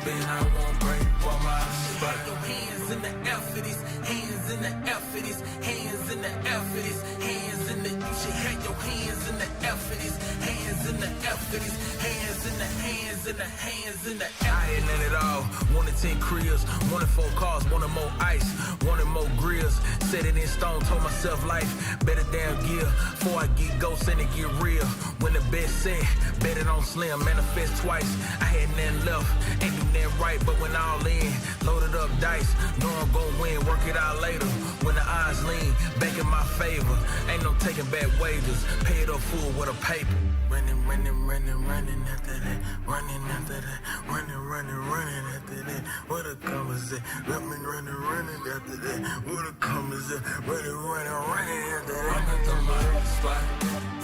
bend, I won't break for my spot. Your hands in the air for this, hands in the air for this, hands in the air for this, hands in the, you should have your hands in the air for this, hands in the air for this, hands in the, hands in the, hands in the air. I had none at all, wanted 10 cribs, wanted 4 cars, wanted more ice, wanted more grills, set it in stone, told myself life, better damn gear, before I get ghosts and it get real, when the best set, bet it on slim, manifest twice, I had nothing left, ain't do nothing right, but when all in, loaded up dice, know I'm gon' win, work it out later, when the odds lean, back in my favor, ain't no taking back wages, pay it up full with a paper. Running, running, running, running after that, running after that, running, running, running after that, what a come is it, running, running, running after that, what a come is it, running, running, running after that. I'm at the my spot,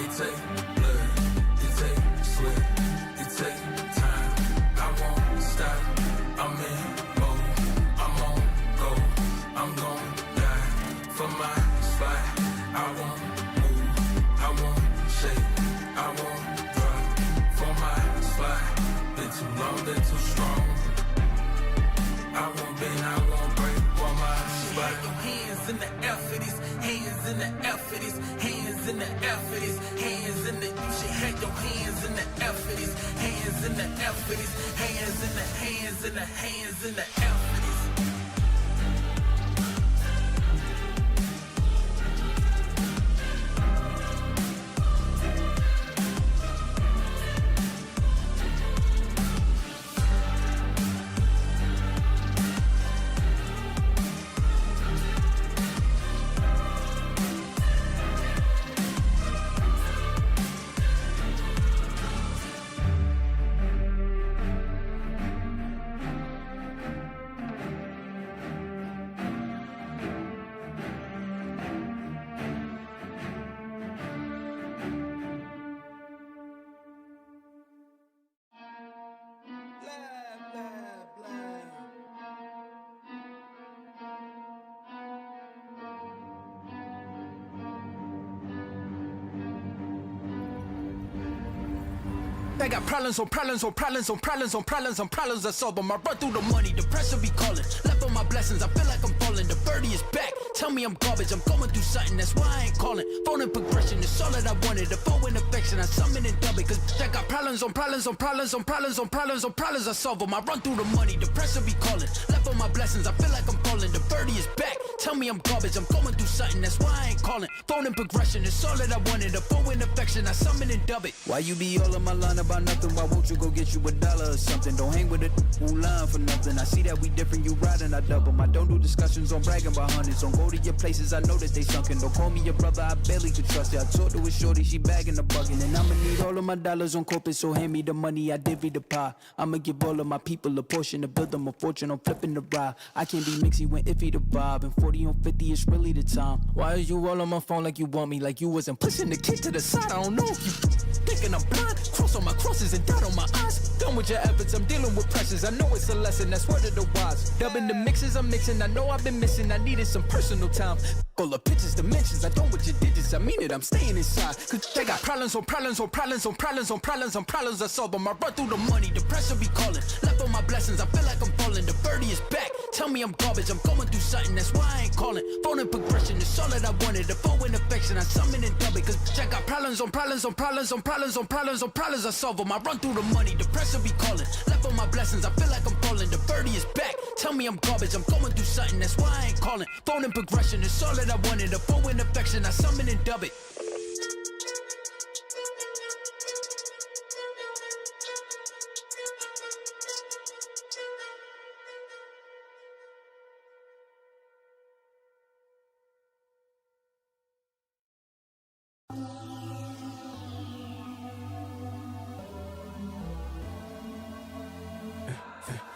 it take blood, it take sweat, it take time, I won't stop, I'm in mode, I'm on go, I'm gon' die for my spot, I won't move, I won't shake, I won't drop for my spot, been too long, been too strong, I won't bend, I won't break for my spot. Your hands in the air for this, hands in the air for this, hands in the air for this, hands in the, you should have your hands in the air for this, hands in the air for this, hands in the, hands in the, hands in the air for this. I got problems on problems on problems on problems on problems on problems I solve them. I run through the money, the pressure be calling. Left on my blessings, I feel like I'm falling. The birdie is back, tell me I'm garbage. I'm going through something, that's why I ain't calling. Phone in progression, it's all that I wanted. The phone in affection, I summon and dub it. Cause I got problems on problems on problems on problems on problems on problems I solve them. I run through the money, the pressure be calling. Left on my blessings, I feel like I'm falling. The birdie is back, tell me I'm garbage. I'm going through something, that's why I ain't calling. Phone in progression, it's all that I wanted. The phone in affection, I summon and dub it. Why you be all in my line about nothing? Why won't you go get you $1 or something? Don't hang with it, who lying for nothing. I see that we different, you riding, I double. I don't do discussions on bragging about hundreds. Don't go to your places, I know that they sunken. Don't call me your brother, I barely could trust it. I talked to a shorty, she bagging the bugging. And I'ma need all of my dollars on corporate, so hand me the money, I divvy the pie. I'ma give all of my people a portion to build them a fortune. I'm flipping the ride. I can't be mixy when iffy the vibe. And 40 on 50 is really the time. Why is you all on my phone like you want me? Like you wasn't pushing the kid to the side. I don't know if you thinking I'm blind. Cross on my crosses and dot on my eyes. Done with your efforts, I'm dealing with pressures. I know it's a lesson, that's word of the wise. Dubbing the mixes I'm mixing, I know I've been missing. I needed some personal time. All the pictures, dimensions, I don't with your digits. I mean it, I'm staying inside. Cause they got problems on problems on problems on problems on problems on problems I solve them. I run through the money, the pressure be calling. Left on my blessings, I feel like I'm falling. The birdie is back, tell me I'm garbage. I'm going through something, that's why I ain't calling. Phone in progression, it's all that I wanted. The phone in affection, I summon and dub it. Cause I got problems on problems on problems on problems on problems on problems I solve them. I run through the money, the pressure be calling. Left on my blessings, I feel like I'm falling. The birdie is back, tell me I'm garbage. I'm going through something, that's why I ain't calling. Phone in progression, it's all that I wanted. The phone in affection, I summon and dub it.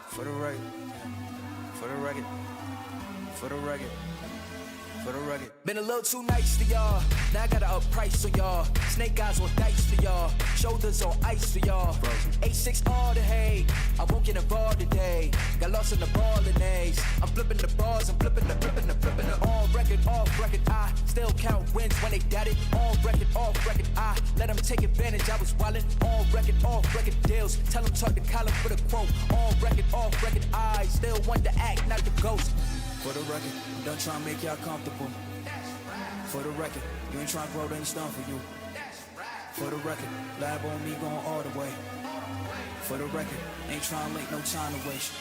For the record, for the record, for the record, For the record. Been a little too nice to y'all. Now I gotta up price on y'all. Snake eyes on dice for y'all. Shoulders on ice for y'all. 8-6 all the hate. I won't get involved today. Got lost in the ball and A's. I'm flipping the bars. I'm flipping the. On record, off record. I still count wins when they got it. On record, off record. I let them take advantage. I was wildin'. On record, off record deals. Tell them talk to Colin for the quote. On record, off record. I still want to act, not the ghost. For the record, I'm done trying to make y'all comfortable. For the record, you ain't trying to grow, then it's done for you. For the record, lab on me going all the way. For the record, ain't trying to make no time to waste.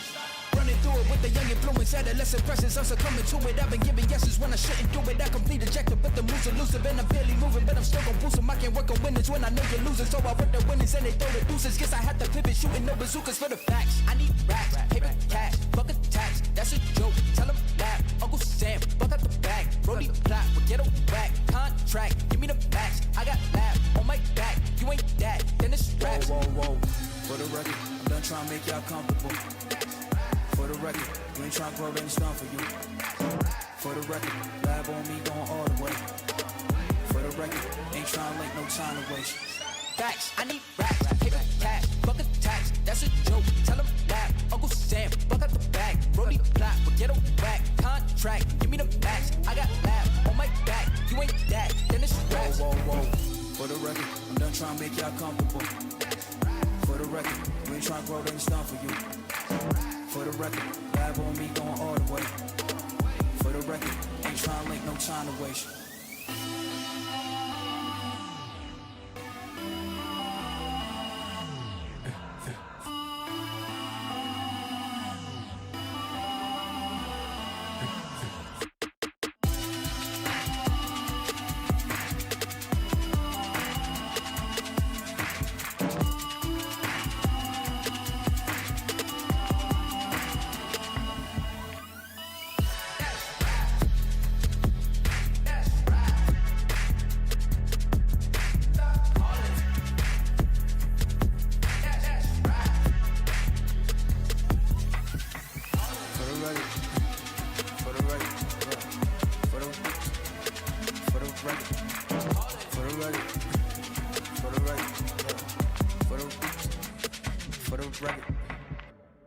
Running through it with the young influence, adolescent presence, I'm succumbing to it. I've been giving yeses when I shouldn't do it. I complete ejected, but the moves elusive, and I'm barely moving, but I'm still gon' boost them. I can't work on winners when I know you're losing, so I work the winners and they throw the deuces. Guess I had to pivot, shooting no bazookas for the facts. I need racks, paper, cash, fuck a tax. That's a joke. Tell them laugh. Uncle Sam, fuck out the bag. Brody plot, we get a whack. Contract, give me the max. I got laugh on my back. You ain't that, then it's raps. Whoa, whoa, whoa. For the record, I'm done trying to make y'all comfortable. For the record, you ain't trying to grow, then it's done for you. For the record, lab on me going all the way. For the record, ain't trying to make no time to waste. Facts, I need racks, paper, cash, fuck a tax. That's a joke. Tell them laugh. Uncle Sam, fuck out the bag. Brody plot, we get a whack. Contract, give me the max. I got laugh on my back. You ain't that, then it's raps. Whoa, whoa, whoa. For the record, I'm done trying to make y'all comfortable. For the record, you ain't trying to grow, then it's done for you. For the record, lab on me going all the way. For the record, ain't trying to make no time to waste.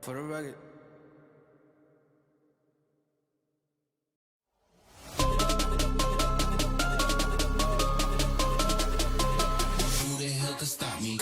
For the record. Who the hell can stop me?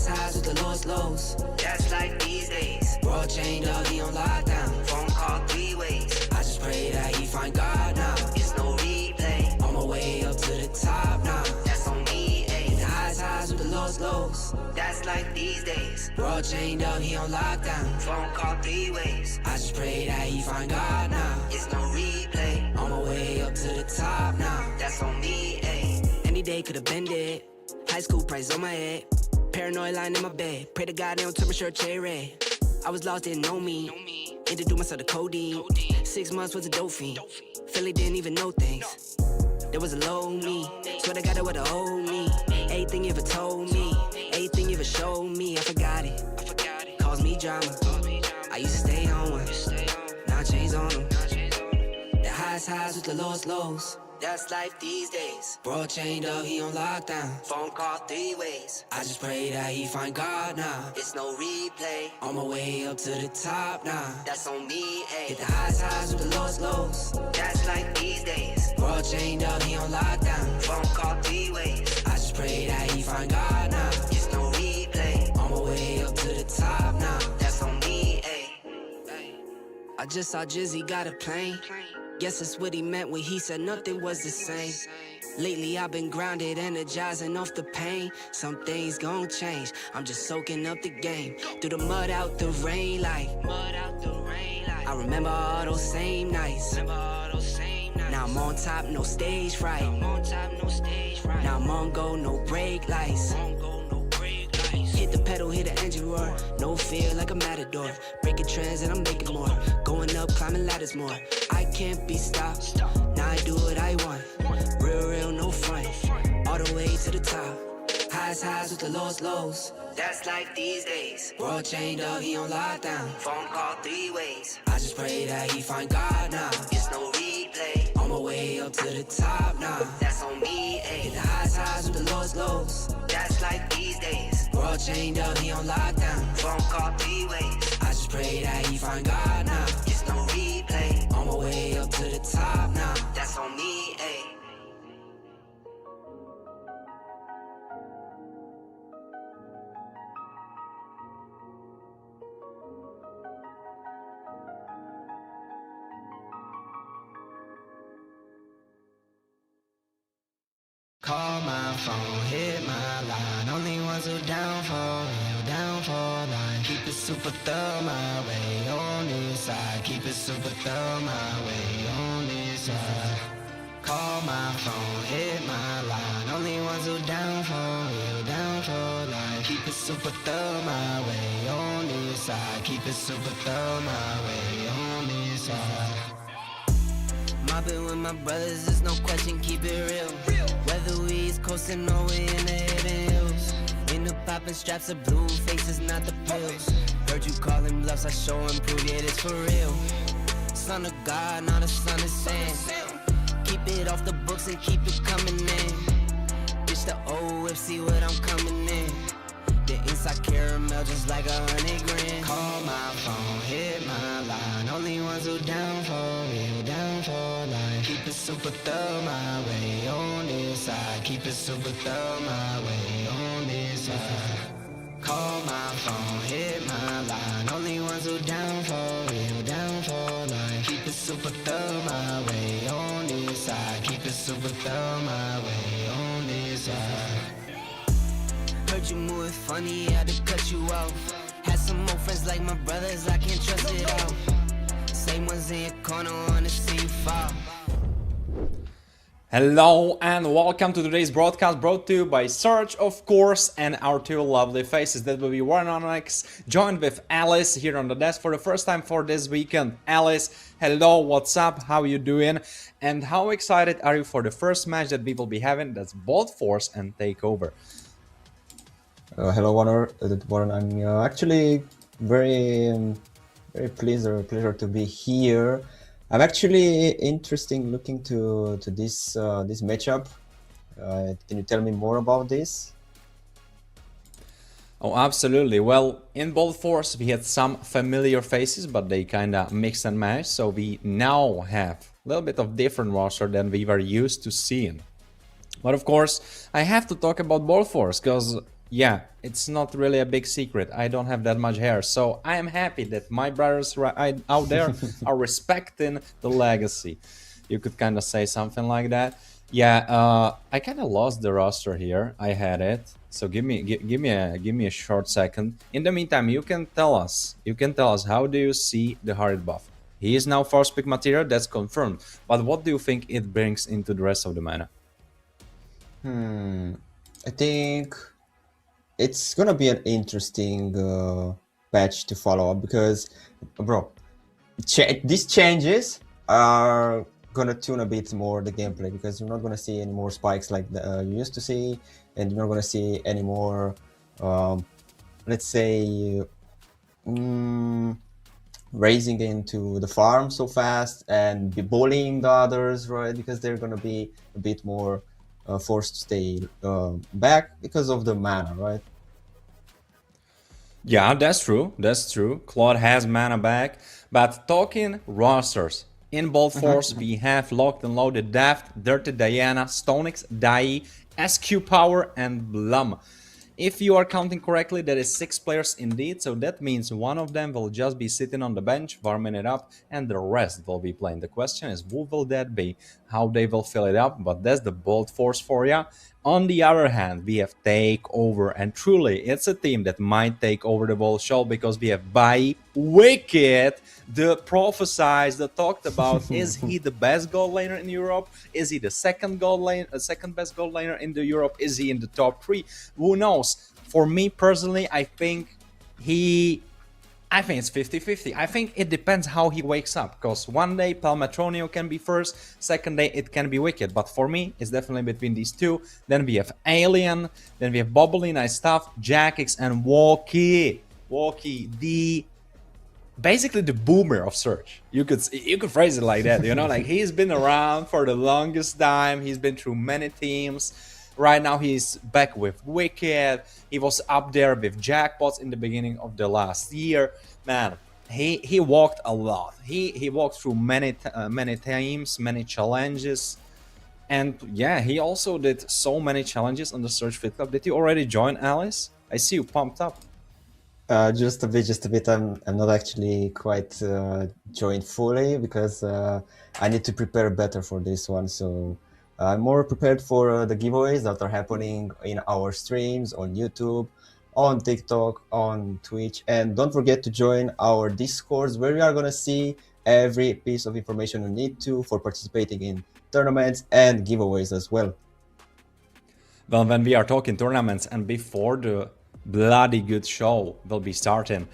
highs with the lowest lows. That's like these days. World chained up, he on lockdown. Phone call 3 ways. I just pray that he find God now. It's no replay. On my way up to the top now. That's on me, ayy. The highs with the lowest lows. That's like these days. World chained up, he on lockdown. Phone call 3 ways. I just pray that he find God now. It's no replay. On my way up to the top now. That's on me, ayy. Any day could have been dead. High school price on my head. Paranoid lying in my bed. Pray to God they don't turn my shirt cherry red. I was lost, didn't know me. Introduced myself to codeine. 6 months was a dope fiend. Philly didn't even know things. There was a low me. Swear to God that would've owed me. Everything you ever told me. Everything you ever showed me. I forgot it. Caused me drama. I used to stay on one. Now I changed on them. The highs with the lowest lows. That's life these days. Bro chained up, he on lockdown. Phone call 3 ways. I just pray that he find God now. It's no replay. On my way up to the top now. That's on me, ayy. Hit the highs with the lowest lows. That's like these days. Bro chained up, he on lockdown. Phone call 3 ways. I just pray that he find God now. It's no replay. On my way up to the top now. That's on me, ayy. I just saw Jizzy got a plane. Guess that's what he meant when he said nothing was the same. Lately I've been grounded, energizing off the pain. Some things gon' change, I'm just soaking up the game. Through the mud, out the rain, like I remember all those same nights. Now I'm on top, no stage fright. Now I'm on go, no brake lights. Hit the pedal, hit the engine roar. No fear like a matador. Breaking trends and I'm making more. Going up, climbing ladders more. I can't be stopped. Now I do what I want. Real, no front. All the way to the top. Highs with the lowest lows. That's like these days. World chained up, he on lockdown. Phone call 3 ways. I just pray that he find God now. It's no replay. On my way up to the top now. That's on me, ayy. Hit the highs with the lowest lows. That's like these days. World chained up, he on lockdown. Phone call 3 ways. I just pray that he find God now. It's no replay. On my way up to the top now. That's on me, ayy. Call my phone, hit my line. Only ones who down for real, down for life. Keep it super thug my way on this side. Keep it super thug my way on this side. Call my phone, hit my line. Only ones who down for real, down for life. Keep it super thug my way on this side. Keep it super thug my way on this side. Mobbing with my brothers, there's no question, keep it real. Whether we East coastin' or we in the hidden hills. In the poppin' straps of blue faces, not the pills. Heard you callin' bluffs, I show and prove it is for real. Son of God, not a son of Sam. Keep it off the books and keep it coming in. Bitch the old whip, see what I'm coming in. The inside caramel just like 100 grand. Call my phone, hit my line. Only ones who down for real, down for life. Keep it super thug my way on this side. Keep it super thug my way on this side. Call my phone, hit my line. Only ones who down for real, down for life. Keep it super thug my way on this side. Keep it super thug my way on this side. Heard you moving funny, had to cut you off. Had some more friends like my brothers, I can't trust it all. Same ones in your corner, wanna see you fall. Hello and welcome to today's broadcast, brought to you by Search, of course, and our two lovely faces. That will be Warnonex, joined with Alice here on the desk for the first time for this weekend. Alice, hello, what's up, how you doing? And how excited are you for the first match that we will be having? That's Bolt Force and Takeover. Hello, Warner. I'm actually very pleasure to be here. I'm actually looking to this this matchup. Can you tell me more about this? Oh, absolutely. Well, in Bolt Force we had some familiar faces, but they kinda mix and match. So we now have a little bit of different roster than we were used to seeing. But of course, I have to talk about Bolt Force because yeah, it's not really a big secret. I don't have that much hair, so I am happy that my brothers out there are respecting the legacy. You could kind of say something like that. Yeah, I kind of lost the roster here. I had it, so give me a short second. In the meantime, you can tell us. How do you see the Harid buff? He is now first pick material. That's confirmed. But what do you think it brings into the rest of the mana? I think it's gonna be an interesting patch to follow up because, bro, these changes are gonna tune a bit more the gameplay because you're not gonna see any more spikes like you used to see, and you're not gonna see any more, let's say, raising into the farm so fast and be bullying the others, right? Because they're gonna be a bit more forced to stay back because of the mana, right? Yeah, that's true. That's true. Claude has mana back. But talking rosters, in Bolt Force, we have locked and loaded Daft, Dirty Diana, Stonix, Dai, SQ Power, and Blum. If you are counting correctly, that is 6 players indeed, so that means one of them will just be sitting on the bench, warming it up, and the rest will be playing. The question is, who will that be? How they will fill it up, but that's the Bolt Force for ya. On the other hand, we have Takeover, and truly, it's a team that might take over the whole show because we have Bai, Wicked, the prophesized, the talked about. Is he the best gold laner in Europe? Is he the second best gold laner in the Europe? Is he in the top 3? Who knows? For me personally, I think it's 50-50. I think it depends how he wakes up, because one day Palmatronio can be first, second day it can be Wicked, but for me it's definitely between these two. Then we have Alien, then we have Bobbly, Nice Stuff, Jackix, and Walkie, basically the boomer of Surge. You could phrase it like that, you know, like he's been around for the longest time, he's been through many teams. Right now he's back with Wicked. He was up there with Jackpots in the beginning of the last year. Man, he walked a lot. He walked through many teams, many challenges. And yeah, he also did so many challenges on the Surge Fit Club. Did you already join, Alice? I see you pumped up. Just a bit. I'm not actually quite joined fully because I need to prepare better for this one. So I'm more prepared for the giveaways that are happening in our streams on YouTube, on TikTok, on Twitch. And don't forget to join our Discords where we are going to see every piece of information you need to for participating in tournaments and giveaways as well. Well, when we are talking tournaments and before the bloody good show will be starting,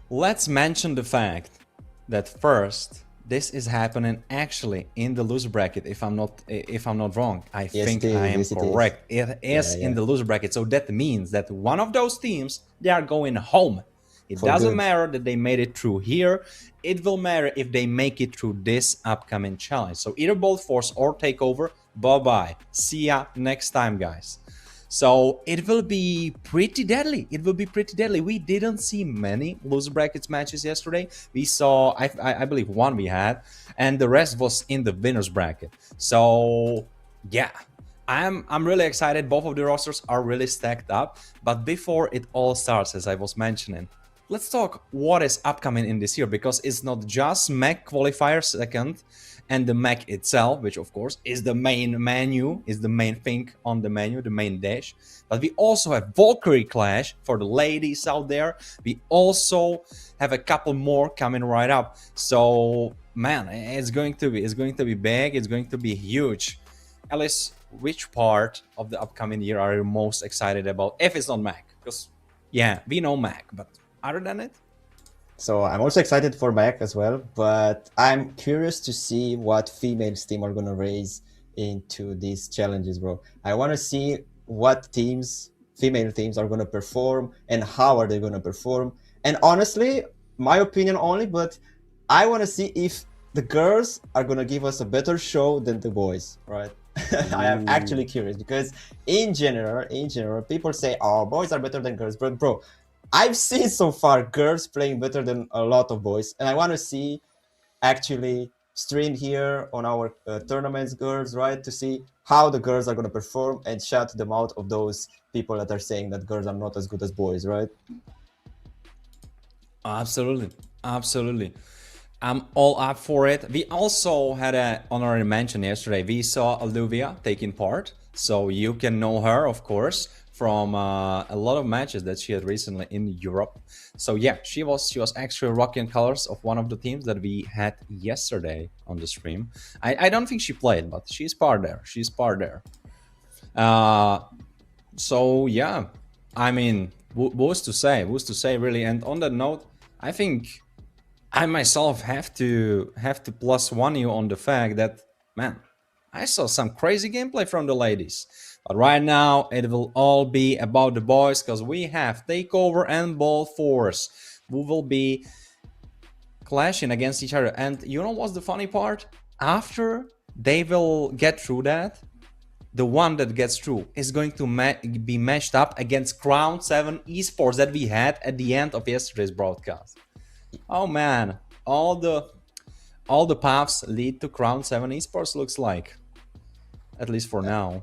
let's mention the fact that first, this is happening actually in the loser bracket. If I'm not wrong, I think I am correct. It is in the loser bracket, so that means that one of those teams, they are going home. It doesn't matter that they made it through here. It will matter if they make it through this upcoming challenge. So either Bolt Force or Takeover. Bye bye. See ya next time, guys. So it will be pretty deadly. We didn't see many loser brackets matches yesterday. We saw, I believe, one we had, and the rest was in the winners bracket. So yeah, I'm really excited. Both of the rosters are really stacked up. But before it all starts, as I was mentioning, let's talk what is upcoming in this year, because it's not just Mech Qualifier second and the mech itself, which of course is the main menu, is the main thing on the menu, the main dash. But we also have Valkyrie Clash for the ladies out there. We also have a couple more coming right up. So man, it's going to be big. It's going to be huge. Alice, which part of the upcoming year are you most excited about? If it's not mech, because yeah, we know mech, but other than it. So I'm also excited for mech as well, but I'm curious to see what female team are gonna raise into these challenges, bro. I want to see what female teams are gonna perform and how are they gonna perform. And honestly, my opinion only, but I want to see if the girls are gonna give us a better show than the boys, right? I am actually curious because in general, people say, "Oh, boys are better than girls," but bro, I've seen so far girls playing better than a lot of boys, and I want to see actually stream here on our tournaments, girls, right, to see how the girls are going to perform and shut the mouth of those people that are saying that girls are not as good as boys, right? Absolutely, absolutely. I'm all up for it. We also had an honorary mention yesterday. We saw Olivia taking part, so you can know her, of course, from a lot of matches that she had recently in Europe. So yeah, she was actually rocking colors of one of the teams that we had yesterday on the stream. I don't think she played, but she's part there. She's part there. So yeah, I mean, what's to say? What's to say, really? And on that note, I think I myself have to +1 you on the fact that, man, I saw some crazy gameplay from the ladies. But right now, it will all be about the boys, because we have Takeover and Ball Force, who will be clashing against each other. And you know what's the funny part? After they will get through that, the one that gets through is going to be matched up against Crown 7 esports that we had at the end of yesterday's broadcast. Oh man, all the paths lead to Crown 7 esports, looks like, at least for now.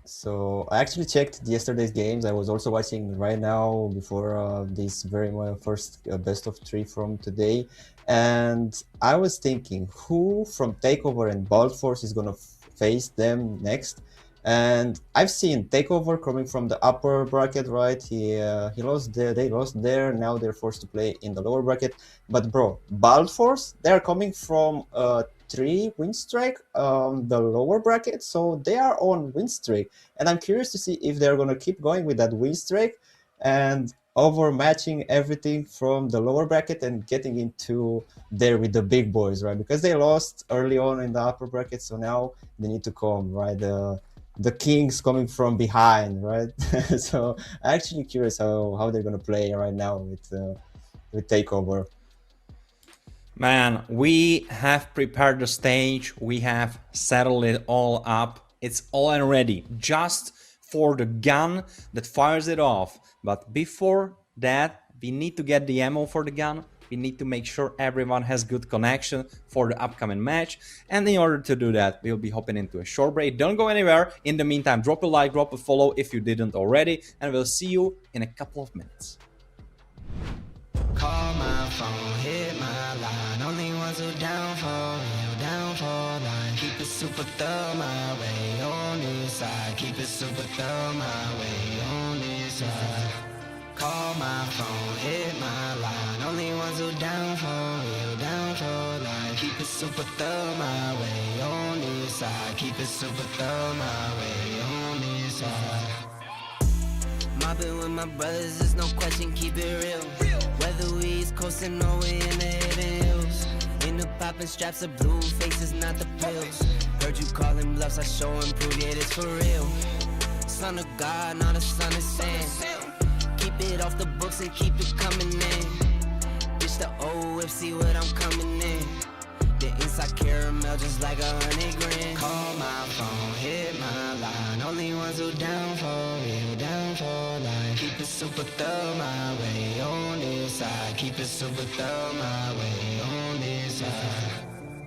So I actually checked yesterday's games. I was also watching right now before this very first best of 3 from today, and I was thinking who from Takeover and Bald Force is gonna face them next. And I've seen Takeover coming from the upper bracket, right? He lost there, they lost there. Now they're forced to play in the lower bracket. But bro, Bald Force, they're coming from 3 win streak, the lower bracket, so they are on win streak, and I'm curious to see if they're gonna keep going with that win streak and overmatching everything from the lower bracket and getting into there with the big boys, right? Because they lost early on in the upper bracket, so now they need to come, right? The kings coming from behind, right? So I'm actually curious how they're gonna play right now with Takeover. Man, we have prepared the stage, we have settled it all up, it's all and ready, just for the gun that fires it off. But before that, we need to get the ammo for the gun, we need to make sure everyone has good connection for the upcoming match, and in order to do that, we'll be hopping into a short break. Don't go anywhere. In the meantime, drop a like, drop a follow if you didn't already, and we'll see you in a couple of minutes. Call my phone, hit my line. Only ones who down for real, down for line. Keep it super thorough my way on this side. Keep it super thorough my way on this side. Call my phone, hit my line. Only ones who down for real, down for line. Keep it super thorough my way on this side. Keep it super thorough my way on this side. Mobbing with my brothers, there's no question, keep it real. Whether we East coastin' or we in the hidden hills. In the poppin' straps of blue faces, not the pills. Heard you callin' bluffs, I show and prove it is for real. Son of God, not a son of sand. Keep it off the books and keep it coming in. Bitch the old whip, see what I'm coming in. The inside caramel just like 100 grand. Call my phone, hit my line. Only ones who down for real, down for life. Keep it super thorough my way on this side. Keep it super thorough my way on this side.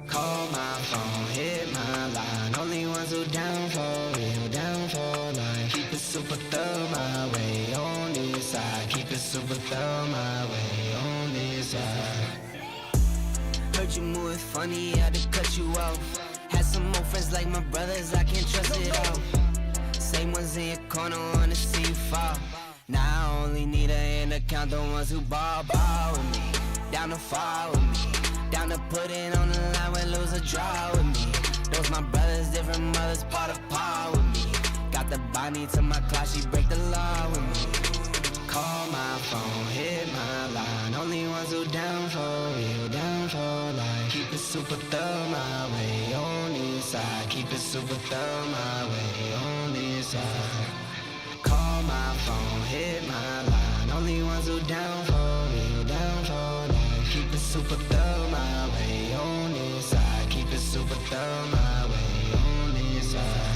Call my phone, hit my line. Only ones who down for real, down for life. Keep it super thorough my way on this side. Keep it super thorough my way on this side. Heard you moving funny, had to cut you off. Had some more friends like my brothers, I can't trust it all. Same ones in your corner, wanna see you fall. Now I only need a hand to count the ones who ball with me. Down to fall with me. Down to put it on the line when lose or draw with me. Those my brothers, different mothers, part of par with me. Got the body to my clock, she break the law with me. Call my phone, hit my line. Only ones who down for real, down for life. Keep it super thorough my way on this side. Keep it super thorough my way on this side. Call my phone, hit my line. Only ones who down for real, down for life. Keep it super thorough my way on this side. Keep it super thorough my way on this side.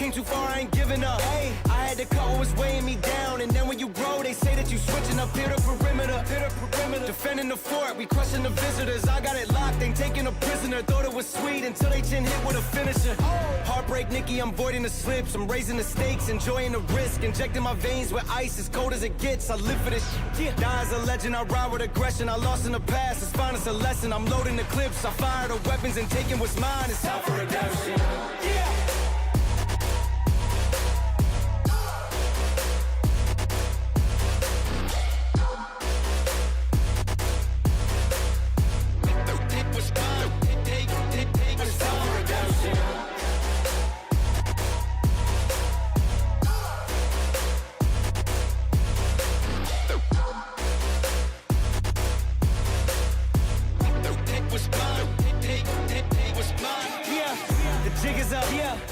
came too far, I ain't giving up. Hey, I had to cut what was weighing me down. And then when you grow, they say that you switching up here to perimeter. Defending the fort, we crushing the visitors. I got it locked, ain't taking a prisoner. Thought it was sweet until they chin hit with a finisher. Heartbreak, Nikki, I'm voiding the slips. I'm raising the stakes, enjoying the risk. Injecting my veins with ice, as cold as it gets. I live for this shit. Die as a legend, I ride with aggression. I lost in the past, it's fine, it's a lesson. I'm loading the clips, I fire the weapons and taking what's mine. It's time for redemption. Yeah.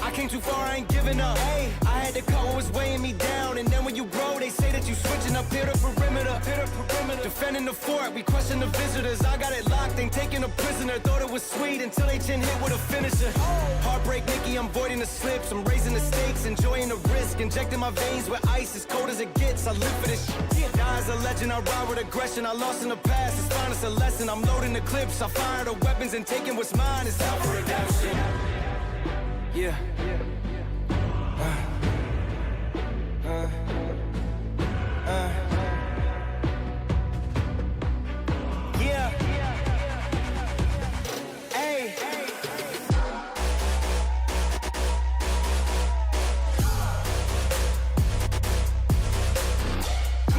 I came too far, I ain't giving up. Hey, I had to cut what was weighing me down. And then when you grow, they say that you switching up here to perimeter. Defending the fort, we crushing the visitors. I got it locked, ain't taking a prisoner. Thought it was sweet until they chin hit with a finisher. Heartbreak, Nikki, I'm voiding the slips. I'm raising the stakes, enjoying the risk. Injecting my veins with ice, as cold as it gets. I live for this shit. Die as a legend, I ride with aggression. I lost in the past, it's fine, it's a lesson. I'm loading the clips, I fire the weapons and taking what's mine. It's time for redemption. Yeah. Yeah. Hey.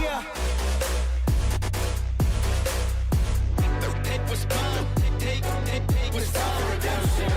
Yeah. Take what's mine. Take what's time for redemption.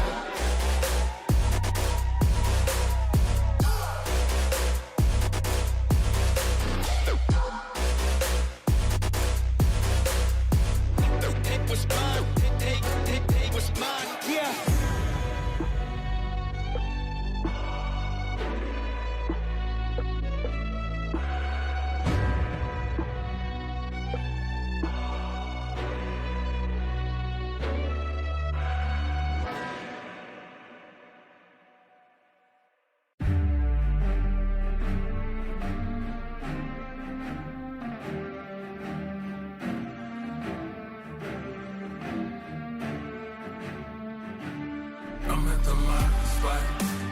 I'm at the my spot.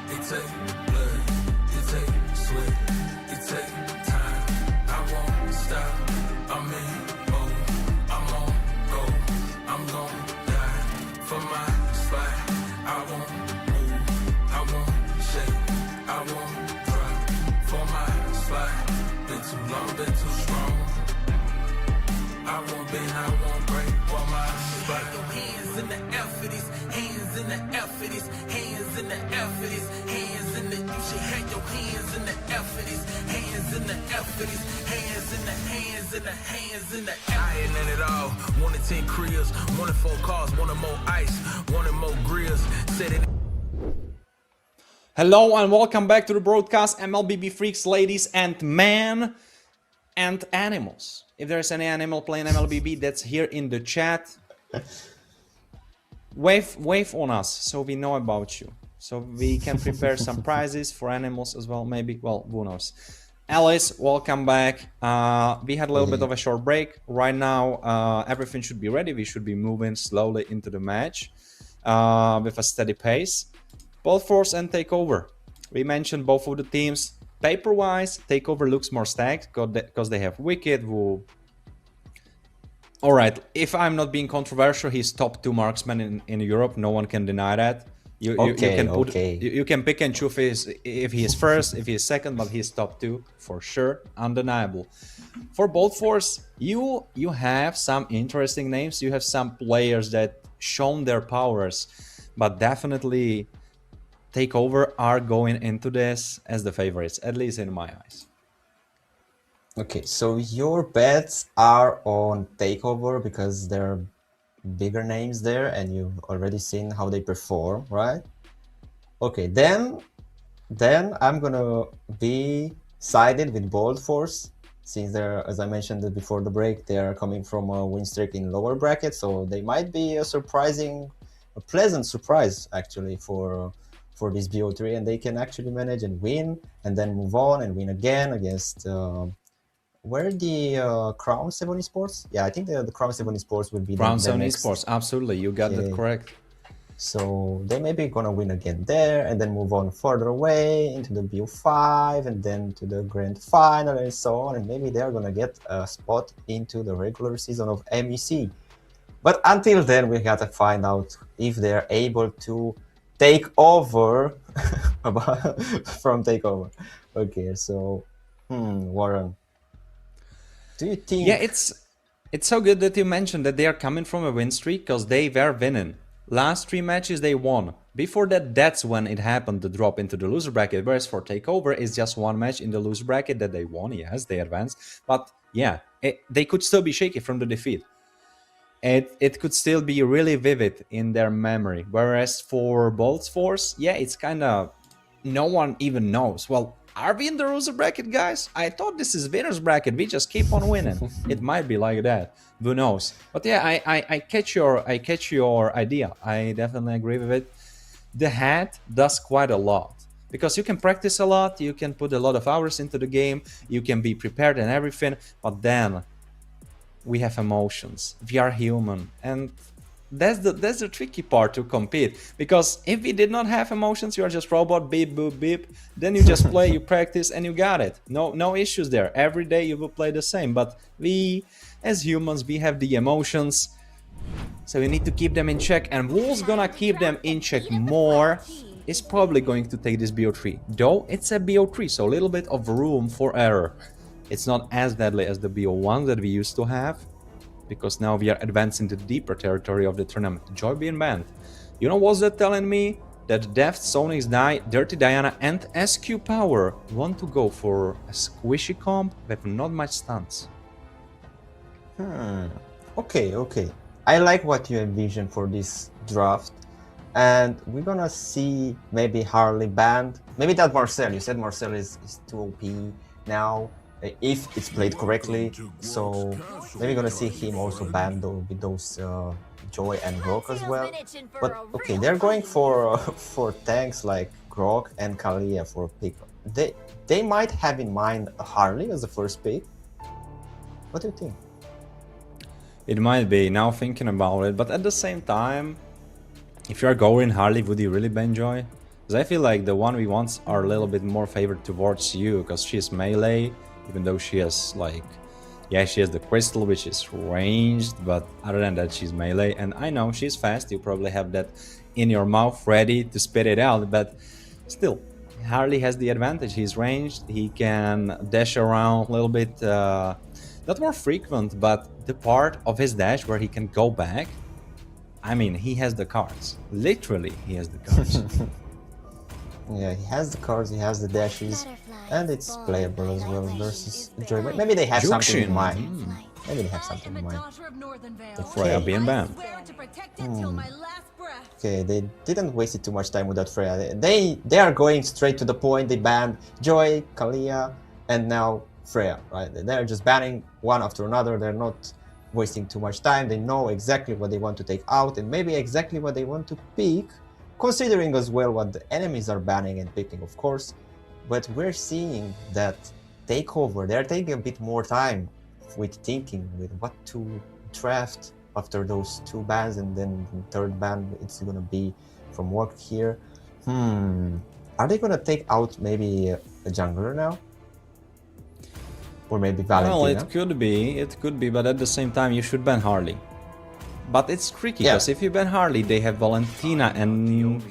It take blood, it take sweat, it take time. I won't stop. I'm in mode. I'm on go. I'm gon' die for my spot. I won't move. I won't shake. I won't drop for my spot. Been too long, been too strong. I won't bend, I won't break for my spot. Your hands in the air for this, hands in the air for this, hands in the air for this, hands in the. You should have your hands in the air for this, hands in the air for this, hands in the hands in the hands in the air. I ain't in it all. Wanted 10 cribs, wanted 4 cars, wanted more ice, wanted more grills. Said it. Hello and welcome back to the broadcast, Mlbb freaks, ladies and men and animals. If there's any animal playing Mlbb, that's here in the chat. Wave on us so we know about you, so we can prepare some prizes for animals as well, maybe. Well, who knows. Alice, welcome back. We had a little bit of a short break. Right now everything should be ready. We should be moving slowly into the match with a steady pace. Both Force and Takeover, we mentioned both of the teams. Paper wise, Takeover looks more stacked because they have Wicked, who... Alright, if I'm not being controversial, he's top 2 marksman in Europe. No one can deny that. You can pick and choose if he is first, if he is second, but he's top 2 for sure, undeniable. For both Force, you have some interesting names. You have some players that shown their powers, but definitely Takeover are going into this as the favorites, at least in my eyes. Okay, so your bets are on Takeover because there are bigger names there and you've already seen how they perform, right? Okay, then I'm gonna be sided with Bold Force, since they're, as I mentioned before the break, they are coming from a win streak in lower bracket, so they might be a pleasant surprise actually for for this BO3, and they can actually manage and win, and then move on and win again against where the Crown 7 Esports? Yeah, I think the Crown 7 Esports will be Crown the 7 next. Esports, absolutely, you got that correct. So they may be gonna win again there, and then move on further away into the BO5, and then to the grand final, and so on. And maybe they're gonna get a spot into the regular season of MEC. But until then, we gotta find out if they're able to take over from takeover. Okay, so Warren, do you think? Yeah, it's so good that you mentioned that they are coming from a win streak, because they were winning. Last 3 matches they won. Before that, that's when it happened to drop into the loser bracket. Whereas for takeover, it's just 1 match in the loser bracket that they won. Yes, they advanced, but yeah, they could still be shaky from the defeat. It could still be really vivid in their memory. Whereas for Bolt's Force, yeah, it's kind of no one even knows. Well, are we in the loser bracket, guys? I thought this is winner's bracket. We just keep on winning. It might be like that. Who knows? But yeah, I catch your idea. I definitely agree with it. The hat does quite a lot, because you can practice a lot, you can put a lot of hours into the game, you can be prepared and everything, but then we have emotions. We are human, and that's the tricky part to compete, because if we did not have emotions, you are just robot, beep boop beep, then you just play, you practice, and you got it. No issues there. Every day you will play the same, but we as humans, we have the emotions, so we need to keep them in check, and who's gonna keep them in check more is probably going to take this BO3, though it's a BO3, so a little bit of room for error. It's not as deadly as the BO1 that we used to have, because now we are advancing to the deeper territory of the tournament. Joy being banned. You know what's that telling me? That Deft, Sonix, Dirty Diana and SQ Power want to go for a squishy comp with not much stunts. Okay. I like what you envision for this draft. And we're gonna see maybe Harley banned. Maybe that Marcel. You said Marcel is too OP now, if it's played correctly. So maybe gonna see him also banned with those Joy and Grok as well. But okay, they're going for tanks like Grok and Kalia for pick. They might have in mind Harley as the first pick. What do you think? It might be, now thinking about it, but at the same time, if you are going Harley, would you really ban Joy? Because I feel like the 1v1s are a little bit more favored towards you, because she is melee, even though she has like, yeah, she has the crystal, which is ranged, but other than that, she's melee. And I know she's fast, you probably have that in your mouth ready to spit it out, but still, Harley has the advantage. He's ranged, he can dash around a little bit, not more frequent, but the part of his dash where he can go back, I mean, he has the cards. Literally, he has the cards. Yeah, he has the cards, he has the dashes, and it's playable as well versus Joy. Maybe they have something in mind. Maybe they have something in mind. Freya being banned. Okay, they didn't waste too much time with that Freya. They are going straight to the point. They banned Joy, Kalia, and now Freya, right? They're just banning one after another. They're not wasting too much time. They know exactly what they want to take out and maybe exactly what they want to pick, considering as well what the enemies are banning and picking, of course. But we're seeing that takeover, they're taking a bit more time with thinking with what to draft after those 2 bans, and then the 3rd ban, it's gonna be from work here. Are they gonna take out maybe a jungler now? Or maybe Valentina? Well, it could be, but at the same time, you should ban Harley. But it's tricky, because if you ban Harley, they have Valentina and...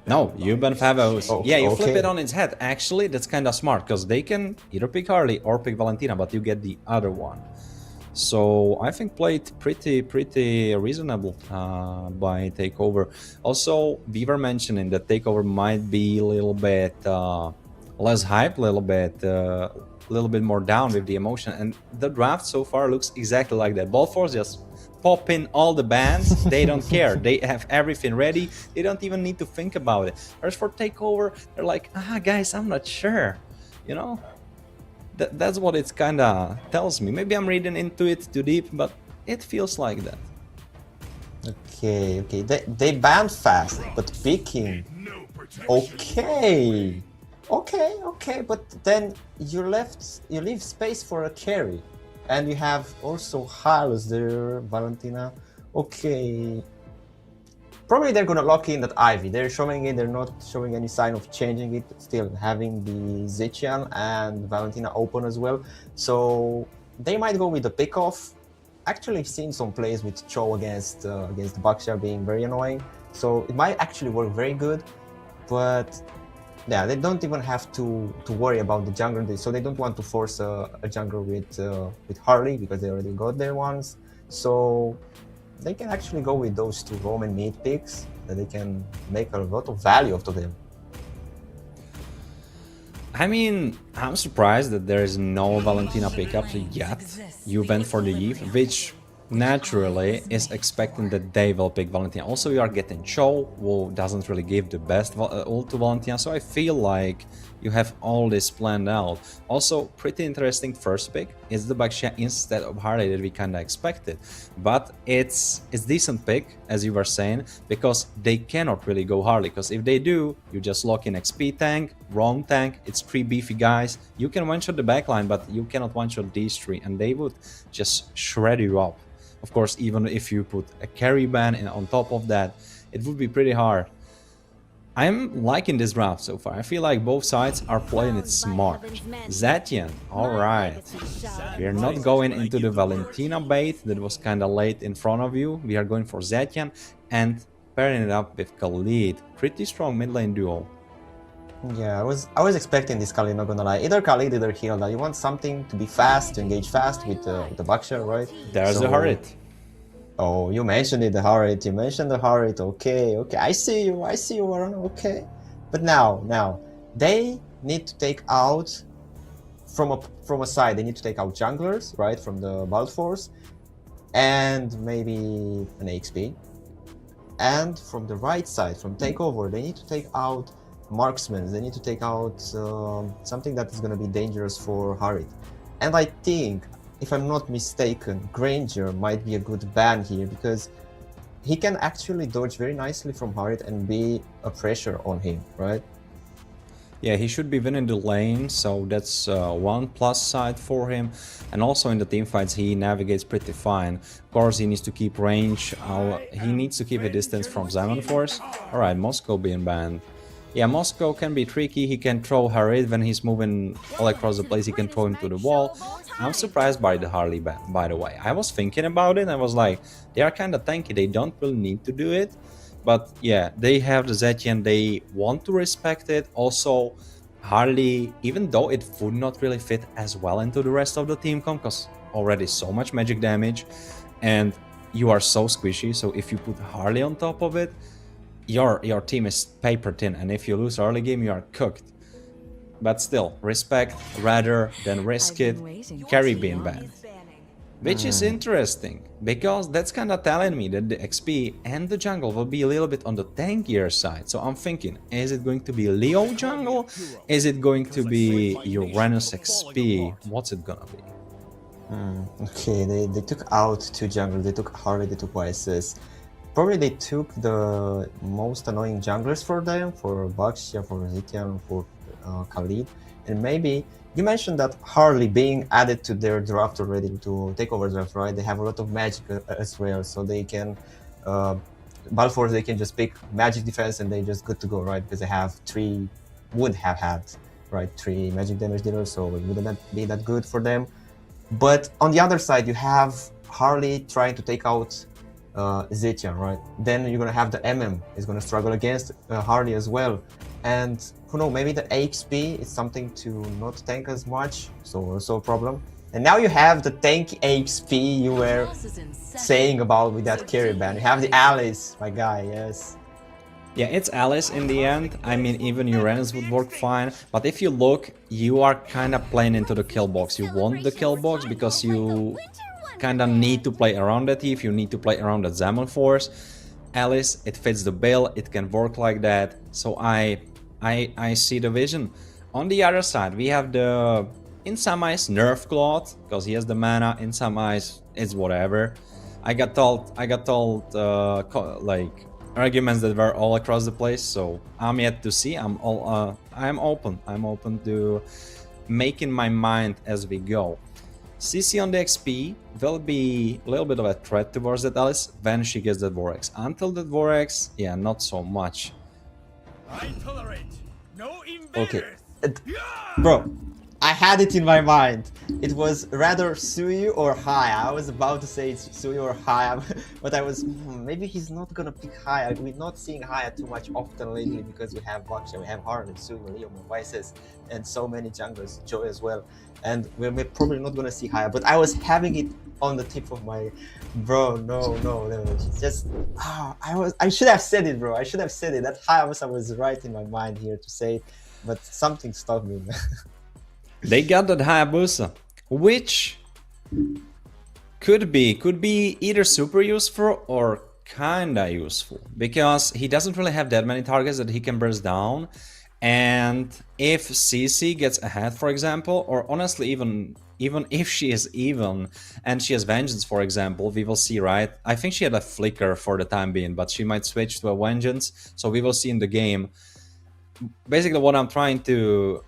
No, you ban Favos. Oh, yeah, you flip okay. it on its head. Actually, that's kind of smart, because they can either pick Harley or pick Valentina, but you get the other one. So I think played pretty reasonable by takeover. Also, we were mentioning that takeover might be a little bit less hype, a little bit more down with the emotion, and the draft so far looks exactly like that. Ballforce just pop in all the bands. They don't care, they have everything ready, they don't even need to think about it. Whereas for takeover, they're like, guys, I'm not sure, you know. That's what it kind of tells me. Maybe I'm reading into it too deep, but it feels like that. Okay. They ban fast, but picking Okay. Okay, but then you leave space for a carry. And you have also Hylos there, Valentina. Okay. Probably they're gonna lock in that Ivy. They're showing it, they're not showing any sign of changing it, still having the Zetian and Valentina open as well. So they might go with the pick-off. Actually, I've seen some plays with Cho against Baxia being very annoying. So it might actually work very good, but yeah, they don't even have to worry about the jungler. So they don't want to force a jungler with Harley because they already got their ones. So they can actually go with those two Roman mid picks that they can make a lot of value out of them. I mean, I'm surprised that there is no Valentina pickups yet. You went for the Eve, which naturally is expecting that they will pick Valentina. Also, you are getting Cho, who doesn't really give the best ult to Valentina, so I feel like you have all this planned out. Also, pretty interesting first pick is the Baxia instead of Harley that we kinda expected. But it's decent pick, as you were saying, because they cannot really go Harley, because if they do, you just lock in XP tank, roam tank, it's 3 beefy guys. You can one-shot the backline, but you cannot one-shot these 3, and they would just shred you up. Of course, even if you put a carry ban on top of that, it would be pretty hard. I'm liking this draft so far. I feel like both sides are playing it smart. Zetian, alright. We are not going into the Valentina bait that was kinda late in front of you. We are going for Zetian and pairing it up with Khalid. Pretty strong mid lane duo. Yeah, I was expecting this Khalid, not gonna lie. Either Khalid, either Hilda. You want something to be fast, to engage fast with the Baxia, right? There's the Harit. Oh, you mentioned it, the Harit. You mentioned the Harit. Okay. I see you, Warren. Okay. But now, they need to take out from a side. They need to take out junglers, right, from the Bald Force, and maybe an XP. And from the right side, from Takeover, they need to take out marksmen. They need to take out something that is going to be dangerous for Harit. And I think, if I'm not mistaken, Granger might be a good ban here because he can actually dodge very nicely from Harit and be a pressure on him, right? Yeah, he should be winning the lane, so that's one plus side for him. And also in the team fights, he navigates pretty fine. Of course, he needs to keep range. He needs to keep a distance from Zaman Force. Alright, Moscow being banned. Yeah, Moscow can be tricky. He can throw Harid when he's moving all across the place. He can throw him to the wall. I'm surprised by the Harley ban, by the way. I was thinking about it. I was like, they are kind of tanky. They don't really need to do it. But yeah, they have the Zetian. They want to respect it. Also, Harley, even though it would not really fit as well into the rest of the team comp, because already so much magic damage, and you are so squishy. So if you put Harley on top of it, your team is paper thin, and if you lose early game, you are cooked. But still, respect rather than risk it. Caribbean ban, which is interesting because that's kind of telling me that the XP and the jungle will be a little bit on the tankier side. So I'm thinking, is it going to be Leo jungle? Is it going to be Uranus XP? What's it gonna be? Okay, they took out 2 junglers. They took Harley, they took YSS. Probably they took the most annoying junglers for them, for Baxia, for Zetian, for Khalid. And maybe, you mentioned that Harley being added to their draft already, to takeover draft, right? They have a lot of magic as well, so they can, Balfour, they can just pick magic defense and they just good to go, right? Because they have 3, would have had, right, 3 magic damage dealers, so it wouldn't be that good for them. But on the other side, you have Harley trying to take out Zetian, right? Then you're gonna have the MM is gonna struggle against Harley as well, and who knows, maybe the AXP is something to not tank as much, so also a problem. And now you have the tanky AXP you were saying about with that carry ban. You have the Alice, my guy, yes. Yeah, it's Alice in the end. I mean, even Uranus would work fine. But if you look, you are kind of playing into the kill box. You want the kill box because you kind of need to play around that Eve. You need to play around that Zaman Force. Alice, it fits the bill. It can work like that. So I see the vision. On the other side, we have the, in some eyes, Nerf Claude, because he has the mana. In some eyes, it's whatever. I got told like arguments that were all across the place, so I'm yet to see. I'm open. I'm open to making my mind as we go. CC on the XP will be a little bit of a threat towards that Alice when she gets the Dvorex. Until the Dvorex, yeah, not so much. I tolerate no Okay. invaders. Bro, I had it in my mind. It was rather Suyu or Haya. I was about to say it's Suyu or Haya, but I was, maybe he's not gonna pick Haya. We're not seeing Haya too much often lately because we have Baksha, we have Harlan, Suyu, Leo, Vices, and so many junglers, Joy as well. And we're probably not gonna see Haya, but I was having it on the tip of my, bro, no, it's just, I should have said it, bro. I should have said it. That Hayabusa was right in my mind here to say it, but something stopped me. They got that Hayabusa, which could be either super useful or kinda useful, because he doesn't really have that many targets that he can burst down, and if CC gets ahead, for example, or honestly even if she is even and she has Vengeance, for example, we will see, right? I think she had a Flicker for the time being, but she might switch to a Vengeance, so we will see in the game. Basically what I'm trying to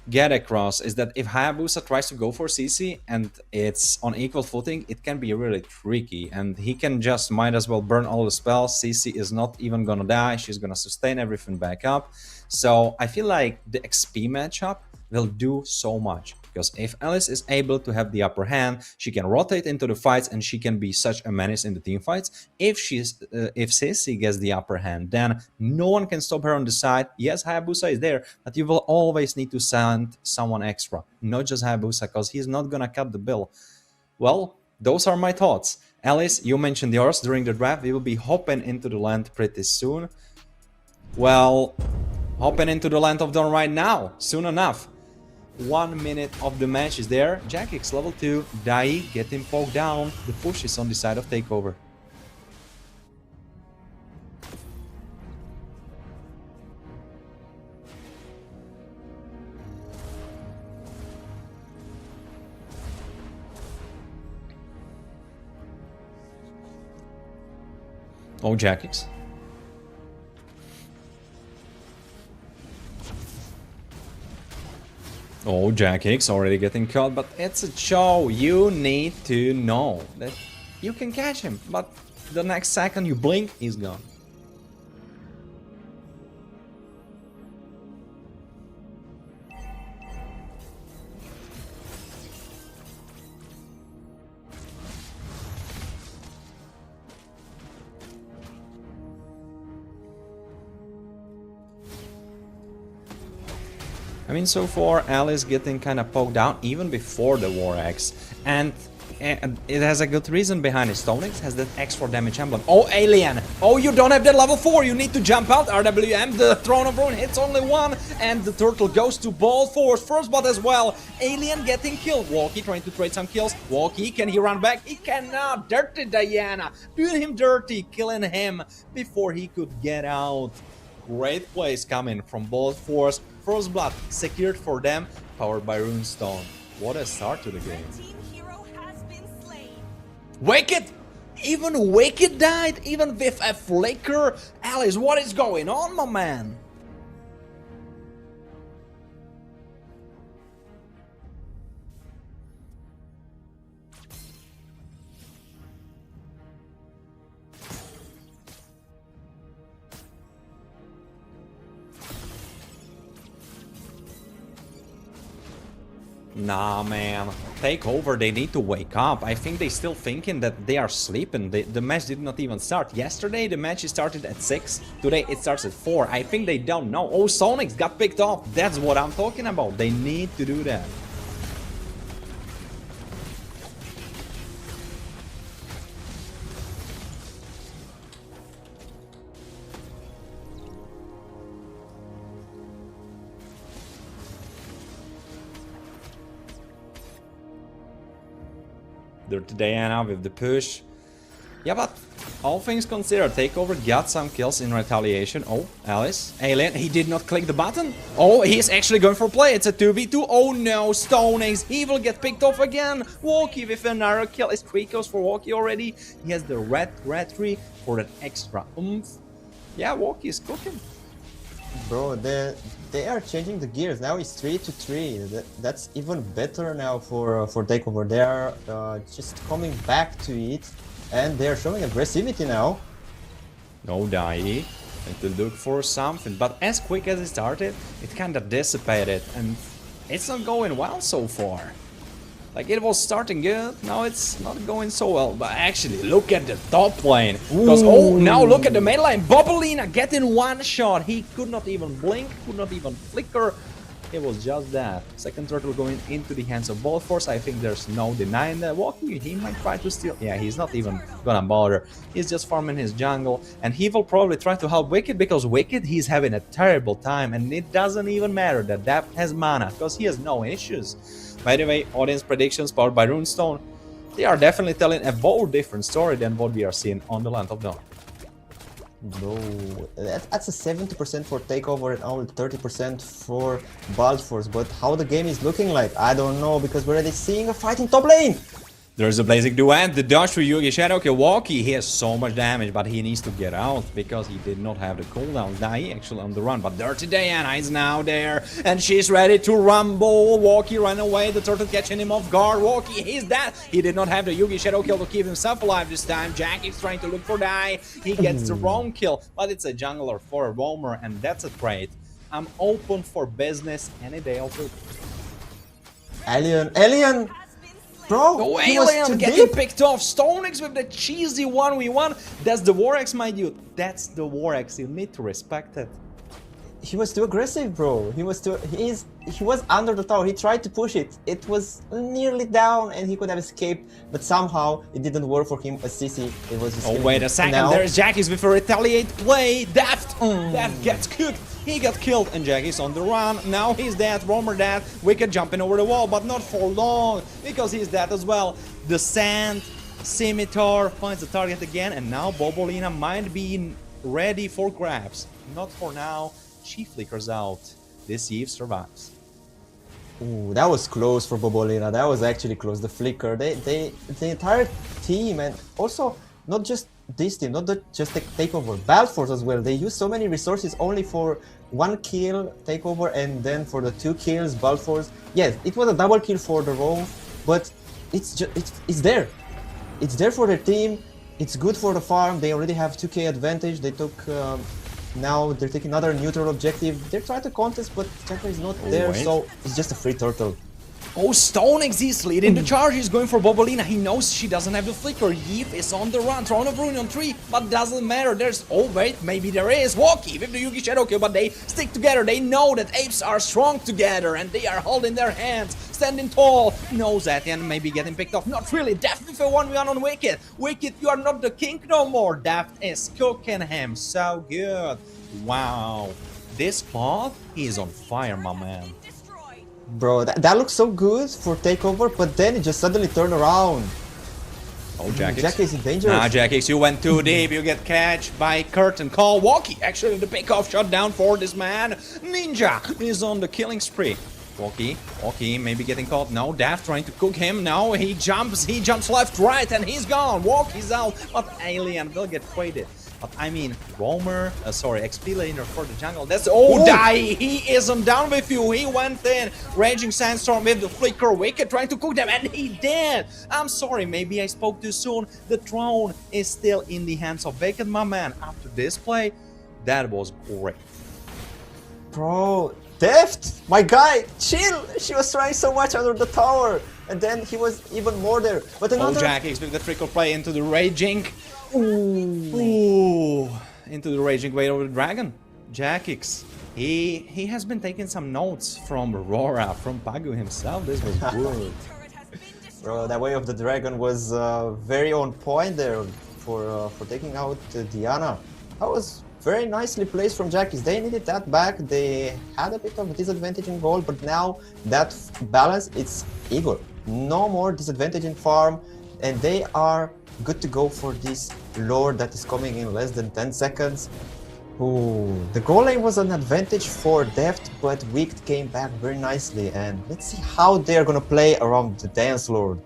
get across is that if Hayabusa tries to go for CC and it's on equal footing, it can be really tricky, and he can just might as well burn all the spells. CC is not even gonna die, she's gonna sustain everything back up. So I feel like the XP matchup will do so much, because if Alice is able to have the upper hand, she can rotate into the fights and she can be such a menace in the team fights. If Sissy gets the upper hand, then no one can stop her on the side. Yes, Hayabusa is there, but you will always need to send someone extra, not just Hayabusa, because he's not gonna cut the bill. Well, those are my thoughts. Alice, you mentioned yours during the draft. We will be hopping into the land pretty soon. Well, hopping into the land of Dawn right now, soon enough. 1 minute of the match is there. Jackix level 2, Dai getting poked down. The push is on the side of takeover. Oh, Jackix. Oh, Jackix already getting caught, but it's a show. You need to know that you can catch him, but the next second you blink, he's gone. I mean, so far, Alice getting kind of poked down even before the War Axe, and it has a good reason behind it. Stonix has that extra damage emblem. Oh, Alien! Oh, you don't have that level 4, you need to jump out. RWM, the Throne of Ruin hits only one, and the turtle goes to ball force. First bot as well. Alien getting killed. Walkie trying to trade some kills. Walkie, can he run back? He cannot. Dirty Diana, doing him dirty, killing him before he could get out. Great plays coming from both force. First blood secured for them, powered by Runestone. What a start to the game. Wicked! Even Wicked died, even with a flicker. Alice, what is going on, my man? Nah, man. Take over, they need to wake up. I think they still thinking that they are sleeping. The match did not even start. Yesterday, the match started at 6. Today, it starts at 4. I think they don't know. Oh, Sonics got picked off. That's what I'm talking about. They need to do that. Dirty Diana with the push. Yeah, but all things considered, Takeover got some kills in retaliation. Oh, Alice, Alien, he did not click the button. Oh, he's actually going for play. It's a 2v2. Oh no, StoneX, he will get picked off again. Walkie with another kill. It's 3 kills for Walkie already. He has the red tree for that extra oomph. Yeah, Walkie is cooking. Bro, they are changing the gears. Now it's 3-3. That's even better now for Takeover. They are just coming back to it, and they are showing aggressivity now. No die. And to look for something, but as quick as it started, it kind of dissipated, and it's not going well so far. Like, it was starting good, now it's not going so well. But actually, look at the top lane. Because, oh, now look at the main lane. Bobolina getting one shot. He could not even blink, could not even flicker. It was just that. Second turtle going into the hands of Balforce. I think there's no denying that. Walking, he might try to steal. Yeah, he's not even gonna bother. He's just farming his jungle. And he will probably try to help Wicked, because Wicked, he's having a terrible time. And it doesn't even matter that Daft has mana, because he has no issues. By the way, audience predictions powered by Runestone, they are definitely telling a bold different story than what we are seeing on the Land of Dawn. No, that's a 70% for Takeover and only 30% for Balforce. But how the game is looking like, I don't know, because we're already seeing a fight in top lane. There's a Blazing Duet, the dodge for Yugi Shadow Walkie. He has so much damage, but he needs to get out because he did not have the cooldown. Dai actually on the run, but Dirty Diana is now there, and she's ready to rumble. Walkie ran away, the turtle catching him off guard. Walkie, he's dead. He did not have the Yugi Shadow kill to keep himself alive this time. Jack is trying to look for Dai. He gets the wrong kill, but it's a jungler for a roamer, and that's a trade. I'm open for business any day of it. Alien! Bro, oh, he was Alien too getting deep. picked off. StoneX with the cheesy 1v1. That's the War-X, my dude. That's the War-X. You need to respect it. He was too aggressive, bro. He was under the tower. He tried to push it. It was nearly down, and he could have escaped, but somehow it didn't work for him. A CC. It was just. Oh, wait a second. Now, there's Jackie's with a retaliate play. Daft gets cooked. He got killed, and Jackie's on the run. Now he's dead. Roamer dead. Wicked jumping over the wall, but not for long, because he's dead as well. The Sand Scimitar finds the target again, and now Bobolina might be ready for grabs. Not for now. She flickers out. This Eve survives. Ooh, that was close for Bobolina. That was actually close. The flicker. The entire team, and also not just this team, not just Takeover, Balforce as well. They use so many resources only for 1 kill Takeover, and then for the 2 kills Balforce. Yes, it was a double kill for the roam, but it's there. It's there for their team. It's good for the farm. They already have 2k advantage. They took. Now they're taking another neutral objective. They're trying to contest, but Checker is not there, so it's just a free turtle. Oh, StoneX is leading the charge. He's going for Bobolina. He knows she doesn't have the flicker. Yip is on the run. Throne of Ruin on 3, but doesn't matter. There's... Oh, wait, maybe there is. Walkie with the Yugi Shadow kill, but they stick together. They know that apes are strong together, and they are holding their hands, standing tall. No, Zatian maybe getting picked off. Not really. Daft with a 1v1 on Wicked. Wicked, you are not the king no more. Daft is cooking him so good. Wow. This spot is on fire, my man. Bro, that looks so good for Takeover, but then it just suddenly turned around. Oh, Jackix. Jackix is dangerous. Nah, Jackix, you went too deep. You get catched by Curtain Call. Walkie, actually, the pick-off shot down for this man. Ninja is on the killing spree. Walkie, maybe getting caught. No, Daft trying to cook him. No, he jumps left, right, and he's gone. Walkie's out, but Alien will get traded. But I mean, Roamer, XP laner for the jungle. That's Dai. He isn't down with you. He went in. Raging Sandstorm with the flicker. Wicked trying to cook them, and he did. I'm sorry, maybe I spoke too soon. The throne is still in the hands of Wicked, my man. After this play, that was great. Bro, Deft, my guy, chill. She was trying so much under the tower, and then he was even more there. But another. Oh, Jackix with the trickle play into the Raging. Ooh, into the Raging Weight of the Dragon. Jackix, he has been taking some notes from Aurora, from Pagu himself. This was good. Bro, that Way of the Dragon was very on point there for taking out Diana. That was very nicely placed from Jackix. They needed that back. They had a bit of a disadvantage in gold, but now that balance, it's equal. No more disadvantage in farm. and they are good to go for this Lord that is coming in less than 10 seconds. Ooh, the goal lane was an advantage for Deft, but Wicked came back very nicely, and let's see how they're gonna play around the Dance Lord.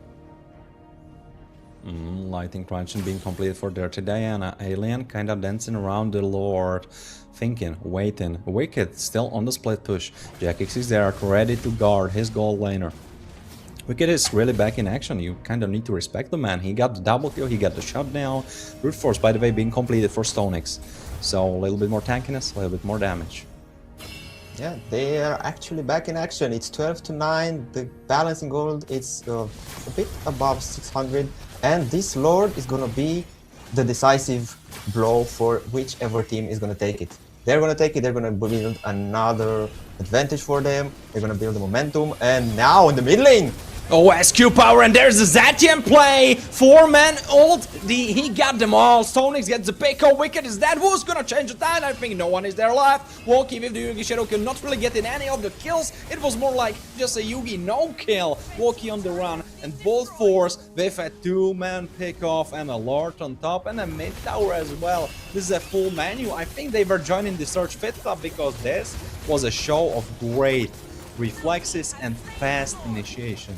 Lighting crunching being completed for Dirty Diana. Alien kind of dancing around the Lord, thinking, waiting. Wicked still on the split push. Jackix is there, ready to guard his gold laner. Wicked is really back in action. You kind of need to respect the man. He got the double kill, he got the shutdown. Brute Force, by the way, being completed for StoneX. So a little bit more tankiness, a little bit more damage. Yeah, they are actually back in action. It's 12 to 9. The balance in gold is a bit above 600. And this Lord is gonna be the decisive blow for whichever team is gonna take it. They're gonna take it, they're gonna build another advantage for them. They're gonna build the momentum. And now in the mid lane, Oh, SQ power, and there's a Zatian play! 4-man ult, he got them all. StoneX gets the pick. Oh, Wicked is dead. Who's gonna change the tide? I think no one is there left. Walkie with the Yugi Shadow kill, not really getting any of the kills. It was more like just a Yugi no kill. Walkie on the run, and both Force with a 2-man pick off and a Lord on top and a mid tower as well. This is a full menu. I think they were joining the Search Fit Club because this was a show of great reflexes and fast initiation.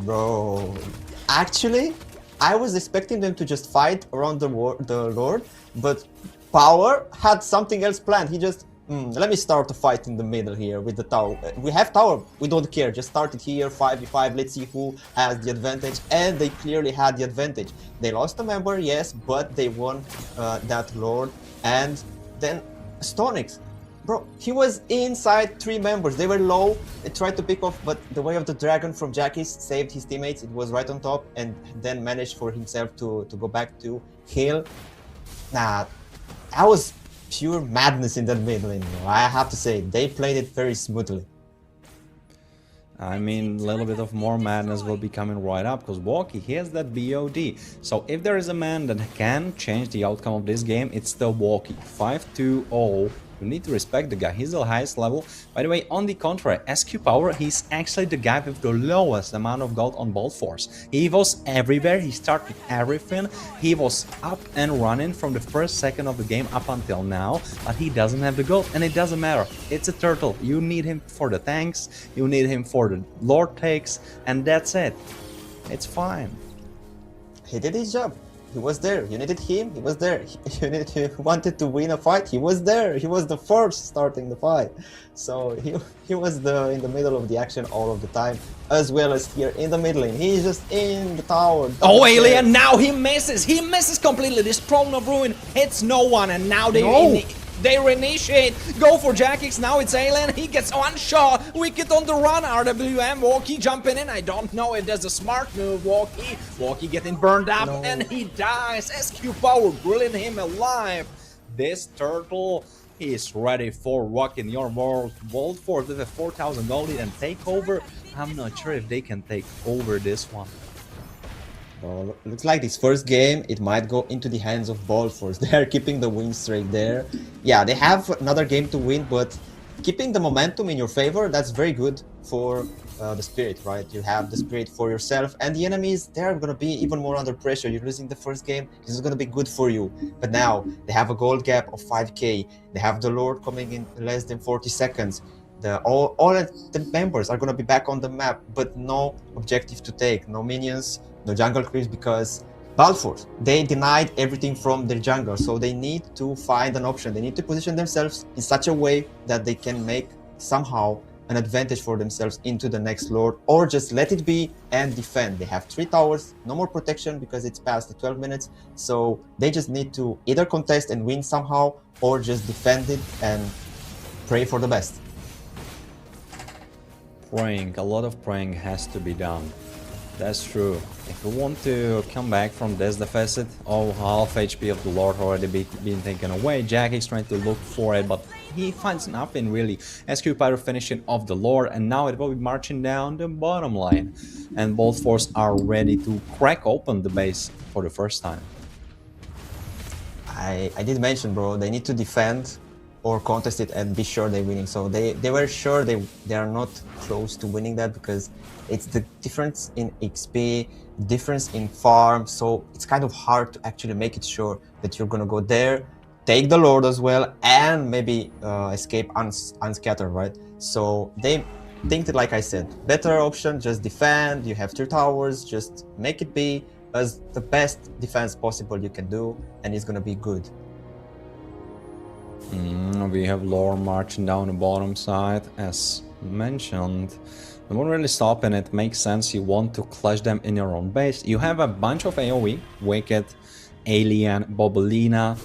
bro. Actually, I was expecting them to just fight around the Lord, but Power had something else planned. He just, let me start a fight in the middle here with the tower. We have tower, we don't care, just start it here, 5v5, let's see who has the advantage. And they clearly had the advantage. They lost a member, yes, but they won that Lord. And then StoneX, bro, he was inside 3 members. They were low, they tried to pick off, but the way of the dragon from Jackis saved his teammates. It was right on top, and then managed for himself to go back to heal. Nah, that was pure madness in that mid lane, bro. I have to say, they played it very smoothly. I mean, a little bit of more madness will be coming right up, because Walkie, he has that BOD. So if there is a man that can change the outcome of this game, it's the Walkie. 5-2-0. You need to respect the guy, he's the highest level. By the way, on the contrary, SQ Power, he's actually the guy with the lowest amount of gold on Bolt Force. He was everywhere, he started everything, he was up and running from the first second of the game up until now, but he doesn't have the gold, and it doesn't matter. It's a turtle, you need him for the tanks, you need him for the Lord takes, and that's it. It's fine. He did his job. He was there. You needed him. He was there. You wanted to win a fight. He was there. He was the first starting the fight. So he was in the middle of the action all of the time, as well as here in the mid lane. He's just in the tower. Oh, Alien! Now he misses. He misses completely. This Throne of Ruin hits no one, and now they reinitiate. Go for Jackix. Now it's Alien. He gets one shot. Wicked on the run. RWM. Walkie jumping in. I don't know if there's a smart move. Walkie getting burned up, and he dies. SQ Power grilling him alive. This turtle is ready for rocking your world. Bolt Force with a 4,000 gold and take over. I'm not sure if they can take over this one. Well, looks like this first game, it might go into the hands of Bolt Force. They are keeping the win streak there. Yeah, they have another game to win, but keeping the momentum in your favor, that's very good for the Spirit, right? You have the Spirit for yourself, and the enemies, they're going to be even more under pressure. You're losing the first game, this is going to be good for you. But now, they have a gold gap of 5k. They have the Lord coming in less than 40 seconds. All the members are going to be back on the map, but no objective to take, no minions, no jungle creeps, because Balfour, they denied everything from their jungle, so they need to find an option. They need to position themselves in such a way that they can make somehow an advantage for themselves into the next Lord, or just let it be and defend. They have 3 towers, no more protection because it's past the 12 minutes, so they just need to either contest and win somehow, or just defend it and pray for the best. Praying, a lot of praying has to be done. That's true. If we want to come back from this deficit, half HP of the Lord already been taken away. Jack is trying to look for it, but he finds nothing really. SQ Pyro finishing off the Lord, and now it will be marching down the bottom line. And both Force are ready to crack open the base for the first time. I did mention, bro, they need to defend or contest it and be sure they're winning. So they were sure they are not close to winning that, because it's the difference in XP, difference in farm. So it's kind of hard to actually make it sure that you're gonna go there, take the Lord as well, and maybe escape unscattered, right? So they think that, like I said, better option, just defend. You have 3 towers, just make it be as the best defense possible you can do, and it's gonna be good. We have Lore marching down the bottom side, as mentioned. They won't really stop, and it makes sense. You want to clutch them in your own base. You have a bunch of AoE, Wicked, Alien, Bobolina,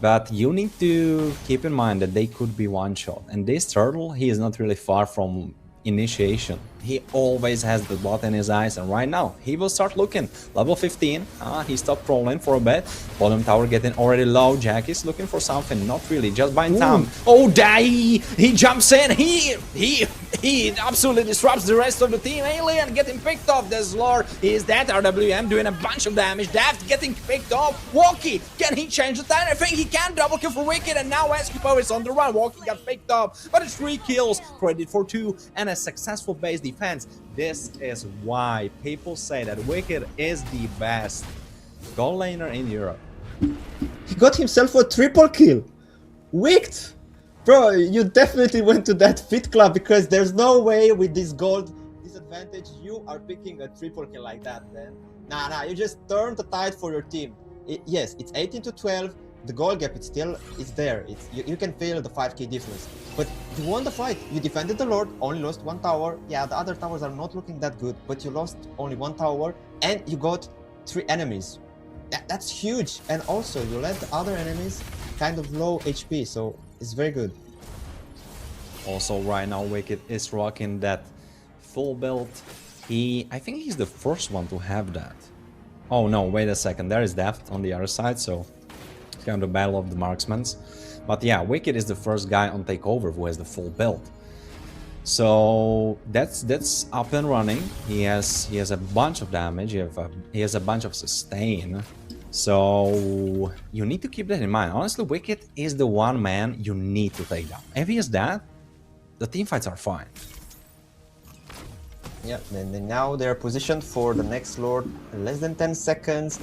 but you need to keep in mind that they could be one-shot. And this turtle, he is not really far from initiation. He always has the bot in his eyes, and right now he will start looking. Level 15, he stopped trolling for a bit. Bottom tower getting already low. Jack is looking for something, not really, just buying time. Oh, he jumps in. He absolutely disrupts the rest of the team. Alien getting picked off. There's Lore. Is that RWM doing a bunch of damage. Daft getting picked off. Walkie, can he change the time? I think he can. Double kill for Wicked, and now Escopo is on the run. Walkie got picked off, but it's 3 kills, credit for 2, and a successful base defense. This is why people say that Wicked is the best gold laner in Europe. He got himself a triple kill. Wicked! Bro, you definitely went to that fit club, because there's no way with this gold disadvantage you are picking a triple kill like that, man. Nah, you just turned the tide for your team. Yes, it's 18 to 12. The goal gap, it's there. You can feel the 5k difference, but you won the fight. You defended the Lord, only lost 1 tower. Yeah, the other towers are not looking that good, but you lost only 1 tower, and you got 3 enemies. That's huge. And also you let the other enemies kind of low HP, so it's very good. Also, right now Wicked is rocking that full build. I think he's the first one to have that. Oh no, wait a second, there is Daft on the other side, so it's kind of the battle of the marksmen. But yeah, Wicked is the first guy on Takeover who has the full build. So that's up and running. He has a bunch of damage. He has a bunch of sustain. So you need to keep that in mind. Honestly, Wicked is the one man you need to take down. If he is that, the teamfights are fine. Yeah, and now they're positioned for the next Lord. Less than 10 seconds.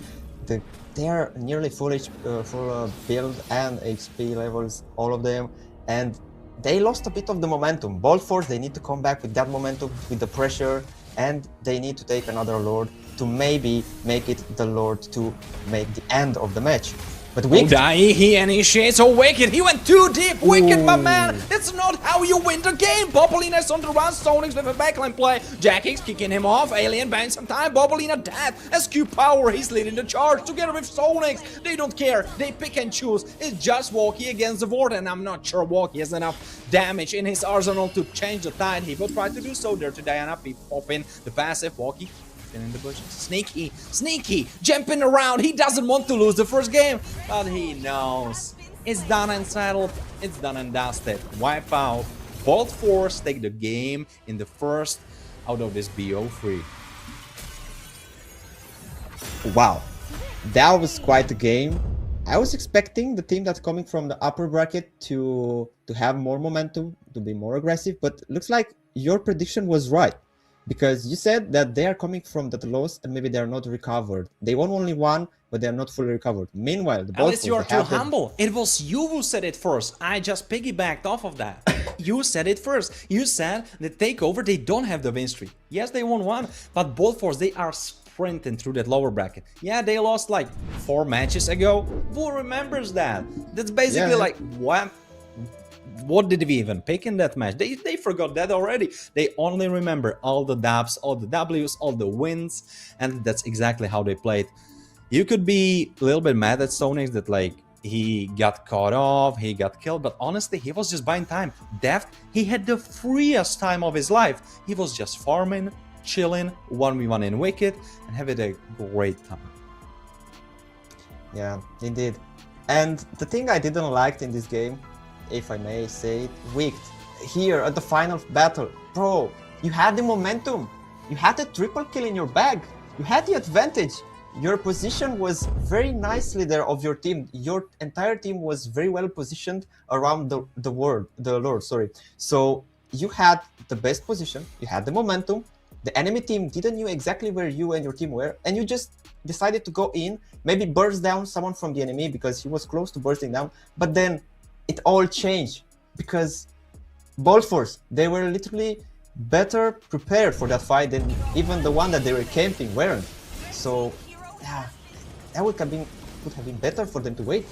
They are nearly full build and HP levels, all of them, and they lost a bit of the momentum. Bolt Force, they need to come back with that momentum, with the pressure, and they need to take another Lord to maybe make it the Lord to make the end of the match. But Wicked, he initiates. Oh, Wicked, he went too deep. Wicked, my man, that's not how you win the game. Bobolina is on the run. Stonix with a backline play. Jackix kicking him off. Alien buying some time. Bobolina dead. SQ Power, he's leading the charge together with Stonix. They don't care. They pick and choose. It's just Walkie against the Ward, and I'm not sure Walkie has enough damage in his arsenal to change the tide. He will try to do so there to Diana. Be popping the passive. Walkie in the bushes. Sneaky, jumping around. He doesn't want to lose the first game, but he knows it's done and settled. It's done and dusted. Wipe out. Bolt Force take the game in the first out of this BO3. wow, that was quite a game. I was expecting the team that's coming from the upper bracket to have more momentum, to be more aggressive, but looks like your prediction was right. Because you said that they are coming from that loss and maybe they are not recovered. They won only 1, but they are not fully recovered. Meanwhile, the Alice, you're too humble. It was you who said it first. I just piggybacked off of that. You said it first. You said the Takeover, they don't have the win streak. Yes, they won 1, but Bolt Force, they are sprinting through that lower bracket. Yeah, they lost like 4 matches ago. Who remembers that? That's basically like, what did we even pick in that match? They forgot that already. They only remember all the dubs, all the Ws, all the wins, and that's exactly how they played. You could be a little bit mad at Stonix that like he got caught off, he got killed, but honestly he was just buying time. Deft, he had the freest time of his life. He was just farming, chilling, 1v1 in Wicked, and having a great time. Yeah, indeed. And the thing I didn't like in this game, if I may say it, Wicked, here at the final battle, bro, you had the momentum, you had the triple kill in your bag, you had the advantage, your position was very nicely there of your team. Your entire team was very well positioned around the Lord, sorry. So you had the best position, you had the momentum, the enemy team didn't know exactly where you and your team were, and you just decided to go in, maybe burst down someone from the enemy because he was close to bursting down, but then it all changed because Bolt Force, they were literally better prepared for that fight than even the one that they were camping weren't. So yeah, that would have been better for them to wait.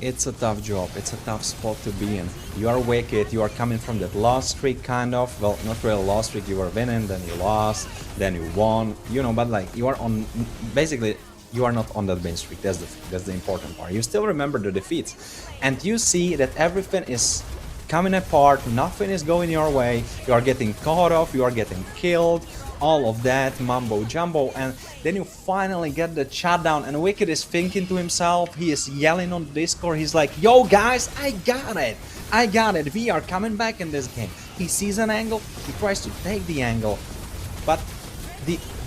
It's a tough job, it's a tough spot to be in. You are Wicked, you are coming from that loss streak kind of, well, not really loss streak, you were winning, then you lost, then you won, you know, but like you are on, basically you are not on that win streak, that's the important part. You still remember the defeats, and you see that everything is coming apart, nothing is going your way, you are getting caught off, you are getting killed, all of that mumbo jumbo, and then you finally get the shutdown, and Wicked is thinking to himself, he is yelling on Discord, he's like, yo guys, I got it, we are coming back in this game. He sees an angle, he tries to take the angle, but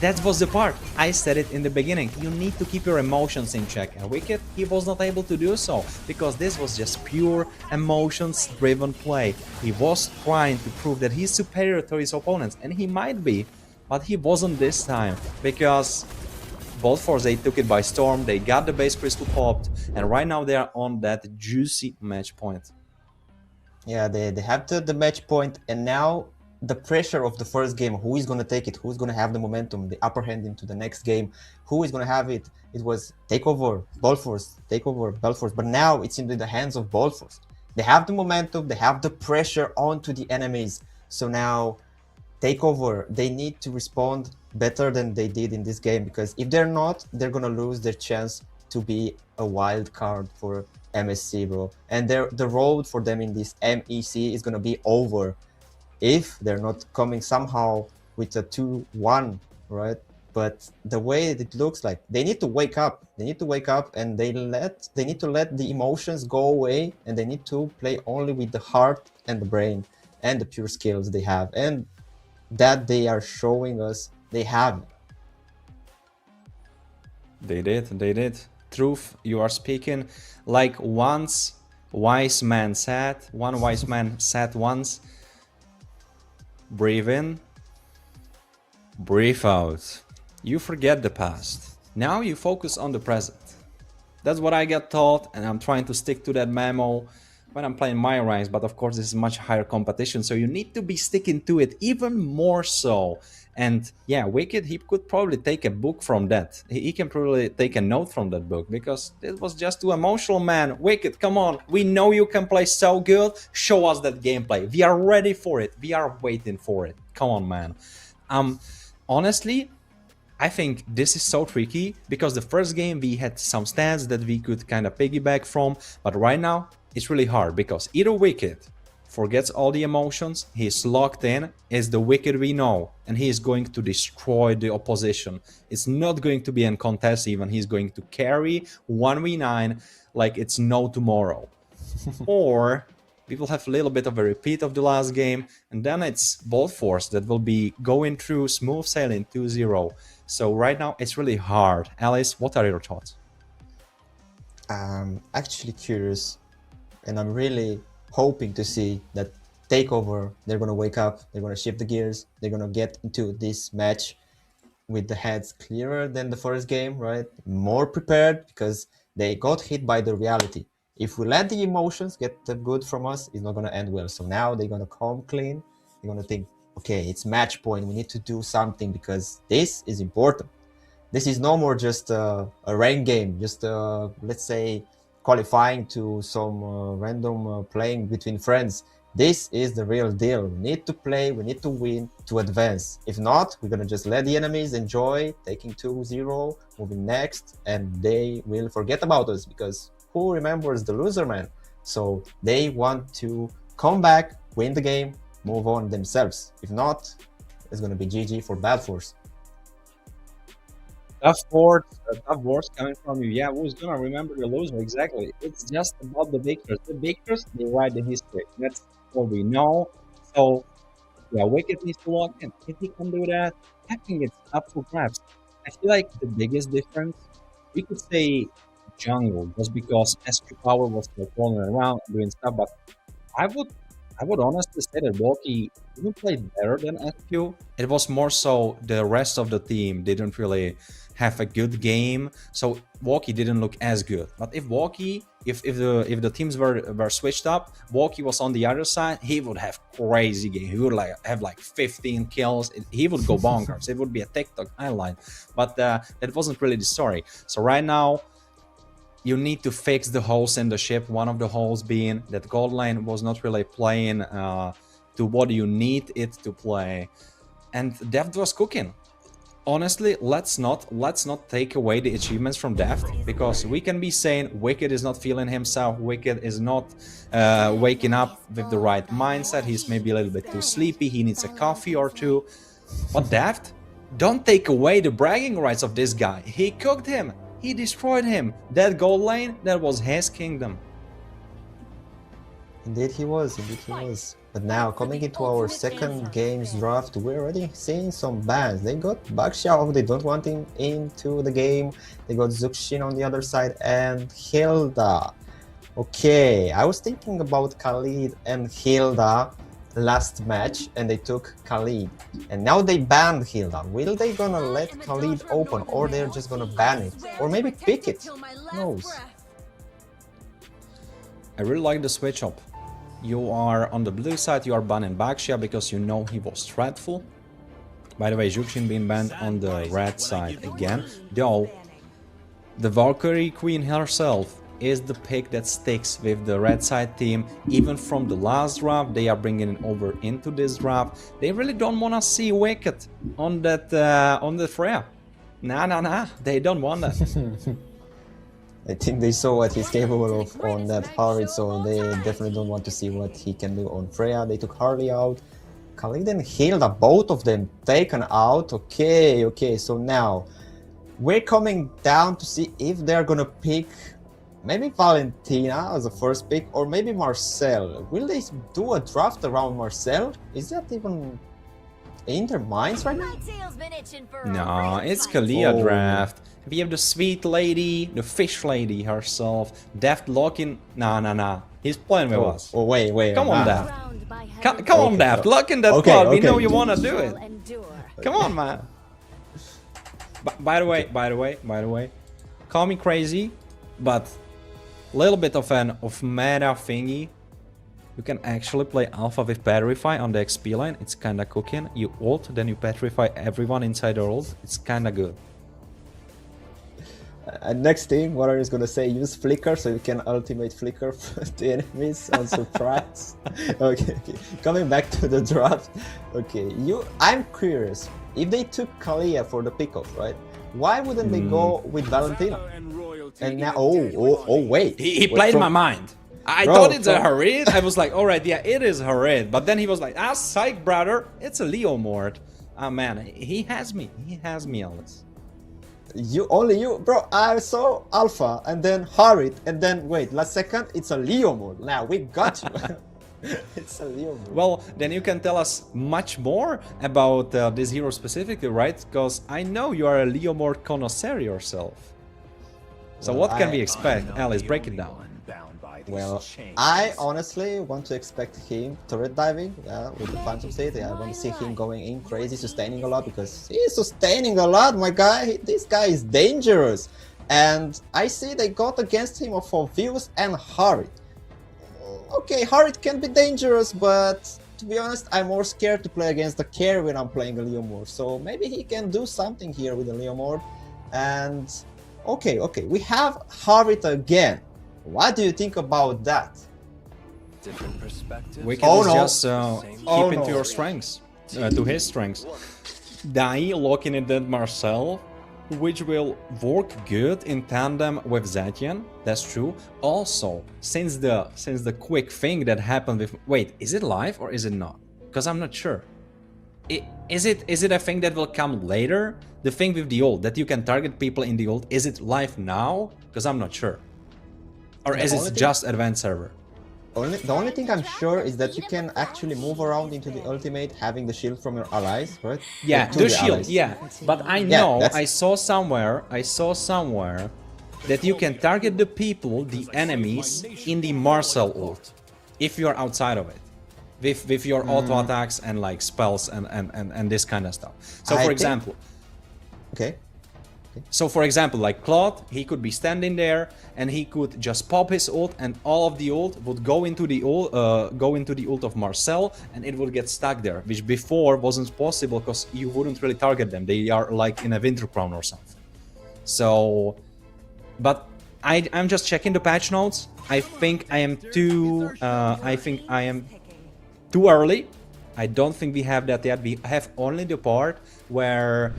that was the part. I said it in the beginning, you need to keep your emotions in check, and Wicked, he was not able to do so, because this was just pure emotions driven play. He was trying to prove that he's superior to his opponents, and he might be, but he wasn't this time, because Bolt Force, they took it by storm, they got the base crystal popped, and right now they are on that juicy match point. Yeah, they have the match point, and now the pressure of the first game, who is going to take it, who's going to have the momentum, the upper hand into the next game, who is going to have it. It was takeover, Bolt Force, takeover, Bolt Force, but now it's in the hands of Bolt Force. They have the momentum, they have the pressure onto the enemies, so now takeover, they need to respond better than they did in this game, because if they're not, they're going to lose their chance to be a wild card for MSC, bro. And the road for them in this MEC is going to be over if they're not coming somehow with a 2-1, right? But the way it looks like, they need to wake up. They need to wake up, and they need to let the emotions go away, and they need to play only with the heart and the brain and the pure skills they have, and that they are showing us they have. They did. Truth, you are speaking. Like one wise man said once, breathe in, breathe out. You forget the past. Now you focus on the present. That's what I got taught, and I'm trying to stick to that memo when I'm playing my ranks, but of course this is much higher competition, so you need to be sticking to it even more so. And yeah, Wicked, he could probably take a book from that. He can probably take a note from that book, because it was just too emotional, man. Wicked, come on, we know you can play so good, show us that gameplay. We are ready for it, we are waiting for it. Come on, man. Honestly, I think this is so tricky, because the first game we had some stats that we could kind of piggyback from, but right now it's really hard, because either Wicked forgets all the emotions, he's locked in, is the Wicked we know, and he is going to destroy the opposition. It's not going to be in contest even, he's going to carry 1v9 like it's no tomorrow. Or we will have a little bit of a repeat of the last game, and then it's Bolt Force that will be going through smooth sailing 2-0. So right now it's really hard. Alice, what are your thoughts? I'm actually curious, and I'm really hoping to see that takeover, they're going to wake up, they're going to shift the gears, they're going to get into this match with the heads clearer than the first game, right? More prepared, because they got hit by the reality. If we let the emotions get the good from us, it's not going to end well. So now they're going to come clean, they're going to think, okay, it's match point, we need to do something, because this is important. This is no more just a rank game, just let's say qualifying to some random playing between friends. This is the real deal. We need to play, we need to win to advance. If not, we're gonna just let the enemies enjoy taking 2-0, moving next, and they will forget about us, because who remembers the loser, man? So they want to come back, win the game, move on themselves. If not, it's gonna be GG for Bad Force. Tough words coming from you. Yeah, who's gonna remember the loser? Exactly. It's just about the victors. The victors, they write the history. That's what we know. So yeah, Wicked needs to lock in. If he can do that, I think it's up for grabs. I feel like the biggest difference, we could say jungle, just because SQ Power was like rolling around and doing stuff, but I would I would honestly say that Walkie even played better than SQ. It was more so the rest of the team didn't really have a good game, so Walkie didn't look as good. But if Walkie, if the teams were switched up, Walkie was on the other side, he would have crazy game. He would like have like 15 kills. He would go bonkers. It would be a TikTok highlight. But that wasn't really the story. So right now, you need to fix the holes in the ship. One of the holes being that gold lane was not really playing to what you need it to play, and Deft was cooking. Honestly, let's not take away the achievements from Deft, because we can be saying Wicked is not feeling himself, Wicked is not waking up with the right mindset, he's maybe a little bit too sleepy, he needs a coffee or two. But Deft, don't take away the bragging rights of this guy. He cooked him. He destroyed him. That gold lane, that was his kingdom. Indeed he was, indeed he was. But now, coming into our second game's draft, we're already seeing some bans. They got Bakshao, they don't want him into the game. They got Zuxin on the other side and Hilda. Okay, I was thinking about Khalid and Hilda last match, and they took Khalid. And now they banned Hilda. Will they gonna let Khalid open, or they're just gonna ban it? Or maybe pick it? Who knows? I really like the switch up. You are on the blue side, you are banning Bakshia because you know he was threatful. By the way, Zhuxin being banned on the red side again, though the Valkyrie Queen herself is the pick that sticks with the red side team. Even from the last draft, they are bringing it over into this draft. They really don't want to see Wicked on that Freya. Nah, they don't want that. I think they saw what he's capable of on that Harvard, so they definitely don't want to see what he can do on Freya. They took Harley out. Khalid and Hilda, both of them taken out. Okay, so now we're coming down to see if they're gonna pick maybe Valentina as a first pick, or maybe Marcel. Will they do a draft around Marcel? Is that even in their minds right now? No, it's Kalia draft. We have the sweet lady, the fish lady herself, Deft locking. Nah. He's playing with us. Oh, wait. Come on, Deft. Come on, Deft. Lock in that club. We know you want to do it. Come on, man. By the way, call me crazy, but a little bit of meta thingy. You can actually play Alpha with Petrify on the XP line. It's kinda cooking. You ult, then you Petrify everyone inside the ult. It's kinda good. And next thing, Warren is gonna say use Flicker so you can ultimate Flicker the enemies on surprise. Okay. Coming back to the draft. Okay, I'm curious. If they took Kalia for the pickoff, right? Why wouldn't they go with Valentina? And now, wait. He played my mind. I thought it's a Harid. I was like, alright, yeah, it is Harid. But then he was like, psych, brother. It's a Leo Mort. Ah, man, he has me. He has me, Alice. Only you, bro. I saw Alpha and then Harit and then wait, last second it's a Leo mode. Now we got you. It's a Leo mode. Well, then you can tell us much more about this hero specifically, right? Because I know you are a Leo mode connoisseur yourself. So what can we expect? Alice, break it down. Well, I honestly want to expect him turret diving with the Phantom State. I want to see him going in crazy, sustaining a lot, because he's sustaining a lot, my guy. This guy is dangerous. And I see they got against him of Views and Harit. Okay, Harit can be dangerous, but to be honest, I'm more scared to play against the carry when I'm playing a Leomord. So maybe he can do something here with the Leomord. And okay, we have Harit again. What do you think about that? Different perspective. Wicked is just keeping to your strengths, to his strengths. Dai locking in that Marcel, which will work good in tandem with Zetian. That's true. Also, since the quick thing that happened with, wait, is it live or is it not? Because I'm not sure. Is it a thing that will come later? The thing with the ult that you can target people in the ult, is it live now? Because I'm not sure. Or is it just advanced server? The only thing I'm sure is that you can actually move around into the ultimate having the shield from your allies, right? Yeah, To the shield, allies. yeah. But I Yeah, know, that's- I saw somewhere that you can target the people, the enemies, in the Marcel ult, if you're outside of it. With your auto attacks and like spells and this kind of stuff. So I for think- example, Okay. So for example, like Claude, he could be standing there and he could just pop his ult, and all of the ult would go into the ult of Marcel, and it would get stuck there, which before wasn't possible because you wouldn't really target them. They are like in a winter crown or something. So, but I'm just checking the patch notes. I think I am too early. I don't think we have that yet. We have only the part where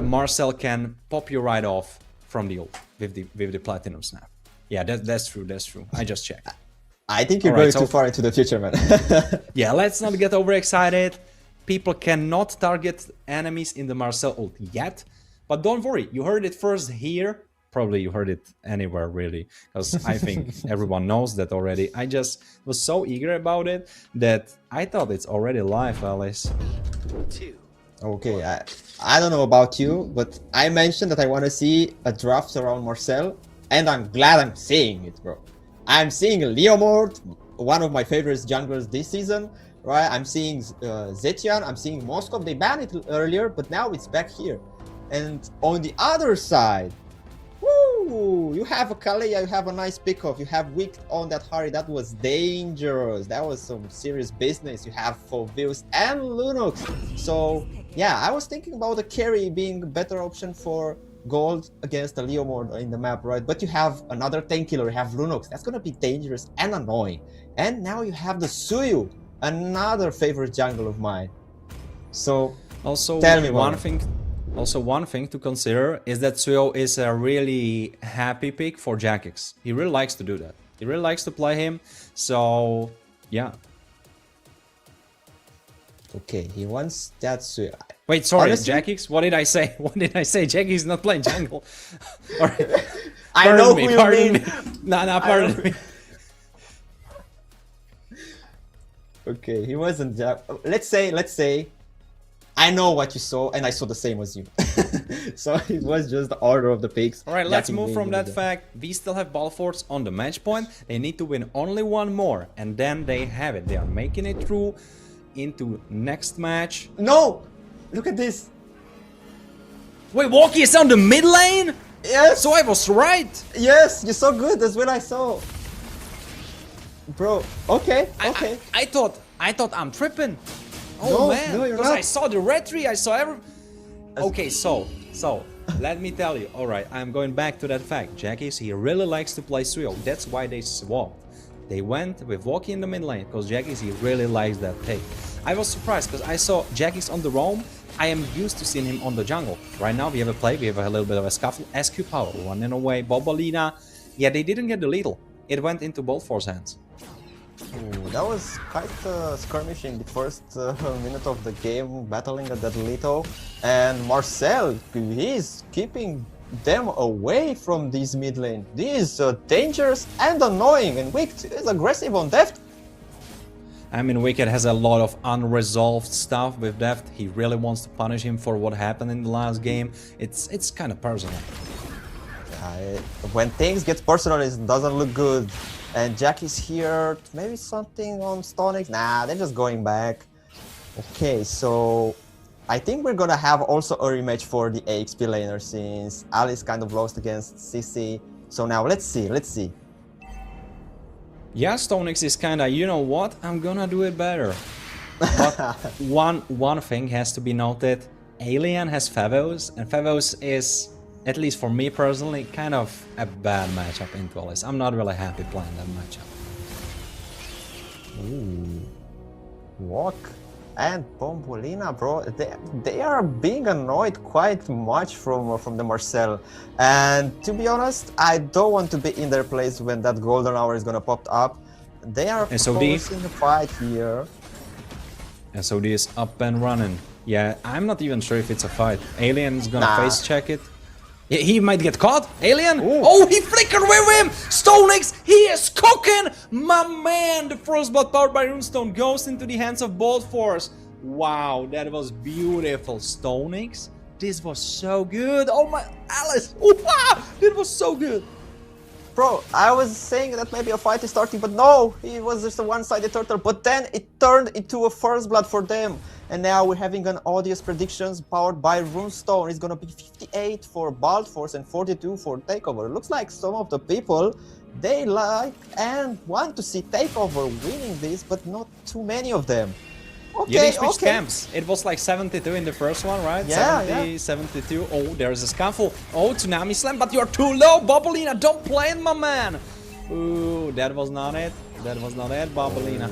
Marcel can pop you right off from the ult with the platinum snap. Yeah, that's true. I just checked. I think you're Alright, going too so- far into the future, man. Yeah, let's not get overexcited. People cannot target enemies in the Marcel ult yet, but don't worry. You heard it first here. Probably you heard it anywhere, really, because I think everyone knows that already. I just was so eager about it that I thought it's already live, Alice. Okay, I don't know about you, but I mentioned that I want to see a draft around Marcel, and I'm glad I'm seeing it, bro. I'm seeing Leomord, one of my favorite junglers this season, right? I'm seeing Zetian, I'm seeing Moskov. They banned it earlier, but now it's back here. And on the other side, woo, you have a Kalea, you have a nice pickoff, you have Wicked on that Hari. That was dangerous. That was some serious business. You have Foveus and Lunox. So yeah, I was thinking about the carry being a better option for gold against the Leomord in the map, right? But you have another tank killer, you have Lunox. That's gonna be dangerous and annoying. And now you have the Suyu, another favorite jungle of mine. So Also, tell me one more. thing to consider is that Suyo is a really happy pick for Jackix. He really likes to do that. He really likes to play him. So yeah. Okay, he wants that Suyu. Wait, sorry, Honestly- Jackix? What did I say? What did I say? Jackix is not playing jungle. Alright. I know Pardon me, who you pardon mean. me. Nah, pardon me. Okay, he wasn't that. Let's say, I know what you saw, and I saw the same as you. So it was just the order of the picks. Alright, let's Jacking move being from that the- fact. We still have ball forts on the match point. They need to win only one more, and then they have it. They are making it through into next match. No! Look at this! Wait, Walkie is on the mid lane? Yes! So I was right! Yes! You're so good, that's what I saw! Bro, okay, okay. I thought I'm tripping. Oh No, man, no, you're because not. I saw the red tree, I saw every... Okay, so let me tell you. Alright, I'm going back to that fact. Jackix, he really likes to play Suyo. That's why they swapped. They went with Walkie in the mid lane, because Jackix, he really likes that pick. I was surprised, because I saw Jackix on the roam. I am used to seeing him on the jungle. Right now, we have a play, we have a little bit of a scuffle. SQ Power running away, Bobolina. Yeah, they didn't get the lethal. It went into both Force hands. Ooh, that was quite a skirmish in the first minute of the game, battling at that Lito. And Marcel, he's keeping them away from this mid lane. This is dangerous and annoying, and Wicked is aggressive on depth. I mean, Wicked has a lot of unresolved stuff with Deft. He really wants to punish him for what happened in the last game. It's kind of personal. When things get personal, it doesn't look good. And Jack is here. Maybe something on Stonix. Nah, they're just going back. Okay, so I think we're gonna have also a rematch for the AXP laner since Alice kind of lost against CC. So now let's see. Yeah, Stonix is kinda, you know what, I'm gonna do it better. But one thing has to be noted. Alien has Favos, and Favos is, at least for me personally, kind of a bad matchup into Alice. I'm not really happy playing that matchup. Ooh. Walk and Bombolina, bro. They are being annoyed quite much from the Marcel. And to be honest, I don't want to be in their place when that golden hour is gonna pop up. They are SOD. forcing a fight here. SOD is up and running. Yeah, I'm not even sure if it's a fight. Alien's gonna Nah. face check it. He might get caught. Alien. Oh, he flickered with him. Stonix, he is cooking. My man, the first blood powered by Runestone goes into the hands of Bolt Force. Wow, that was beautiful. Stonix, this was so good. Oh my, Alice. Oh, wow, that was so good. Bro, I was saying that maybe a fight is starting, but no, it was just a one-sided turtle. But then it turned into a first blood for them. And now we're having an audience predictions powered by Runestone. It's gonna be 58 for Bald Force and 42 for Takeover. Looks like some of the people, they like and want to see Takeover winning this, but not too many of them. Okay, Yeah, they switched camps. It was like 72 in the first one, right? Yeah, 70, 72. Oh, there's a scuffle. Oh, Tsunami Slam, but you're too low, Bobolina. Don't play it, my man. Ooh, that was not it. That was not it, Bobolina.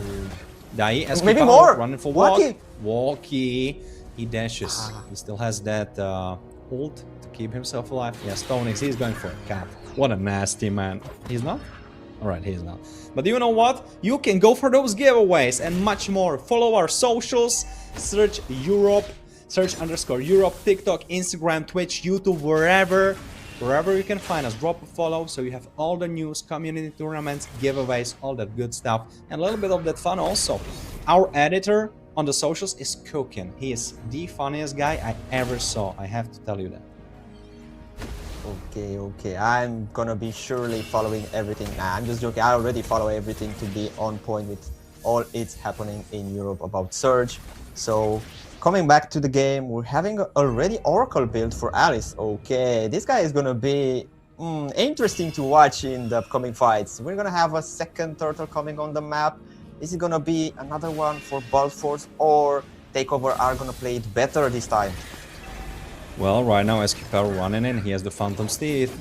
Dai, maybe more. Running for Walkie. Walkie. He dashes. He still has that ult to keep himself alive. Yeah, Stonix, he's going for a cap. What a nasty man. He's not? Alright, he's not. But you know what? You can go for those giveaways and much more. Follow our socials. Search Europe. Search _Europe. TikTok, Instagram, Twitch, YouTube, wherever you can find us. Drop a follow so you have all the news, community tournaments, giveaways, all that good stuff. And a little bit of that fun also. Our editor on the socials is cooking. He is the funniest guy I ever saw. I have to tell you that. Okay, I'm gonna be surely following everything. Nah, I'm just joking. I already follow everything to be on point with all it's happening in Europe about Surge. So, coming back to the game, we're having already Oracle build for Alice. Okay, this guy is gonna be interesting to watch in the upcoming fights. We're gonna have a second turtle coming on the map. Is it gonna be another one for Bald Force, or Takeover are gonna play it better this time? Well, right now SQ Power running in, he has the Phantom's Teeth,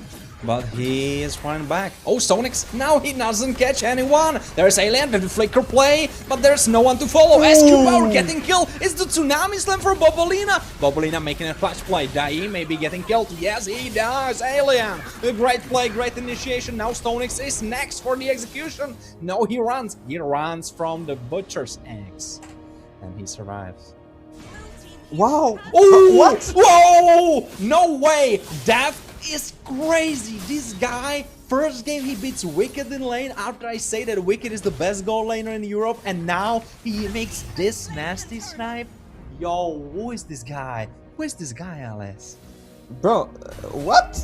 but he is running back. Oh, Stonix, now he doesn't catch anyone. There's Alien with the flicker play, but there's no one to follow. SQ Power getting killed. It's the Tsunami Slam for Bobolina. Bobolina making a clutch play. Dai may be getting killed. Yes, he does. Alien, a great play, great initiation. Now Stonix is next for the execution. No, he runs. He runs from the Butcher's Axe, and he survives. Wow! Oh, what? Whoa! No way! That is crazy! This guy, first game he beats Wicked in lane after I say that Wicked is the best goal laner in Europe, and now he makes this nasty snipe? Yo, who is this guy? Who is this guy, Alice? Bro, what?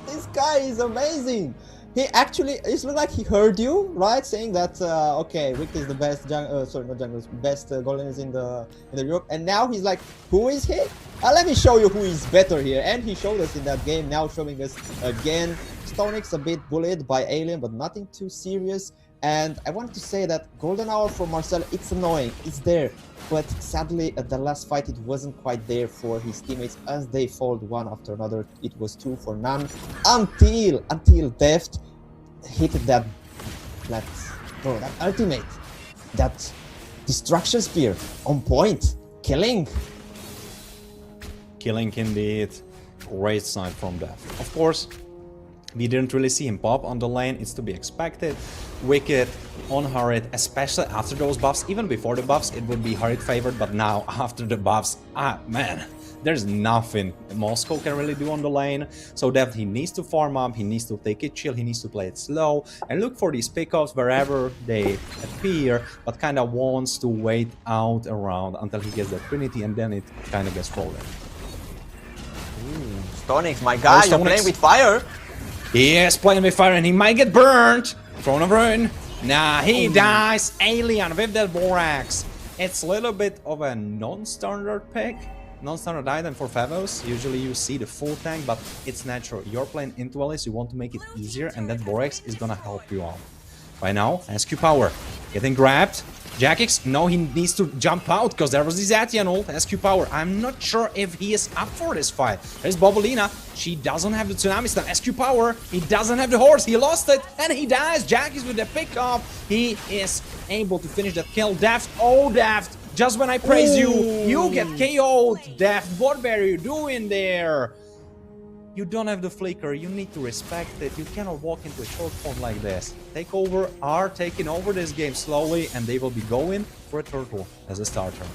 This guy is amazing! He actually, it looked like he heard you, right? Saying that, okay, Wicked is the best best goalers in the Europe, and now he's like, who is he? Let me show you who is better here, and he showed us in that game. Now showing us again. Stonix a bit bullied by Alien, but nothing too serious. And I wanted to say that Golden Hour for Marcel, it's annoying, it's there, but sadly at the last fight it wasn't quite there for his teammates as they fold one after another. It was 2 for none until Deft hit that ultimate, that destruction spear on point, killing Indeed. Great snipe from Deft. Of course, we didn't really see him pop on the lane, it's to be expected. Wicked unhurried, especially after those buffs. Even before the buffs, it would be hurried favored, but now after the buffs, man, there's nothing Moscow can really do on the lane. So that he needs to farm up, he needs to take it chill, he needs to play it slow, and look for these pickups wherever they appear, but kind of wants to wait out around until he gets that Trinity, and then it kind of gets folded. Stonix, my guy, you're playing with fire. He is playing with fire and he might get burnt. Throne of Ruin. Nah, he dies. Alien with that Borax. It's a little bit of a non-standard pick. Non-standard item for Favos. Usually you see the full tank, but it's natural. You're playing into Alice, you want to make it easier, and that Borax is gonna help you out. By now, SQ Power getting grabbed. Jackix, no, he needs to jump out because there was the Zatian ult. SQ Power, I'm not sure if he is up for this fight. There's Bobolina, she doesn't have the Tsunami Slam. SQ Power, he doesn't have the horse, he lost it, and he dies. Jackix with the pickup, he is able to finish that kill. Deft, oh Deft, just when I praise you, you get KO'd. Deft, what were you doing there? You don't have the flicker, you need to respect it, you cannot walk into a short form like this. Takeover are taking over this game slowly, and they will be going for a turtle as a starter.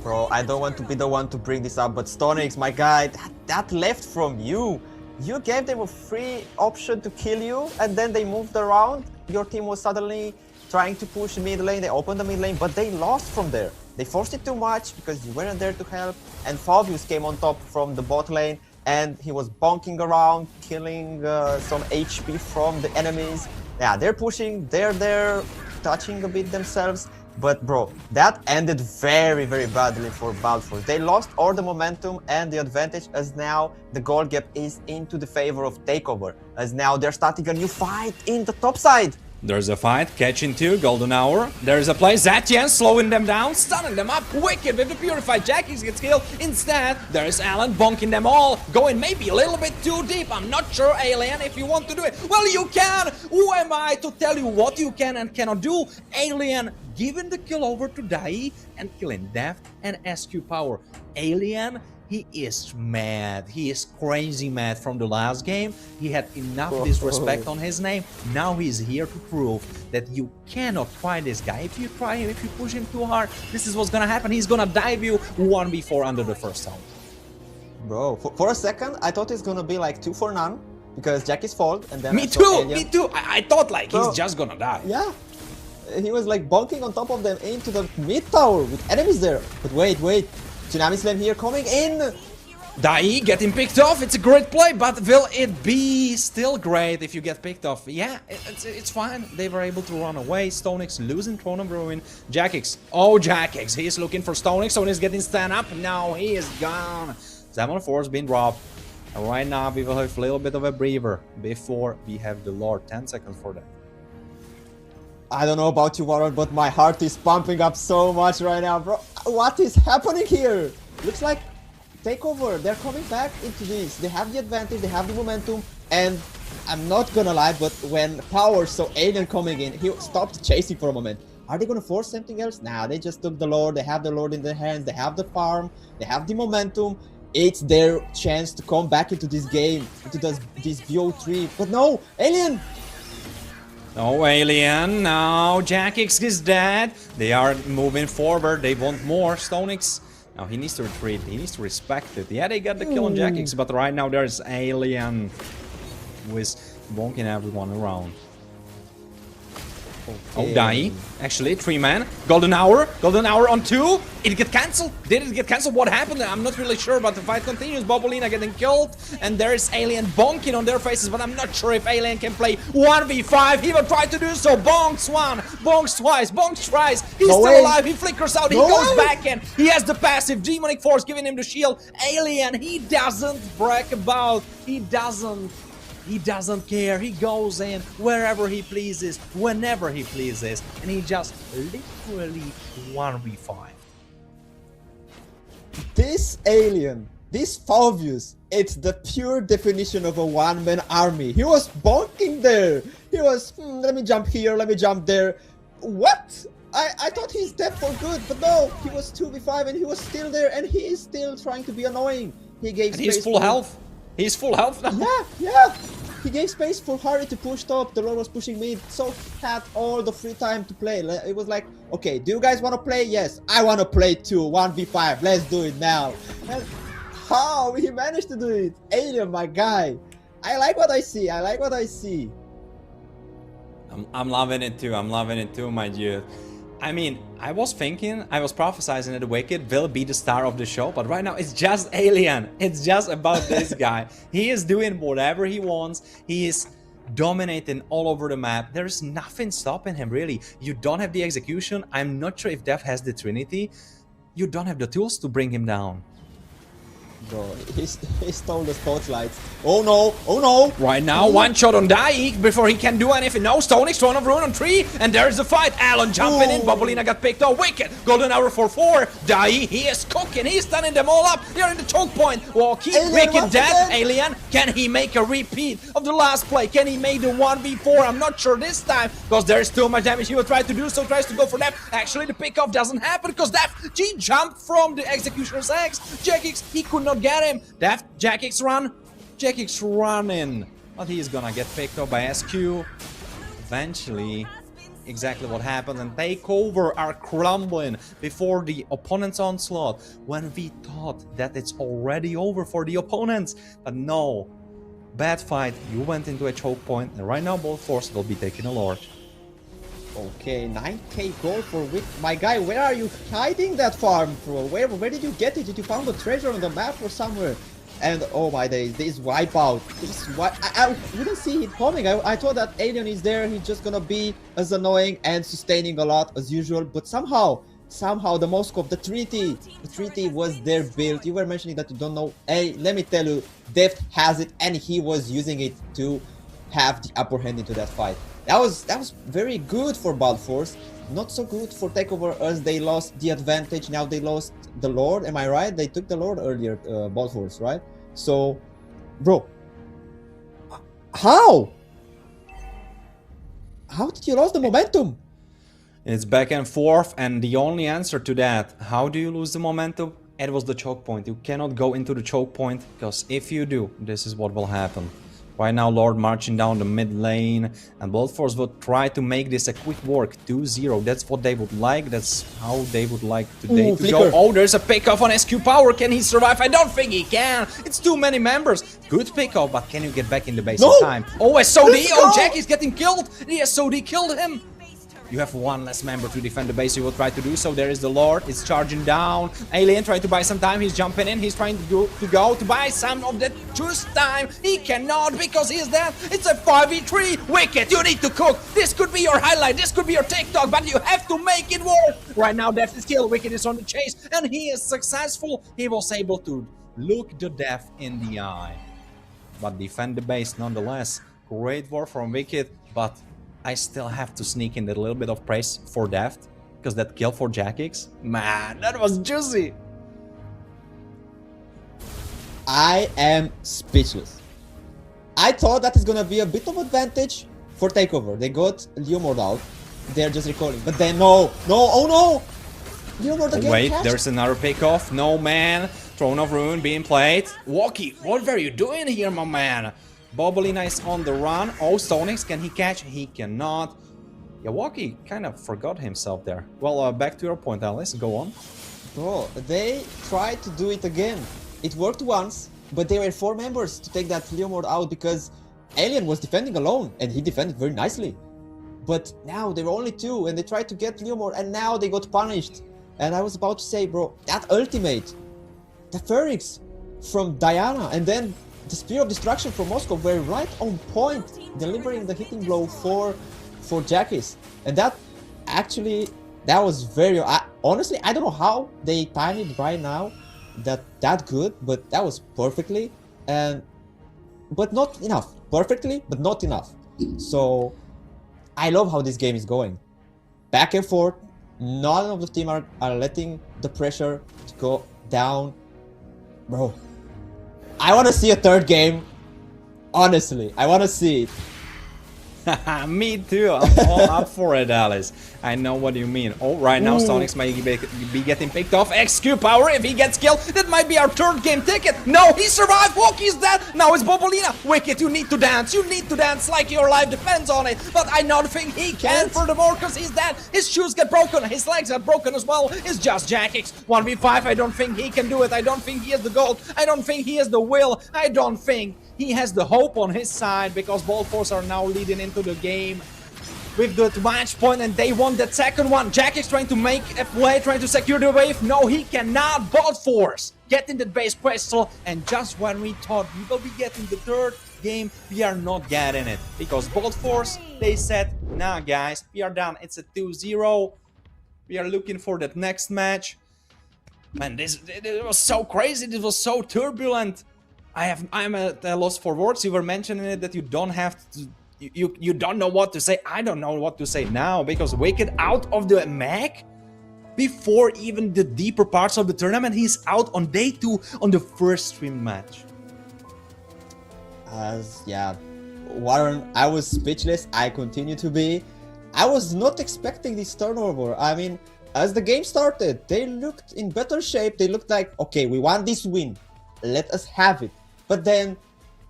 Bro, I don't want to be the one to bring this up, but Stonix, my guy, that left from you. You gave them a free option to kill you, and then they moved around. Your team was suddenly trying to push mid lane, they opened the mid lane, but they lost from there. They forced it too much because you weren't there to help, and Fabius came on top from the bot lane, and he was bonking around, killing some HP from the enemies. Yeah, they're pushing, they're there, touching a bit themselves. But bro, that ended very, very badly for Balfour. They lost all the momentum and the advantage, as now the goal gap is into the favor of Takeover, as now they're starting a new fight in the top side. There's a fight, catching two, golden hour. There's a play, Zatian slowing them down, stunning them up, wicked with the purified. Jackie gets killed. Instead, there's Alan bonking them all, going maybe a little bit too deep. I'm not sure, Alien, if you want to do it. Well, you can! Who am I to tell you what you can and cannot do? Alien giving the kill over to Dai and killing Deft and SQ Power. Alien, he is mad. He is crazy mad from the last game. He had enough disrespect on his name. Now he's here to prove that you cannot try this guy. If you try him, if you push him too hard, this is what's gonna happen. He's gonna dive you 1v4 under the first round. Bro, for a second, I thought it's gonna be like 2 for none, because Jackie's fault, and then Me too! I thought like Bro, he's just gonna die. Yeah. He was like bonking on top of them into the mid tower with enemies there. But wait. Tsunami Slam here coming in. Dai getting picked off. It's a great play, but will it be still great if you get picked off? Yeah, it's fine. They were able to run away. Stonix losing Throne of Ruin. Jackix. Oh, Jackix. He's looking for Stonix. Stonix getting stand up. Now he is gone. 7-4 has been dropped. And right now we will have a little bit of a breather before we have the Lord. 10 seconds for that. I don't know about you, Warren, but my heart is pumping up so much right now, bro. What is happening here? Looks like Takeover. They're coming back into this. They have the advantage, they have the momentum, and I'm not gonna lie, but when Power saw Alien coming in, he stopped chasing for a moment. Are they gonna force something else? Nah, they just took the Lord. They have the Lord in their hands. They have the farm. They have the momentum. It's their chance to come back into this game, into this BO3. But no, Alien! No, Alien, no, Jackix is dead. They are moving forward, they want more. Stonix, now he needs to retreat, he needs to respect it. Yeah, they got the kill on Jackix, but right now there's Alien who is bonking everyone around. Oh, Dai, actually, 3-man. Golden hour on 2. It get cancelled. Did it get cancelled? What happened? I'm not really sure, but the fight continues. Bobolina getting killed, and there is Alien bonking on their faces, but I'm not sure if Alien can play 1v5. He will try to do so. Bonks one, bonks twice, bonks thrice. He's still alive. He flickers out. He goes back in. He has the passive. Demonic Force giving him the shield. Alien, he doesn't brag about. He doesn't care. He goes in wherever he pleases, whenever he pleases, and he just literally 1v5. This Alien, this Fabius, it's the pure definition of a one-man army. He was bonking there. He was, let me jump here, let me jump there. What? I thought he's dead for good, but no, he was 2v5 and he was still there, and he is still trying to be annoying. He gave and space he's full health. He's full health now. Yeah. He gave space for Harry to push top. The Lord was pushing mid, so he had all the free time to play. It was like, okay, do you guys want to play? Yes, I want to play too. 1v5. Let's do it now. And how he managed to do it? Alien, my guy. I like what I see. I'm loving it too, my dude. I mean, I was prophesizing that the Wicked will be the star of the show, but right now it's just Alien. It's just about this guy. He is doing whatever he wants. He is dominating all over the map. There's nothing stopping him, really. You don't have the execution. I'm not sure if Dev has the Trinity. You don't have the tools to bring him down. Bro, he stole the spotlights. Oh no! Right now, one shot on Dai before he can do anything. No, Stonix, Throne of Ruin on 3, and there's the fight. Alan jumping in, Bobolina got picked up. Wicked, golden hour for 4. Dai, he is cooking, he's stunning them all up. They're in the choke point. Walkie, Wicked dead. Alien, can he make a repeat of the last play? Can he make the 1v4? I'm not sure this time, because there's too much damage. He will try to do so, tries to go for Def. Actually, the pickoff doesn't happen, because Def, he jumped from the Executioner's X. Jackix, he could not get him. Def, Jackix run. Jackix running, but he's gonna get picked up by SQ. Eventually, exactly what happened, and Takeover are crumbling before the opponent's onslaught when we thought that it's already over for the opponents. But no, bad fight, you went into a choke point, and right now Bolt Force will be taking a Lord. Okay, 9k gold for Wick. My guy, where are you hiding that farm, bro? Where did you get it? Did you find the treasure on the map or somewhere? And oh my days, this wipeout. I wouldn't see it coming. I thought that Alien is there, he's just gonna be as annoying and sustaining a lot as usual. But somehow the Moskov, the treaty was their build. You were mentioning that you don't know. Hey, let me tell you, Deft has it, and he was using it to have the upper hand into that fight. That was very good for Bald Force. Not so good for Takeover, as they lost the advantage. Now they lost the Lord. Am I right? They took the Lord earlier, Bald Force, right? So, bro, how did you lose the momentum? It's back and forth, and the only answer to that, how do you lose the momentum? It was the choke point. You cannot go into the choke point, because if you do, this is what will happen. Right now, Lord marching down the mid lane, and Bolt Force will try to make this a quick work, 2-0. That's what they would like, that's how they would like today to go. Oh, there's a pick-off on SQ Power, can he survive? I don't think he can, it's too many members. Good pick-off, but can you get back in the base in time? Oh, SOD, oh, Jackie's getting killed, the SOD killed him. You have one less member to defend the base, you will try to do so. There is the Lord, it's charging down. Alien trying to buy some time, he's jumping in, he's trying to go to buy some of that juice time. He cannot because he's dead. It's a 5v3. Wicked, you need to cook. This could be your highlight, this could be your TikTok, but you have to make it work. Right now, Death is killed, Wicked is on the chase, and he is successful. He was able to look the Death in the eye, but defend the base nonetheless. Great war from Wicked, but I still have to sneak in a little bit of praise for Deft, because that kill for Jackix, man, that was juicy. I am speechless. I thought that is gonna be a bit of advantage for Takeover. They got Leomord out, they're just recalling, but then no, oh no! Leomord again. Wait, there's another pick-off. No, man. Throne of Ruin being played. Walkie, what were you doing here, my man? Bobolina is on the run. Oh, Stonix, can he catch? He cannot. Yeah, Walkie kind of forgot himself there. Well, back to your point, Alice. Go on. Bro, they tried to do it again. It worked once, but there were 4 members to take that Leomord out because Alien was defending alone, and he defended very nicely. But now there were only 2, and they tried to get Leomord, and now they got punished. And I was about to say, bro, that ultimate, the Pharynx from Diana, and then the Spear of Destruction from Moscow were right on point, delivering the hitting blow for Jackis. And that actually, that was very... honestly, I don't know how they timed it right now that good, but that was perfectly, but not enough. Perfectly, but not enough. So, I love how this game is going. Back and forth, none of the team are letting the pressure to go down. Bro, I want to see a third game. Honestly, I want to see it. Me too, I'm all up for it, Alice. I know what you mean. Oh, right now Stonix might be getting picked off. XQ Power, if he gets killed, that might be our third game ticket. No, he survived, Walkie's dead. Now it's Bobolina. Wicked, you need to dance like your life depends on it. But I don't think he can furthermore, because he's dead. His shoes get broken, his legs get broken as well. It's just Jackix. 1v5, I don't think he can do it. I don't think he has the gold. I don't think he has the will. I don't think he has the hope on his side, because Bolt Force are now leading into the game with the match point, and they want that second one. Jack is trying to make a play, trying to secure the wave. No, he cannot. Bolt Force getting the base crystal, and just when we thought we will be getting the third game, we are not getting it, because Bolt Force, they said, nah guys, we are done. It's a 2-0. We are looking for that next match. Man, it was so crazy. This was so turbulent. I'm at a loss for words. You were mentioning it, that you don't have to, you don't know what to say. I don't know what to say now, because Wicked out of the mech before even the deeper parts of the tournament. He's out on day 2 on the first stream match. Yeah, Warren, I was speechless. I continue to be. I was not expecting this turnover. I mean, as the game started, they looked in better shape. They looked like, okay, we want this win. Let us have it. But then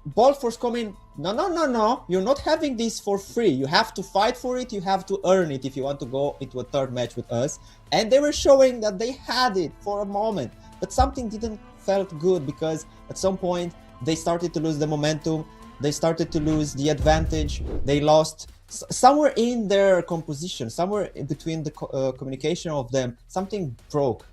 Ball Force coming, no, you're not having this for free. You have to fight for it, you have to earn it if you want to go into a third match with us. And they were showing that they had it for a moment, but something didn't felt good, because at some point they started to lose the momentum, they started to lose the advantage, they lost somewhere in their composition, somewhere in between the communication of them, something broke.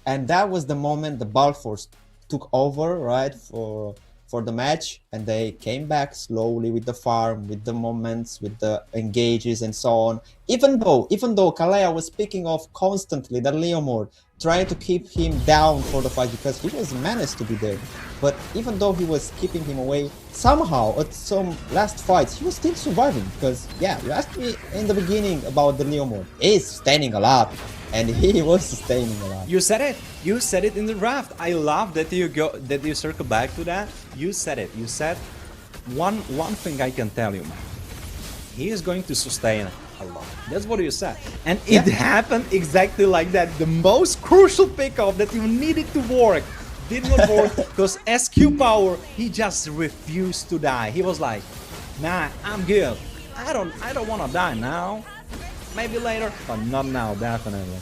And that was the moment the Ball Force took over, right, for the match, and they came back slowly with the farm, with the moments, with the engages and so on. Even though Kalea was speaking of constantly that Leomord, trying to keep him down for the fight because he was managed to be there. But even though he was keeping him away, somehow at some last fights he was still surviving. Because yeah, you asked me in the beginning about the Leomord. He's sustaining a lot. And he was sustaining a lot. You said it. You said it in the draft. I love that you circle back to that. You said it. You said one thing I can tell you, man. He is going to sustain a lot. That's what you said. And it happened exactly like that. The most crucial pickoff that you needed to work did not work because SQ Power, he just refused to die. He was like, nah, I'm good. I don't want to die now. Maybe later, but not now, definitely.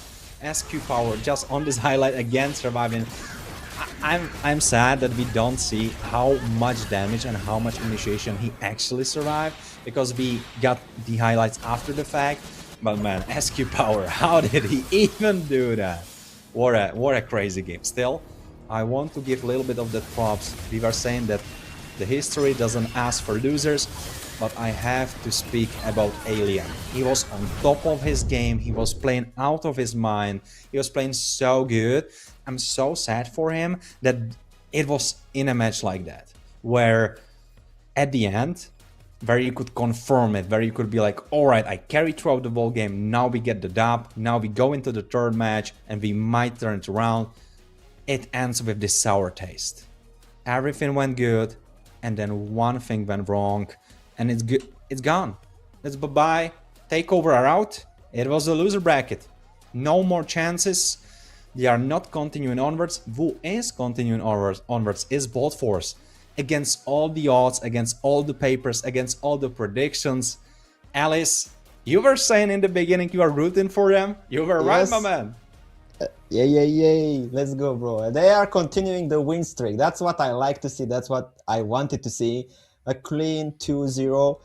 SQ Power just on this highlight again surviving. I'm sad that we don't see how much damage and how much initiation he actually survived, because we got the highlights after the fact. But man, SQ Power, how did he even do that? What a crazy game. Still, I want to give a little bit of the props. We were saying that the history doesn't ask for losers, but I have to speak about Alien. He was on top of his game, he was playing out of his mind, he was playing so good. I'm so sad for him that it was in a match like that, where at the end, where you could confirm it, where you could be like, alright, I carried throughout the whole game, now we get the dub, now we go into the third match and we might turn it around. It ends with this sour taste. Everything went good, and then one thing went wrong. And it's good. It's gone. It's bye-bye. Takeover are out. It was a loser bracket. No more chances. They are not continuing onwards. Who is continuing onwards is Ball Force. Against all the odds, against all the papers, against all the predictions. Alice, you were saying in the beginning you are rooting for them. You were right, my man. Yay. Let's go, bro. They are continuing the win streak. That's what I like to see. That's what I wanted to see. A clean 2-0.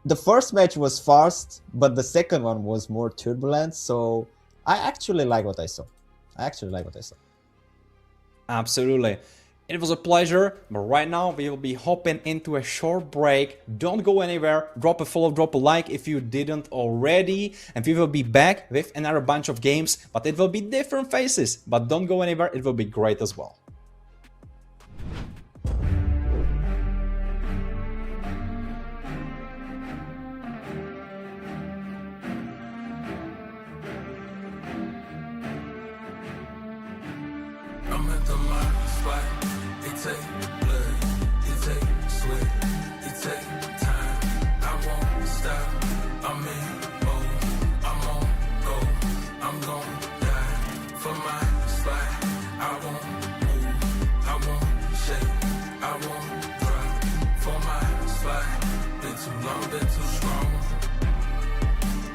The first match was fast, but the second one was more turbulent. So I actually like what I saw. Absolutely. It was a pleasure, but right now we will be hopping into a short break. Don't go anywhere. Drop a follow, drop a like if you didn't already. And we will be back with another bunch of games, but it will be different faces. But don't go anywhere. It will be great as well. I'm at the mark spot. It take blood, it take sweat, it take time. I won't stop. I'm in mode. I'm on go. I'm gon' die for my spot. I won't move. I won't shake. I won't drop for my spot. Been too long, been too strong.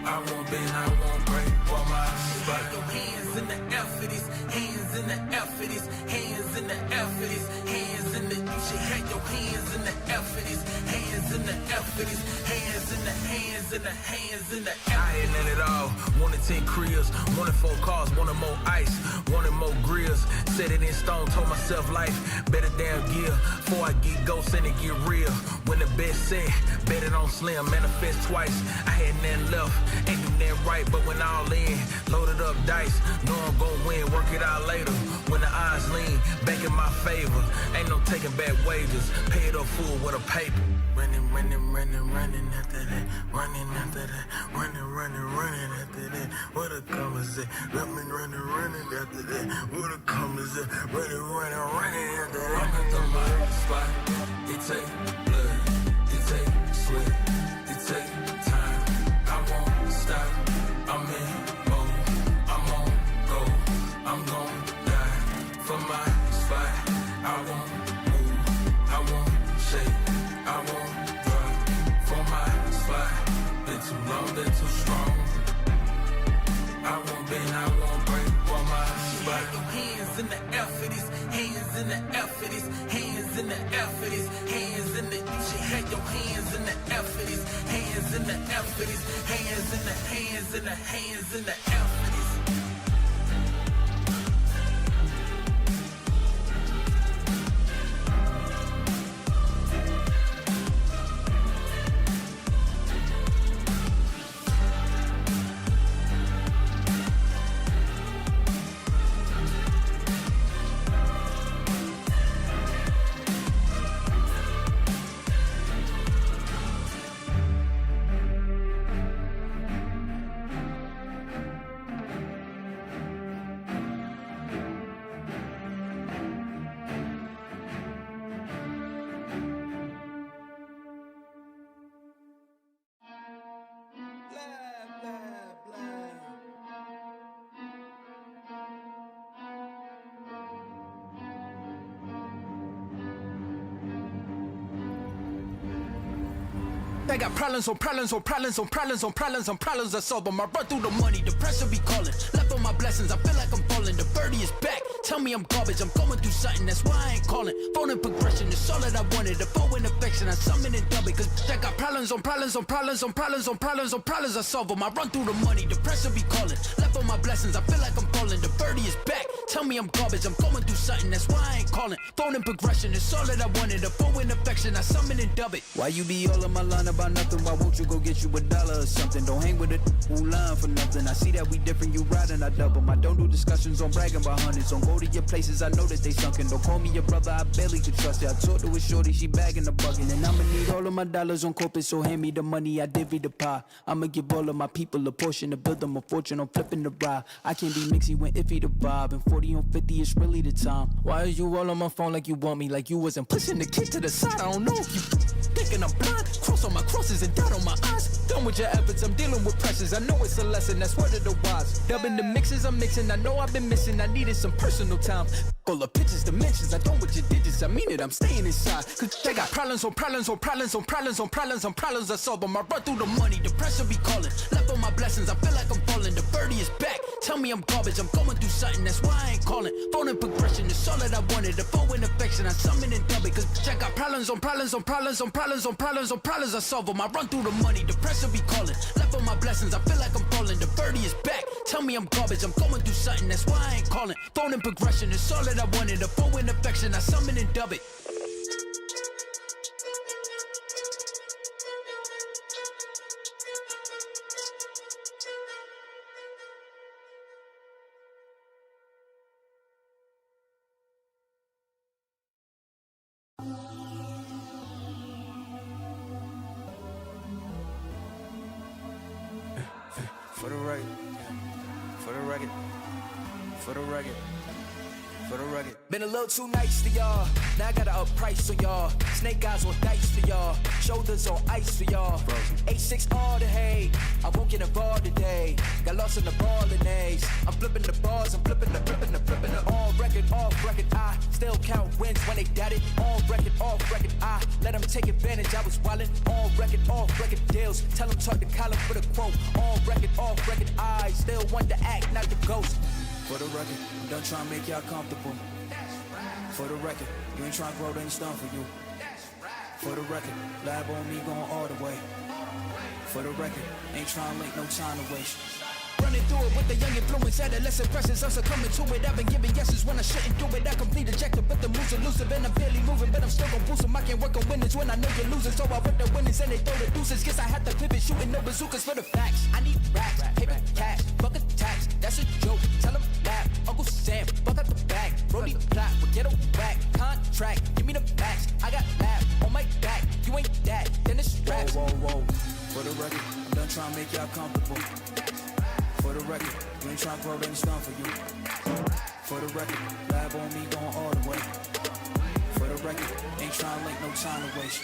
I won't bend, I won't break for my spot. Your hands in the air for this. Hands in the air for this. Hands in the air for this. Hands in the. You should have your hands in the air for this. Hands in the air for this. Hands in the hands in the hands in the air. I ain't let it all. Wanted 10 cribs, wanted 4 cars, wanted more ice, wanted more grills. Set it in stone, told myself life better damn gear. Before I get ghosts and it get real. When the best set, bet it on slim, manifest twice. I had nothing left, ain't do nothing right, but when all in, loaded up dice, know I'm gon' win, work it out later. When the odds lean, back in my favor, ain't no taking back wages, pay it up full with a paper. Running after that, running after that, running after that. What a come is it? Running after that. What a come is it? Running after that. I'm at the mark spot. It take blood, it take sweat, it take time. I won't stop. I'm in mode. I'm on go. I'm gon' die for my spot. I won't move. I won't shake. hands in the air for this, hands in the air for this, hands in the air for this, hands in the, you should have your hands in the air for this, hands in the air for this, hands in the, hands in the, hands in the air for this. I got problems on problems on problems on problems on problems on problems I solve them. I run through the money, the pressure be calling. Left on my blessings, I feel like I'm falling. The birdie is back, tell me I'm garbage. I'm going through something, that's why I ain't calling. Phone and progression, it's all that I wanted. The phone and affection, I summon and dub it. Cause I got problems on problems on problems on problems on problems on problems I solve them. I run through the money, the pressure be calling. Left on my blessings, I feel like I'm falling. The birdie is back, tell me I'm garbage. I'm going through something, that's why I ain't calling. Phone and progression, it's all that I wanted. The phone and affection, I summon and dub it. Why you be all on my line about nothing? Why won't you go get you $1 or something? Don't hang with it, who lying for nothing? I see that we different, you riding, I double. I don't do discussions on bragging about hundreds. Don't go to your places, I know that they sunken. Don't call me your brother, I barely could trust it. I talked to a shorty, she bagging the bugging. And I'ma need all of my dollars on corporate, so hand me the money, I divvy the pie. I'ma give all of my people a portion to build them a fortune. I'm flipping the ride. I can't be mixy when iffy the vibe. And 40 on 50 is really the time. Why are you all on my phone like you want me? Like you wasn't pushing the kid to the side. I don't know if you thinking I'm blind. Cross on my crosses and dot on my eyes. Done with your efforts, I'm dealing with pressures. I know it's a lesson, that's word of the wise. Dubbing the mixes I'm mixing, I know I've been missing. I needed some personal time. Full of pictures, dimensions, I don't with your digits. I mean it, I'm staying inside. Cause they got problems on problems on problems on problems on problems on problems I solve them. I run through the money, the pressure be calling. Left on my blessings, I feel like I'm falling. The birdie is back, tell me I'm garbage. I'm going through something, that's why I ain't calling. Phone and progression, it's all that I wanted. The phone and affection, I summon and dub it. Cause I got problems on problems on problems on problems on problems on problems I solve them. I run through the money, the pressure be calling. Left on my blessings, I feel like I'm falling. The birdie is back, tell me I'm garbage. I'm going through something, that's why I ain't calling. Phone and progression, it's all that I wanted. The phone and affection, I summon and dub it. For the record, for the record, for the record, for the record. Been a little too nice to y'all. Now I gotta up price on y'all. Snake eyes on dice for y'all. Shoulders on ice for y'all. 8-6 all the hate. I won't get involved today. Got lost in the ball and A's. I'm flipping the bars. I'm flipping the on record, off record. I still count wins when they doubt it. On record, off record. I let them take advantage. I was wildin'. On record, off record deals. Tell them talk to Colin for the quote. On record, off record. I still want to act, not the ghost. For the record, I'm done trying to make y'all comfortable. For the record, you ain't trying to grow, then it's done for you. For the record, lab on me going all the way. For the record, ain't trying to make no time to waste. Running through it with the young influence, adolescent pressures, I'm succumbing to it. I've been giving yeses when I shouldn't do it. I complete ejected, but the moves elusive, and I'm barely moving, but I'm still gon' boost them. I can't work on winners when I know you're losing, so I work the winners and they throw the deuces. Guess I had to pivot, shooting no bazookas for the facts. I need racks, paper, cash, fuck a tax. That's a joke. Tell them laugh. Uncle Sam, fuck out the bag. Brody plot, we get a whack. Contract, give me the facts. I got laugh on my back. You ain't that, then it's straps. Whoa, whoa, whoa. For the record, I'm done trying to make y'all comfortable. For the record, you ain't trying to grow, then it's done for you. For the record, lab on me going all the way. For the record, ain't trying to make no time to waste.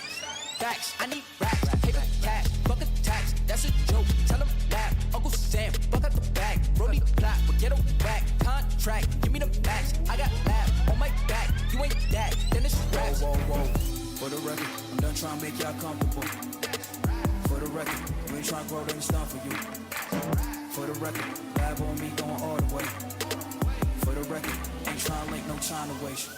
Facts, I need racks, paper, cash, fuck a tax. That's a joke, tell them laugh. Uncle Sam, fuck out the bag. Brody plot, we get a whack. Contract, give me the facts. I got laugh on my back. You ain't that, then it's straps. Whoa, whoa, whoa. For the record, I'm done trying to make y'all comfortable. For the record, you ain't trying to grow, then it's done for you. For the record, lab on me going all the way. For For the record, ain't trying late, no time to waste.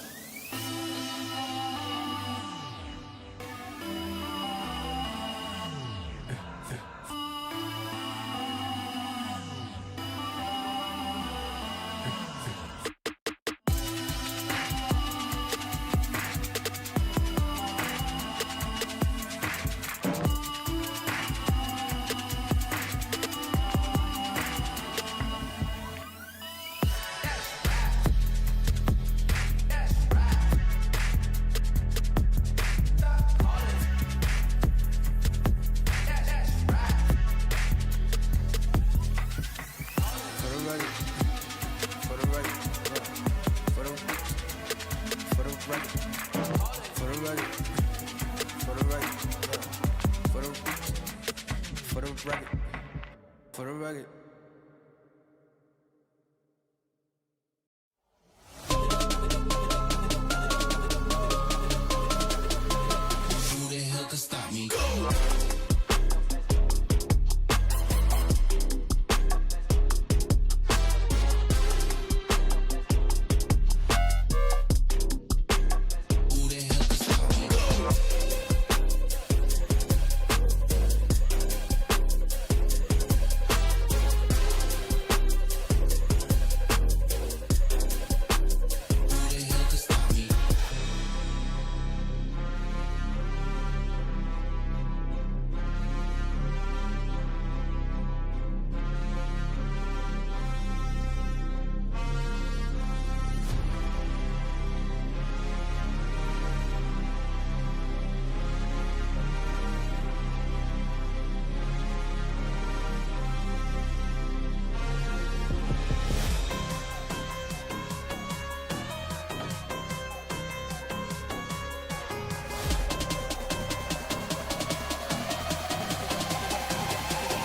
For the record. Who the hell can stop me?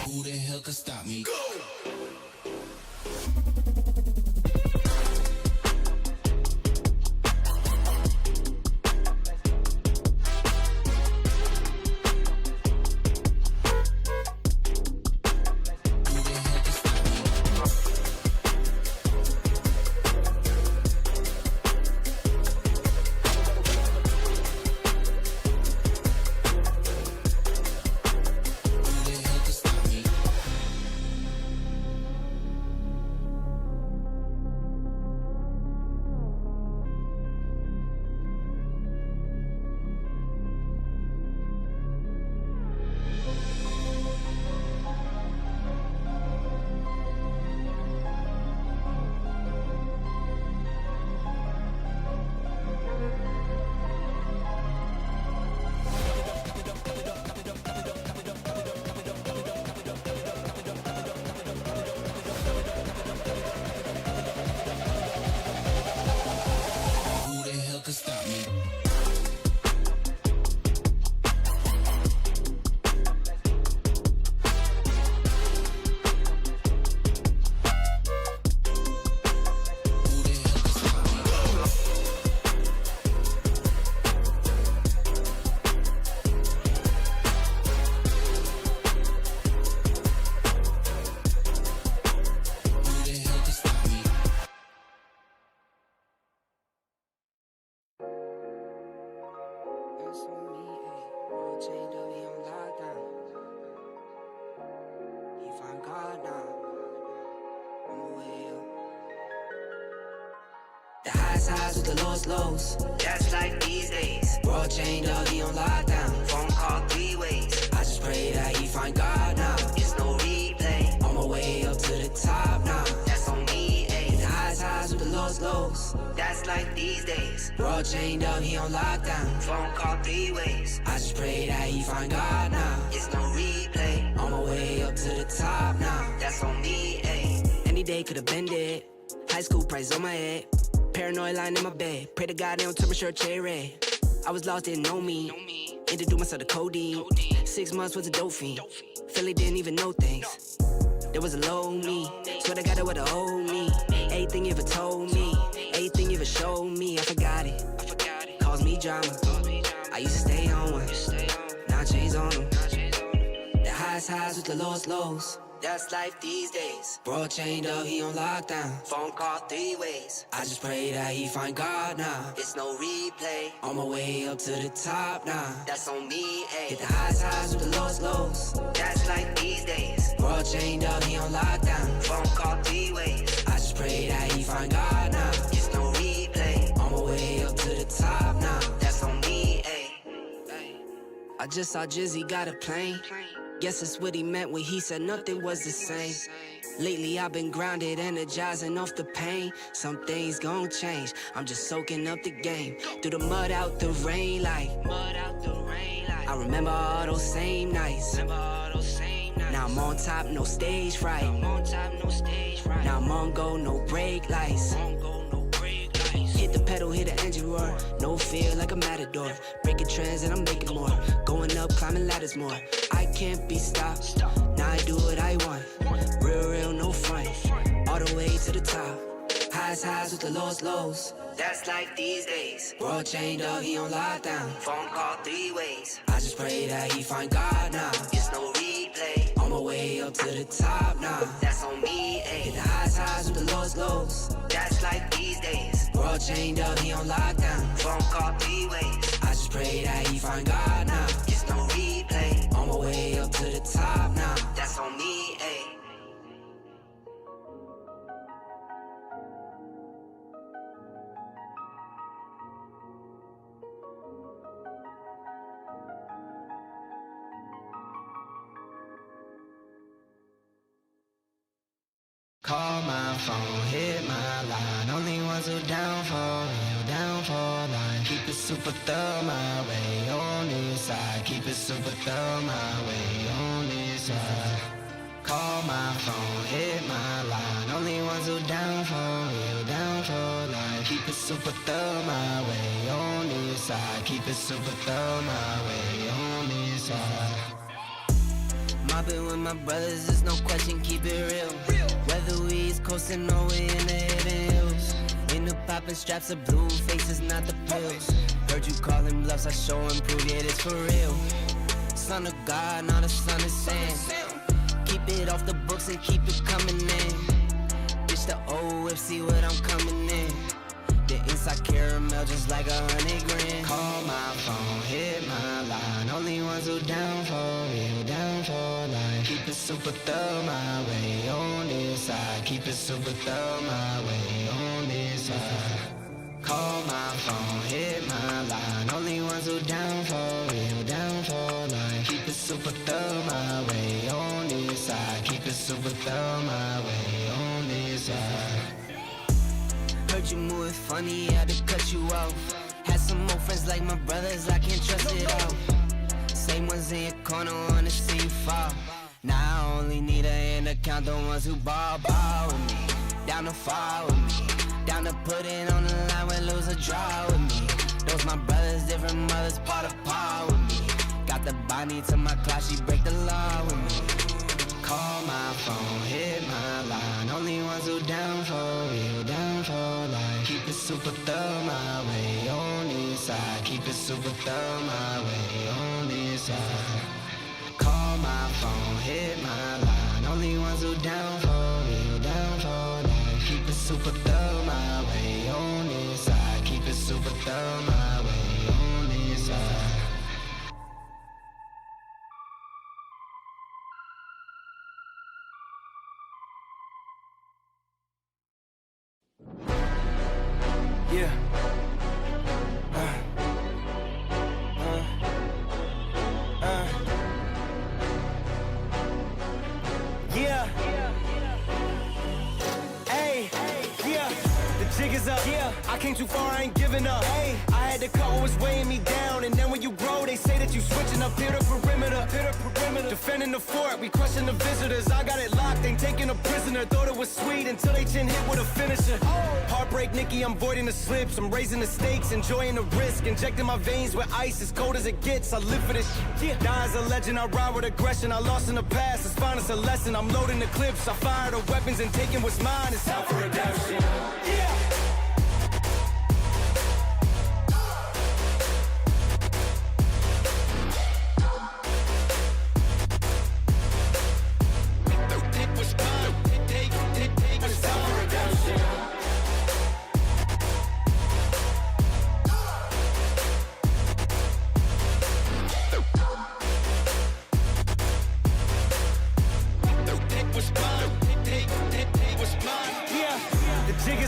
Who the hell can stop me? Go! Stop me. The highs with the lows. That's like these days. World chained up, he on lockdown. Phone call 3 ways. I just pray that he find God now. It's no replay. On my way up to the top now. That's on me, ayy. The highs with the lows. That's like these days. World chained up, he on lockdown. Phone call 3 ways. I just pray that he find God now. It's no replay. On my way up to the top now. That's on me, ayy. Any day could've been dead. High school price on my head. Paranoid lying in my bed. Pray to God they don't turn my shirt cherry. I was lost, didn't know me. Introduced myself to codeine. 6 months was a dope fiend. Philly didn't even know things. There was a low me. Swear to God that would've owed me. Everything you ever told me. Everything you ever showed me. I forgot it. Caused me drama. I used to stay on one. Now I changed on them. The highs with the lows. That's life these days. Bro chained up, he on lockdown. Phone call 3 ways. I just pray that he find God now. It's no replay. On my way up to the top now. That's on me, ayy. Hit the highs with the lows. That's life these days. Bro chained up, he on lockdown. Phone call 3 ways. I just pray that he find God now. It's no replay. On my way up to the top now. That's on me, ayy. I just saw Jizzy got a plane. Guess that's what he meant when he said nothing was the same. Lately I've been grounded, energizing off the pain. Some things gon' change, I'm just soaking up the game. Through the mud out the rain like I remember all those same nights. Now I'm on top, no stage fright. Now I'm on go, no brake lights. Hit the pedal, hit the engine roar. No fear like a matador. Breaking trends and I'm making more. Going up, climbing ladders more. I can't be stopped. Now I do what I want. Real, no front. All the way to the top. Highs with the lows. That's life these days. World chained up, he on lockdown. Phone call 3 ways. I just pray that he find God now. It's no replay. On my way up to the top now. That's on me, ayy. Hit the highs with the lows. That's life these days. World chained up, he on lockdown. Phone call 3 ways. I just pray that he find God now. It's no replay. On my way up to the top now. That's on me, ayy. Call my phone, hit my line. Only ones who down for real, down for line. Keep it super thorough my way on this side. Keep it super thorough my way on this side. Call my phone, hit my line. Only ones who down for real, down for line. Keep it super thorough my way on this side. Keep it super thorough my way on this side. Mobbing with my brothers, there's no question, keep it real. Whether we East coastin' or we in the hidden hills. In the poppin' straps of blue faces, not the pills. Heard you callin' bluffs, I show and prove it, it's for real. Son of God, not a son of sand. Keep it off the books and keep it coming in. Bitch the old whip, see what I'm coming in. The inside caramel just like 100 grand. Call my phone, hit my line. Only ones who down for real, down for life. Keep it super thorough my way on this side. Keep it super thorough my way on this side. Call my phone, hit my line. Only ones who down for real, down for life. Keep it super thorough my way on this side. Keep it super thorough my way on this side. Heard you moving funny, had to cut you off. Had some more friends like my brothers, I can't trust it all. Same ones in your corner, wanna see you fall. Now I only need a hand to count the ones who ball with me. Down to fall with me. Down to put it on the line when lose or draw with me. Those my brothers, different mothers, part of par with me. Got the Bonnie to my class, she break the law with me. Call my phone, hit my line. Only ones who down for real, down for life. Keep it super thorough my way on this side. Keep it super thorough my way on this side. Call my phone, hit my line. Only ones who down for real, down for life. Keep it super thorough my way on this side. Keep it super thorough my way on this side. Yeah. Yeah. Hey. Yeah. The jig is up. Yeah. I came too far, I ain't giving up. Hey. I had to cut what was weighing me down, and then when you grow, they say that you switching up here to perimeter. Defending the fort, we crushing the visitors. I got it locked, ain't taking a prisoner. Thought it was sweet until they chin hit with a finisher. Heartbreak, Nikki, I'm voiding the slips. I'm raising the stakes, enjoying the risk. Injecting my veins with ice, as cold as it gets. I live for this shit. Yeah. Die as a legend, I ride with aggression. I lost in the past, it's fine, it's a lesson. I'm loading the clips, I fire the weapons and taking what's mine. It's out for redemption. Yeah.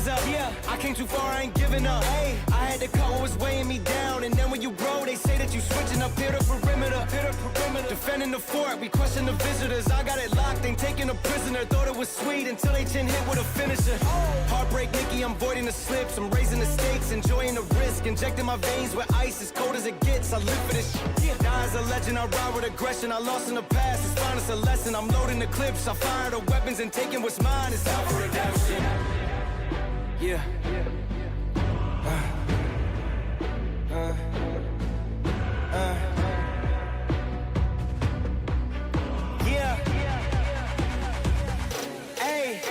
is up. Yeah, I came too far, I ain't giving up. Hey, I had to cut what was weighing me down. And then when you grow, they say that you switching up here to perimeter. Defending the fort, we question the visitors. I got it locked, ain't taking a prisoner. Thought it was sweet until they chin hit with a finisher. Heartbreak Nicky, I'm voiding the slips. I'm raising the stakes, enjoying the risk. Injecting my veins with ice as cold as it gets. I live for this shit. Die as a legend, I ride with aggression. I lost in the past, it's fine, it's a lesson. I'm loading the clips, I fire the weapons and taking what's mine. It's out for redemption. Yeah. Yeah. Hey.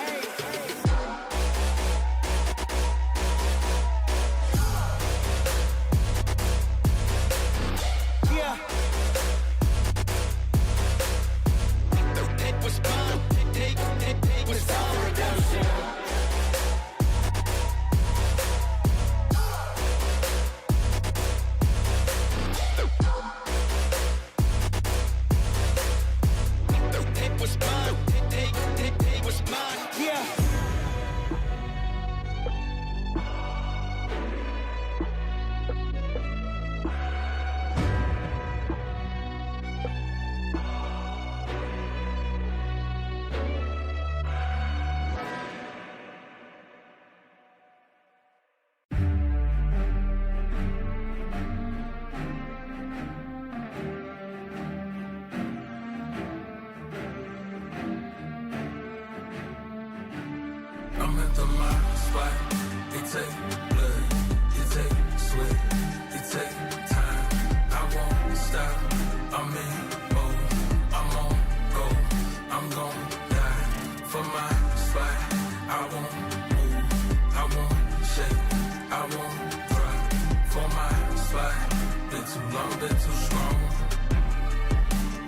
Yeah. Take what's mine. Take what's time for redemption. Yeah. I'm at the mark spot. It take blood, it take sweat, it take time. I won't stop. I'm in mode. I'm on go. I'm gon' die for my spot. I won't move. I won't shake. I won't drop for my spot. Been too long, been too strong.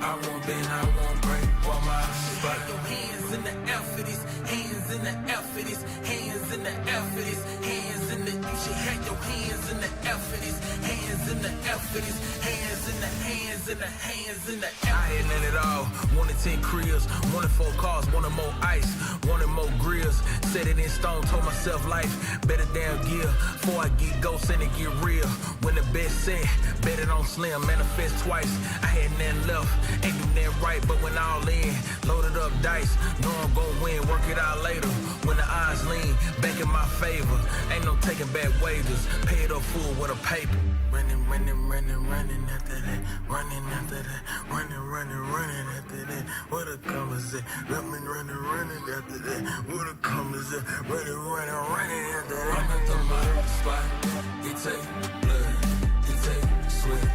I won't bend, I won't break for my spot. Your hands in the air for this, hands in the air for this, hands in the air for this, hands in the. You should have your hands in the air for this, hands in the air for this, hands in the hands in the hands in the air. I ain't in it all. Wanted 10 cribs, wanted 4 cars, wanted more ice, wanted more grills. Set it in stone, told myself life better damn gear. Before I get ghosts and it get real. When the best set, bet it on slim, manifest twice. I had nothing left. Ain't do nothing right, but when all in, loaded up dice, know I'm gon' win, work it out later. When the odds lean, back in my favor, ain't no taking back wages, pay it up full with a paper. Running, running, running, running after that, running after that, running, running, running after that. What a come is it? Running, running, running after that. What a come is it? Running, running, running after that. I'm at the mark spot. It take blood, it take sweat,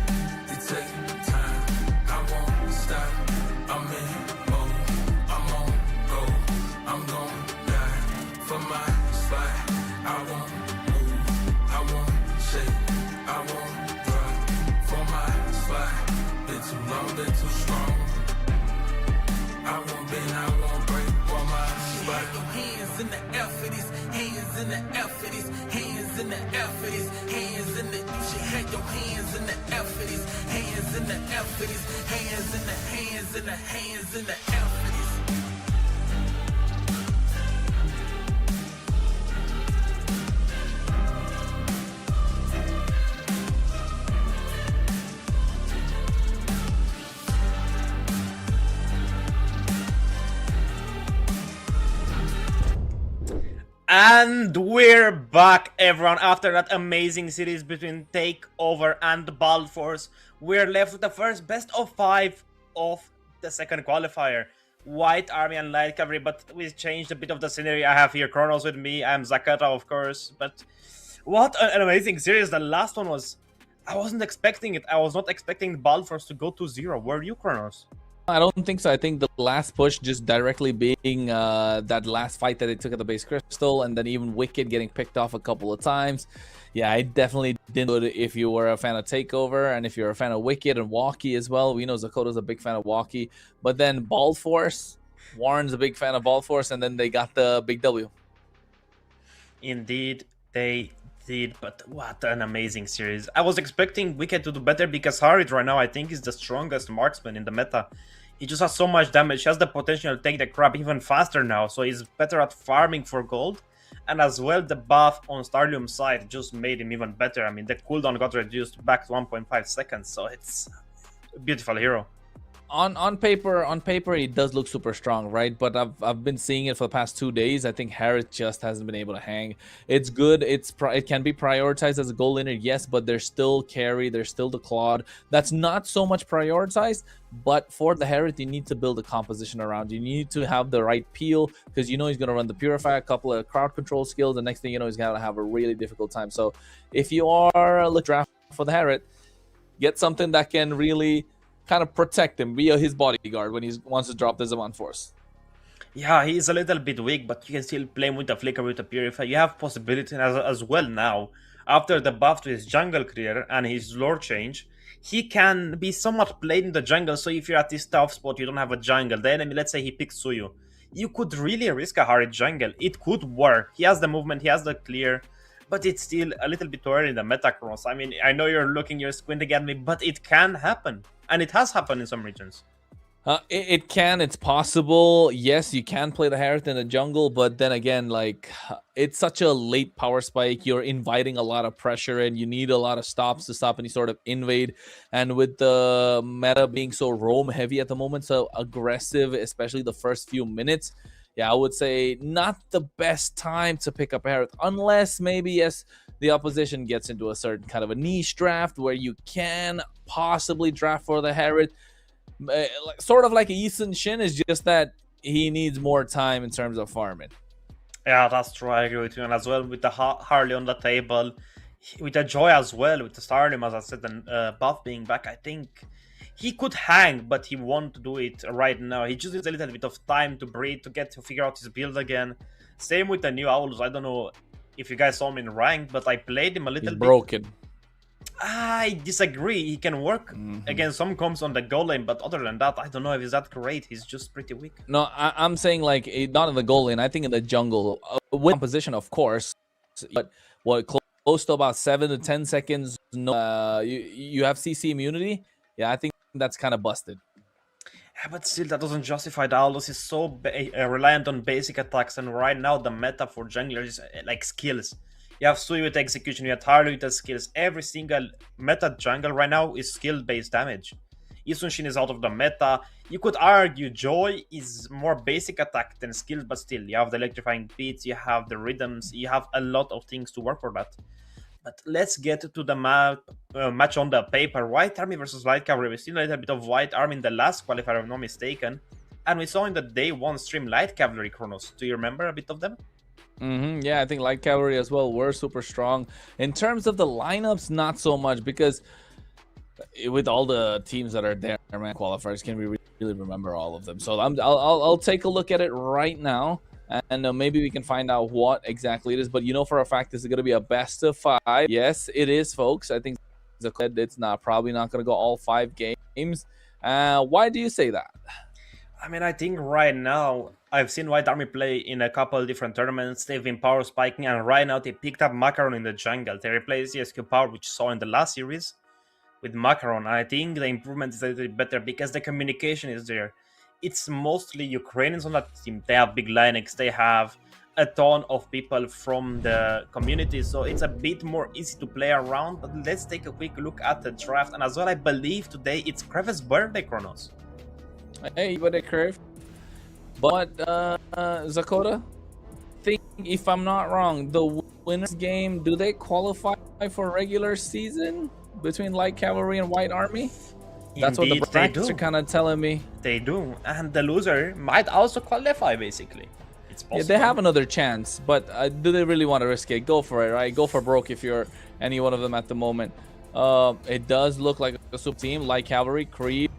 it take time. I won't stop. I'm in mode. I'm on go. I'm gon' die for my spot. I won't move. I won't shake. I won't drop for my spot. Been too long, been too strong. I won't bend, I won't break for my spot. Your hands in the air for this, hands in the air for this, hands in the air for this, hands in the. You should have your hands in the air for this, hands in the air for this, hands in the hands in the hands in the air for this. And we're back, everyone. After that amazing series between Takeover and Bald Force, we're left with the first best of 5 of the second qualifier. White Army and Light Cavalry, but we changed a bit of the scenery. I have here Kronos with me. I'm Zakata, of course. But what an amazing series. The last one was... I wasn't expecting it. I was not expecting Bald Force to go to 0. Were you, Kronos? I don't think so. I think the last push just directly being that last fight that they took at the base crystal, and then even Wicked getting picked off a couple of times. Yeah, I definitely didn't do it if you were a fan of Takeover, and if you're a fan of Wicked and Walkie as well. We know Zakota's a big fan of Walkie. But then Bald Force, Warren's a big fan of Bald Force, and then they got the big W. Indeed, they did, but what an amazing series. I was expecting Wicked to do better because Harid right now I think is the strongest marksman in the meta. He just has so much damage, he has the potential to take the crap even faster now, so he's better at farming for gold. And as well, the buff on Starlium side just made him even better. I mean, the cooldown got reduced back to 1.5 seconds, so it's a beautiful hero. On paper it does look super strong, right? But I've been seeing it for the past 2 days. I think Harris just hasn't been able to hang. It's good, it can be prioritized as a goal laner, yes, but there's still carry, there's still the Claude that's not so much prioritized. But for the Harris, you need to build a composition around. You need to have the right peel, because you know he's going to run the Purify, a couple of crowd control skills. The next thing you know, he's going to have a really difficult time. So if you are looking draft for the Harris, get something that can really kind of protect him, be his bodyguard when he wants to drop the Zaman Force. Yeah, he's a little bit weak, but you can still play him with the Flicker, with the Purify. You have possibility as well now. After the buff to his jungle clear and his lore change, he can be somewhat played in the jungle. So if you're at this tough spot, you don't have a jungle, the enemy, let's say he picks Suyu, you could really risk a hard jungle. It could work. He has the movement, he has the clear, but it's still a little bit too early in the meta, Kronos. I mean, I know you're squinting at me, but it can happen. And it has happened in some regions. It can, it's possible. Yes, you can play the Harith in the jungle, but then again, like, it's such a late power spike. You're inviting a lot of pressure and you need a lot of stops to stop any sort of invade. And with the meta being so roam heavy at the moment, so aggressive, especially the first few minutes, yeah, I would say not the best time to pick up a Harith, unless maybe, yes, the opposition gets into a certain kind of a niche draft where you can possibly draft for the Harith. Sort of like a Eason Shin, is just that he needs more time in terms of farming. Yeah, that's true. I agree with you. And as well, with the Harley on the table, with the Joy as well, with the Stardom, as I said, and buff being back, I think he could hang, but he won't do it right now. He just needs a little bit of time to breathe, to figure out his build again. Same with the new Owls. I don't know if you guys saw him in rank, but I played him a little bit. Broken. I disagree. He can work against some comps on the goal lane, but other than that, I don't know if he's that great. He's just pretty weak. No, I'm saying like not in the goal lane. I think in the jungle, with composition, of course. But what, close to about 7 to 10 seconds? No, you have CC immunity. Yeah, I think that's kind of busted. Yeah, but still, that doesn't justify the Aldous. Is so reliant on basic attacks, and right now the meta for junglers is like skills. You have Sui with execution, you have Harley with the skills. Every single meta jungle right now is skill-based damage. Isunshin is out of the meta. You could argue Joy is more basic attack than skills, but still, you have the electrifying beats, you have the rhythms, you have a lot of things to work for that. But let's get to the match on the paper. White Army versus Light Cavalry. We've seen a little bit of White Army in the last qualifier, if I'm not mistaken. And we saw in the day one stream Light Cavalry, Kronos. Do you remember a bit of them? Yeah, I think Light Cavalry as well were super strong. In terms of the lineups, not so much, because with all the teams that are there, man, qualifiers, can we really remember all of them? So I'll take a look at it right now, and maybe we can find out what exactly it is. But you know for a fact this is going to be a best of 5. Yes, it is, folks. I think it's probably not going to go all 5 games. Why do you say that? I mean, I think right now, I've seen White Army play in a couple different tournaments. They've been power spiking, and right now they picked up Macaron in the jungle. They replaced ESQ Power, which you saw in the last series, with Macaron. I think the improvement is a little bit better because the communication is there. It's mostly Ukrainians on that team. They have big Linux, they have a ton of people from the community, so it's a bit more easy to play around. But let's take a quick look at the draft. And as well, I believe today it's Kreve's birthday, Kronos. Hey, birthday, Crave. But Zakota, think, if I'm not wrong, the winners game, do they qualify for regular season between Light Cavalry and White Army? That's Indeed, what the brackets are kind of telling me. They do, and the loser might also qualify, basically. It's possible. Yeah, they have another chance, but do they really want to risk it? Go for it, right? Go for broke if you're any one of them at the moment. It does look like a super team. Light Cavalry, Creve,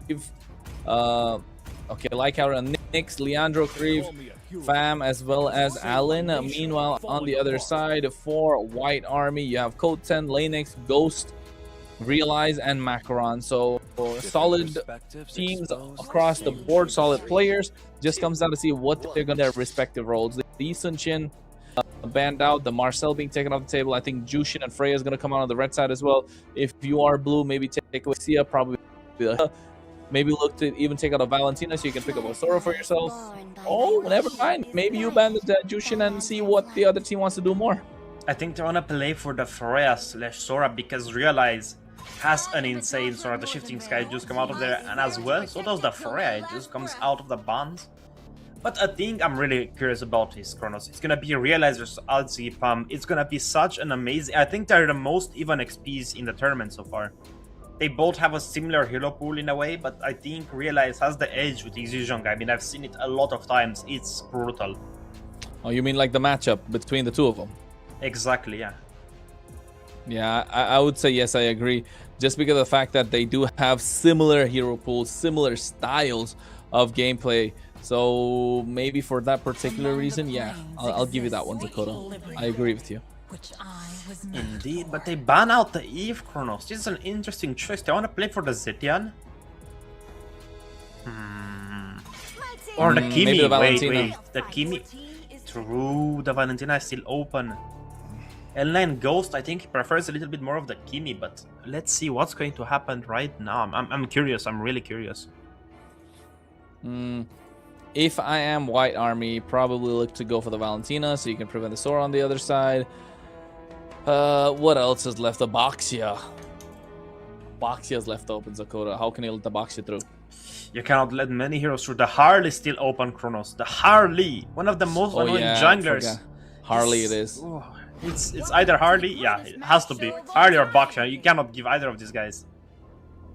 okay, Light Cavalry and Nyx, Leandro, Creve, Fam, as well as Alan. Meanwhile, on the other side, for White Army, you have Code 10, Lanix, Ghost, Realize, and Macaron. So solid teams across the board, solid players. Just comes down to see what they're going to their respective roles. The Isunshin banned out, the Marcel being taken off the table. I think Jushin and Freya is going to come out on the red side as well. If you are blue, maybe take away Sia, probably. Maybe look to even take out a Valentina so you can pick up a Sora for yourself. Oh, never mind. Maybe you ban the Jushin and see what the other team wants to do more. I think they wanna play for the Freya/Sora because Realize has an insane Sora. The Shifting Sky just come out of there, and as well, so does the Freya. It just comes out of the bonds. But a thing I'm really curious about is Kronos. It's gonna be Realize versus Alzipam. It's gonna be such an amazing... I think they're the most even XPs in the tournament so far. They both have a similar hero pool in a way, but I think Realize has the edge with Xuzhong. I mean, I've seen it a lot of times. It's brutal. Oh, you mean like the matchup between the two of them? Exactly, yeah. Yeah, I would say yes, I agree. Just because of the fact that they do have similar hero pools, similar styles of gameplay. So maybe for that particular reason, yeah, I'll give you that one, Dakota. I agree with you. Indeed, but they ban out the Eve Kronos. This is an interesting choice. They want to play for the Zetian? Or the Kimi? Maybe the wait, Valentina. the Kimi. True, the Valentina is still open. L9 Ghost, I think he prefers a little bit more of the Kimi, but let's see what's going to happen right now. I'm curious. I'm really curious. If I am White Army, probably look to go for the Valentina so you can prevent the Sora on the other side. What else is left? The Boxia. Boxia's left open, Dakota. How can you let the Boxia through? You cannot let many heroes through. The Harley still open, Kronos. The Harley, one of the most annoying junglers. Harley it is. It's either Harley, yeah, it has to be Harley or Boxia. You cannot give either of these guys.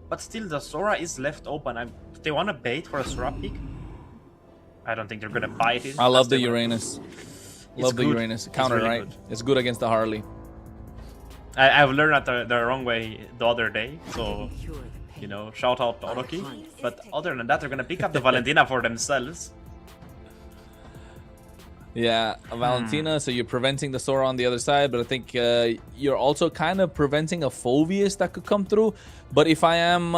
But still, the Sora is left open. They want to bait for a Sora pick. I don't think they're gonna bite it. I love the Uranus. Love the good. Uranus counter, really right? good. It's good against the Harley. I've learned that the wrong way the other day, so you know, shout out to Oroki. But other than that, they're gonna pick up the Valentina for themselves. Yeah, a Valentina, so you're preventing the Sora on the other side, but I think you're also kind of preventing a Phoveus that could come through. But if I am,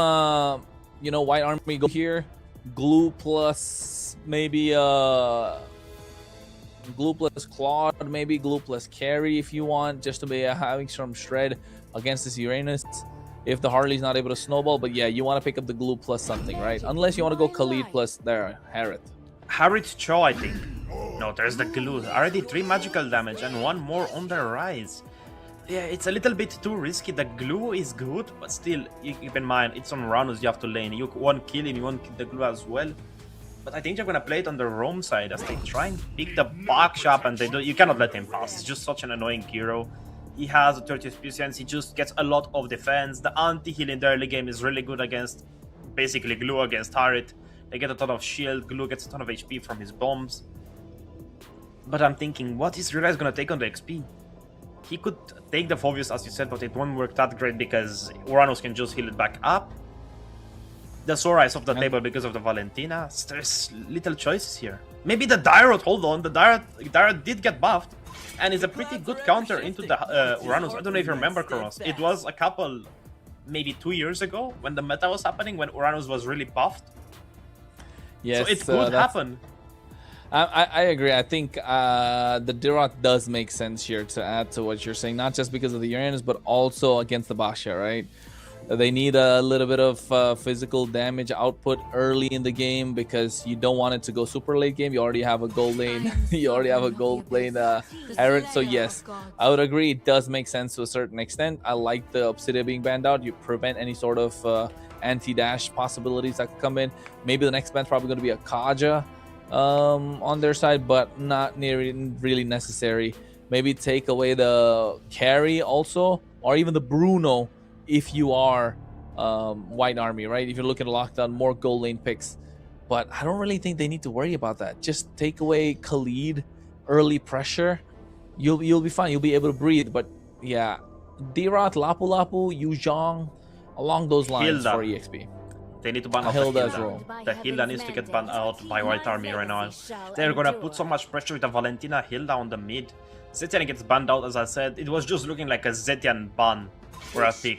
you know, White Army, go here, glue plus maybe glue plus Claude, maybe glue plus carry if you want, just to be having some shred against this Uranus. If the Harley's not able to snowball, but yeah, you want to pick up the glue plus something, right? Unless you want to go Khalid plus there, Harriet. Harriet Cho, I think. No, there's the glue. Already 3 magical damage and 1 more on the rise. Yeah, it's a little bit too risky. The glue is good, but still, you keep in mind, it's on Ranus you have to lane. You won't kill him, you won't kill the glue as well. But I think they're gonna play it on the roam side as they try and pick the box shop, and they do. You cannot let him pass. He's just such an annoying hero. He has a 30 experience. He just gets a lot of defense. The anti-heal in the early game is really good against basically glue against Harriet. They get a ton of shield. Glue gets a ton of HP from his bombs. But I'm thinking, what is Realize gonna take on the XP? He could take the Phoveus, as you said, but it won't work that great because Uranus can just heal it back up. The Sora is off the table because of the Valentina. There's little choices here. Maybe the Dyrod, hold on. The Dyrod did get buffed. And is a pretty good counter into the Uranus. I don't know if you remember, Kronos. It was a couple, maybe 2 years ago, when the meta was happening, when Uranus was really buffed. Yes, so it could happen. I agree. I think the Dyrod does make sense here to add to what you're saying, not just because of the Uranus, but also against the Basha, right? They need a little bit of physical damage output early in the game because you don't want it to go super late game. You already have a gold lane. You already have a gold lane Herod. So yes, I would agree. It does make sense to a certain extent. I like the Obsidia being banned out. You prevent any sort of anti-dash possibilities that could come in. Maybe the next ban's probably going to be a Kaja on their side, but not really necessary. Maybe take away the carry also, or even the Bruno if you are White Army, right? If you're looking to lock down more gold lane picks. But I don't really think they need to worry about that. Just take away Khalid, early pressure. You'll be fine. You'll be able to breathe. But yeah, Dyrod, Lapu Lapu, Yuzhong, along those lines Hilda. for EXP. They need to ban out Hilda the as Hilda. well. The Hilda needs to get banned out by White Army right now. They're gonna put so much pressure with the Valentina Hilda on the mid. Zetian gets banned out, as I said. It was just looking like a Zetian ban for a pick.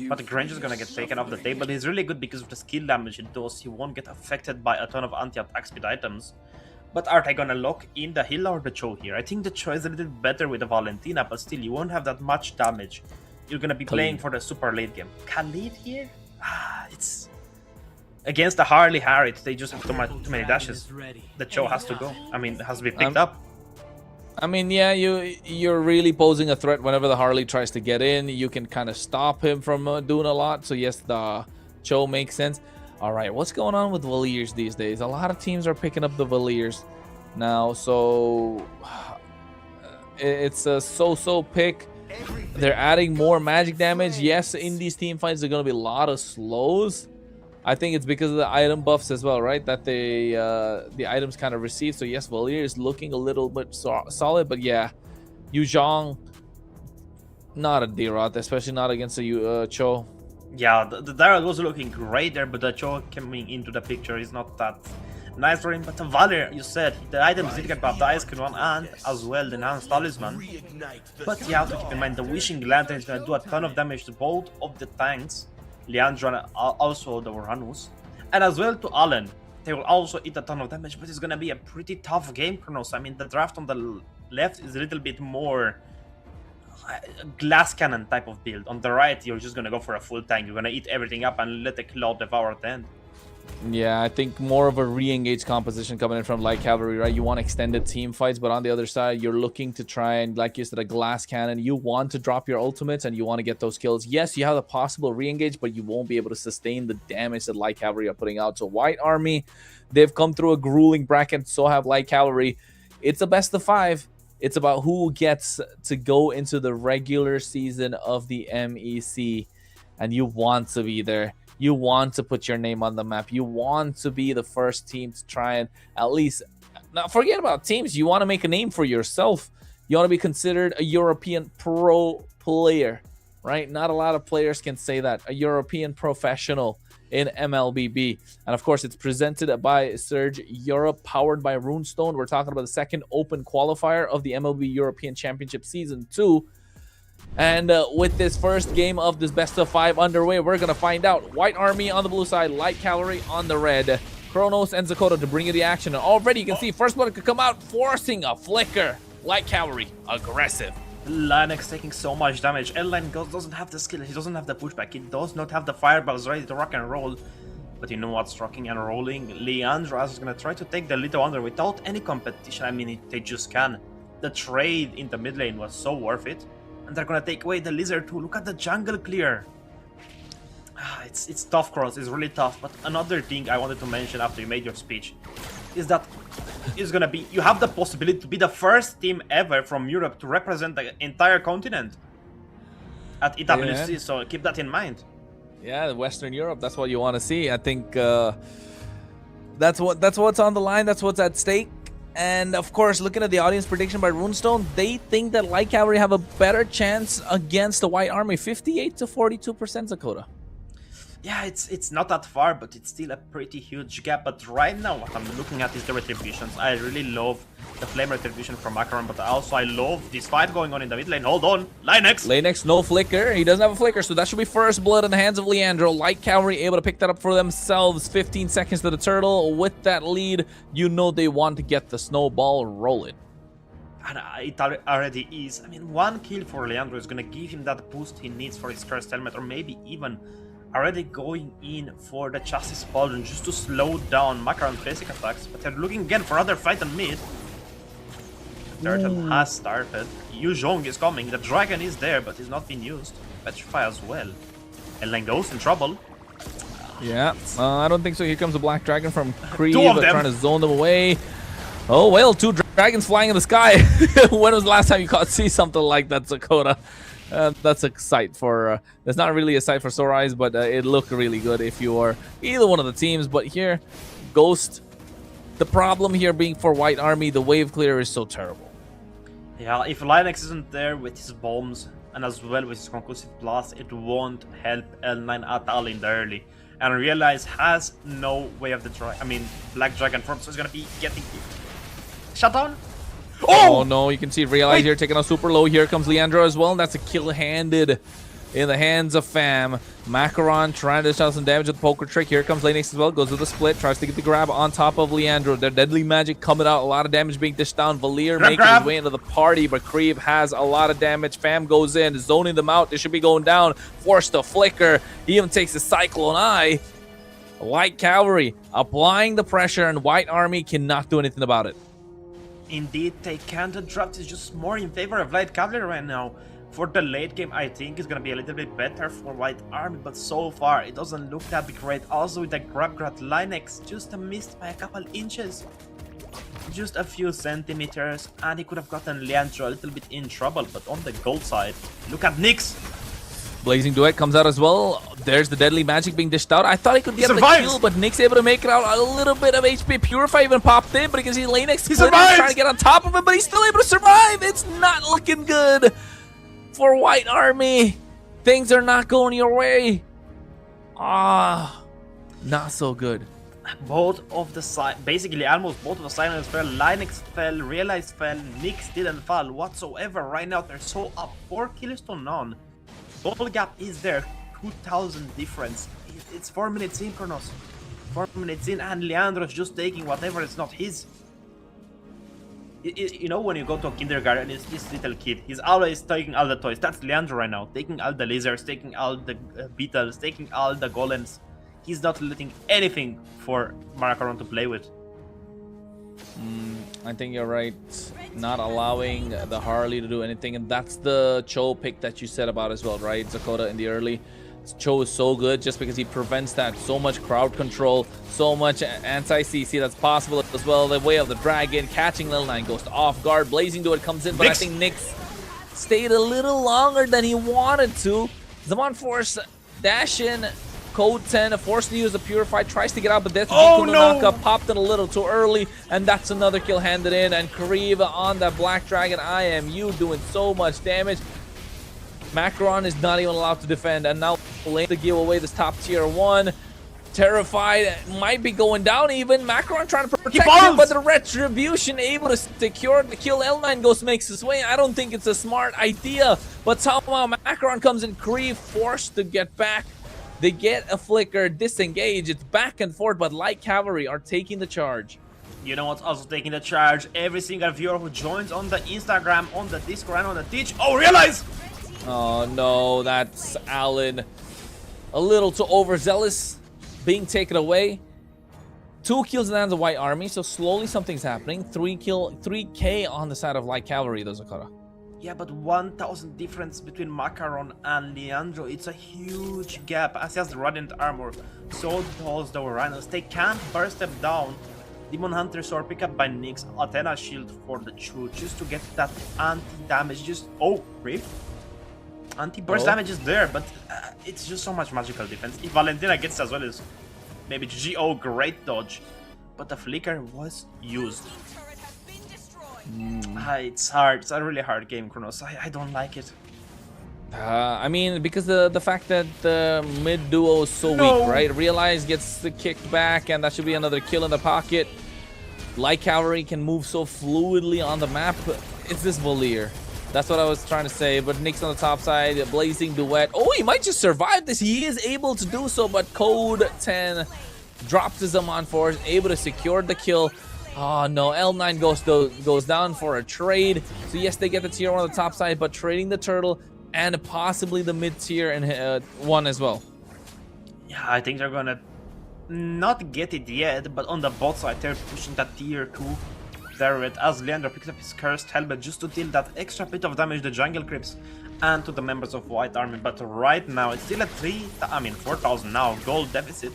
But the Granger's gonna get taken off the table. He's really good because of the skill damage it does. He won't get affected by a ton of anti-attack speed items. But are they gonna lock in the Hilda or the Cho here? I think the Cho is a little better with the Valentina, but still, you won't have that much damage. You're gonna be playing for the super late game. Khalid here? Against the Harley Harriet, they just have too many dashes. The Cho has to go. I mean, it has to be picked up. I mean, yeah, you're really posing a threat whenever the Harley tries to get in. You can kind of stop him from doing a lot. So yes, the Cho makes sense. All right, what's going on with Valiers these days? A lot of teams are picking up the Valiers now, so it's a so-so pick. They're adding more magic damage. Yes, in these team fights, there's going to be a lot of slows. I think it's because of the item buffs as well, right? That the items kind of receive. So yes, Valier is looking a little bit solid, but yeah, Yu Zhang, not a D-Rot, especially not against the Cho. Yeah, the Daryl was looking great there, but the Cho coming into the picture is not that nice for him. But the Valier, you said, the items did get buffed, the Ice Queen one, and as well the Enhanced Talisman. But you have to keep in mind, the Wishing Lantern is going to do a ton of damage to both of the tanks, Leandro and also the Uranus, and as well to Allen. They will also eat a ton of damage, but it's going to be a pretty tough game, Kronos. I mean, the draft on the left is a little bit more glass cannon type of build. On the right, you're just going to go for a full tank. You're going to eat everything up and let the claw devour at the end. Yeah, I think more of a re-engage composition coming in from Light Cavalry, right? You want extended team fights, but on the other side, you're looking to try and, like you said, a glass cannon. You want to drop your ultimates and you want to get those kills. Yes, you have a possible re-engage, but you won't be able to sustain the damage that Light Cavalry are putting out. So White Army, they've come through a grueling bracket, so have Light Cavalry. It's a best of 5. It's about who gets to go into the regular season of the MEC, and you want to be there. You want to put your name on the map. You want to be the first team to try and at least, now forget about teams. You want to make a name for yourself. You want to be considered a European pro player, right? Not a lot of players can say that. A European professional in Mlbb. And of course, it's presented by Surge Europe, powered by Runestone. We're talking about the second open qualifier of the MLB European Championship Season 2. And with this first game of this best of 5 underway, we're going to find out. White Army on the blue side, Light Cavalry on the red. Kronos and Zakota to bring you the action. And already you can see First Blood could come out, forcing a flicker. Light Cavalry, aggressive. Linux taking so much damage. L-Line doesn't have the skill, he doesn't have the pushback, he does not have the fireballs ready to rock and roll. But you know what's rocking and rolling? Leandro is going to try to take the Little Wonder without any competition. I mean, they just can. The trade in the mid lane was so worth it. And they're going to take away the Lizard too. Look at the jungle clear. It's tough, Cross. It's really tough. But another thing I wanted to mention after you made your speech is that it's gonna be, you have the possibility to be the first team ever from Europe to represent the entire continent at EWC. Yeah. So keep that in mind. Yeah, Western Europe. That's what you want to see. I think that's what's on the line. That's what's at stake. And of course, looking at the audience prediction by Runestone, they think that Light Cavalry have a better chance against the White Army. 58 to 42%, Zakota. Yeah, it's not that far, but it's still a pretty huge gap. But right now, what I'm looking at is the retributions. I really love the flame retribution from Macaron, but also I love this fight going on in the mid lane. Hold on, Linux! Linux, no flicker. He doesn't have a flicker, so that should be First Blood in the hands of Leandro. Light Cavalry able to pick that up for themselves. 15 seconds to the turtle. With that lead, you know they want to get the snowball rolling. And it already is. I mean, one kill for Leandro is going to give him that boost he needs for his cursed helmet, or maybe even already going in for the chassis pauldron just to slow down Macaron's basic attacks. But they're looking again for another fight on mid. Turtle has started. Yu Zhong is coming. The dragon is there, but is not being used. Petrify as well. Ellen goes in trouble. Yeah, I don't think so. Here comes the Black Dragon from Creed, trying to zone them away. Oh, well, 2 dragons flying in the sky. When was the last time you see something like that, Zakota? That's a sight for, that's not really a sight for sore eyes, but it looked really good if you are either one of the teams. But here, Ghost, the problem here being for White Army, the wave clear is so terrible. Yeah, if Linux isn't there with his bombs, and as well with his conclusive blast, it won't help L9 at all in the early. And Realize has no way of the Black Dragon form, so he's gonna be getting shut down. Oh no, you can see Realize here taking a super low. Here comes Leandro as well, and that's a kill handed in the hands of Fam. Macaron trying to shout some damage with the poker trick. Here comes Linux as well, goes with the split, tries to get the grab on top of Leandro. Their deadly magic coming out, a lot of damage being dished down. Valier making his way into the party, but Creeb has a lot of damage. Fam goes in, zoning them out. They should be going down, forced to flicker. He even takes the Cyclone Eye. White Cavalry applying the pressure, and White Army cannot do anything about it. Indeed, they can't. The draft is just more in favor of Light Cavalry right now. For the late game, I think it's gonna be a little bit better for White Army, but so far it doesn't look that great. Also with the grab Linux, just missed by a couple inches. Just a few centimeters, and he could have gotten Leandro a little bit in trouble, but on the gold side, look at Nyx! Blazing Duet comes out as well. There's the deadly magic being dished out. I thought he could get the kill, but Nyx able to make it out. A little bit of HP. Purify even popped in, but you can see Lanex trying to get on top of him, but he's still able to survive. It's not looking good for White Army. Things are not going your way. Not so good. Both of the side, basically almost both of the signals fell. Linux fell, Realize fell, Nyx didn't fall whatsoever. Right now they're so up, 4 kills to none. Goal gap is there, 2,000 difference. It's 4 minutes in, Kronos. 4 minutes in, and Leandro's just taking whatever is not his. You know when you go to a kindergarten, it's this little kid. He's always taking all the toys. That's Leandro right now, taking all the lizards, taking all the beetles, taking all the golems. He's not letting anything for Macaron to play with. I think you're right. Not allowing the Harley to do anything, and that's the Cho pick that you said about as well, right, Zakota, in the early. Cho is so good just because he prevents that. So much crowd control, so much anti-CC that's possible as well. The way of the dragon, catching Lil 9 goes to off guard. Blazing Duet comes in, but I think Nyx stayed a little longer than he wanted to. Zaman Force dash in. Code 10, forced to use the Purify, tries to get out, but that's Knockup, popped it a little too early, and that's another kill handed in. And Kariva on that Black Dragon IMU doing so much damage. Macaron is not even allowed to defend, and now Lane to give away this top tier 1. Terrified, might be going down even. Macaron trying to protect him, but the Retribution able to secure the kill. L9 Ghost makes his way. I don't think it's a smart idea, but somehow Macaron comes in. Kree forced to get back. They get a flicker, disengage. It's back and forth, but Light Cavalry are taking the charge. You know what's also taking the charge? Every single viewer who joins on the Instagram, on the Discord, and on the Twitch. Oh, Realize! Oh no, that's Alan. A little too overzealous, being taken away. 2 kills in the hands of White Army, so slowly something's happening. 3K on the side of Light Cavalry, though, Zakara. Yeah, but 1,000 difference between Macaron and Leandro. It's a huge gap. As he has the Radiant Armor, so does the Rhinos. They can't burst them down. Demon Hunter Sword pick up by Nyx. Athena Shield for the Truth, just to get that anti-damage. Just, oh, Rift. Anti-burst damage is there, but it's just so much magical defense. If Valentina gets as well as maybe GO, great dodge. But the flicker was used. It's hard. It's a really hard game, Kronos. I don't like it. I mean, because the fact that the mid duo is so weak, right? Realize gets the kick back, and that should be another kill in the pocket. Light Cavalry can move so fluidly on the map. It's this Valier. That's what I was trying to say. But Nyx on the top side, Blazing Duet. Oh, he might just survive this. He is able to do so, but Code 10 drops his Zaman Force, able to secure the kill. Oh no, L9 goes down for a trade. So yes, they get the tier 1 on the top side, but trading the turtle and possibly the mid tier and 1 as well. Yeah, I think they're gonna not get it yet, but on the bot side they're pushing that tier 2 turret as Leandro picks up his cursed helmet just to deal that extra bit of damage to the jungle creeps and to the members of White Army. But right now it's still at 4,000 now gold deficit.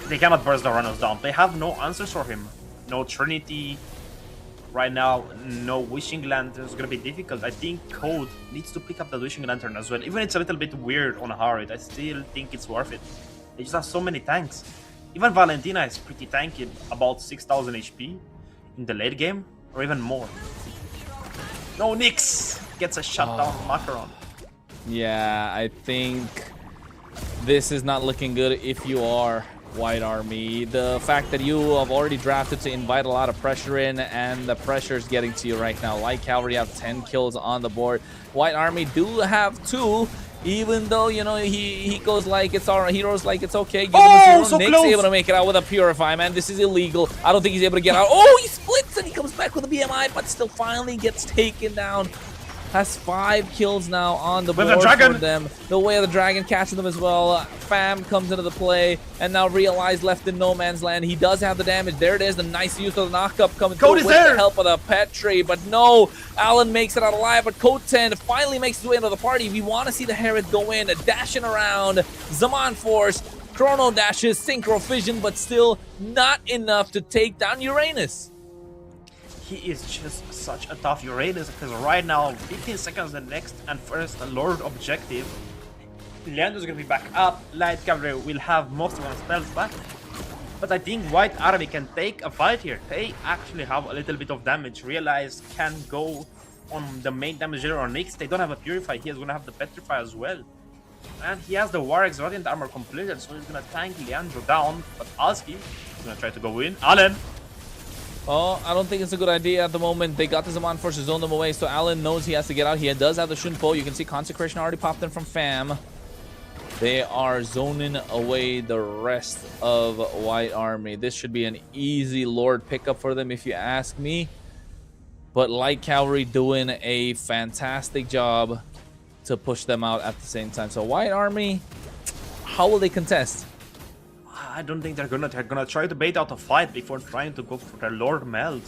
They cannot burst the runners down. They have no answers for him. No Trinity right now, no Wishing Lantern. It's gonna be difficult. I think Code needs to pick up the Wishing Lantern as well. Even it's a little bit weird on Harid, I still think it's worth it. They just have so many tanks. Even Valentina is pretty tanky, about 6,000 HP in the late game, or even more. No, Nyx gets a shutdown Macaron. Yeah, I think this is not looking good if you are White Army. The fact that you have already drafted to invite a lot of pressure in, and the pressure is getting to you right now. Light Cavalry have 10 kills on the board. White Army do have 2, even though, you know, he goes like it's alright. Heroes like it's okay. Give him so Nyx able to make it out with a Purify, man. This is illegal. I don't think he's able to get out. Oh, he splits and he comes back with a BMI, but still finally gets taken down. has 5 kills now on the With board the dragon. for them. The way of the dragon catching them as well. Fam comes into the play and now Realize left in no man's land. He does have the damage. There it is. The nice use of the knockup coming through with the help of the Petri. But no, Alan makes it out alive. But Koten finally makes his way into the party. We want to see the Herod go in, dashing around. Zaman Force, Chrono dashes, Synchro Fission, but still not enough to take down Uranus. He is just such a tough Uranus because right now, 15 seconds the next and first Lord objective. Leandro's gonna be back up. Light Cavalry will have most of their spells back. But I think White Army can take a fight here. They actually have a little bit of damage. Realize can go on the main damage dealer on Nyx. They don't have a Purify. He is gonna have the Petrify as well. And he has the Warwick's Radiant Armor completed, so he's gonna tank Leandro down. But Alski is gonna try to go in. Alan! Oh, I don't think it's a good idea at the moment. They got the Zaman Force to zone them away, so Alan knows he has to get out. He does have the Shunpo. You can see Consecration already popped in from Fam. They are zoning away the rest of White Army. This should be an easy Lord pickup for them, if you ask me. But Light Cavalry doing a fantastic job to push them out at the same time. So White Army, how will they contest? I don't think they're gonna try to bait out a fight before trying to go for their Lord Meld.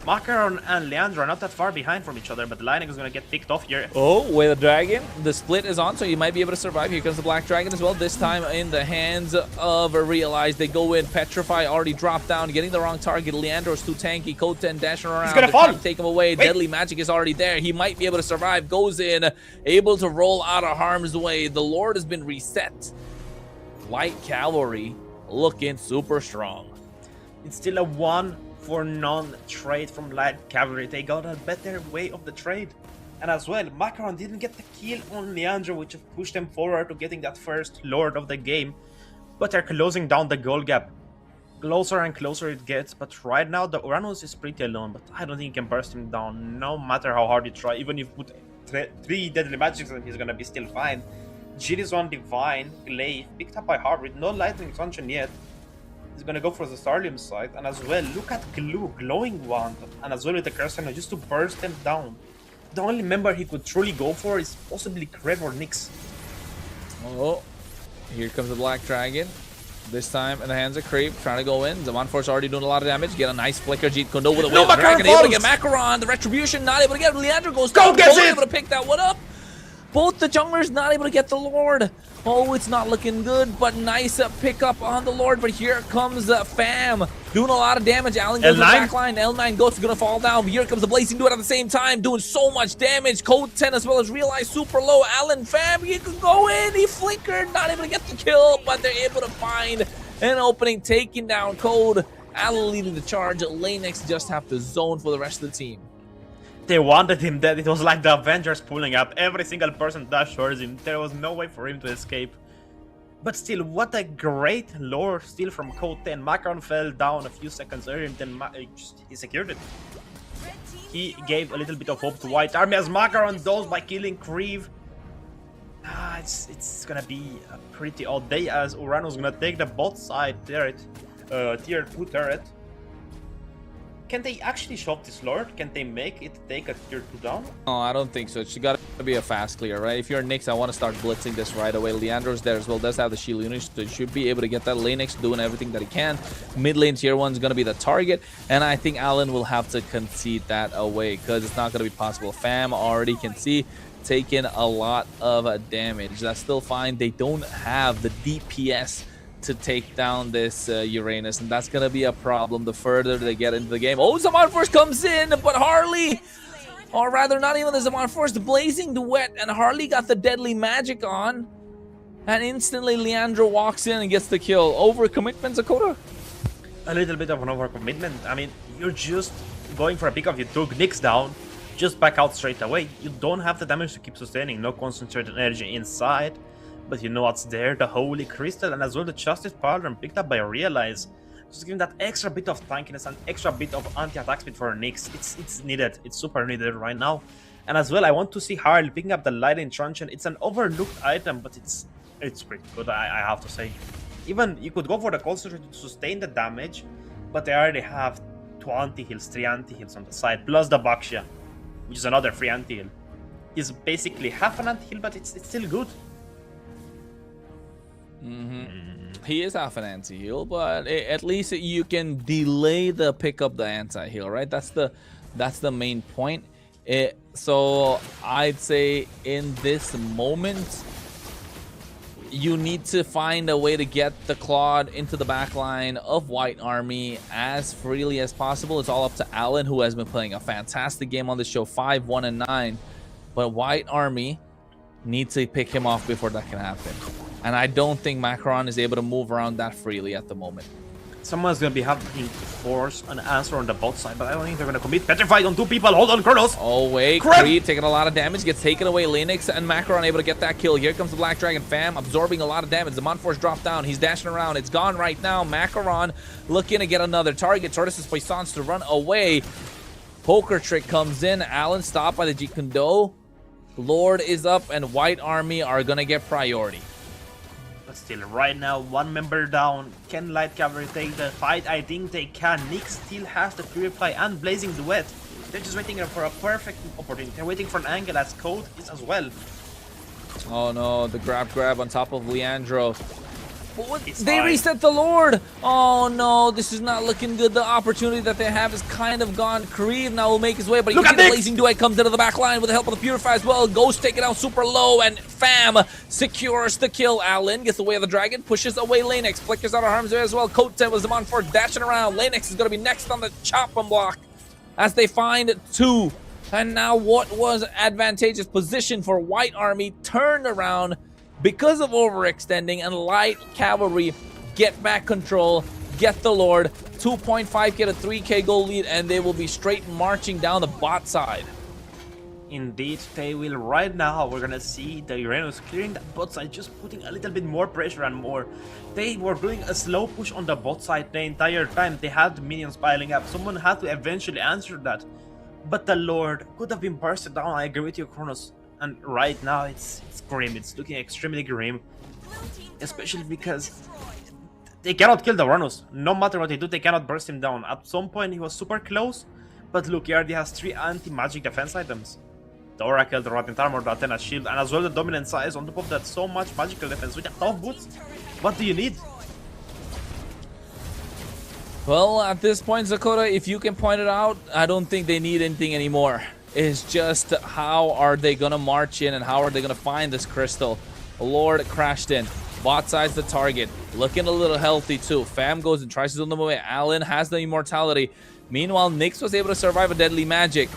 Macaron and Leandro are not that far behind from each other, but Lightning is gonna get picked off here. Oh, with a dragon. The split is on, so you might be able to survive. Here comes the Black Dragon as well. This time in the hands of a Realize. They go in. Petrify already dropped down, getting the wrong target. Leandro's too tanky. Koten dashing around. He's gonna fall. Take him away. Wait. Deadly Magic is already there. He might be able to survive. Goes in, able to roll out of harm's way. The Lord has been reset. Light Cavalry looking super strong. It's still a 1-for-none trade from Light Cavalry. They got a better way of the trade. And as well, Macaron didn't get the kill on Leandro, which pushed them forward to getting that first Lord of the game. But they're closing down the goal gap. Closer and closer it gets, but right now the Uranus is pretty alone, but I don't think you can burst him down, no matter how hard you try. Even if you put 3 Deadly Magics on him, he's gonna be still fine. Jill on Divine, Glaive, picked up by Harbrid, no Lightning Expansion yet. He's gonna go for the Starlium side, and as well, look at Glue, Glowing Wand, and as well with the Curse just to burst them down. The only member he could truly go for is possibly Krev or Nyx. Oh, here comes the Black Dragon. This time in the hands of Creep, trying to go in. Zaman Force already doing a lot of damage. Get a nice flicker. Jeet Kondo with a No, Wave Dragon. Macaron Able to get falls! Macaron. The Retribution not able to get it. Leandro goes Go down. get Only it! able to pick that one up. Both the junglers not able to get the Lord. Oh, it's not looking good, but nice pickup on the Lord. But here comes Fam doing a lot of damage. Alan goes to the back line. L9 Ghost is going to fall down. Here comes the Blazing Dude at the same time, doing so much damage. Code 10 as well as Realize super low. Alan Fam, he can go in. He flickered, not able to get the kill, but they're able to find an opening, taking down Code. Alan leading the charge. Lanex just have to zone for the rest of the team. They wanted him dead. It was like the Avengers pulling up. Every single person dashed towards him. There was no way for him to escape. But still, what a great lore steal from Code 10. Macaron fell down a few seconds earlier, and then he secured it. He gave a little bit of hope to White Army as Macaron does by killing Creve. It's gonna be a pretty odd day as Uranus gonna take the bot side turret, tier 2 turret. Can they actually shove this Lord? Can they make it take a tier 2 down? No, I don't think so. It's got to be a fast clear, right? If you're Nyx, I want to start blitzing this right away. Leandro's there as well. Does have the shield unit, so he should be able to get that. Lanex doing everything that he can. Mid lane tier 1 is going to be the target, and I think Alan will have to concede that away because it's not going to be possible. Fam already can see taking a lot of damage. That's still fine. They don't have the DPS to take down this Uranus, and that's gonna be a problem the further they get into the game. Oh, Zaman Force comes in, but Harley, or rather not even the Zaman Force, the Blazing Duet, and Harley got the Deadly Magic on, and instantly Leandro walks in and gets the kill. Overcommitment, Zakota? A little bit of an overcommitment. I mean, you're just going for a pick-off. You took Nyx down, just back out straight away. You don't have the damage to keep sustaining, no concentrated energy inside. But you know what's there? The Holy Crystal, and as well the Justice Pauldron picked up by Realize. Just giving that extra bit of tankiness and extra bit of anti-attack speed for Nyx. It's needed. It's super needed right now. And as well, I want to see Harley picking up the Lightning Truncheon. It's an overlooked item, but it's pretty good, I have to say. Even you could go for the Concentrate to sustain the damage, but they already have 2 anti-heals, 3 anti-heals on the side, plus the Baxia, which is another free anti-heal. is basically half an ant-heal, but it's still good. He is half an anti-heal, but at least you can delay the pick up the anti-heal, right? That's the main point. So I'd say in this moment, you need to find a way to get the Claude into the back line of White Army as freely as possible. It's all up to Alan, who has been playing a fantastic game on the show, 5, 1, and 9. But White Army needs to pick him off before that can happen. And I don't think Macron is able to move around that freely at the moment. Someone's gonna be having to force an answer on the bot side, but I don't think they're gonna commit. Petrified on 2 people. Hold on, Kronos. Oh wait, Creed taking a lot of damage, gets taken away. Lennox and Macron able to get that kill. Here comes the Black Dragon fam, absorbing a lot of damage. The Monforce dropped down. He's dashing around. It's gone right now. Macron looking to get another target. Tortoise's Poissons to run away. Poker Trick comes in. Alan stopped by the Jeet Kune Do. Lord is up, and White Army are gonna get priority. But still, right now, 1 member down. Can Light Cavalry take the fight? I think they can. Nick still has the Purify and Blazing Duet. They're just waiting for a perfect opportunity. They're waiting for an angle as Code is as well. Oh no, the grab on top of Leandro. It's They fine. reset the Lord. Oh no, this is not looking good. The opportunity that they have is kind of gone. Kareev now will make his way, but you Look can at see the Nyx! Blazing Duet comes into the back line with the help of the Purify as well. Ghost taking out super low, and Fam secures the kill. Alan gets away of the dragon, pushes away Lennox, flickers out of harm's way as well. Coat 10 was the Monfort dashing around. Lennox is going to be next on the chop and block as they find 2. And now what was advantageous position for White Army turned around because of overextending, and Light Cavalry get back control, get the Lord. 2.5k to 3k goal lead, and they will be straight marching down the bot side. Indeed, they will. Right now, we're gonna see the Uranus clearing that bot side, just putting a little bit more pressure and more. They were doing a slow push on the bot side the entire time. They had the minions piling up. Someone had to eventually answer that. But the Lord could have been bursted down. I agree with you, Kronos. And right now, it's grim. It's looking extremely grim. Especially because they cannot kill the Uranus. No matter what they do, they cannot burst him down. At some point, he was super close. But look, he already has 3 anti-magic defense items. The Oracle, the Radiant Armor, the Athena Shield, and as well the Dominant Size. On top of that, so much magical defense with the tough boots. What do you need? Well, at this point, Zakota, if you can point it out, I don't think they need anything anymore. It's just how are they going to march in and how are they going to find this crystal? Lord crashed in. Bot side's the target. Looking a little healthy too. Fam goes and tries to zone them away. Alan has the immortality. Meanwhile, Nyx was able to survive a deadly magic.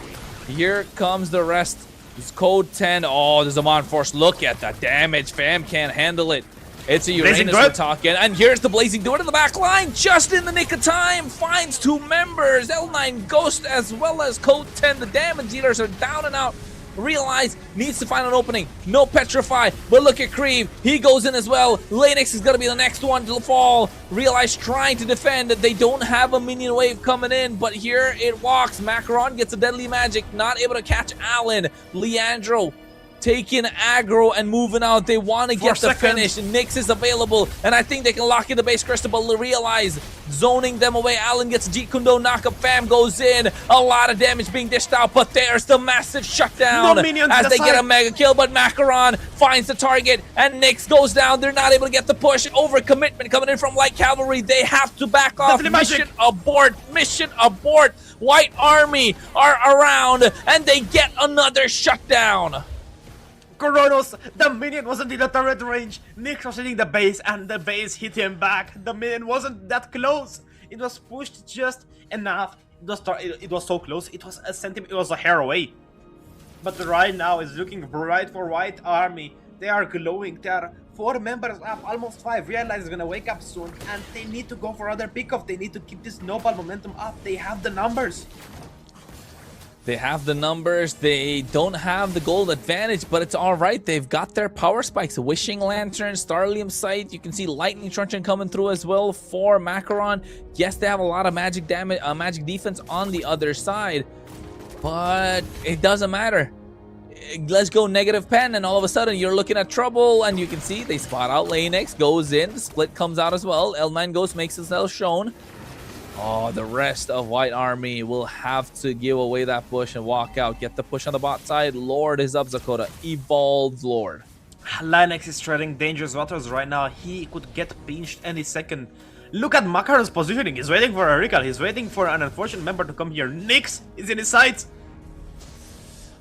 Here comes the rest. It's code 10. Oh, there's a Monforce. Look at the damage. Fam can't handle it. It's a Uranus we're talking. And here's the Blazing Duet in the back line. Just in the nick of time. Finds 2 members. L9 Ghost as well as code 10. The damage dealers are down and out. Realize needs to find an opening. No Petrify. But look at Creeve. He goes in as well. Lennox is going to be the next one to fall. Realize trying to defend. They don't have a minion wave coming in. But here it walks. Macaron gets a deadly magic. Not able to catch Alan. Leandro taking aggro and moving out. They want to get the finish. Nyx is available, and I think they can lock in the base crystal, but Realize zoning them away. Alan gets Jeet Kune Do knockup. Fam goes in. A lot of damage being dished out, but there's the massive shutdown as they get a mega kill, but Macaron finds the target, and Nyx goes down. They're not able to get the push. Overcommitment coming in from Light Cavalry. They have to back off. Mission abort. Mission abort. White Army are around, and they get another shutdown. Kronos, the minion wasn't in the turret range. Nyx was hitting the base, and the base hit him back. The minion wasn't that close. It was pushed just enough. It was so close. It was a centimeter. It was a hair away. But right now, it's looking bright for White Army. They are glowing. They are 4 members up, almost 5. Realize is gonna wake up soon, and they need to go for other pickoff. They need to keep this snowball momentum up. They have the numbers. They have the numbers. They don't have the gold advantage, but it's all right. They've got their power spikes. Wishing Lantern, Starlium Sight. You can see Lightning Truncheon coming through as well for Macaron. Yes, they have a lot of magic damage, magic defense on the other side, but it doesn't matter. Let's go negative pen, and all of a sudden you're looking at trouble, and you can see they spot out Lennox, goes in, the split comes out as well. L9 Ghost makes himself shown. Oh, the rest of White Army will have to give away that push and walk out. Get the push on the bot side. Lord is up, Zakota. Evolved Lord. Linux is treading dangerous waters right now. He could get pinched any second. Look at Makaron's positioning. He's waiting for a recall. He's waiting for an unfortunate member to come here. Nyx is in his sights.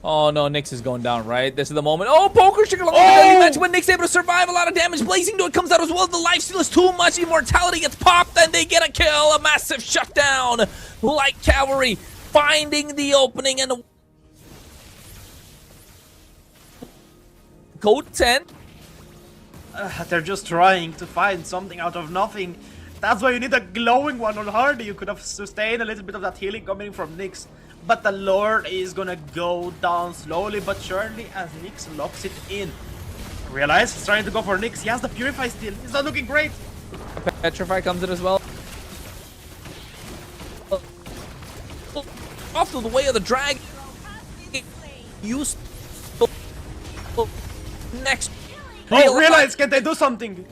Oh no, Nyx is going down, right? This is the moment. Oh, poker chicken along the deadly match, but Nyx able to survive. A lot of damage. Blazing to it comes out as well. The lifesteal is too much. Immortality gets popped, and they get a kill. A massive shutdown. Light Cavalry finding the opening and code 10. They're just trying to find something out of nothing. That's why you need a glowing one on Hardy. You could have sustained a little bit of that healing coming from Nyx. But the Lord is gonna go down slowly but surely as Nyx locks it in. Realize he's trying to go for Nyx. He has the Purify still. He's not looking great. Petrify comes in as well. Off to the way of the drag. Use next. Oh, Realize, can they do something?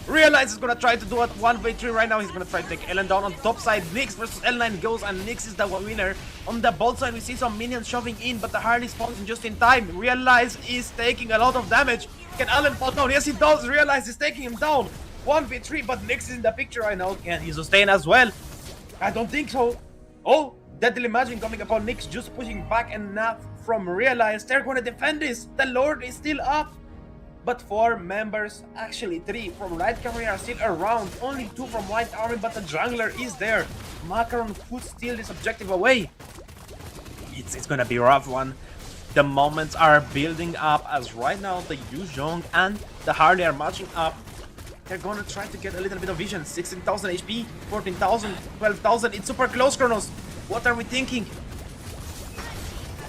Realize is gonna try to do it 1v3 right now. He's gonna try to take Ellen down on the top side. Nyx versus L9 goes, and Nyx is the winner. On the bot side, we see some minions shoving in, but the Harley spawns in just in time. Realize is taking a lot of damage. Can Allen fall down? Yes, he does. Realize is taking him down. 1v3, but Nyx is in the picture right now. Can he sustain as well? I don't think so. Oh, Deadly Magic coming upon Nyx, just pushing back enough from Realize. They're gonna defend this. The Lord is still up. But 4 members, actually 3 from Light Cavalry are still around. Only 2 from White Army, but the jungler is there. Macaron could steal this objective away. It's gonna be a rough one. The moments are building up as right now the Yu Zhong and the Harley are marching up. They're gonna try to get a little bit of vision. 16,000 HP, 14,000, 12,000. It's super close, Kronos. What are we thinking?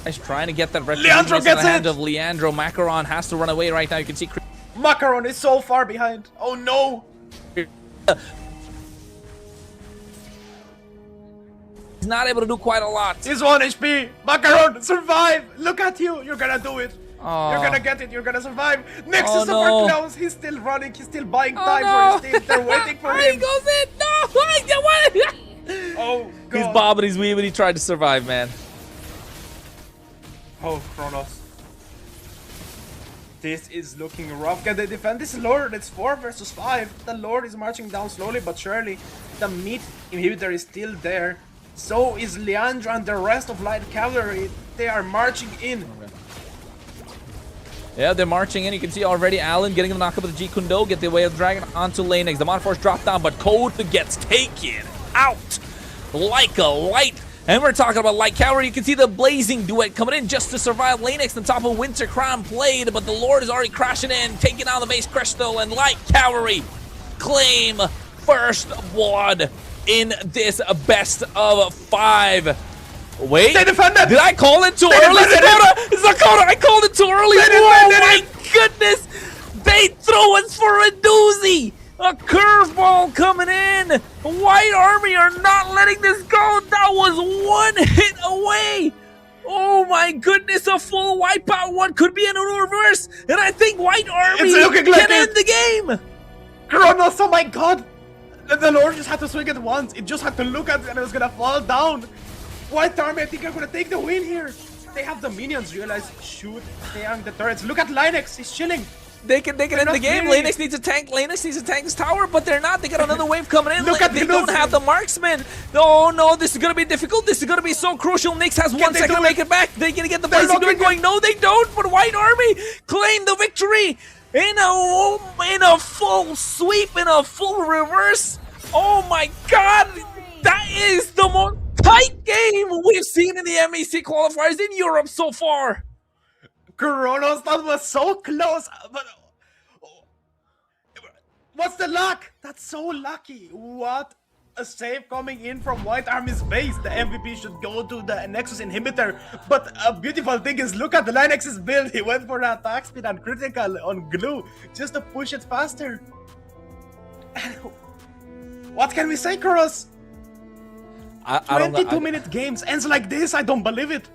He's trying to get that Leandro in the gets hand it! of Leandro. Macaron has to run away right now. You can see Macaron is so far behind. Oh no! He's not able to do quite a lot. He's 1 HP. Macaron, survive! Look at you. You're gonna do it. Oh. You're gonna get it. You're gonna survive. Nyx Oh, is super no. close. He's still running. He's still buying Oh, time no. for his team. They're waiting for He him. goes in. No! Oh god. He's bobbing, he's weaving, he tried to survive, man. Oh, Kronos. This is looking rough. Can they defend this Lord? It's 4 versus 5. The Lord is marching down slowly but surely. The meat inhibitor is still there. So is Leandro and the rest of Light Cavalry. They are marching in. Yeah, they're marching in. You can see already Allen getting the knockup with the G Kundo, get the way of the dragon onto lane X. The Mod Force drop down, but Code gets taken out like a light. And we're talking about Light Cavalry. You can see the Blazing Duet coming in just to survive. Lane X on top of Winter Crown played, but the Lord is already crashing in, taking down the base Crystal, and Light Cavalry claim first blood in this best of 5. Wait, They defended! did I call it too They early? defended Zakota, I called it too early. They Oh defended my goodness! They throw us for a doozy. A curveball coming in. White Army are not letting this go. That was 1 hit away. Oh my goodness, a full wipeout one could be in a reverse. And I think White Army It's looking like can end it. the game. Kronos, oh my god! The Lord just had to swing it once. It just had to look at it and it was gonna fall down. White Army, I think are gonna take the win here. They have the minions, Realize, shoot, they are the turrets. Look at Linux, he's chilling. They can end the not game. really. Lanix needs a tank. Lanix needs to tank his tower, but they're not. They got another wave coming in. Look at They the don't Lucy. have the marksman. Oh no, this is gonna be difficult. This is gonna be so crucial. Nyx has 1 they second do to make it? it back. They're gonna get the They're Blazing Duet looking going. No, they don't. But White Army claim the victory in a full sweep, in a full reverse. Oh my god, that is the most tight game we've seen in the MEC qualifiers in Europe so far. Kronos, that was so close, but what's the luck? That's so lucky. What a save coming in from White Army's base. The MVP should go to the Nexus inhibitor. But a beautiful thing is, look at the Linux's build. He went for the attack speed and critical on glue just to push it faster. What can we say, Kronos? I don't know. 22-minute games ends like this. I don't believe it.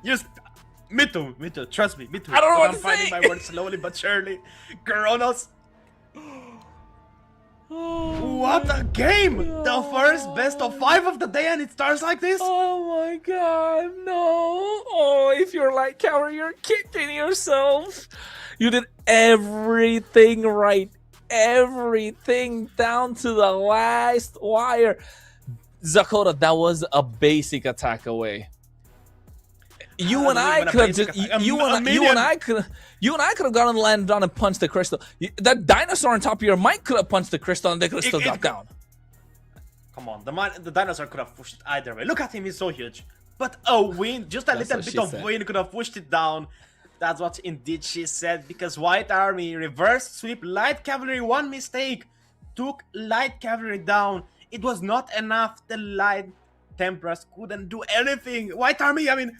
Just me too. Trust me, me too. I don't know But what I'm to finding say. my words slowly but surely. Kronos, What a game! The first best of 5 of the day and it starts like this? Oh my god, no. Oh, if you're like Cower, you're kicking yourself. You did everything right. Everything down to the last wire. Zakota, that was a basic attack away. You and I could have just you and I could have gone and landed on and punched the crystal. That dinosaur on top of your mic could have punched the crystal and they could have still got down. Come on, the dinosaur could have pushed it either way. Look at him, he's so huge. But a wind, just a little bit of wind could have pushed it down. That's what indeed she said, because White Army reverse sweep light cavalry, one mistake, took light cavalry down. It was not enough. The light temperats couldn't do anything. White Army, I mean,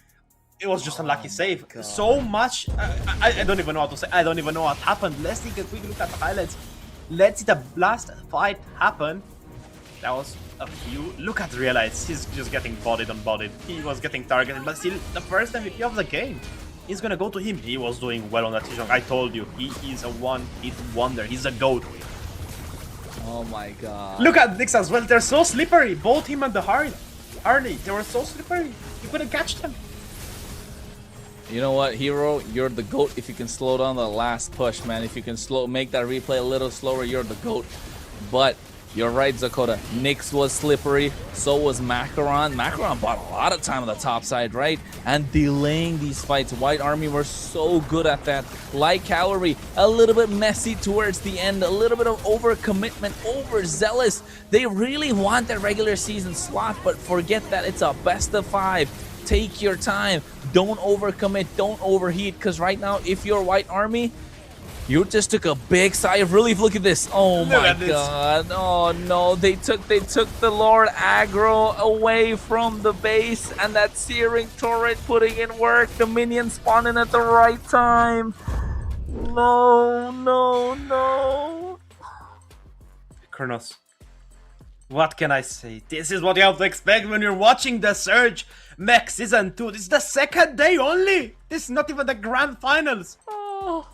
it was just a lucky save. So much, I don't even know what to say. I don't even know what happened. Let's take a quick look at the highlights. Let's see the last fight happen. That was a few. Look at the highlights. He's just getting bodied on bodied. He was getting targeted, but still, the first MVP of the game is gonna go to him. He was doing well on that T-Jong. I told you, he is a one-hit wonder. He's a GOAT. Oh my god. Look at Nix as well. They're so slippery. Both him and the Harley. They were so slippery. You couldn't catch them. You know what, Hero? You're the GOAT if you can slow down the last push, man. If you can make that replay a little slower, you're the GOAT. But you're right, Zakota. Nyx was slippery. So was Macaron. Macaron bought a lot of time on the top side, right? And delaying these fights. White Army were so good at that. Light Cavalry, a little bit messy towards the end. A little bit of overcommitment, overzealous. They really want that regular season slot, but forget that it's a best of 5. Take your time. Don't overcommit. Don't overheat. Because right now, if you're White Army, you just took a big sigh of relief. Look at this. Oh my god. Oh no. They took the Lord aggro away from the base, and that Searing turret putting in work. The minions spawning at the right time. No. Kronos, what can I say? This is what you have to expect when you're watching the Surge Mech Season 2. This is the second day only. This is not even the grand finals. Oh.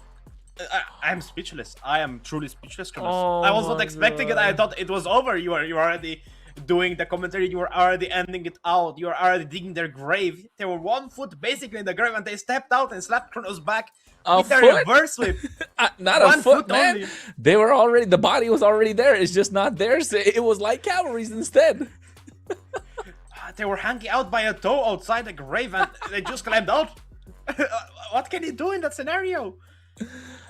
I'm speechless. I am truly speechless, Kronos. I was not expecting it. I thought it was over. You were already doing the commentary. You were already ending it out. You were already digging their grave. They were 1 foot basically in the grave, and they stepped out and slapped Kronos back with their reverse whip. Not a foot, man. Only. They were already. The body was already there. It's just not theirs. It was like Cavalry's instead. They were hanging out by a toe outside the grave, and they just climbed out. What can you do in that scenario?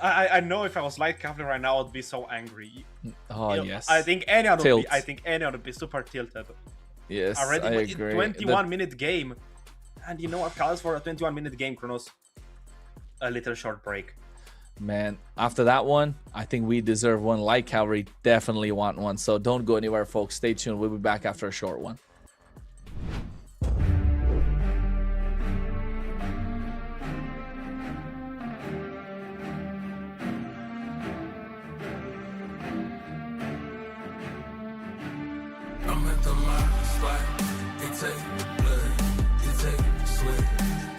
I know if I was light cavalry right now, I'd be so angry. Oh yes. I think anyone would be super tilted. Yes, already, I agree. 21-minute game, and you know what calls for a 21-minute game, Kronos? A little short break. Man, after that one, I think we deserve one. Light cavalry definitely want one. So don't go anywhere, folks. Stay tuned. We'll be back after a short one. I'm at the mark spot. It take blood, it take sweat,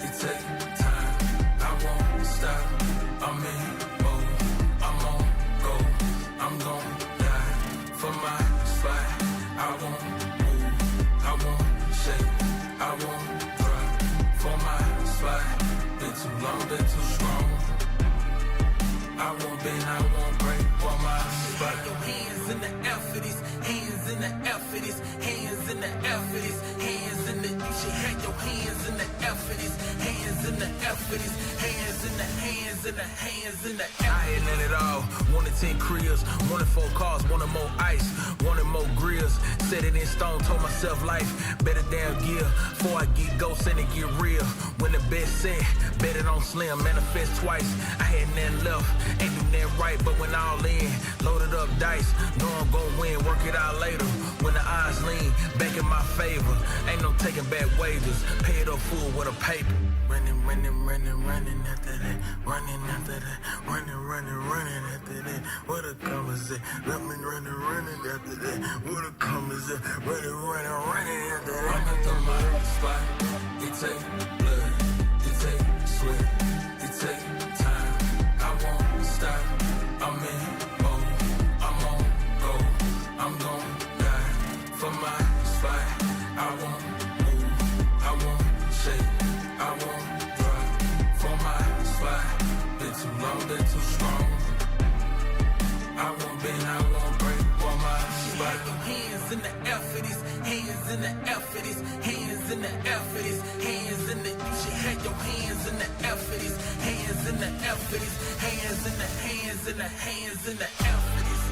it take time. I won't stop. I'm in mode. I'm on go. I'm gon' die for my spot. I won't move. I won't shake. I won't drop for my spot. Been too long, been too strong. I won't bend, I won't break for my spot. Your hands in the air for this. Hands in the air for this, hands in the air for this, hands in the, you should have your hands in the air for this, hands in the air for this, hands in the, hands in the, hands in the air. I ain't none at all, wanted 10 cribs, wanted 4 cars, wanted more ice, wanted more grills, set it in stone, told myself life, better damn gear, before I get ghosts and it get real, when the best set, bet it on slim, manifest twice, I had nothing left, ain't do nothing right, but when all in, loaded up dice, know I'm gon' win, work it out later, when the odds lean, back in my favor, ain't no taking back wages, pay it up full with a paper. Running after that, running after that, running after that, what a come is it, let me running after that, what a come is it, running after that. I'm at the mark spot, it take blood, it take sweat, it take time, I won't stop, I'm in mode, I'm on go, I'm gon' the air for this, hands in the air for this, hands in the, you should have your hands in the air for this, hands in the air for this, hands in the, hands in the, hands in the air for this.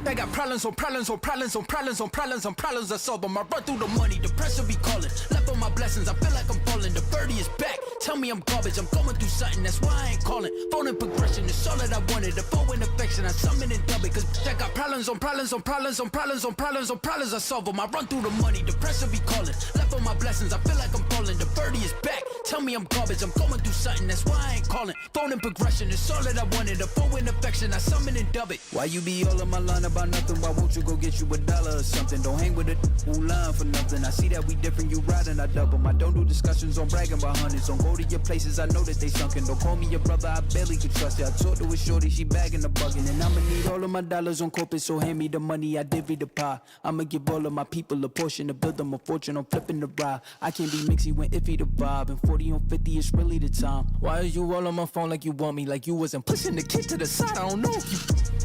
I got problems on problems on problems on problems on problems on problems I solve them. I run through the money, the pressure be calling. Left on my blessings, I feel like I'm falling. The birdie is back. Tell me I'm garbage, I'm going through something, that's why I ain't calling. Phone and progression is all that I wanted. The phone and affection, I summon and dub it. Cause I got problems on problems on problems on problems on problems on problems I solve them. I run through the money, the pressure be calling. Left on my blessings, I feel like I'm falling. The birdie is back. Tell me I'm garbage, I'm going through something, that's why I ain't calling. Phone and progression is all that I wanted. The phone and affection, I summon and dub it. Why you be all on my line about nothing? Why won't you go get you $1 or something? Don't hang with it, who line for nothing. I see that we different, you riding, I double. I don't do discussions on bragging about hundreds. Don't go to your places, I know that they sunken. Don't call me your brother, I barely could trust you. I talked to a shorty, she bagging the bugging. And I'ma need all of my dollars on corporate, so hand me the money, I divvy the pie. I'ma give all of my people a portion to build them a fortune. I'm flipping the ride. I can't be mixy when iffy the vibe. And 40 on 50 is really the time. Why is you all on my phone like you want me? Like you wasn't pushing the kid to the side. I don't know if you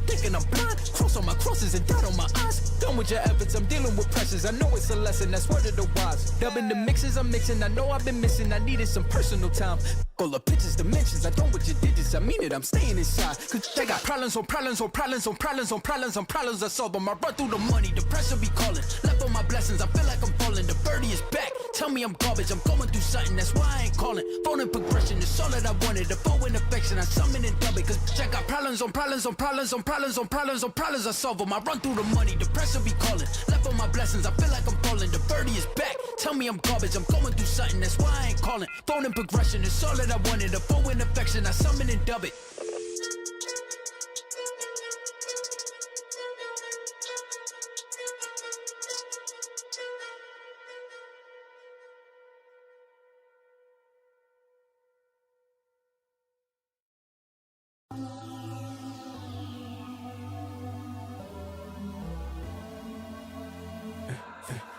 thinking I'm blind. Cross on my crosses and dot on my eyes. Done with your efforts, I'm dealing with pressures. I know it's a lesson, that's word of the wise. Dubbing the mixes I'm mixing, I know I've been missing. I needed some personal time. All the pictures, dimensions, I don't with your digits. I mean it, I'm staying inside. Cause I got problems on problems on problems on problems on problems on problems I solve them. I run through the money, the pressure be calling. Left on my blessings, I feel like I'm falling. The birdie is back. Tell me I'm garbage, I'm going through something, that's why I ain't calling. Phone and progression is all that I wanted. The phone and affection, I summon and dub it. Cause I got problems on problems on problems on problems on problems on problems I solve them. I run through the money, the pressure be calling. Left on my blessings, I feel like I'm falling. The birdie is back. Tell me I'm garbage, I'm going through something, that's why I ain't calling. Phone and progression is all that I wanted. The phone and affection, I summon and dub it.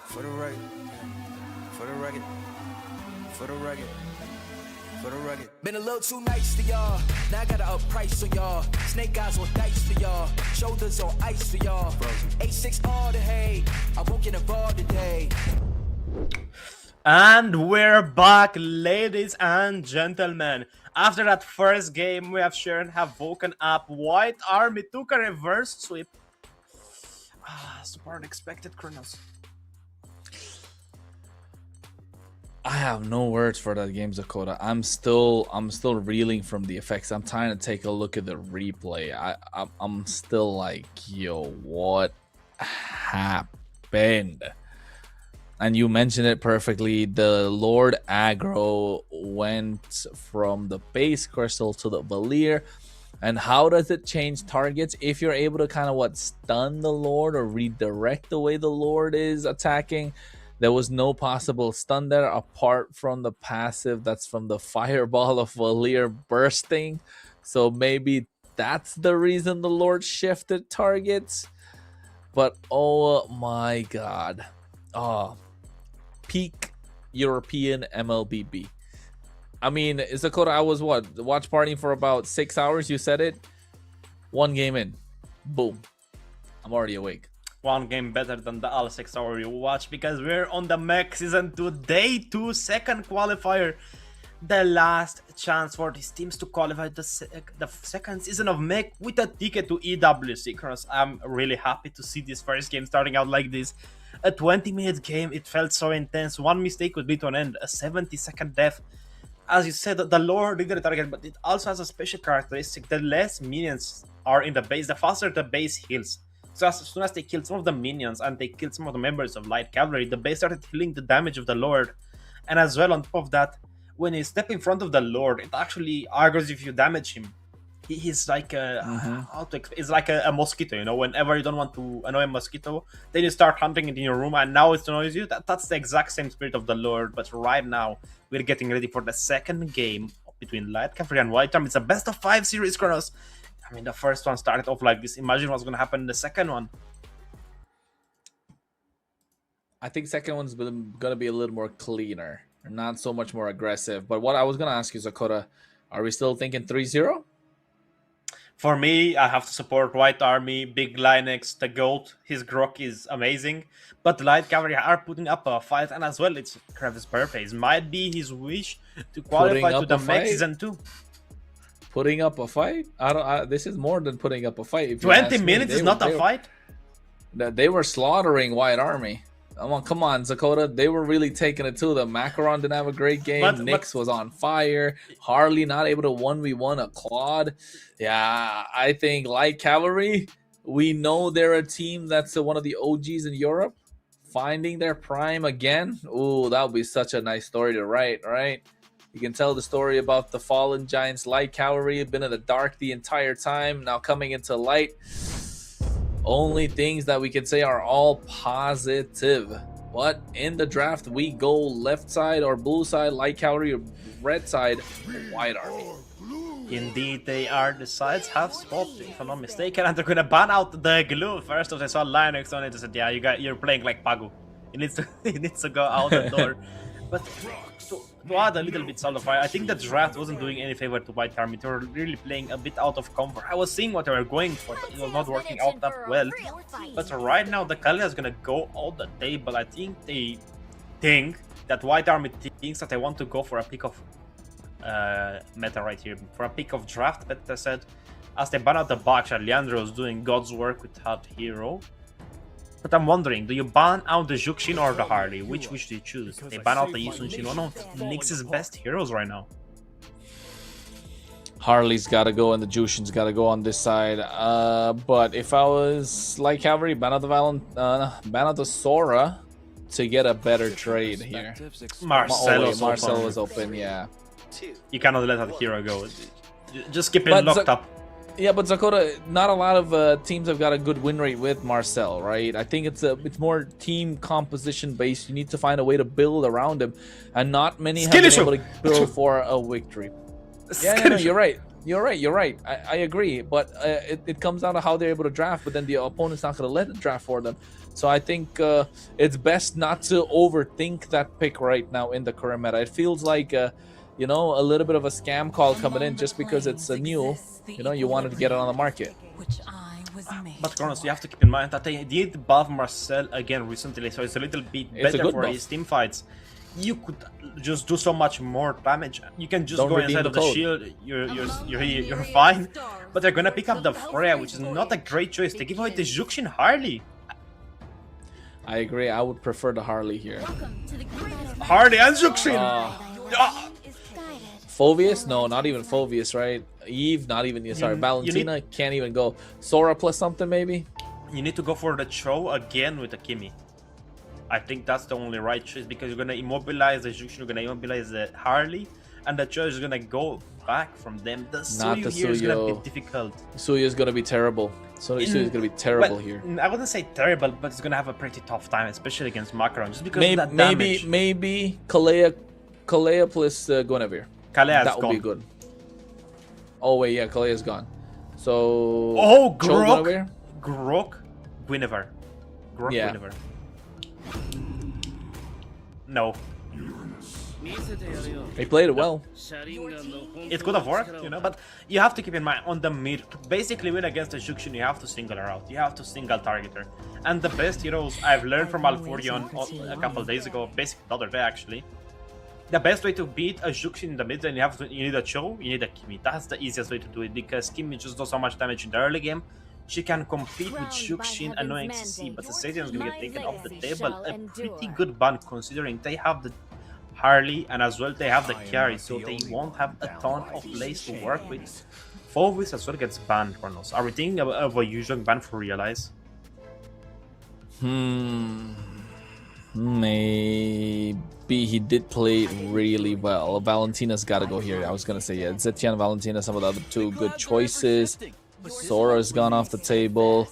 For the record, for the record, for the record, for the record. Been a little too nice to y'all. Now I gotta up price on y'all. Snake eyes on dice for y'all. Shoulders on ice for y'all. 8-6 all the hate. I won't get involved today. And we're back, ladies and gentlemen. After that first game, we have Sharon have woken up. White Army took a reverse sweep. Super unexpected, Kronos. I have no words for that game, Zakota. I'm still reeling from the effects. I'm trying to take a look at the replay. I'm still like, yo, what happened? And you mentioned it perfectly. The Lord aggro went from the base crystal to the Valier. And how does it change targets? If you're able to kind of stun the Lord or redirect the way the Lord is attacking. There was no possible stun there apart from the passive that's from the fireball of Valier bursting. So maybe that's the reason the Lord shifted targets. But oh my god. Oh, peak European Mlbb. I mean, Zakota, I was watch partying for about 6 hours. You said it. One game in. Boom. I'm already awake. One game better than the all 6 hour you watch, because we're on the Mech Season 2 Day 2 second qualifier. The last chance for these teams to qualify the second season of Mech with a ticket to EWC. Kronos, I'm really happy to see this first game starting out like this. A 20-minute game, it felt so intense. One mistake would be to an end. A 70-second death. as you said, the lower the target, but it also has a special characteristic. The less minions are in the base, the faster the base heals. So as soon as they killed some of the minions and they killed some of the members of light cavalry, the base started healing the damage of the lord. And as well, on top of that, when you step in front of the lord, it actually argues if you damage him. He's like it's like a mosquito, you know. Whenever you don't want to annoy a mosquito, then you start hunting it in your room, and now it annoys you. That's the exact same spirit of the lord. But right now, we're getting ready for the second game between light cavalry and white army. It's a best of 5 series, Kronos. I mean, the first one started off like this. Imagine what's going to happen in the second one. I think second one's going to be a little more cleaner, not so much more aggressive. But what I was going to ask you, Zakota, are we still thinking 3-0? For me, I have to support White Army, Big Linux, the GOAT. His grok is amazing. But the Light Cavalry are putting up a fight, and as well, it's Kravis' birthday. It might be his wish to qualify to the next season 2. Putting up a fight? This is more than putting up a fight. 20 minutes is not a fight? They were slaughtering White Army. Come on, Zakota. They were really taking it to them. Macaron didn't have a great game. Nyx was on fire. Harley not able to 1v1 a Claude. Yeah, I think Light Cavalry, we know they're a team that's one of the OGs in Europe. Finding their prime again. Ooh, that would be such a nice story to write, right? You can tell the story about the fallen giants. Light Cavalry have been in the dark the entire time. Now coming into light. Only things that we can say are all positive. But in the draft, we go left side or blue side, Light Cavalry, or red side, White Army. Indeed, they are. The sides have swapped, if I'm not mistaken, and they're gonna ban out the glue. First off, I saw Linux on it. I said, "Yeah, you're playing like Pagu. He needs to go out the door." But to add a little bit salt of fire, I think the draft wasn't doing any favor to White Army. They were really playing a bit out of comfort. I was seeing what they were going for, but it was not working out that well. But right now, the Kalia is gonna go on the table. I think they think that White Army thinks that they want to go for a pick of meta right here, for a pick of draft. But I said, as they ban out the box, Leandro is doing God's work without hero. But I'm wondering, do you ban out the Juxin or the Harley? Which do you choose? They ban out the Yisunshin, one of Nyx's best heroes right now. Harley's got to go and the Jushin's got to go on this side. But if I was Light Cavalry, ban out the Sora to get a better trade here. Marcel was open, yeah. You cannot let that hero go. Just keep it locked up. Yeah, but Zakota, not a lot of teams have got a good win rate with Marcel, right? I think it's more team composition based. You need to find a way to build around him, and not many have been able to build for a victory. Yeah, no, you're right. You're right. I agree, but it comes down to how they're able to draft. But then the opponent's not going to let it draft for them. So I think it's best not to overthink that pick right now in the current meta. It feels like a little bit of a scam call coming in just because it's a new. You wanted to get it on the market. But Kronos, you have to keep in mind that they did buff Marcel again recently, so it's a little bit better for his team fights. You could just do so much more damage. You can just go inside of the shield. You're fine. But they're gonna pick up the Freya, which is not a great choice. They give away the Juxin Harley. I agree. I would prefer the Harley here. Harley and Juxin. Phoveus? No, not even Phoveus, right? Eve, not even. Sorry, Valentina can't even go. Sora plus something, maybe? You need to go for the Cho again with the Kimi. I think that's the only right choice, because you're going to immobilize the Juxin, you're going to immobilize the Harley, and the Cho is going to go back from them. The Suyu here is going to be difficult. Suyu is going to be terrible. Suyu is going to be terrible here. I wouldn't say terrible, but it's going to have a pretty tough time, especially against Macaron, just because of that damage. Maybe Kalea plus Guinevere. That would be good. Oh wait, yeah, Kalea's gone. So Grok, Guinevere. Guinevere. No. He played it well. It could have worked, but you have to keep in mind, on the mid, to basically win against the Juxin, you have to single her out. You have to single target her. And the best heroes I've learned from Alfurion a couple days ago, basically the other day actually, the best way to beat a Juxin in the mid lane, you need a Cho, you need a Kimi. That's the easiest way to do it, because Kimi just does so much damage in the early game. She can compete with Juxin annoying CC, but the Sadian is going to get taken off the table. A pretty good ban, considering they have the Harley, and as well they have the carry, so they won't have a ton of lanes to work with. Focus as well gets banned, Kronos. Are we thinking of a usual ban for Realize? Maybe he did play really well. Valentina's got to go here. I was gonna say, yeah, Zetian, Valentina, some of the other two good choices. Sora's gone off the table.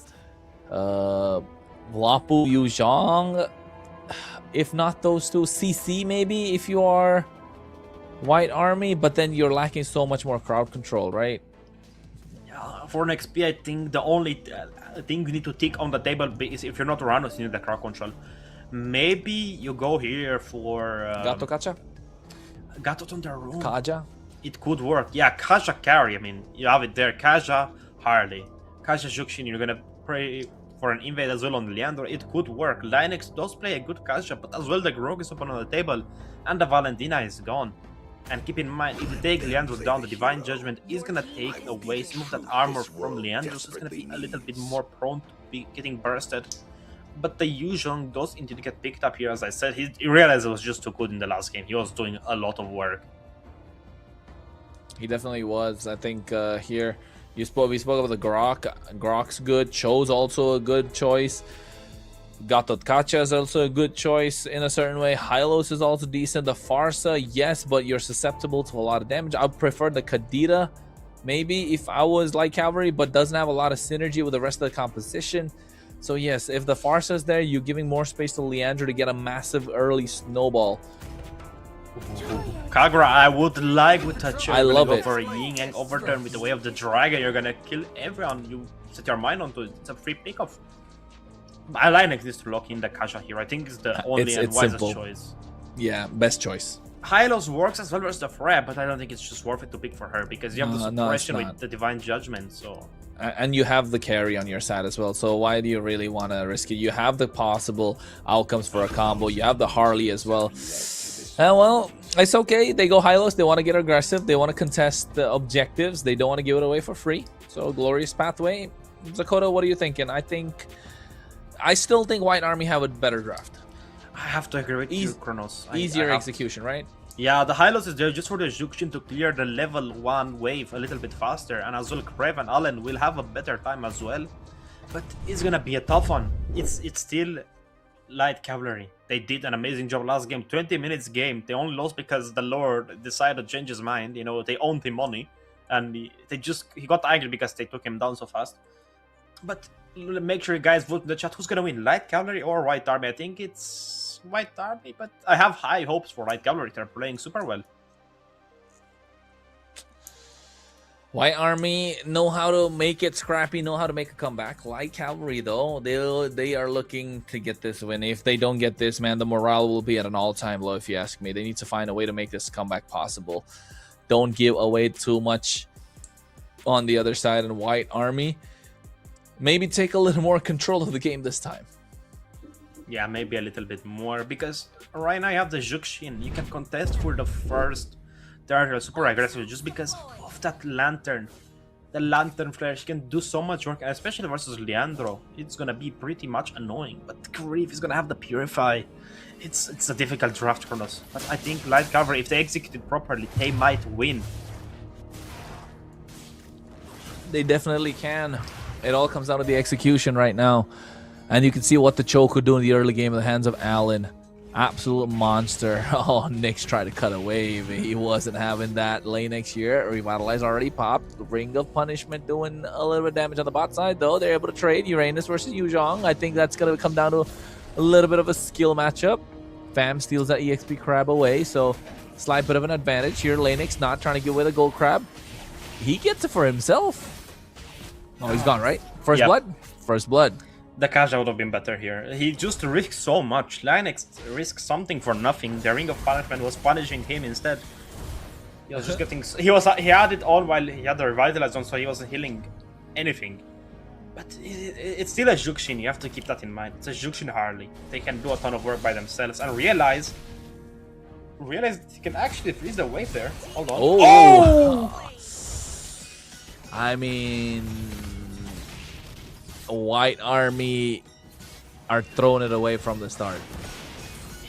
Lapu, Yu Zhang. If not those two, CC maybe if you are White Army, but then you're lacking so much more crowd control, right? For an XP, I think the only thing you need to tick on the table is if you're not Ranos, you need the crowd control. Maybe you go here for Gato Kacha? Gato on the room. Kaja? It could work. Yeah, Kaja carry. I mean, you have it there. Kaja, Harley. Kaja Jukshin, you're gonna pray for an invade as well on Leandro. It could work. Linux does play a good Kaja, but as well the Grog is open on the table and the Valentina is gone. And keep in mind, if you take Leandro down, the Divine Judgment is gonna take away some of that armor from Leandro, so it's gonna be a little bit more prone to be getting bursted. But the Yu Zhang does indeed get picked up here, as I said. He realized it was just too good in the last game. He was doing a lot of work. He definitely was. I think here we spoke about the Grok. Grok's good. Cho's also a good choice. Gatot Kacha is also a good choice in a certain way. Hylos is also decent. The Farsa, yes, but you're susceptible to a lot of damage. I would prefer the Kadira, maybe, if I was light cavalry, but doesn't have a lot of synergy with the rest of the composition. So yes, if the Farsa is there, you're giving more space to Leandro to get a massive early snowball. Kagura, I would like with touch. I love go it. For a yin yang overturn with the way of the dragon. You're gonna kill everyone you set your mind onto. It's a free pickoff. I like this to lock in the Kasha here. I think it's the only and wisest simple. choice. Yeah, best choice. Hylos works as well as the Freya, but I don't think it's just worth it to pick for her because you have the suppression with the Divine Judgment. So. And you have the carry on your side as well, so why do you really want to risk it? You have the possible outcomes for a combo. You have the Harley as well. Well, it's okay. They go Hylos. They want to get aggressive. They want to contest the objectives. They don't want to give it away for free. So, glorious pathway. Zakota, what are you thinking? I still think White Army have a better draft. I have to agree with you, Kronos. Easier execution, right? Yeah, the Hylos is there just for the Jukshin to clear the level 1 wave a little bit faster, and as well Krev and Allen will have a better time as well. But it's gonna be a tough one. It's still light cavalry. They did an amazing job last game. 20 minutes game. They only lost because the Lord decided to change his mind. You know, they owned him money, and he got angry because they took him down so fast. But make sure you guys vote in the chat. Who's gonna win, light cavalry or White Army? I think it's White Army, but I have high hopes for light cavalry. They're playing super well. White Army know how to make it scrappy, know how to make a comeback. Light Cavalry, though, they are looking to get this win. If they don't get this, man, the morale will be at an all-time low, if you ask me. They need to find a way to make this comeback possible. Don't give away too much on the other side. And White Army, maybe take a little more control of the game this time. Yeah, maybe a little bit more, because right now you have the Jukshin. You can contest for the first turtle super aggressive just because of that lantern. The lantern flare, she can do so much work, especially versus Leandro. It's gonna be pretty much annoying, but Grief is gonna have the Purify. It's a difficult draft for us, but I think light cavalry, if they execute it properly, they might win. They definitely can. It all comes down to the execution right now. And you can see what the Cho could do in the early game in the hands of Allen. Absolute monster. Oh, Nyx tried to cut away, but he wasn't having that. Lane next year, Revitalize already popped. Ring of Punishment doing a little bit of damage on the bot side, though. They're able to trade Uranus versus Yu Zhang. I think that's going to come down to a little bit of a skill matchup. Fam steals that EXP Crab away, so slight bit of an advantage here. Lanix not trying to give away the Gold Crab. He gets it for himself. Oh, he's gone, right? First blood? First blood. The Kaja would have been better here. He just risked so much. Linux risked something for nothing. The Ring of Punishment was punishing him instead. He was just getting... He had it all while he had the Revitalize on, so he wasn't healing anything. But it's still a Jukshin. You have to keep that in mind. It's a Jukshin Harley. They can do a ton of work by themselves and realize he can actually freeze the wave there. Hold on. Oh! I mean... White Army are throwing it away from the start.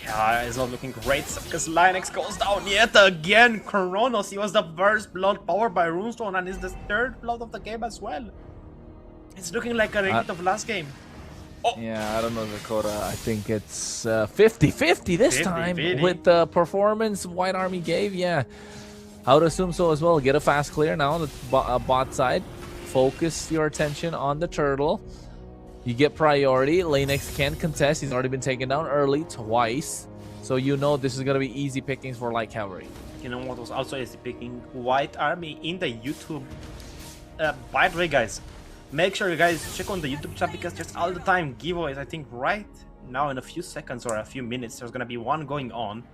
Yeah, It's not looking great because Linux goes down yet again. Kronos, he was the first blood powered by Runestone and is the third blood of the game as well. It's looking like a repeat of last game. Oh. Yeah, I don't know, Dakota. I think it's 50-50 this 50-50. time with the performance White Army gave. Yeah, I would assume so as well. Get a fast clear now on the bot side. Focus your attention on the turtle. You get priority. Lanex can contest. He's already been taken down early twice. So you know this is going to be easy pickings for Light Cavalry. You know what was also easy picking? White Army in the YouTube. By the way, guys, make sure you guys check on the YouTube chat because there's all the time giveaways. I think right now in a few seconds or a few minutes there's gonna be one going on.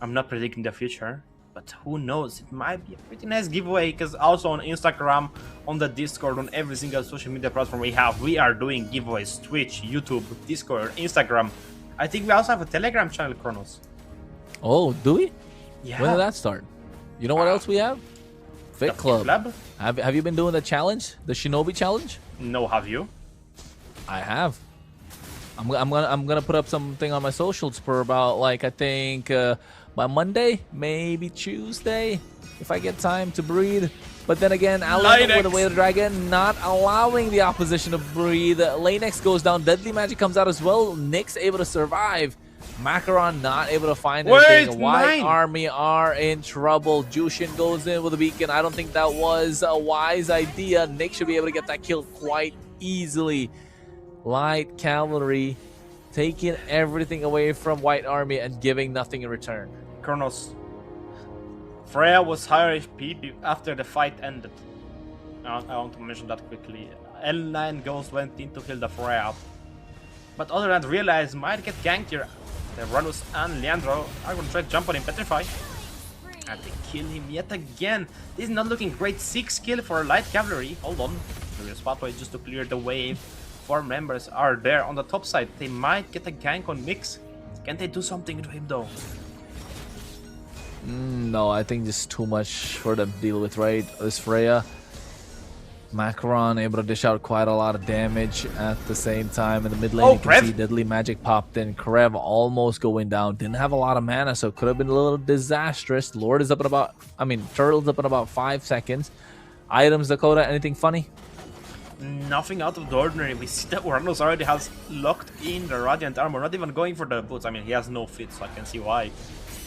I'm not predicting the future, but who knows? It might be a pretty nice giveaway because also on Instagram, on the Discord, on every single social media platform we are doing giveaways. Twitch, YouTube, Discord, Instagram. I think we also have a Telegram channel, Kronos. Oh, do we? Yeah. When did that start? You know what else we have? Fit Club. Club? Have you been doing the challenge, the Shinobi challenge? No, have you? I have. I'm gonna put up something on my socials for about like I think by Monday, maybe Tuesday, if I get time to breathe. But then again, Alan with the Way of the Dragon not allowing the opposition to breathe. Lanex goes down. Deadly Magic comes out as well. Nyx able to survive. Macaron not able to find anything. White Army are in trouble. Jushin goes in with a beacon. I don't think that was a wise idea. Nyx should be able to get that kill quite easily. Light Cavalry taking everything away from White Army and giving nothing in return. Kronos. Freya was higher HP after the fight ended. I want to mention that quickly. L9 Ghost went in to kill the Freya. But other than realize might get ganked here. The Ranus and Leandro are going to try to jump on him, Petrify. And they kill him yet again. This is not looking great. 6 kill for Light Cavalry. Hold on. The spotway just to clear the wave. 4 members are there on the top side. They might get a gank on Mix. Can they do something to him though? No, I think just too much for them to deal with, right? This Freya. Macaron able to dish out quite a lot of damage at the same time. In the mid lane, you can see Deadly Magic popped in. Karev almost going down. Didn't have a lot of mana, so could have been a little disastrous. Lord is up in about, Turtle's up in about 5 seconds. Items, Dakota, anything funny? Nothing out of the ordinary. We see that Uranus already has locked in the Radiant Armor. Not even going for the boots. I mean, he has no fit, so I can see why.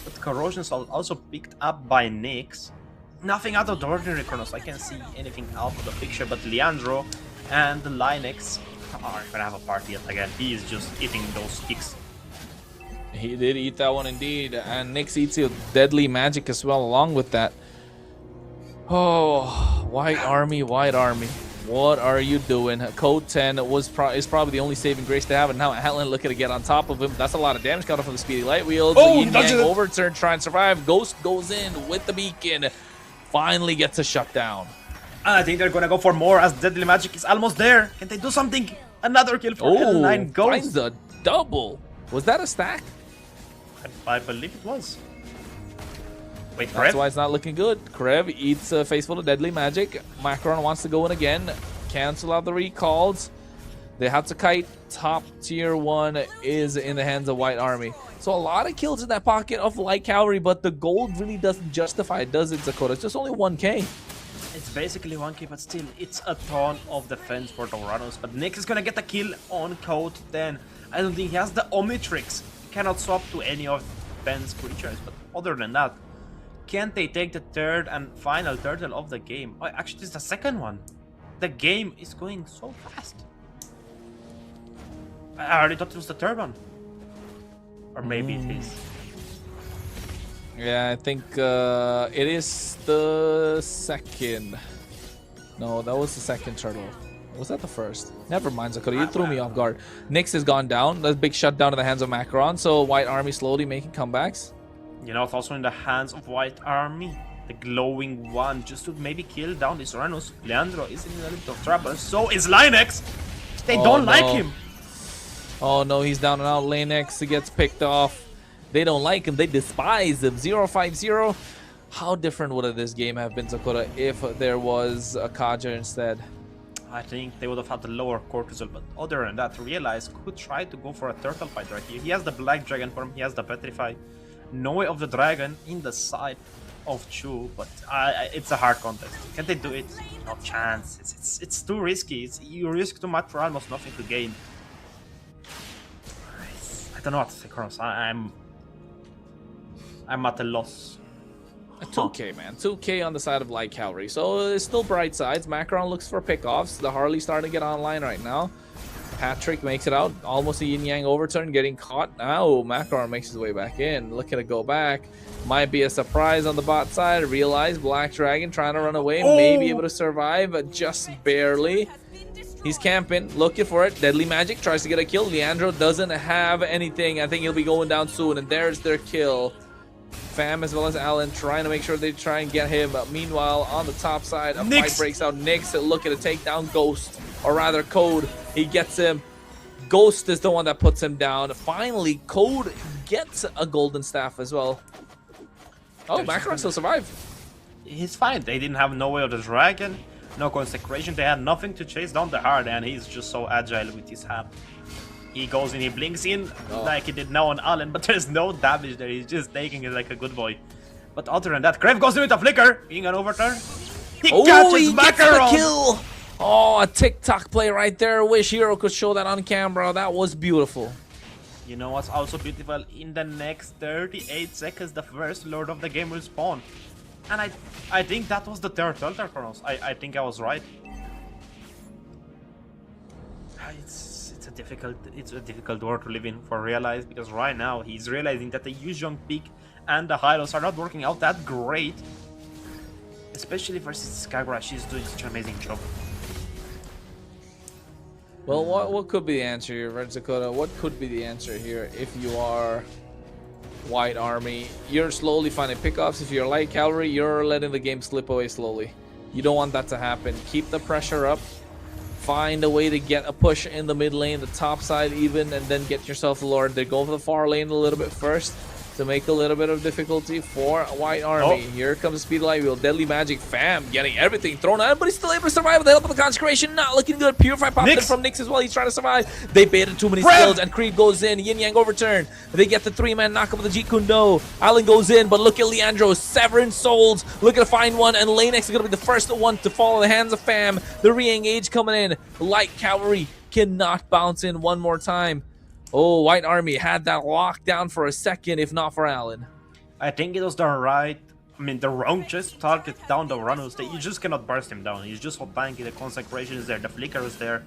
But Corrosion is also picked up by Nyx. Nothing out of the ordinary, Kronos. I can't see anything out of the picture, but Leandro and the Linux are gonna have a party yet again. He is just eating those kicks. He did eat that one indeed, and Nyx eats a Deadly Magic as well along with that. Oh, White Army, what are you doing? Code 10 is probably the only saving grace to have, and now Helen looking to get on top of him. That's a lot of damage coming from the Speedy Light Wheels. Oh, overturn, try and survive. Ghost goes in with the beacon. Finally gets a shutdown. I think they're gonna go for more as Deadly Magic is almost there. Can they do something? Another kill for L9 Ghost. Finds a double. Was that a stack? I believe it was. Wait, That's why it's not looking good. Karev eats a face full of Deadly Magic. Macaron wants to go in again. Cancel out the recalls. The Hatsukite top tier 1 is in the hands of White Army. So a lot of kills in that pocket of Light Cavalry, but the gold really doesn't justify it, does it, Dakota? It's just only 1k. It's basically 1k, but still, it's a ton of defense for the Uranus. But Nyx is gonna get a kill on Code 10. I don't think he has the Omnitrix. He cannot swap to any of Ben's creatures, but other than that, can't they take the third and final turtle of the game? Oh, actually, this is the second one. The game is going so fast. I already thought it was the third one. Or maybe it is. Yeah, I think it is the second. No, that was the second turtle. Was that the first? Never mind, Dakota. You threw me off guard. Nyx has gone down. That's a big shutdown in the hands of Macaron. So White Army slowly making comebacks. You know, it's also in the hands of White Army. The glowing one just to maybe kill down this Uranus. Leandro is in a little bit of trouble. So is Linux. They don't like him. Oh no, he's down and out. Lanex gets picked off. They don't like him. They despise him. 0-5-0. How different would this game have been, Dakota, if there was a Kaja instead? I think they would have had the lower cortisol, but other than that, Realize could try to go for a turtle fight right here. He has the black dragon form, he has the petrify. No way of the dragon in the side of Chu, but it's a hard contest. Can they do it? No chance. It's too risky. You risk too much for almost nothing to gain. I don't know what to say, Kronos. I'm at a loss. 2k, man. 2k on the side of Light Cavalry. So it's still bright sides. Macron looks for pickoffs. The Harley's starting to get online right now. Patrick makes it out. Almost a yin-yang overturn, getting caught. Now Macron makes his way back in. Looking to go back. Might be a surprise on the bot side. Realize Black Dragon trying to run away. May be able to survive, but just barely. He's camping, looking for it. Deadly Magic tries to get a kill. Leandro doesn't have anything. I think he'll be going down soon, and there's their kill. Fam as well as Allen trying to make sure they try and get him. Meanwhile, on the top side, a fight breaks out. Nyx looking to take down Ghost, or rather Code. He gets him. Ghost is the one that puts him down. Finally, Code gets a golden staff as well. Oh, Macron still survived. He's fine. They didn't have no way of the dragon, no consecration. They had nothing to chase down the hard, and he's just so agile with his hand. He goes in, he blinks in like he did now on Allen, but there's no damage there. He's just taking it like a good boy. But other than that, Crave goes in with a flicker, being an overturn. He catches Macaron! Kill! Oh, a TikTok play right there. Wish Hero could show that on camera. That was beautiful. You know what's also beautiful? In the next 38 seconds, the first Lord of the game will spawn. And I think that was the third Turtle Chronos. I think I was right. It's a difficult world to live in for Realize, because right now he's realizing that the Yuzhong Peak and the Hylos are not working out that great, especially versus Kagura. She's doing such an amazing job. Well, what could be the answer here, Red Dakota? What could be the answer here if you are White Army? You're slowly finding pickoffs. If you're Light Cavalry, you're letting the game slip away slowly. You don't want that to happen. Keep the pressure up. Find a way to get a push in the mid lane, the top side even, and then get yourself a Lord. They go for the far lane a little bit first to make a little bit of difficulty for White Army. Here comes the Speed Light Wheel. Deadly Magic. Fam getting everything thrown at him, but he's still able to survive with the help of the Consecration. Not looking good. Purify popped in from Nyx as well. He's trying to survive. They baited too many skills, and Creed goes in. Yin Yang overturn. They get the 3-man knockup with the Jeet Kune Do. Allen goes in, but look at Leandro. Severing Souls. Looking to find one, and Lanex is going to be the first one to fall in the hands of Fam. The re-engage coming in. Light Cavalry cannot bounce in one more time. Oh, White Army had that locked down for a second, if not for Allen. I think it was the wrong choice to target down the Uranus. You just cannot burst him down. He's just so tanky. The Consecration is there, the Flicker is there.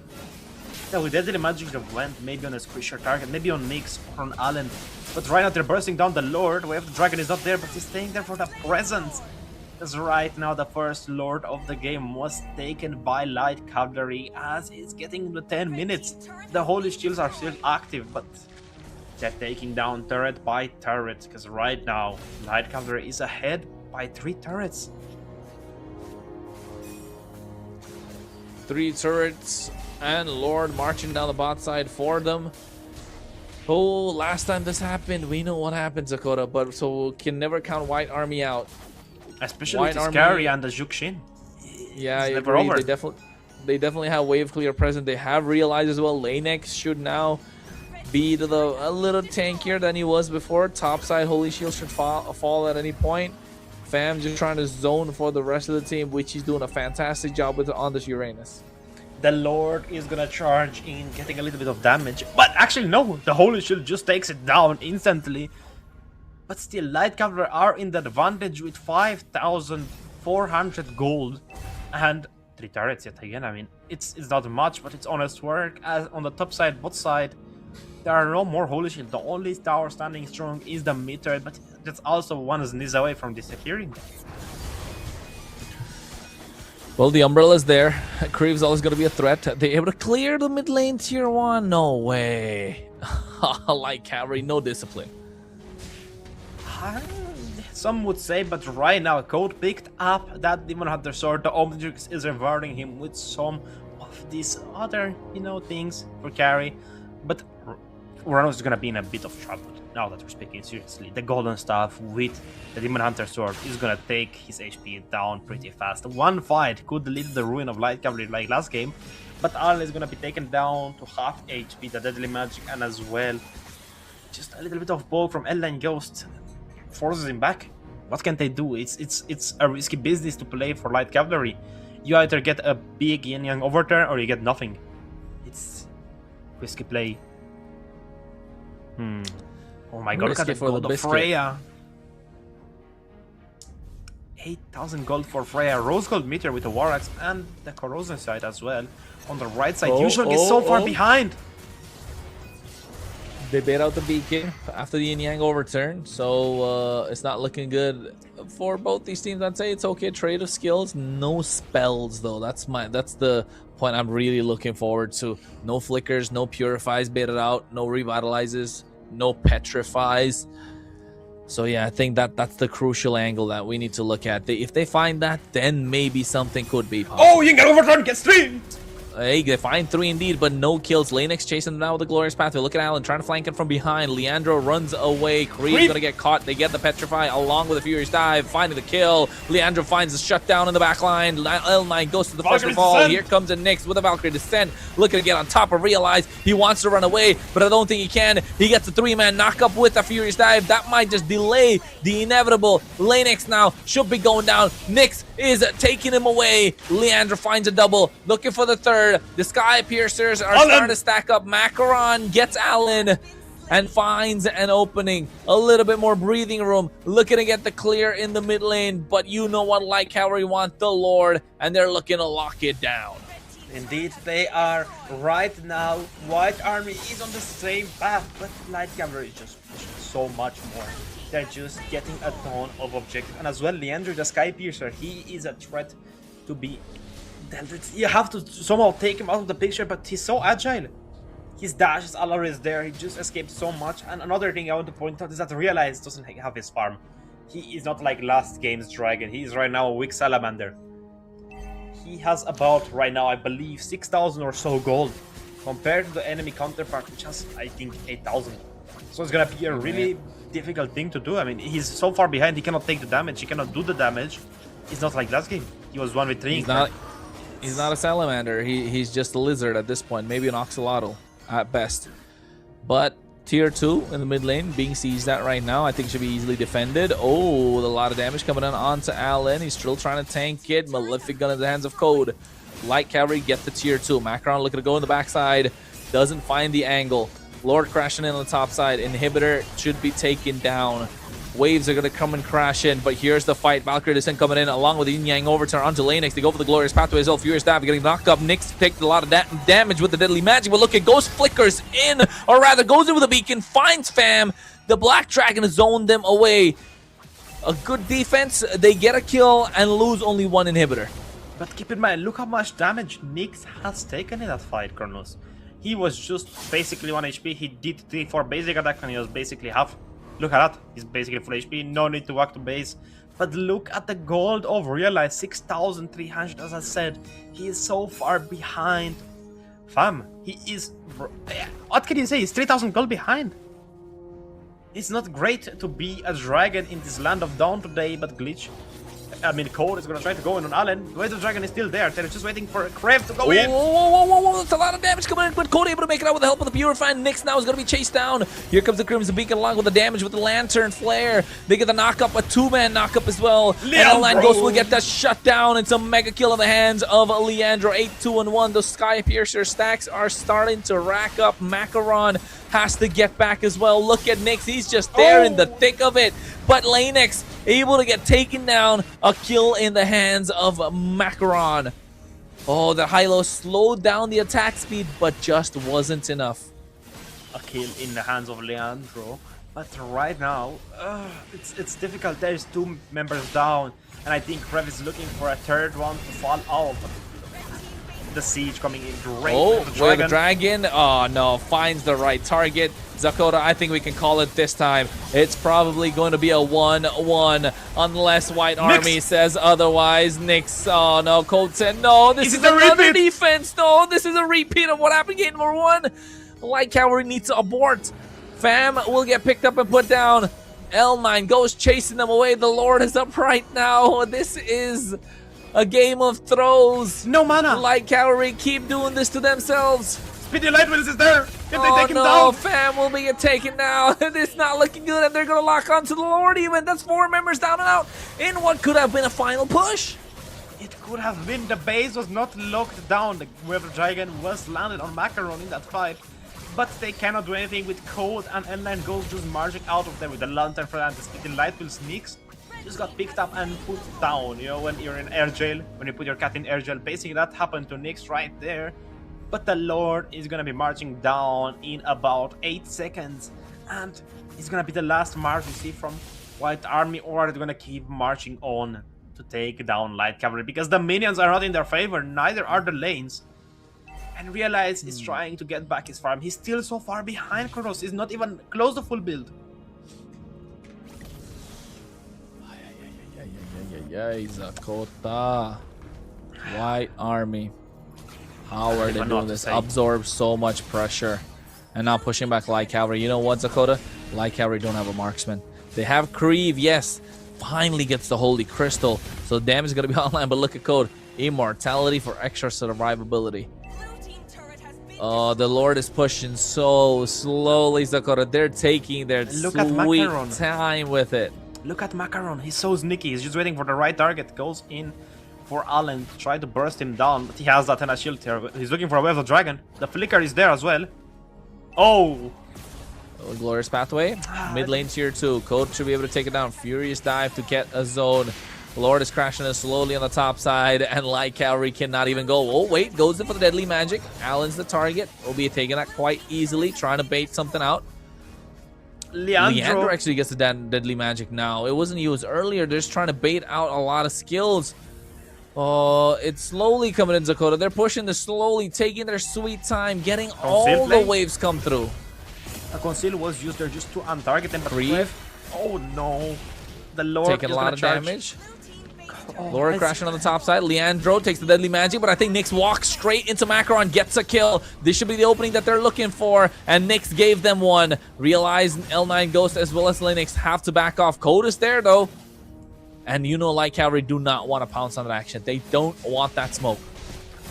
Yeah, with Deadly Magic that went maybe on a squisher target, maybe on Nyx or on Allen. But right now they're bursting down the Lord. Wave the Dragon is not there, but he's staying there for the presence. Because right now the first Lord of the game was taken by Light Cavalry as it's getting into 10 minutes. The Holy Shields are still active, but they're taking down turret by turret, because right now Light Cavalry is ahead by 3 turrets. 3 turrets and Lord marching down the bot side for them. Oh, last time this happened, we know what happened, Dakota, but so we can never count White Army out. Especially with Scary and the Juxin. Yeah, I agree. They definitely have wave clear present. They have realized as well. Lanex should now be to a little tankier than he was before. Topside Holy Shield should fall at any point. Fam just trying to zone for the rest of the team, which he's doing a fantastic job with on this Uranus. The Lord is gonna charge in, getting a little bit of damage. But actually no, the Holy Shield just takes it down instantly. But still, Light Cavalry are in the advantage with 5,400 gold and 3 turrets yet again. I mean, it's not much, but it's honest work. As on the top side, bot side, there are no more Holy Shield. The only tower standing strong is the mid turret, but that's also one sneeze away from disappearing. Well, the Umbrella's there. Creeve's always going to be a threat. They're able to clear the mid lane tier 1. No way. Light Cavalry, no discipline. Some would say, but right now Code picked up that Demon Hunter sword. The Omnitrix is rewarding him with some of these other, things for carry. But Uranus is gonna be in a bit of trouble. now that we're speaking seriously, the golden staff with the Demon Hunter sword is gonna take his HP down pretty fast. One fight could lead to the ruin of Light Cavalry like last game, but Allen is gonna be taken down to half HP, the Deadly Magic, and as well, just a little bit of bulk from L9 Ghost forces him back. What can they do? It's a risky business to play for Light Cavalry. You either get a big yin-yang overturn or you get nothing. It's risky play. Oh my god, look at the gold of Freya. 8,000 gold for Freya. Rose gold meter with the War Axe and the corrosion side as well. On the right side, Usual is so far behind. They bait out the beacon after the yin-yang overturn, so it's not looking good for both these teams. I'd say it's okay. Trade of skills, no spells though. That's the point I'm really looking forward to. No flickers, no purifies baited out, no revitalizes, no petrifies. So yeah, I think that's the crucial angle that we need to look at. If they find that, then maybe something could be possible. Oh, you can overturn, gets 3! Hey, they find 3 indeed, but no kills. Lanix chasing them down with a glorious pathway. Look at Allen trying to flank him from behind. Leandro runs away. Creed's gonna get caught. They get the Petrify along with a Furious Dive, finding the kill. Leandro finds the shutdown in the back line. L9 goes to the first of all. Here comes a Nyx with a Valkyrie Descent. Looking to get on top of Realize. He wants to run away, but I don't think he can. He gets a 3-man knockup with a Furious Dive. That might just delay the inevitable. Lanix now should be going down. Nyx is taking him away. Leandro finds a double. Looking for the third. The Sky Piercers are starting to stack up. Macaron gets Allen and finds an opening. A little bit more breathing room. Looking to get the clear in the mid lane. But you know what Light Cavalry want? The Lord. And they're looking to lock it down. Indeed, they are right now. White Army is on the same path, but Light Cavalry is just pushing so much more. They're just getting a ton of objectives. And as well, Leandro, the Sky Piercer, he is a threat to be... You have to somehow take him out of the picture, but he's so agile. His dash is always there. He just escaped so much. And another thing I want to point out is that Realize doesn't have his farm. He is not like last game's Dragon. He is right now a weak Salamander. He has about, right now, I believe, 6,000 or so gold. Compared to the enemy counterpart, which has, I think, 8,000. So it's gonna be a really difficult thing to do. I mean, he's so far behind, he cannot take the damage. He cannot do the damage. It's not like last game. He was 1v3. He's not a salamander. He's just a lizard at this point. Maybe an oxalotl at best. But tier 2 in the mid lane being seized at right now. I think should be easily defended. Oh, a lot of damage coming in onto Allen. He's still trying to tank it. Malefic gun in the hands of Code. Light Cavalry get the tier 2. Macron looking to go in the backside. Doesn't find the angle. Lord crashing in on the top side. Inhibitor should be taken down. Waves are going to come and crash in, but here's the fight. Valkyrie Descent coming in along with the yin-yang overturn onto Lanix. They go for the glorious pathway as well. Furious Dive getting knocked up. Nyx takes a lot of damage with the deadly magic, but look, it goes flickers in, or rather goes in with a beacon, finds Fam. The Black Dragon zoned them away. A good defense. They get a kill and lose only 1 inhibitor. But keep in mind, look how much damage Nyx has taken in that fight, Kronos. He was just basically 1 HP. He did 3-4 basic attack and he was basically half. Look at that, he's basically full HP, no need to walk to base. But look at the gold of Realize, 6,300, as I said. He is so far behind. Fam, he is... What can you say, he's 3,000 gold behind. It's not great to be a dragon in this land of dawn today, but Glitch... I mean, Code is going to try to go in on Allen. The Weight of Dragon is still there. They're just waiting for Krev to go in. Whoa. That's a lot of damage coming in, but Code able to make it out with the help of the Purify. Nyx now is going to be chased down. Here comes the Crimson Beacon along with the damage with the Lantern Flare. They get the knockup, a 2-man knockup as well. And L9 Ghost will get that shut down. It's a mega kill in the hands of Leandro. 8-2-1. The Sky Piercer stacks are starting to rack up. Macaron has to get back as well. Look at Nyx. He's just there in the thick of it. But Lanix able to get taken down. A kill in the hands of Macaron. Oh, the high-low slowed down the attack speed, but just wasn't enough. A kill in the hands of Leandro. But right now, it's difficult. There's 2 members down. And I think Krev is looking for a 3rd one to fall out. The siege coming in great. Oh, the dragon. Oh no, finds the right target. Zakota, I think we can call it this time. It's probably going to be a 1-1 unless White Army says otherwise. Nyx, oh no, Code said no. This is another defense. No, this is a repeat of what happened in game number 1. Light Cavalry needs to abort. Fam will get picked up and put down. L9 goes chasing them away. The Lord is up right now. This is a game of throws. No mana. Light Cavalry keep doing this to themselves. Speedy Light Wheels is there. If they take him no, down. Fam will be taken down. It's not looking good, and they're going to lock onto the Lord even. That's 4 members down and out in what could have been a final push. It could have been. The base was not locked down. The Weather Dragon was landed on Macaron in that fight. But they cannot do anything with Code, and N9 goes just marching out of there with the Lantern for and the Speedy Light Wheel sneaks. Just got picked up and put down. You know, when you're in air jail, when you put your cat in air jail, basically that happened to Nyx right there. But the Lord is gonna be marching down in about 8 seconds, and it's gonna be the last march we see from White Army, or they're gonna keep marching on to take down Light Cavalry, because the minions are not in their favor, neither are the lanes. And Realize is trying to get back his farm. He's still so far behind Kronos. He's not even close to full build. Zakota. White Army. How are they doing this? Absorb so much pressure. And now pushing back Light Cavalry. You know what, Zakota? Light Cavalry don't have a marksman. They have Creeve, yes. Finally gets the Holy Crystal. So damage is going to be online, but look at Code. Immortality for extra survivability. Oh, the Lord is pushing so slowly, Zakota. They're taking their sweet time with it. Look at Macaron. He's so sneaky. He's just waiting for the right target. Goes in for Allen to try to burst him down. But he has that and a shield here. He's looking for a Wave of Dragon. The Flicker is there as well. Oh! Glorious Pathway. Mid lane tier 2. Code should be able to take it down. Furious Dive to get a zone. Lord is crashing it slowly on the top side, and Light Cavalry cannot even go. Oh, wait, goes in for the Deadly Magic. Allen's the target. Will be taking that quite easily, trying to bait something out. Leandro actually gets the Deadly Magic now. It wasn't used earlier. They're just trying to bait out a lot of skills. Oh, it's slowly coming in, Zakota. They're pushing this slowly, taking their sweet time, getting all the waves come through. A Conceal was used there just to untarget them, but oh no. The Lord taking a lot of damage. Laura crashing on the top side. Leandro takes the Deadly Magic, but I think Nyx walks straight into Macaron, gets a kill. This should be the opening that they're looking for, and Nyx gave them one. Realize L9 Ghost as well as Linux have to back off. Code is there, though. And you know Light Cavalry do not want to pounce on that action. They don't want that smoke.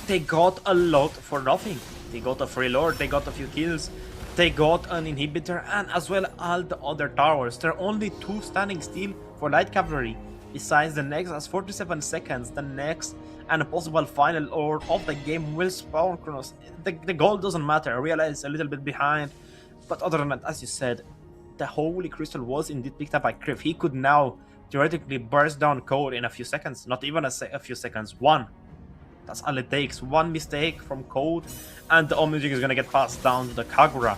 They got a lot for nothing. They got a free Lord, they got a few kills. They got an inhibitor and as well all the other towers. There are only 2 standing still for Light Cavalry. Besides, the next has 47 seconds. The next and a possible final Lord of the game will spawn Kronos. The goal doesn't matter. I realize a little bit behind. But other than that, as you said, the Holy Crystal was indeed picked up by Criff. He could now theoretically burst down Code in a few seconds. Not even a few seconds. One. That's all it takes. One mistake from Code and the Omnigic is going to get passed down to the Kagura.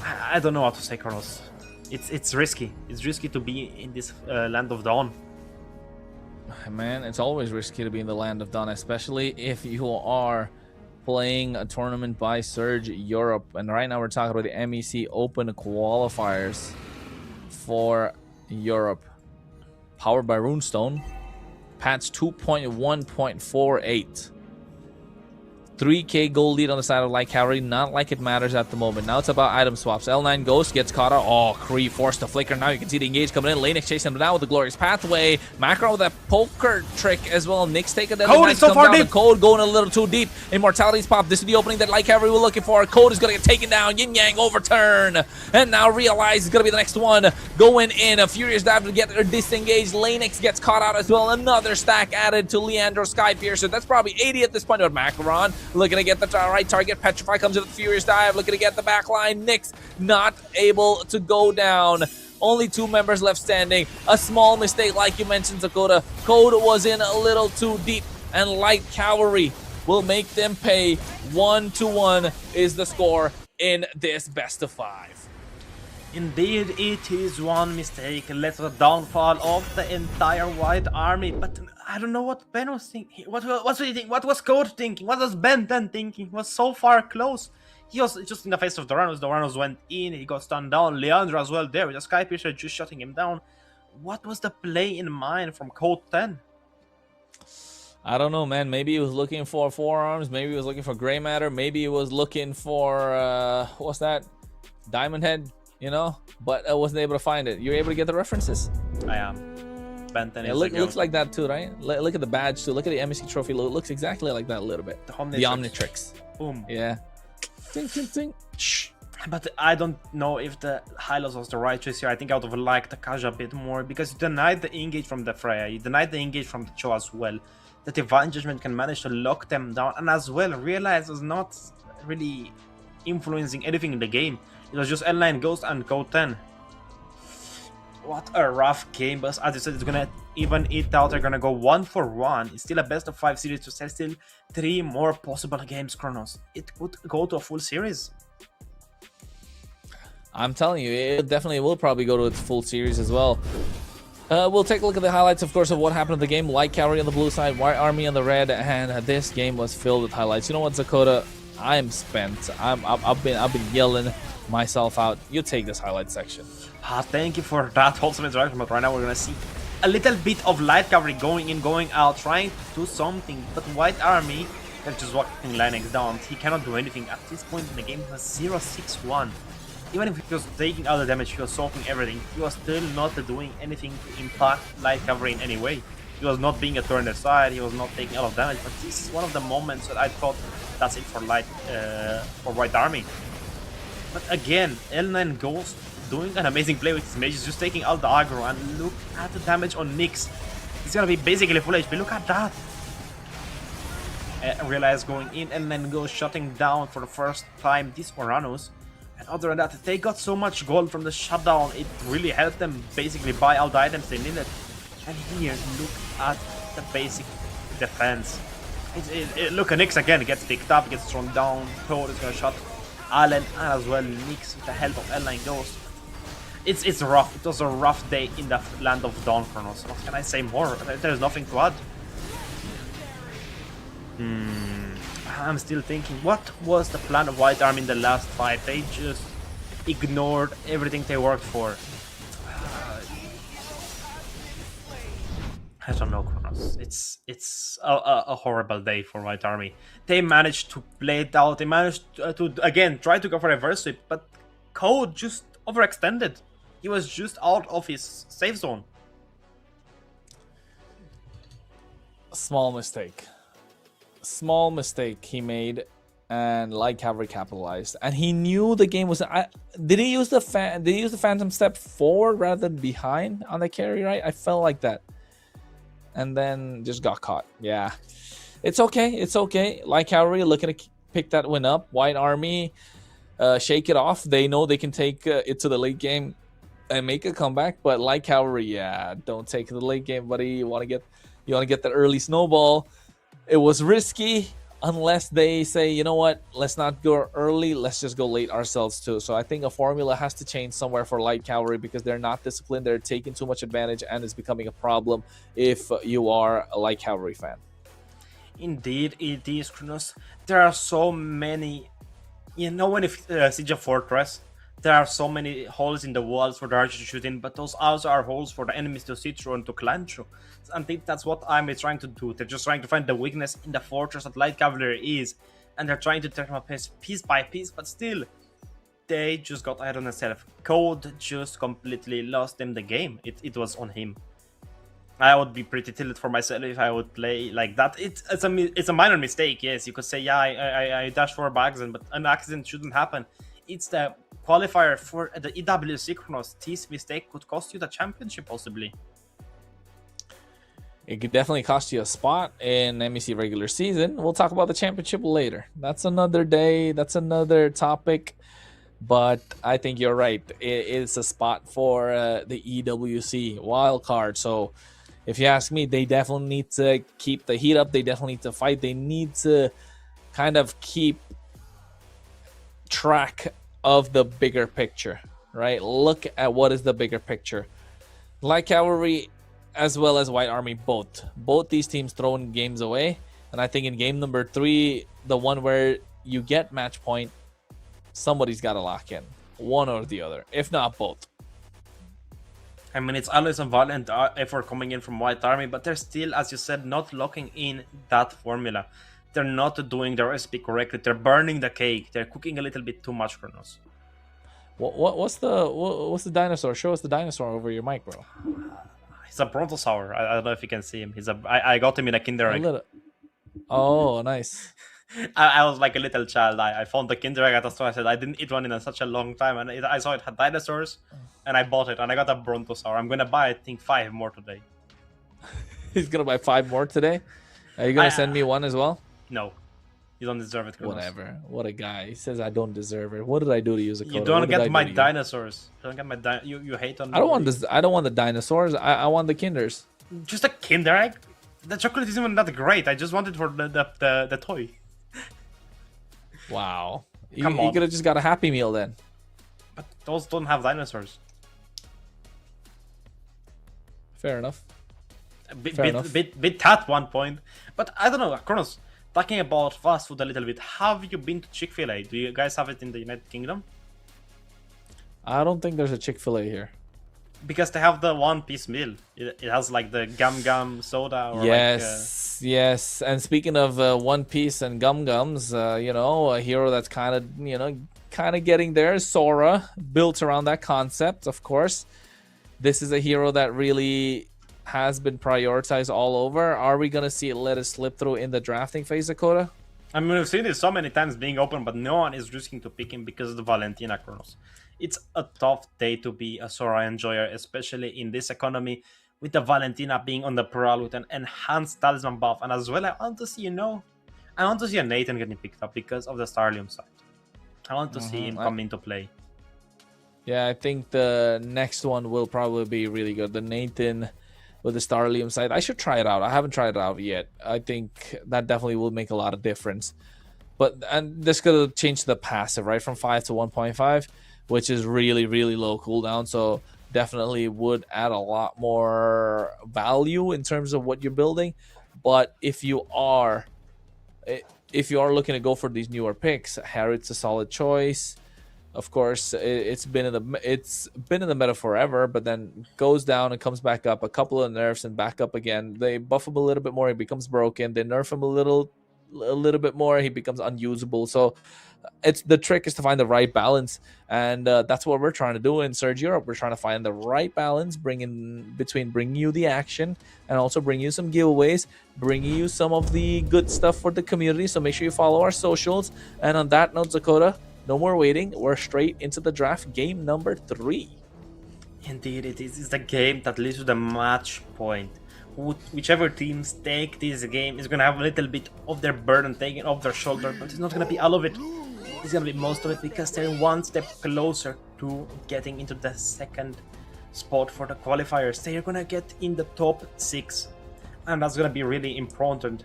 I don't know what to say, Kronos. It's risky. It's risky to be in this Land of Dawn. Man, it's always risky to be in the Land of Dawn, especially if you are playing a tournament by Surge Europe. And right now we're talking about the MEC Open qualifiers for Europe. Powered by Runestone. Patch 2.1.48. 3k gold lead on the side of Light Cavalry, not like it matters at the moment. Now it's about item swaps. L9 Ghost gets caught out. Oh, Kree forced to flicker. Now you can see the engage coming in. Lanix chasing him down with the Glorious Pathway. Macro with a poker trick as well. Nyx take a deadly Code is so far deep. Code going a little too deep. Immortality's pop. This is the opening that Light Cavalry were looking for. Code is going to get taken down. Yin Yang overturn. And now Realize is going to be the next one. Going in. A Furious Dive to get disengaged. Lanix gets caught out as well. Another stack added to Leandro Skypiercer. That's probably 80 at this point. But Macaron looking to get the right target. Petrify comes in with the Furious Dive. Looking to get the back line. Nyx not able to go down. Only 2 members left standing. A small mistake, like you mentioned, Zakota. Code was in a little too deep, and Light Cavalry will make them pay. 1-1 is the score in this best of 5. Indeed, it is one mistake led to the downfall of the entire White Army. But I don't know what Ben was thinking. What was he thinking? What was Code thinking? What was Ben then thinking? He was so far close. He was just in the face of Doranos. Doranos went in. He got stunned down. Leandro as well there with a Skypiercer just shutting him down. What was the play in mind from Code 10? I don't know, man. Maybe he was looking for forearms. Maybe he was looking for gray matter. Maybe he was looking for what's that? Diamond Head, you know, but I wasn't able to find it. You're able to get the references. I am. Spent 10 It looks like that too, right? Look at the badge too. Look at the MEC trophy. It looks exactly like that a little bit. The Omnitrix. Boom. Yeah. Ting, ting, ting. Shh. But I don't know if the Hylos was the right choice here. I think I would have liked the Kaja a bit more, because you denied the engage from the Freya, you denied the engage from the Cho as well. The Divine Judgment can manage to lock them down, and as well realize was not really influencing anything in the game. It was just L9 Ghost and Code 10. What a rough game, but as you said, it's gonna even it out. They're gonna go 1-for-1. It's still a best of 5 series, so there's still 3 more possible games, Kronos. It could go to a full series. I'm telling you, it definitely will probably go to its full series as well. We'll take a look at the highlights, of course, of what happened in the game. Light Cavalry on the blue side, White Army on the red, and this game was filled with highlights. You know what, Zakota? I'm spent. I've been yelling myself out. You take this highlight section. Thank you for that wholesome interaction, but right now we're gonna see a little bit of Light Cavalry going in, going out, trying to do something, but White Army, they're just walking Linux down. He cannot do anything. At this point in the game, he was 0-6-1. Even if he was taking all the damage, he was soaking everything, he was still not doing anything to impact Light Cavalry in any way. He was not being a turn aside, he was not taking a lot of damage, but this is one of the moments that I thought that's it for White Army. But again, L9 Ghost doing an amazing play with his mages, just taking all the aggro, and look at the damage on Nyx. He's gonna be basically full HP, look at that! Realize going in, L9 Ghost shutting down for the first time this Uranus. And other than that, they got so much gold from the shutdown, it really helped them basically buy all the items they needed. And here, look at the basic defense. Look at Nyx again, gets picked up, gets thrown down, Toad is gonna shot Allen, and as well Nyx with the help of L9 Ghost. It's rough, it was a rough day in the land of Dawn, Kronos. What can I say more? There's nothing to add. I'm still thinking, what was the plan of White Army in the last fight? They just ignored everything they worked for. I don't know, Kronos. It's a horrible day for White Army. They managed to play it out. They managed to again try to go for a reverse sweep, but Code just overextended. He was just out of his safe zone. Small mistake he made, and Light Cavalry capitalized, and he knew the game was. Did he use the Phantom Step forward rather than behind on the carry? Right, I felt like that, and then just got caught. Yeah, it's okay. It's okay. Light Cavalry looking to pick that win up. White Army, shake it off. They know they can take it to the late game and make a comeback. But Light Cavalry, yeah, don't take it to the late game, buddy. You want to get that early snowball. It was risky unless they say, you know what, let's not go early, let's just go late ourselves too. So I think a formula has to change somewhere for Light Cavalry, because they're not disciplined, they're taking too much advantage, and it's becoming a problem if you are a Light Cavalry fan. Indeed, it is, Kronos. There are so many, you know, when you siege a fortress, there are so many holes in the walls for the archers to shoot in, but those also are holes for the enemies to sit through and to climb through. I think that's what I'm trying to do. They're just trying to find the weakness in the fortress that Light Cavalry is, and they're trying to take them apart piece by piece, but still, they just got ahead on themselves. Code just completely lost them the game. It was on him. I would be pretty tilted for myself if I would play like that. It's a minor mistake, yes. You could say, yeah, I dashed for by accident, but an accident shouldn't happen. It's the qualifier for the EWC, Kronos. This mistake could cost you the championship, possibly. It could definitely cost you a spot in MEC regular season. We'll talk about the championship later. That's another day. That's another topic. But I think you're right. It's a spot for the EWC wild card. So if you ask me, they definitely need to keep the heat up. They definitely need to fight. They need to kind of keep track of the bigger picture, right? Look at what is the bigger picture. Light Cavalry as well as White Army, both these teams throwing games away, and I think in game number 3, the one where you get match point, somebody's got to lock in, one or the other, if not both. I mean, it's always a violent effort coming in from White Army, but they're still, as you said, not locking in that formula. They're not doing the recipe correctly. They're burning the cake. They're cooking a little bit too much, Kronos. What's the dinosaur? Show us the dinosaur over your mic, bro. He's a brontosaur. I don't know if you can see him. I got him in a Kinder A egg. little. Oh, nice. I was like a little child. I found the Kinder egg at the store. I said I didn't eat one in such a long time, and I saw it had dinosaurs, and I bought it, and I got a brontosaur. I'm gonna buy, I think, 5 more today. He's gonna buy 5 more today. Are you gonna send me one as well? No, you don't deserve it, Kronos. Whatever. What a guy. He says I don't deserve it. What did I do to you, Zakota? You don't get my dinosaurs. You don't get my you hate on. I don't want this. I don't want the dinosaurs. I want the Kinders. Just a Kinder egg. The chocolate isn't even that great. I just wanted for the toy. Wow. You Come on. could have just got a Happy Meal then. But those don't have dinosaurs. Fair enough. A Fair enough. bit at one point. But I don't know, Kronos, talking about fast food a little bit, have you been to Chick-fil-A? Do you guys have it in the United Kingdom? I don't think there's a Chick-fil-A here. Because they have the one-piece meal. It has like the gum soda. Or Yes, yes. And speaking of One Piece and Gum Gums, you know, a hero that's kind of getting there is Sora, built around that concept, of course. This is a hero that really has been prioritized all over. Are we going to see it let it slip through in the drafting phase, Dakota? I mean, we've seen this so many times being open, but no one is risking to pick him because of the Valentina, Kronos. It's a tough day to be a Sora enjoyer, especially in this economy, with the Valentina being on the prowl with an enhanced talisman buff. And as well, I want to see a Nathan getting picked up because of the Starlium side. I want to see him come into play. Yeah, I think the next one will probably be really good. The Nathan with the Starlium side. I should try it out. I haven't tried it out yet. I think that definitely will make a lot of difference. And this could change the passive, right? From 5 to 1.5, which is really, really low cooldown. So definitely would add a lot more value in terms of what you're building. But if you are looking to go for these newer picks, Harriet's a solid choice. Of course, it's been in the meta forever, but then goes down and comes back up. A couple of nerfs and back up again. They buff him a little bit more, he becomes broken. They nerf him a little bit more, he becomes unusable. So the trick is to find the right balance, and that's what we're trying to do in Surge Europe. We're trying to find the right balance, between bringing you the action and also bring you some giveaways, bringing you some of the good stuff for the community. So make sure you follow our socials. And on that note, Dakota, no more waiting. We're straight into the draft, game number 3. Indeed, it is. It's the game that leads to the match point. Whichever teams take this game is going to have a little bit of their burden taken off their shoulder, but it's not going to be all of it. It's going to be most of it because they're one step closer to getting into the second spot for the qualifiers. They're going to get in the top 6, and that's going to be really important.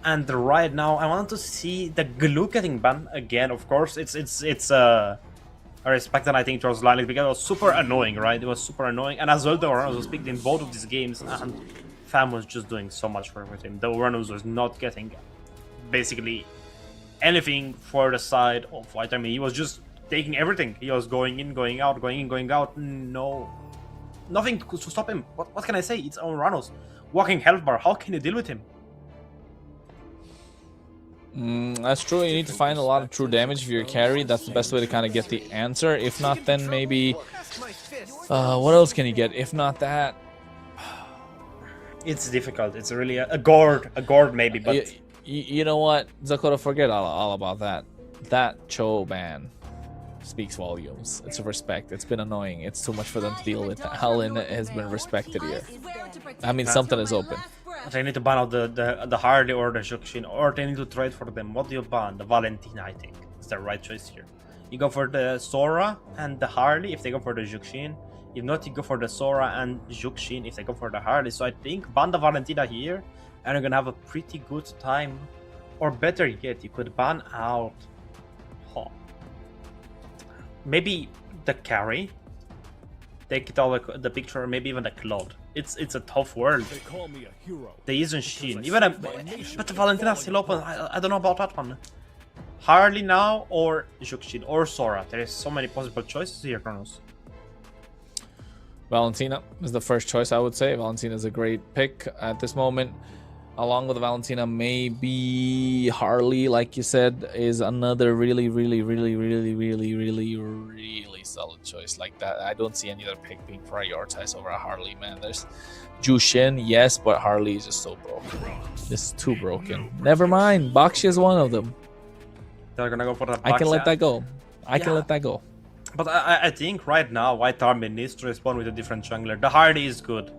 And right now, I want to see the glue getting banned again. Of course, it's I respect that, I think, towards Lilac, because it was super annoying, right? It was super annoying. And as well, the Uranus was picked in both of these games, and Fam was just doing so much work with him. The Uranus was not getting basically anything for the side of White. I mean, he was just taking everything. He was going in, going out, going in, going out. No. Nothing to stop him. What can I say? It's Uranus. Walking health bar. How can you deal with him? That's true. You need to find a lot of true damage if you're a carry. That's the best way to kind of get the answer. If not, then maybe what else can you get? If not that, it's difficult. It's really a gourd maybe. But you know what, Zakota, forget all about that. That Cho ban speaks volumes. It's a respect. It's been annoying. It's too much for them to deal with. Helen has been respected here. I mean, something is open. They need to ban out the Harley or the Juxin, or they need to trade for them. What do you ban? The Valentina, I think. It's the right choice here. You go for the Sora and the Harley if they go for the Juxin. If not, you go for the Sora and Juxin if they go for the Harley. So I think ban the Valentina here, and you're gonna have a pretty good time. Or better yet, you could ban out maybe the carry. Take it out the picture, or maybe even the Claude. It's a tough world. They call me a hero. They use Shin. But the Valentina's still open. I don't know about that one. Harley now or Juxin or Sora. There is so many possible choices here, Kronos. Valentina is the first choice, I would say. Valentina is a great pick at this moment. along with Valentina, maybe Harley, like you said, is another really solid choice. Like that, I don't see any other pick being prioritized over a Harley, man. There's Jushin, yes, but Harley is just so broken. Just too broken. Never mind, Bakshi is one of them. They're gonna go for the I can let Bakshi. that go. I can let that go. But I think right now White Army needs to respond with a different jungler. The Hardy is good,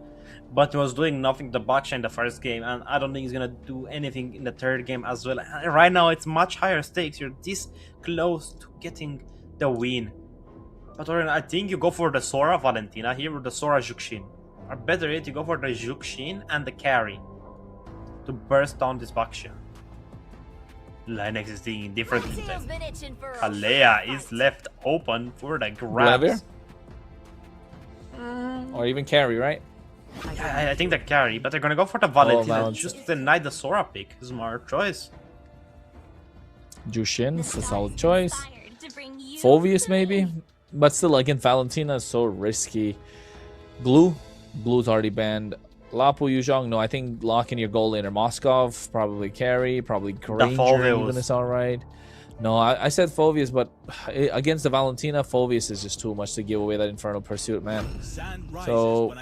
but he was doing nothing to Bakshi in the first game, and I don't think he's gonna do anything in the third game as well. And right now it's much higher stakes. You're this close to getting the win. But Oren, I think you go for the Sora Valentina here or the Sora Jukshin. Or better yet, you go for the Jukshin and the carry to burst down this Bakshi. Linux is thinking differently then. Kalea is left open for the grabs. Or even carry, right? I think the carry, but they're gonna go for the Valentina just to deny the Sora pick. Smart choice. Jushin is a solid choice. Phoveus maybe, but still, again, Valentina is so risky. Blue's already banned. Lapu Yuzhong, no, I think lock in your goal laner. Moskov, probably carry, probably Granger even is alright. No, I said Phoveus, but against the Valentina, Phoveus is just too much to give away that Infernal Pursuit, man. So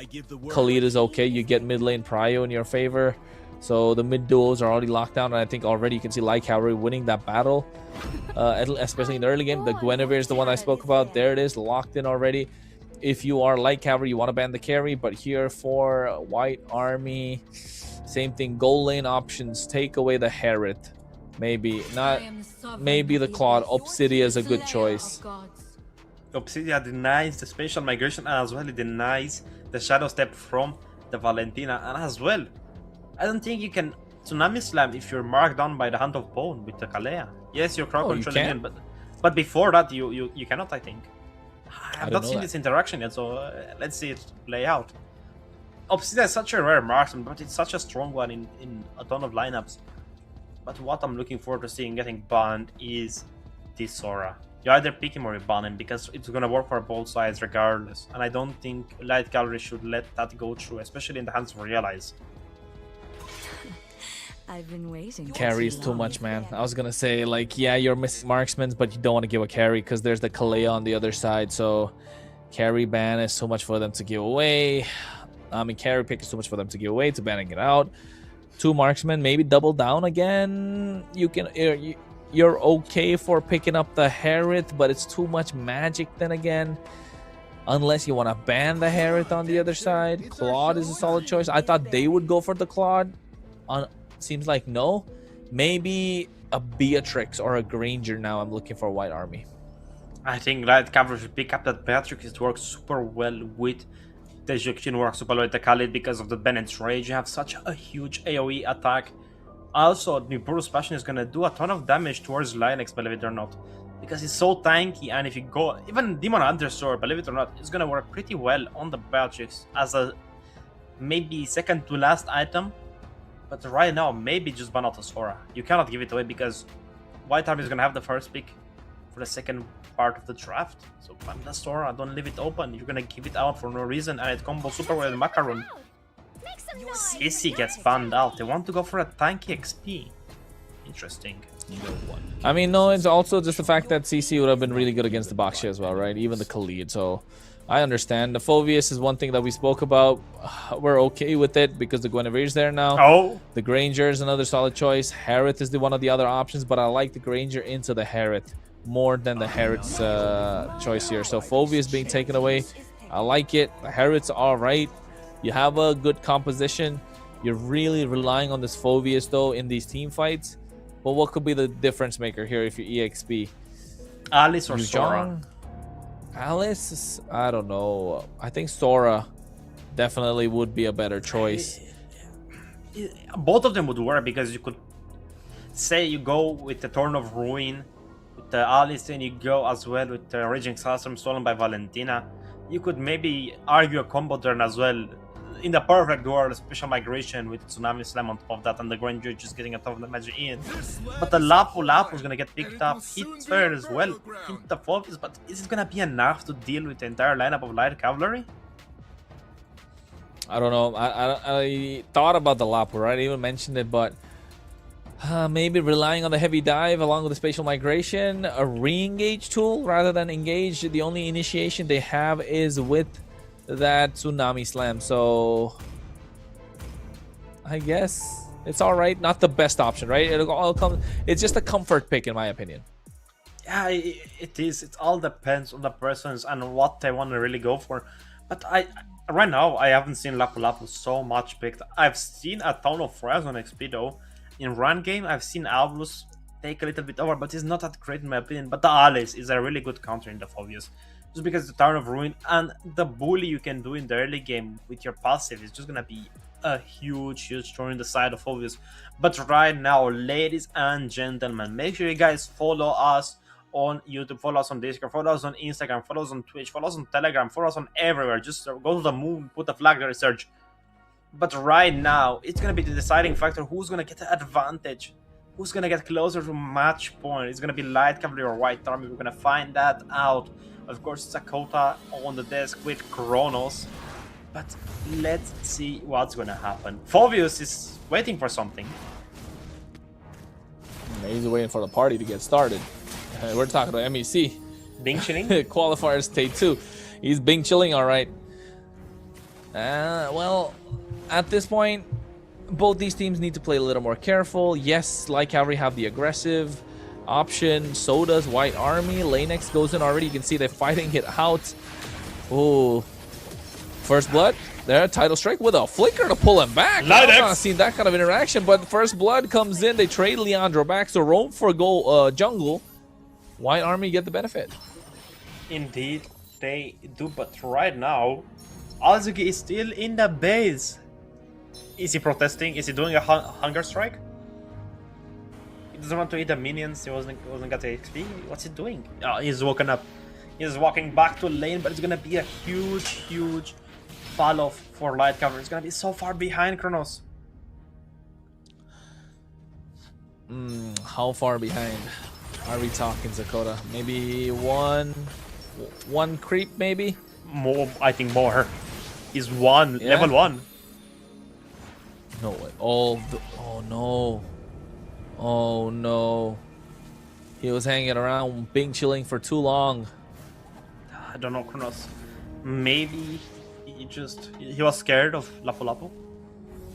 Khalid is okay. You get mid lane prio in your favor. So the mid duos are already locked down, and I think already you can see Light Cavalry winning that battle, especially in the early game. The Guinevere is the one I spoke about. There it is, locked in already. If you are Light Cavalry, you want to ban the carry, but here for White Army, same thing. Goal lane options, take away the Herod. Maybe not. Maybe the Claude. Obsidia is a good choice. Obsidia denies the spatial migration, and as well it denies the shadow step from the Valentina, and as well, I don't think you can Tsunami Slam if you're marked down by the Hand of Bone with the Kalea. Yes, you're crowd controlling in, but before that you cannot, I think. I've not seen this interaction yet, so let's see it play out. Obsidia is such a rare marksman, but it's such a strong one in a ton of lineups. But what I'm looking forward to seeing getting banned is this Sora. You either pick him or you ban him, because it's gonna work for both sides regardless. And I don't think Light Cavalry should let that go through, especially in the hands of Realize. I've been waiting. Carry is too much, man. I was gonna say, like, yeah, you're missing marksmen, but you don't want to give a carry because there's the Kalea on the other side. So carry ban is too much for them to give away. I mean, carry pick is too much for them to give away, to banning it out. 2 marksmen, maybe double down again. You can, you're okay for picking up the Herith, but it's too much magic then again. Unless you want to ban the Herith on the other side. Claude is a solid choice. I thought they would go for the Claude. Seems like no. Maybe a Beatrix or a Granger now. I'm looking for White Army. I think Light Cavalry should pick up that Beatrix. It works super well with the Jukshin, works super well with the Khalid because of the Bennett's Rage. You have such a huge AoE attack. Also, Nibiru's Passion is gonna do a ton of damage towards Linux, believe it or not. Because it's so tanky, and if you go... Even Demon Hunter Sword, believe it or not, it's gonna work pretty well on the Beatrix as a maybe second to last item. But right now, maybe just ban out the Sora. You cannot give it away because White Army is gonna have the first pick for the second part of the draft. So ban the Sora, don't leave it open. You're gonna give it out for no reason, and it combos super well with Macaron. Sissy gets banned out. They want to go for a tanky XP. Interesting. I mean, no, it's also just the fact that CC would have been really good against the Bakshi as well, right? Even the Khalid, so I understand. The Phoveus is one thing that we spoke about. We're okay with it because the Guinevere's there now. Oh! The Granger is another solid choice. Herith is one of the other options, but I like the Granger into the Herith more than the Herith's choice here. So Phoveus being taken away, I like it. The Herith's alright. You have a good composition. You're really relying on this Phoveus, though, in these team fights. But what could be the difference maker here if you EXP? Alice or Sora? Alice, I don't know. I think Sora definitely would be a better choice. Both of them would work because you could say you go with the Thorn of Ruin with the Alice, and you go as well with the Raging Sandstorm stolen by Valentina. You could maybe argue a combo turn as well. In the perfect world, special migration with Tsunami Slam on top of that, and the Granger just getting a ton of damage in. But the Lapu is gonna get picked up, hit fair as well, hit the focus, but is it gonna be enough to deal with the entire lineup of Light Cavalry? I don't know. I thought about the Lapu, right? I even mentioned it, but maybe relying on the heavy dive along with the spatial migration, a re-engage tool rather than engage. The only initiation they have is with that tsunami slam. So I guess it's all right. Not the best option, right? It'll all come. It's just a comfort pick, in my opinion. Yeah, it is. It all depends on the persons and what they want to really go for. But right now I haven't seen Lapu Lapu so much picked. I've seen a ton of Fries on XP though. In run game, I've seen Albus take a little bit over, but he's not that great in my opinion. But the Alice is a really good counter in the Phobius. Just because the Town of Ruin and the bully you can do in the early game with your passive is just gonna be a huge throw in the side of Phobius. But right now, ladies and gentlemen, make sure you guys follow us on YouTube, follow us on Discord, follow us on Instagram, follow us on Twitch, follow us on Telegram, follow us on everywhere. Just go to the moon, put a flag there, search. But right now, it's going to be the deciding factor who's going to get the advantage, who's going to get closer to match point. It's going to be Light Cavalry or White Army. We're going to find that out. Of course, Sakota on the desk with Kronos. But let's see what's going to happen. Phobius is waiting for something. He's waiting for the party to get started. We're talking about MEC. Bing chilling? Qualifier state 2. He's Bing chilling, all right. Well, at this point, both these teams need to play a little more careful. Yes, Light Cavalry have the aggressive option. So does White Army. Lanex goes in already. You can see they're fighting it out. Oh, First Blood. There, Title Strike with a flicker to pull him back. I've not seen that kind of interaction, but First Blood comes in. They trade Leandro back, so roam for goal jungle. White Army get the benefit. Indeed, they do, but right now, Azuki is still in the base. Is he protesting? Is he doing a hunger strike? He doesn't want to eat the minions. He wasn't getting XP. What's he doing? Oh, he's woken up. He's walking back to lane, but it's gonna be a huge fall off for Light Cavalry. It's gonna be so far behind Kronos. How far behind are we talking, Sakota? Maybe one creep, maybe? More, I think more. He's level 1. No way. Oh no. Oh no. He was hanging around Bing chilling for too long. I don't know, Kronos. Maybe he was scared of Lapu Lapu.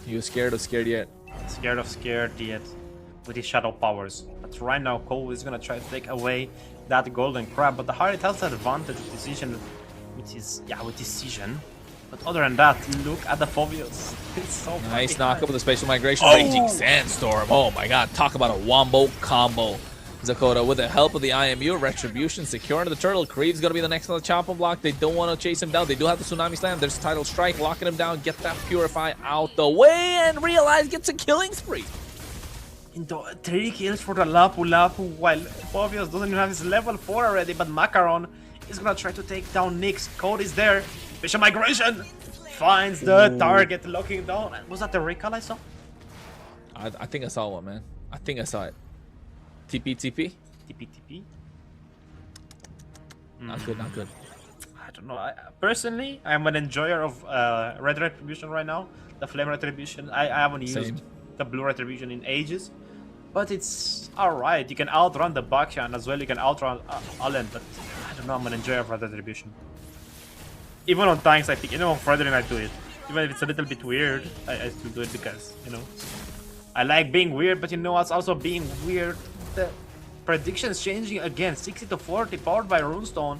He was scared yet. Scared yet with his shadow powers. But right now Cole is gonna try to take away that golden crab, but the Harriet has the advantage of decision with decision. But other than that, look at the Phobius. It's so nice knock up with the spatial migration. Raging Sandstorm. Oh my god, talk about a wombo combo. Zakota with the help of the IMU, Retribution, securing the turtle. Creed's gonna be the next on the chopping block. They don't want to chase him down. They do have the Tsunami Slam. There's Title Strike, locking him down, get that Purify out the way, and Realize gets a killing spree. Into 3 kills for the Lapu Lapu, while Phobius doesn't even have his level 4 already, but Macaron is gonna try to take down Nyx. Code is there. Spatial migration finds the target, locking down. Was that the recall I saw? I think I saw one, man. I think I saw it. TP. Not good. I don't know. Personally, I'm an enjoyer of Red Retribution right now. The Flame Retribution. I haven't used the Blue Retribution in ages. But it's alright. You can outrun the Bakshan as well. You can outrun Allen. But I don't know. I'm an enjoyer of Red Retribution. Even on tanks, I think. On Fredrin, I do it. Even if it's a little bit weird, I still do it because, I like being weird, but what's also being weird? The predictions changing again. 60 to 40, powered by Runestone.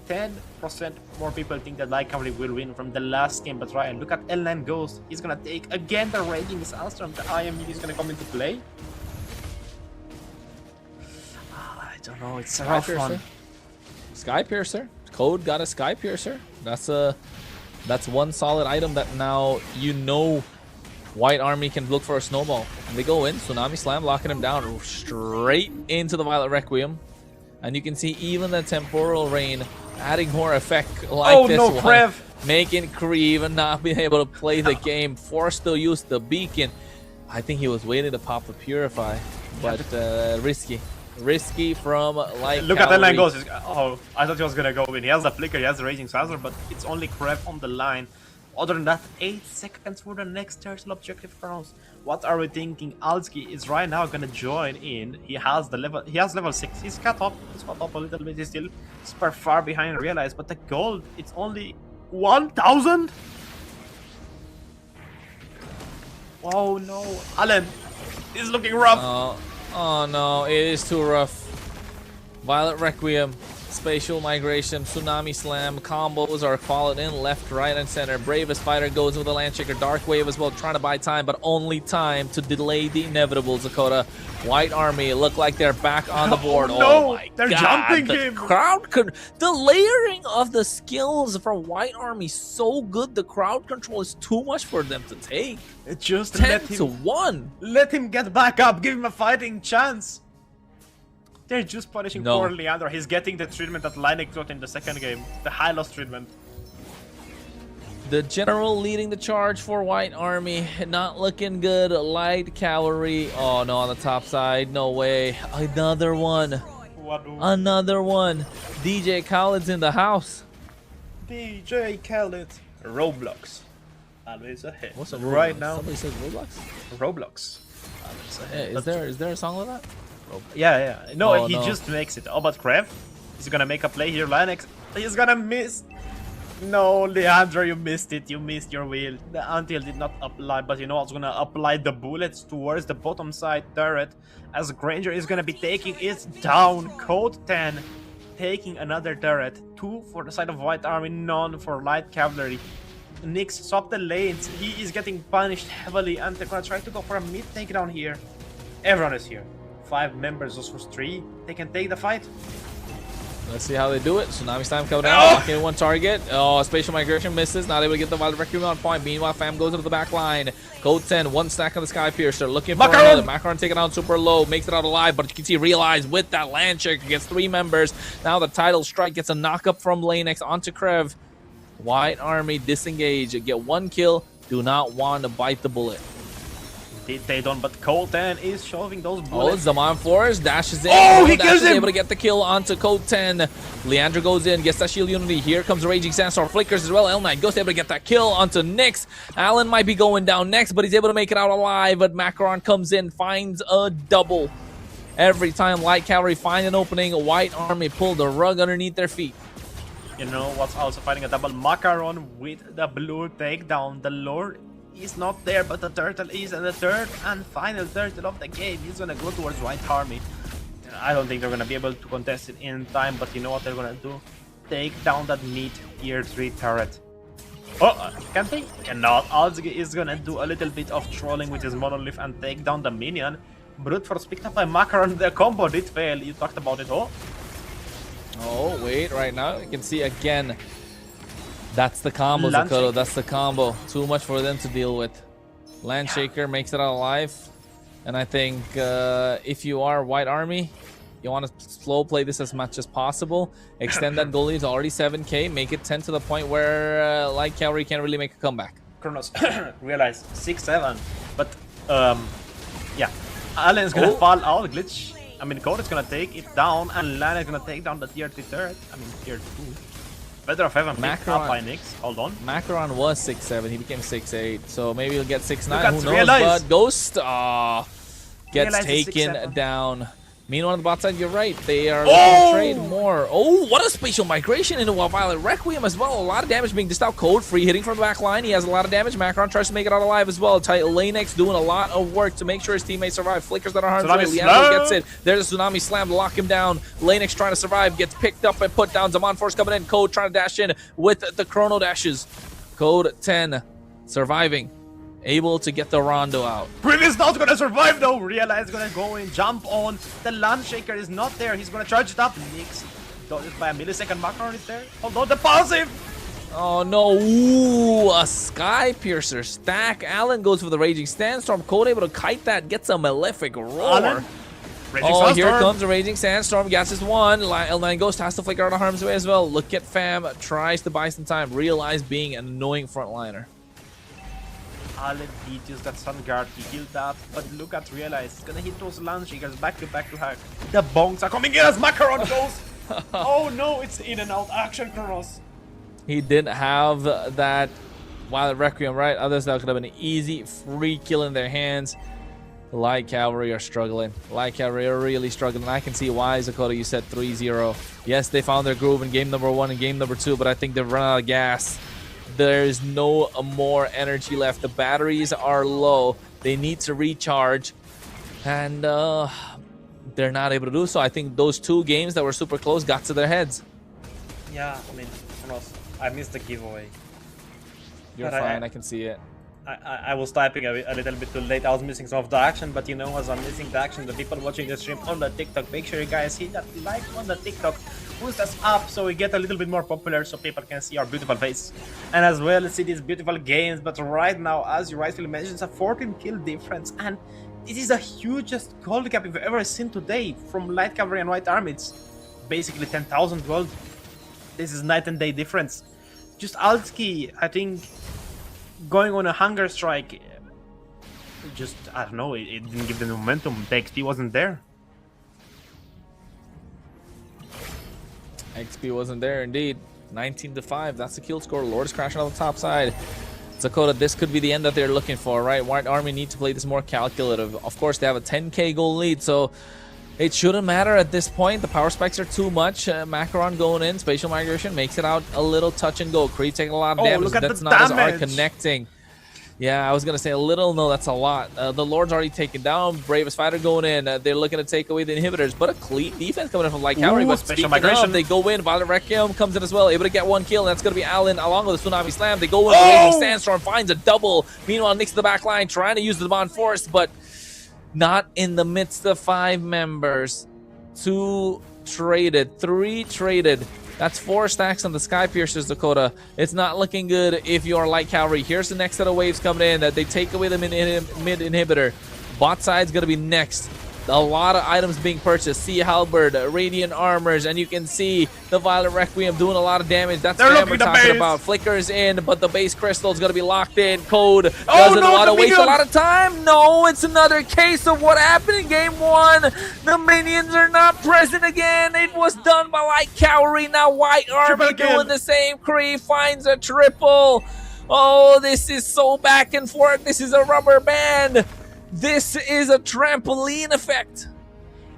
10% more people think that Light Cavalry will win from the last game, but Ryan, look at L9 Ghost. He's gonna take again the Raging Sandstorm. The IMU is gonna come into play. I don't know, it's a rough one. Sky Piercer. Code got a Sky Piercer. That's one solid item that now White Army can look for a snowball. And they go in, Tsunami Slam, locking him down straight into the Violet Requiem. And you can see even the Temporal Rain adding more effect like this one. Prev. Making Creeve not being able to play the game, forced to use the beacon. I think he was waiting to pop the Purify, but risky. Risky from Light Look Cavalry. at that line goes. Oh, I thought he was gonna go in. He has the flicker, he has the Raging Sandstorm, but it's only Krev on the line. Other than that, 8 seconds for the next turtle objective, Kronos. What are we thinking? Alski is right now gonna join in. He has level 6. He's caught up a little bit. He's still super far behind, realize, but the gold, it's only 1,000. Oh no, Allen is looking rough. Oh no, it is too rough. Violet Requiem, Spatial Migration, Tsunami Slam, combos are falling in left, right, and center. Bravest Fighter goes with the Landshaker, Dark Wave as well, trying to buy time, but only time to delay the inevitable, Dakota. White Army look like they're back on the board. Oh, no, my they're God. jumping the him. The layering of the skills from White Army so good. The crowd control is too much for them to take. Just 10-1. Let him get back up. Give him a fighting chance. They're just punishing No. poor Leandro. He's getting the treatment that Linex got in the second game. The high loss treatment. The general leading the charge for White Army. Not looking good. Light cavalry. Oh no, on the top side. No way. Another one. Another one. DJ Khaled's in the house. DJ Khaled. Roblox. Always ahead. What's a right Roblox? now? Somebody says Roblox? Roblox. Always ahead. Yeah, is there a song like that? Yeah. No, Oh, he no. just makes it. Oh, but Krev? He's gonna make a play here. Linex. He's gonna miss. No, Leandro, you missed it. You missed your wheel. The anti did not apply, but you know what's gonna apply the bullets towards the bottom side turret as Granger is gonna be taking it down. Code 10 taking another turret. 2 for the side of White Army, none for Light Cavalry. Nyx swap the lanes. He is getting punished heavily, and they're gonna try to go for a mid takedown here. Everyone is here. 5 members versus 3. They can take the fight. Let's see how they do it. Tsunami Slam coming down, locking in one target. Oh, Spatial Migration misses. Not able to get the Violet Requiem on point. Meanwhile, Fam goes into the back line. Code 10, one stack on the Sky Piercer. Looking for another. Macaron taken out super low. Makes it out alive, but you can see Realize with that Landshaker gets 3 members. Now the title strike gets a knock-up from Lanex onto Krev. White Army disengage. Get 1 kill. Do not want to bite the bullet. They don't, but Code 10 is shoving those Oh, bullets. Zaman Force dashes in. Oh, he Dash kills is him! able to get the kill onto Code 10. Leandro goes in, gets that shield unity. Here comes Raging Sandstorm, flickers as well. L9 goes able to get that kill onto Nyx. Allen might be going down next, but he's able to make it out alive. But Macaron comes in, finds a double. Every time Light Cavalry find an opening, White Army pull the rug underneath their feet. You know what's also fighting a double? Macaron with the blue takedown. The Lord is not there, but the turtle is, and the third and final turtle of the game is gonna go towards White Army. I don't think they're gonna be able to contest it in time, but you know what they're gonna do? Take down that mid tier 3 turret. Oh, can they? Cannot. Alzgi is gonna do a little bit of trolling with his monolith and take down the minion. Brute Force picked up by Macaron. The combo did fail. You talked about it. Oh, wait, right now you can see again. That's the combo, Dakota. That's the combo. Too much for them to deal with. Landshaker makes it out alive. And I think if you are White Army, you want to slow play this as much as possible. Extend that goal lead to already 7k. Make it 10 to the point where Light Cavalry can't really make a comeback. Kronos realize 6-7. But, yeah. Allen's gonna fall out, glitch. I mean, Code is gonna take it down, and Lana is gonna take down the tier 3 turret. I mean, tier 2. Better of heaven picked up by Nyx. Hold on. Macaron was 6-7. He became 6-8. So maybe he'll get 6-9. Who knows? Realize. But Ghost gets Realize taken down. Meanwhile, on the bot side, you're right. They are looking to trade more. Oh, what a spatial migration into a Violet Requiem as well. A lot of damage being dished out. Code free hitting from the back line. He has a lot of damage. Macaron tries to make it out alive as well. Lanex doing a lot of work to make sure his teammates survive. Flickers that are harm's way. Leandro gets it. There's a Tsunami Slam to lock him down. Lanex trying to survive. Gets picked up and put down. Zaman Force coming in. Code trying to dash in with the Chrono Dashes. Code 10 surviving. Able to get the Rondo out. Prim is not gonna survive though. Realize gonna go in, jump on. The Landshaker is not there. He's gonna charge it up. Nyx does it by a millisecond. Macaron is there. Hold on, the passive. Oh no! Ooh, a Sky Piercer stack. Allen goes for the Raging Sandstorm. Code able to kite that. Gets a Malefic roar. Oh, here comes the Raging Sandstorm. Gets his one. L9 Ghost has to flicker out of harm's way as well. Look at Fam. Tries to buy some time. Realize being an annoying frontliner. Allen did use that Sun Guard, he healed that, but look at Realize, he's gonna hit those Landshakers back to hack. The bonks are coming in as Macaron goes! Oh no, it's in and out action, Kronos. He didn't have that Violet Requiem, right? Others that could have been an easy, free kill in their hands. The Light Cavalry are struggling. Light Cavalry are really struggling. I can see why, Dakota, you said 3-0. Yes, they found their groove in game number 1 and game number 2, but I think they've run out of gas. There's no more energy left. The batteries are low. They need to recharge, and they're not able to do so. I think those 2 games that were super close got to their heads. Yeah, I mean, who knows? I missed the giveaway. You're But fine, I can see it. I was typing a little bit too late. I was missing some of the action, but you know, as I'm missing the action, the people watching the stream on the TikTok, make sure you guys hit that like on the TikTok, boost us up so we get a little bit more popular, so people can see our beautiful face, and as well see these beautiful games. But right now, as you rightfully mentioned, it's a 14 kill difference, and this is the hugest gold gap we've ever seen today from Light Cavalry and White Army. It's basically 10,000 gold. This is night and day difference. Just Altski, I think, going on a hunger strike, just, I don't know, it didn't give them the momentum. The XP wasn't there. XP wasn't there indeed. 19-5, that's the kill score. Lord's crashing on the top side. Dakota, this could be the end that they're looking for, right? White Army need to play this more calculative. Of course, they have a 10k goal lead, so it shouldn't matter at this point. The power spikes are too much. Macaron going in. Spatial migration makes it out a little touch and go. Creed taking a lot of damage. Look at That's the not as damage. are connecting. Yeah, I was going to say a little. No, that's a lot. The Lord's already taken down. Bravest Fighter going in. They're looking to take away the inhibitors, but a clean defense coming in from Light Cavalry. But Special speaking migration. of, they go in. Violet Requiem comes in as well, able to get 1 kill. And that's going to be Allen along with the Tsunami Slam. They go in. Raging Sandstorm finds a double. Meanwhile, Nick's to the back line trying to use the Bond Force, but not in the midst of 5 members. 2 traded, 3 traded. That's 4 stacks on the Sky Piercers, Dakota. It's not looking good if you're Light Cavalry. Here's the next set of waves coming in. That they take away the mid inhibitor. Bot side's gonna be next. A lot of items being purchased. Sea Halberd, Radiant Armors, and you can see the Violet Requiem doing a lot of damage. That's what we're talking about. Flickers in, but the base crystal's gonna be locked in. Code doesn't want to waste a lot of time. No, it's another case of what happened in game 1. The minions are not present again. It was done by Light Cavalry. Now White Army doing the same. Kree finds a triple. Oh, this is so back and forth. This is a rubber band. This is a trampoline effect.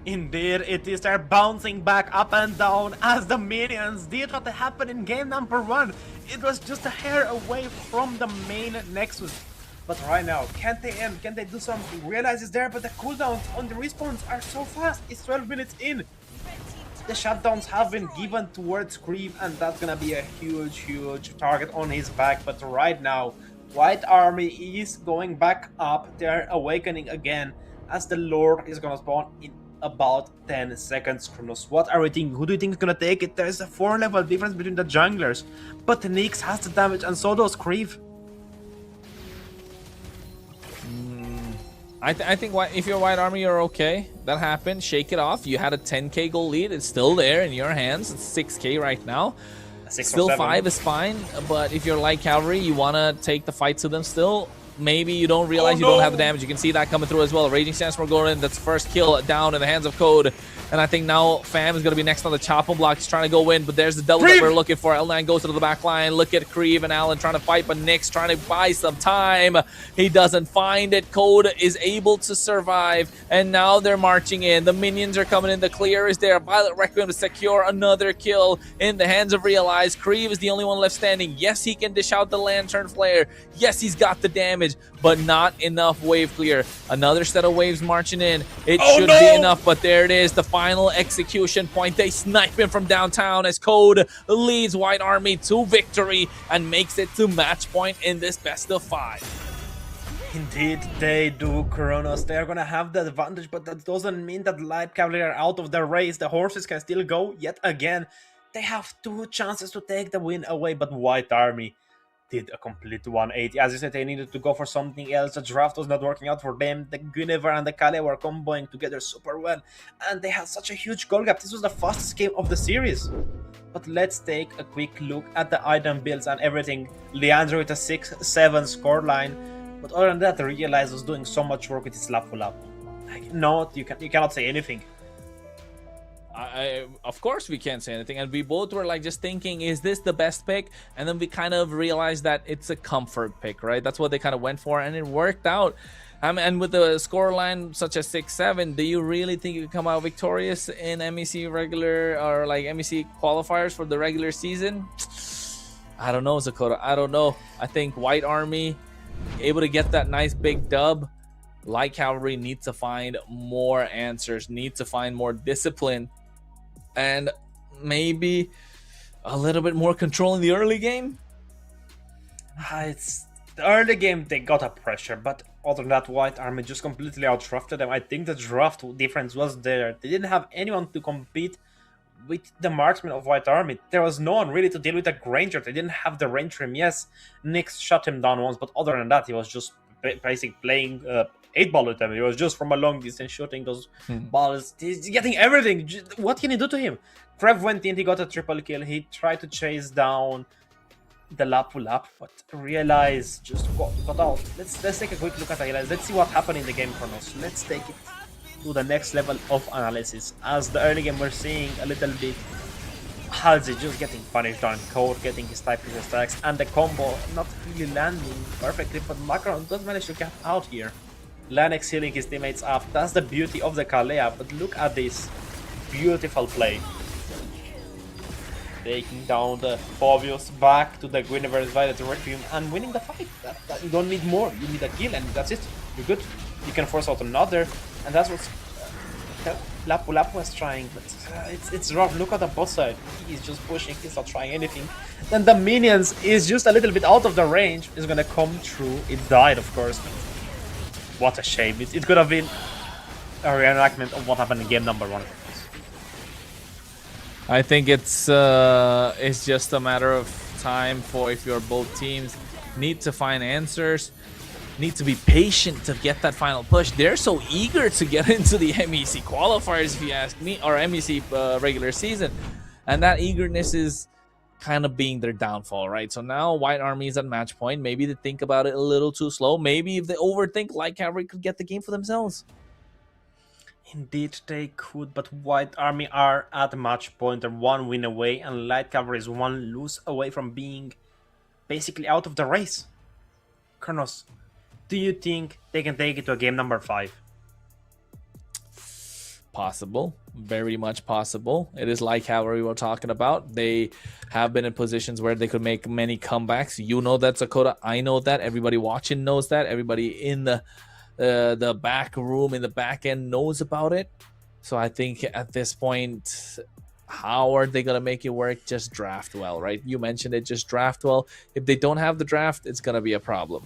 Indeed, it is. They're bouncing back up and down as the minions did what happened in game number 1. It was just a hair away from the main Nexus. But right now, can they end? Can they do something? Realize it's there, but the cooldowns on the respawns are so fast. It's 12 minutes in. The shutdowns have been given towards Creep, and that's gonna be a huge target on his back. But right now, White Army is going back up. They're awakening again as the Lord is gonna spawn in about 10 seconds. Kronos, what are we thinking? Who do you think is gonna take it? There's a 4-level difference between the junglers, but Nyx has the damage and so does Creep. I think if you're White Army, you're okay. That happened. Shake it off. You had a 10k goal lead. It's still there in your hands. It's 6k right now. Still 5 is fine, but if you're Light Cavalry, you want to take the fight to them still. Maybe you don't realize you don't have the damage. You can see that coming through as well. Raging Sandstorm going in. That's first kill down in the hands of Code. And I think now Fam is going to be next on the chopping block. He's trying to go in, but there's the double that we're looking for. L9 goes to the back line. Look at Kreve and Allen trying to fight, but Nyx trying to buy some time. He doesn't find it. Code is able to survive, and now they're marching in. The minions are coming in. The clear is there. Violet Requiem to secure another kill in the hands of Realize. Kreve is the only one left standing. Yes, he can dish out the Lantern Flare. Yes, he's got the damage, but not enough wave clear. Another set of waves marching in. It should be enough, but there it is. The final execution point. They snipe him from downtown as Code leads White Army to victory and makes it to match point in this best of 5. Indeed, they do, Kronos. They're gonna have the advantage, but that doesn't mean that Light Cavalry are out of the race. The horses can still go yet again. They have 2 chances to take the win away, but White Army did a complete 180. As you said, they needed to go for something else. The draft was not working out for them. The Guinevere and the Kale were comboing together super well, and they had such a huge goal gap. This was the fastest game of the series. But let's take a quick look at the item builds and everything. Leandro with a 6-7 scoreline. But other than that, I realized was doing so much work with his Lap. Like, no, you cannot say anything. Of course we can't say anything, and we both were like just thinking, is this the best pick? And then we kind of realized that it's a comfort pick, right? That's what they kind of went for, and it worked out. And with the scoreline such as 6-7, do you really think you can come out victorious in MEC regular or like MEC qualifiers for the regular season? I don't know, Zakota. I don't know. I think White Army able to get that nice big dub. Light Cavalry needs to find more answers, needs to find more discipline, and maybe a little bit more control in the early game. It's the early game, they got a pressure, but other than that, White Army just completely out-drafted them. I think the draft difference was there. They didn't have anyone to compete with the marksman of White Army. There was no one really to deal with a Granger. They didn't have the range for him. Yes, Nyx shot him down once, but other than that, he was just basically playing 8-ball with them. He was just from a long distance shooting those balls. He's getting everything. What can you do to him? Trev went in, he got a triple kill. He tried to chase down the Lapu Lap, but realize just got out. Let's take a quick look at highlights. Let's see what happened in the game, Kronos. Let's take it to the next level of analysis. As the early game, we're seeing a little bit Halsey just getting punished on Code, getting his type of stacks, and the combo not really landing perfectly, but Macaron does manage to get out here. Lennox healing his teammates up. That's the beauty of the Kalea, but look at this beautiful play. Taking down the Phobios back to the Guinevere's Violet Requiem and winning the fight. You don't need more, you need a kill and that's it. You're good. You can force out another, and that's what Lapu Lapu was trying, but it's rough. Look at the bot side. He's just pushing, he's not trying anything. Then the minions is just a little bit out of the range. It's gonna come through. It died, of course, but what a shame. It could have been a reenactment of what happened in game number 1. I think it's just a matter of time for if you're both teams need to find answers, need to be patient to get that final push. They're so eager to get into the MEC qualifiers, if you ask me, or MEC regular season, and that eagerness is kind of being their downfall, right? So now White Army is at match point. Maybe they think about it a little too slow. Maybe if they overthink, Light Cavalry could get the game for themselves. Indeed, they could, but White Army are at match point. They're 1 win away, and Light Cavalry is 1 lose away from being basically out of the race. Kronos, do you think they can take it to a game number 5? Possible, very much possible. It is Light Cavalry we're talking about. They have been in positions where they could make many comebacks. You know that, Dakota. I know that. Everybody watching knows that. Everybody in the back room, in the back end, knows about it. So I think at this point, how are they gonna make it work? Just draft well, right? You mentioned it, just draft well. If they don't have the draft, it's gonna be a problem.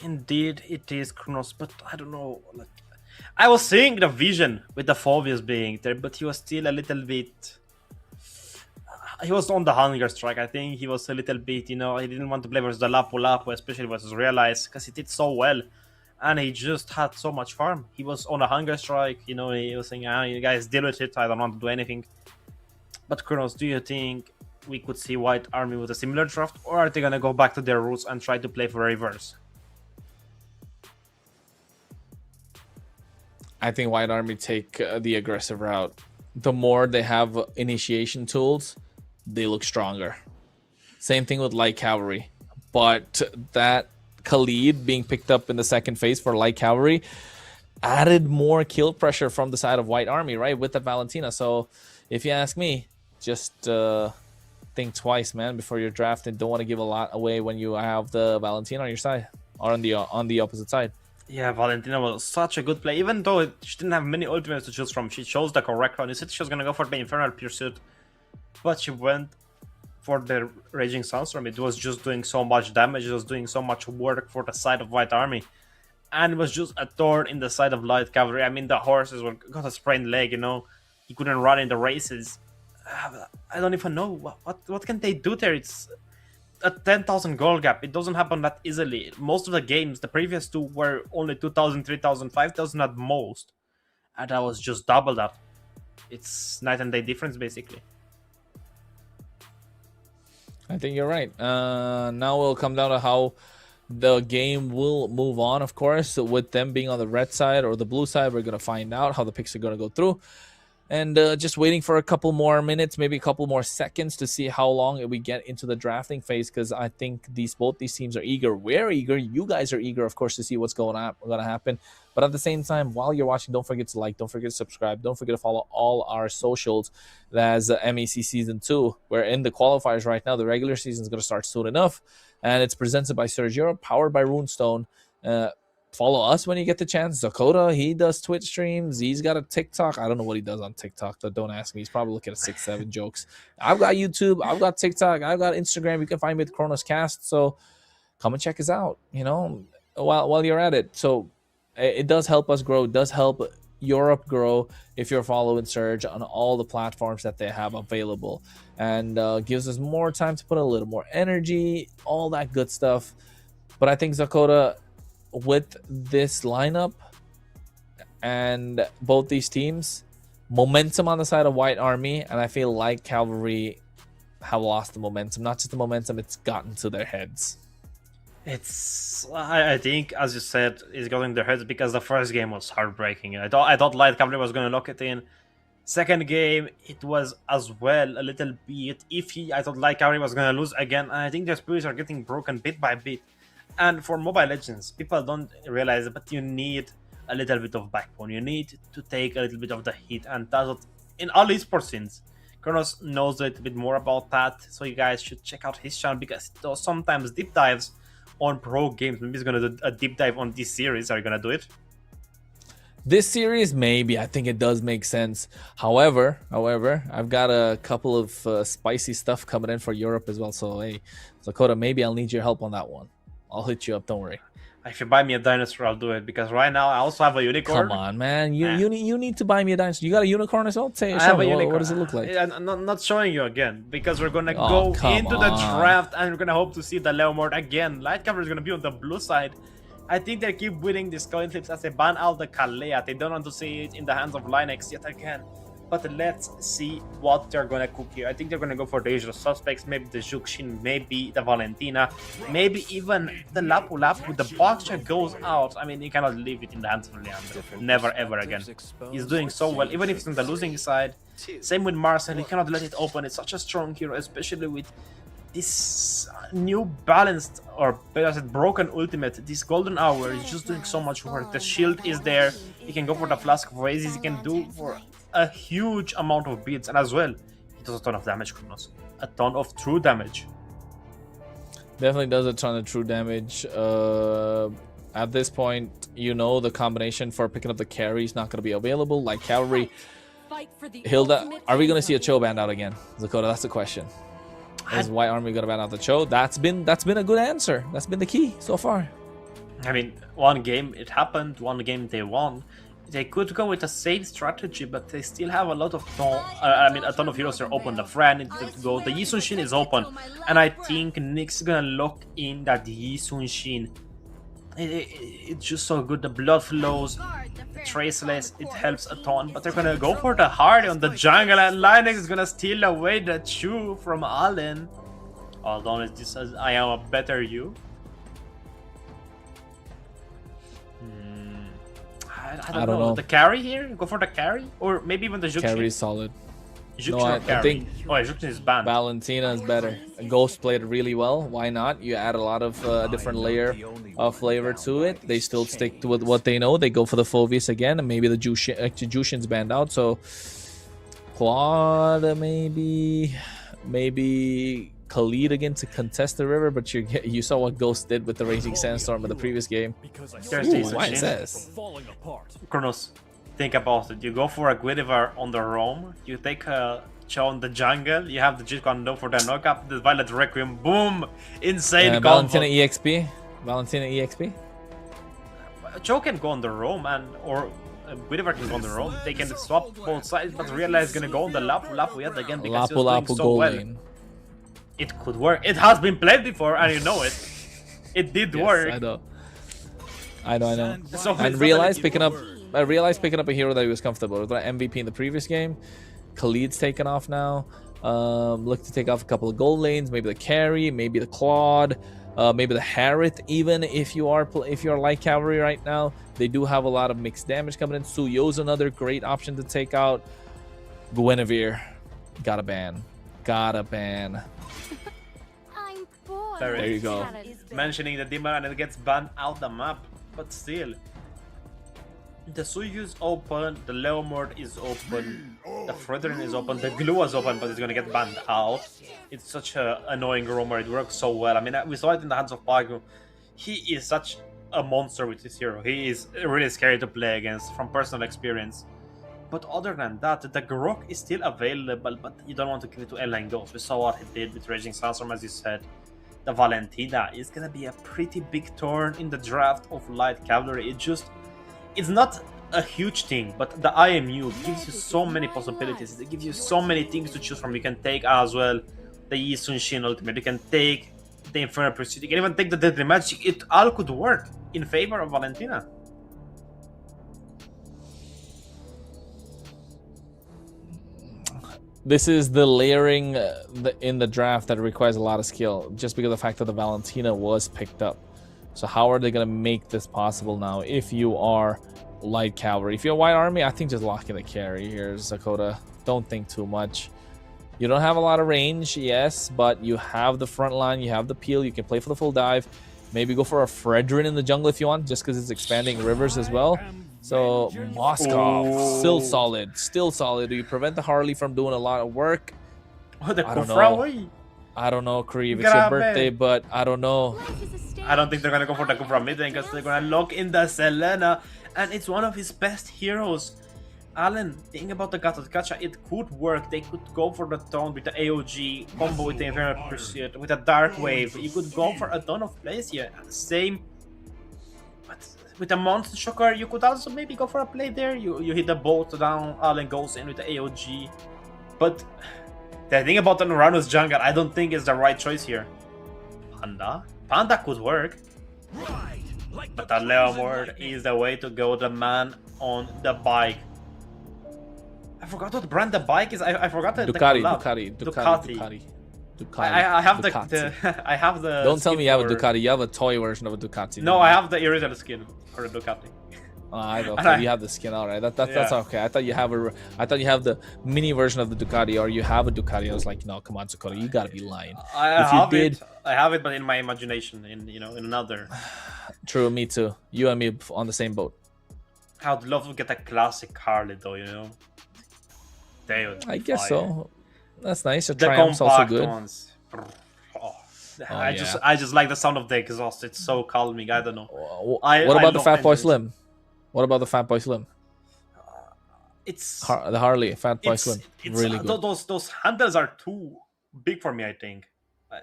Indeed, it is, Kronos, but I don't know. Like, I was seeing the vision with the Phobius being there, but he was still a little bit. He was on the hunger strike. I think he was a little bit, he didn't want to play versus the Lapu Lapu, especially versus Realize, because he did so well. And he just had so much farm. He was on a hunger strike, he was saying, you guys deal with it, I don't want to do anything. But Kronos, do you think we could see White Army with a similar draft, or are they gonna go back to their roots and try to play for a reverse? I think White Army take the aggressive route. The more they have initiation tools, they look stronger. Same thing with Light Cavalry. But that Khalid being picked up in the second phase for Light Cavalry added more kill pressure from the side of White Army, right, with that Valentina. So if you ask me, just think twice, man, before you're drafting. Don't want to give a lot away when you have the Valentina on your side or on the opposite side. Yeah, Valentina was such a good play, even though she didn't have many ultimates to choose from. She chose the correct one. You said she was gonna go for the Infernal Pursuit, but she went for the Raging Sunstorm. It was just doing so much damage, it was doing so much work for the side of White Army, and it was just a thorn in the side of Light Cavalry. I mean, the horses got a sprained leg, he couldn't run in the races. I don't even know what can they do there. It's a 10,000 goal gap. It doesn't happen that easily. Most of the games, the previous two, were only 2,000, 3,000, 5,000 at most, and that was just double that. It's night and day difference, basically. I think you're right. Now it'll come down to how the game will move on, of course. With them being on the red side or the blue side, we're going to find out how the picks are going to go through. and just waiting for a couple more minutes, maybe a couple more seconds to see how long we get into the drafting phase, because I think both these teams are eager. We're eager. You guys are eager, of course, to see what's going to happen. But at the same time, while you're watching, don't forget to like, don't forget to subscribe, don't forget to follow all our socials. That's MEC Season 2. We're in the qualifiers right now. The regular season is going to start soon enough, and it's presented by Surge Europe, powered by Runestone. Follow us when you get the chance. Dakota, he does Twitch streams. He's got a TikTok. I don't know what he does on TikTok, but don't ask me. He's probably looking at 6-7 jokes. I've got YouTube. I've got TikTok. I've got Instagram. You can find me at Kronos Cast. So come and check us out, while you're at it. So it does help us grow. It does help Europe grow if you're following Surge on all the platforms that they have available, and gives us more time to put a little more energy, all that good stuff. But I think Dakota, with this lineup and both these teams, momentum on the side of White Army, and I feel like Cavalry have lost the momentum. Not just the momentum, it's gotten to their heads. I think, as you said, it's gotten their heads because the first game was heartbreaking. I thought Light Cavalry was going to lock it in. Second game, it was as well a little bit iffy. I thought Light Cavalry was going to lose again, and I think their spirits are getting broken bit by bit. And for Mobile Legends, people don't realize it, but you need a little bit of backbone. You need to take a little bit of the heat, and that's what in all esports scenes. Kronos knows a little bit more about that, so you guys should check out his channel, because he does sometimes deep dives on pro games. Maybe he's gonna do a deep dive on this series. Are you gonna do it? This series, maybe. I think it does make sense. However, I've got a couple of spicy stuff coming in for Europe as well. So hey, Dakota, maybe I'll need your help on that one. I'll hit you up, don't worry. If you buy me a dinosaur, I'll do it, because right now I also have a unicorn. Come on, man. You need to buy me a dinosaur. You got a unicorn as well? I have a unicorn. What does it look like? I'm not showing you again, because we're going to go into the draft, and we're going to hope to see the Leomord again. Light Cover is going to be on the blue side. I think they keep winning these coin flips as they ban out the Kalea. They don't want to see it in the hands of Linux yet again. But let's see what they're gonna cook here. I think they're gonna go for the usual suspects. Maybe the Juxin, maybe the Valentina, maybe even the Lapu Lapu. The Boxer goes out. I mean, you cannot leave it in the hands of Leandro. Never ever again. He's doing so well, even if it's on the losing side. Same with Marcel. He cannot let it open. It's such a strong hero, especially with this new balanced, or better said, broken ultimate. This golden hour is just doing so much work. The shield is there. He can go for the flask of Oasis. He can do for a huge amount of beats, and as well, he does a ton of damage, Kronos. A ton of true damage. Definitely does a ton of true damage. At this point, the combination for picking up the carry is not going to be available. Like Cavalry, Hilda, are we going to see a Cho banned out again? Dakota, that's the question. Is White Army going to ban out the Cho? That's been a good answer. That's been the key so far. I mean, one game it happened, one game they won. They could go with the same strategy, but they still have a lot of a ton of heroes are open. The Fran needs to go. The Yi Sun-shin is open, and I think Nick's gonna lock in that Yi Sun-shin. It's just so good. The blood flows, traceless. It helps a ton. But they're gonna go for the hard on the jungle, and Linux is gonna steal away the Chu from Allen. Although it just says, "I am a better you." I don't know. The carry here? Go for the carry? Or maybe even the Juxin? Carry is solid. No, I think Juxin is banned. Valentina is better. Ghost played really well. Why not? You add a lot of different layer of flavor to it. They still stick to what they know. They go for the Phobius again, and maybe the Jushin's banned out. So Claude, maybe Khalid again to contest the river, but you saw what Ghost did with the Raging Sandstorm in the previous game. Why is this? Kronos, think about it. You go for a Guinevere on the roam, you take a Cho on the jungle, you have the Jit Kondo for the knockup, the Violet Requiem, boom! Insane combo. Valentina EXP? Cho can go on the roam, or Guinevere can go on the roam. They can swap both sides, but realize gonna go on the Lapu yet again because he's doing so well. Lane. It could work. It has been played before, and you know it. It did work. I know. So and realize picking up a hero that he was comfortable with. MVP in the previous game. Khalid's taken off now. Look to take off a couple of gold lanes. Maybe the carry. Maybe the Claude. Maybe the Harriet. Even if you're Light Cavalry right now, they do have a lot of mixed damage coming in. Suyo's another great option to take out. Guinevere. Gotta ban. Gotta ban. I'm bored. There you go. Mentioning the demon and it gets banned out the map, but still. The Suyu is open, the Leomord is open, the Fredrin is open, the Glue is open, but it's gonna get banned out. It's such an annoying rumor, it works so well. I mean, we saw it in the hands of Pagu. He is such a monster with his hero. He is really scary to play against from personal experience. But other than that, the Grok is still available, but you don't want to give it to Ellen Ghost. We saw what he did with Raging Sandstorm, as you said. The Valentina is gonna be a pretty big turn in the draft of Light Cavalry. It's not a huge thing, but the IMU gives you so many possibilities. It gives you so many things to choose from. You can take as well the Yi Sun Shin ultimate. You can take the Infernal Pursuit. You can even take the Deadly Magic. It all could work in favor of Valentina. This is the layering in the draft that requires a lot of skill, just because of the fact that the Valentina was picked up. So how are they going to make this possible now if you are Light Cavalry? If you're White Army, I think just lock in the carry here, Zakota. Don't think too much. You don't have a lot of range, yes, but you have the front line, you have the peel, you can play for the full dive. Maybe go for a Fredrin in the jungle if you want, just because it's expanding rivers as well. So Moskov, still solid, still solid. Do you prevent the Harley from doing a lot of work? Oh, the I don't know. I don't know, Kareev. It's your birthday, but I don't know. I don't think they're gonna go for the Kufra mid lane because they're gonna lock in the Selena, and it's one of his best heroes. Alan, think about the Gacha, it could work. They could go for the Taunt with the AOG, combo with the Infernal Pursuit, with a Dark Wave. You could go for a ton of plays here. Same, but with a Monster Shocker, you could also maybe go for a play there. You hit the bolt down, Alan goes in with the AOG. But the thing about the Uranus jungle, I don't think is the right choice here. Panda could work. But the Leomord is the way to go, the man on the bike. I forgot what brand the bike is. I forgot the Ducati. I have the I have the. Don't tell me you have a Ducati. You have a toy version of a Ducati. No, I have the original skin for the Ducati. Okay, you have the skin. All right, that's okay. I thought you have the mini version of the Ducati, or you have a Ducati. I was like, no, come on, Dakota, you gotta be lying. I have it, but in my imagination, in another. True, me too. You and me on the same boat. I'd love to get a classic Harley, though. I guess so. That's nice. The Triumph's also good. Ones. I just like the sound of the exhaust. It's so calming. I don't know. What about the Fat Boy Slim? What about the Fat Boy Slim? It's the Harley Fat Boy Slim. Really good. Those handles are too big for me, I think.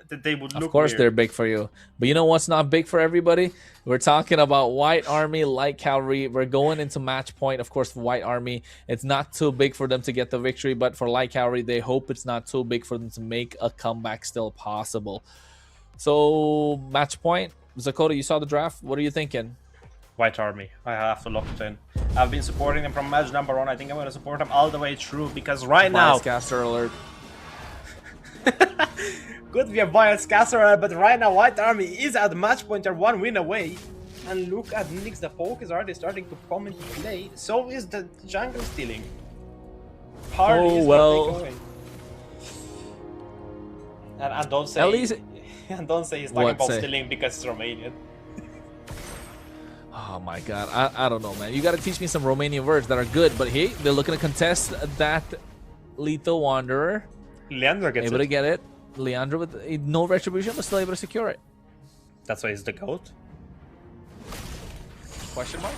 They would look Of course weird. They're big for you. But you know what's not big for everybody? We're talking about White Army, Light Cavalry. We're going into match point. Of course, for White Army, it's not too big for them to get the victory. But for Light Cavalry, they hope it's not too big for them to make a comeback still possible. So, match point. Zakota, you saw the draft. What are you thinking? White Army. I have to lock it in. I've been supporting them from match number 1. I think I'm going to support them all the way through because right now... Caster alert. Could be a biased caster, but right now White Army is at match point. They're 1 win away. And look at Nyx, the poke is already starting to come into play. So is the jungle stealing. Harley is well. And don't say... At least... and don't say he's talking about stealing because it's Romanian. Oh my god, I don't know, man. You gotta teach me some Romanian words that are good, but hey, they're looking to contest that Lethal Wanderer. Leandro gets able to get it. Leandro with no retribution, but still able to secure it. That's why he's the GOAT? Question mark?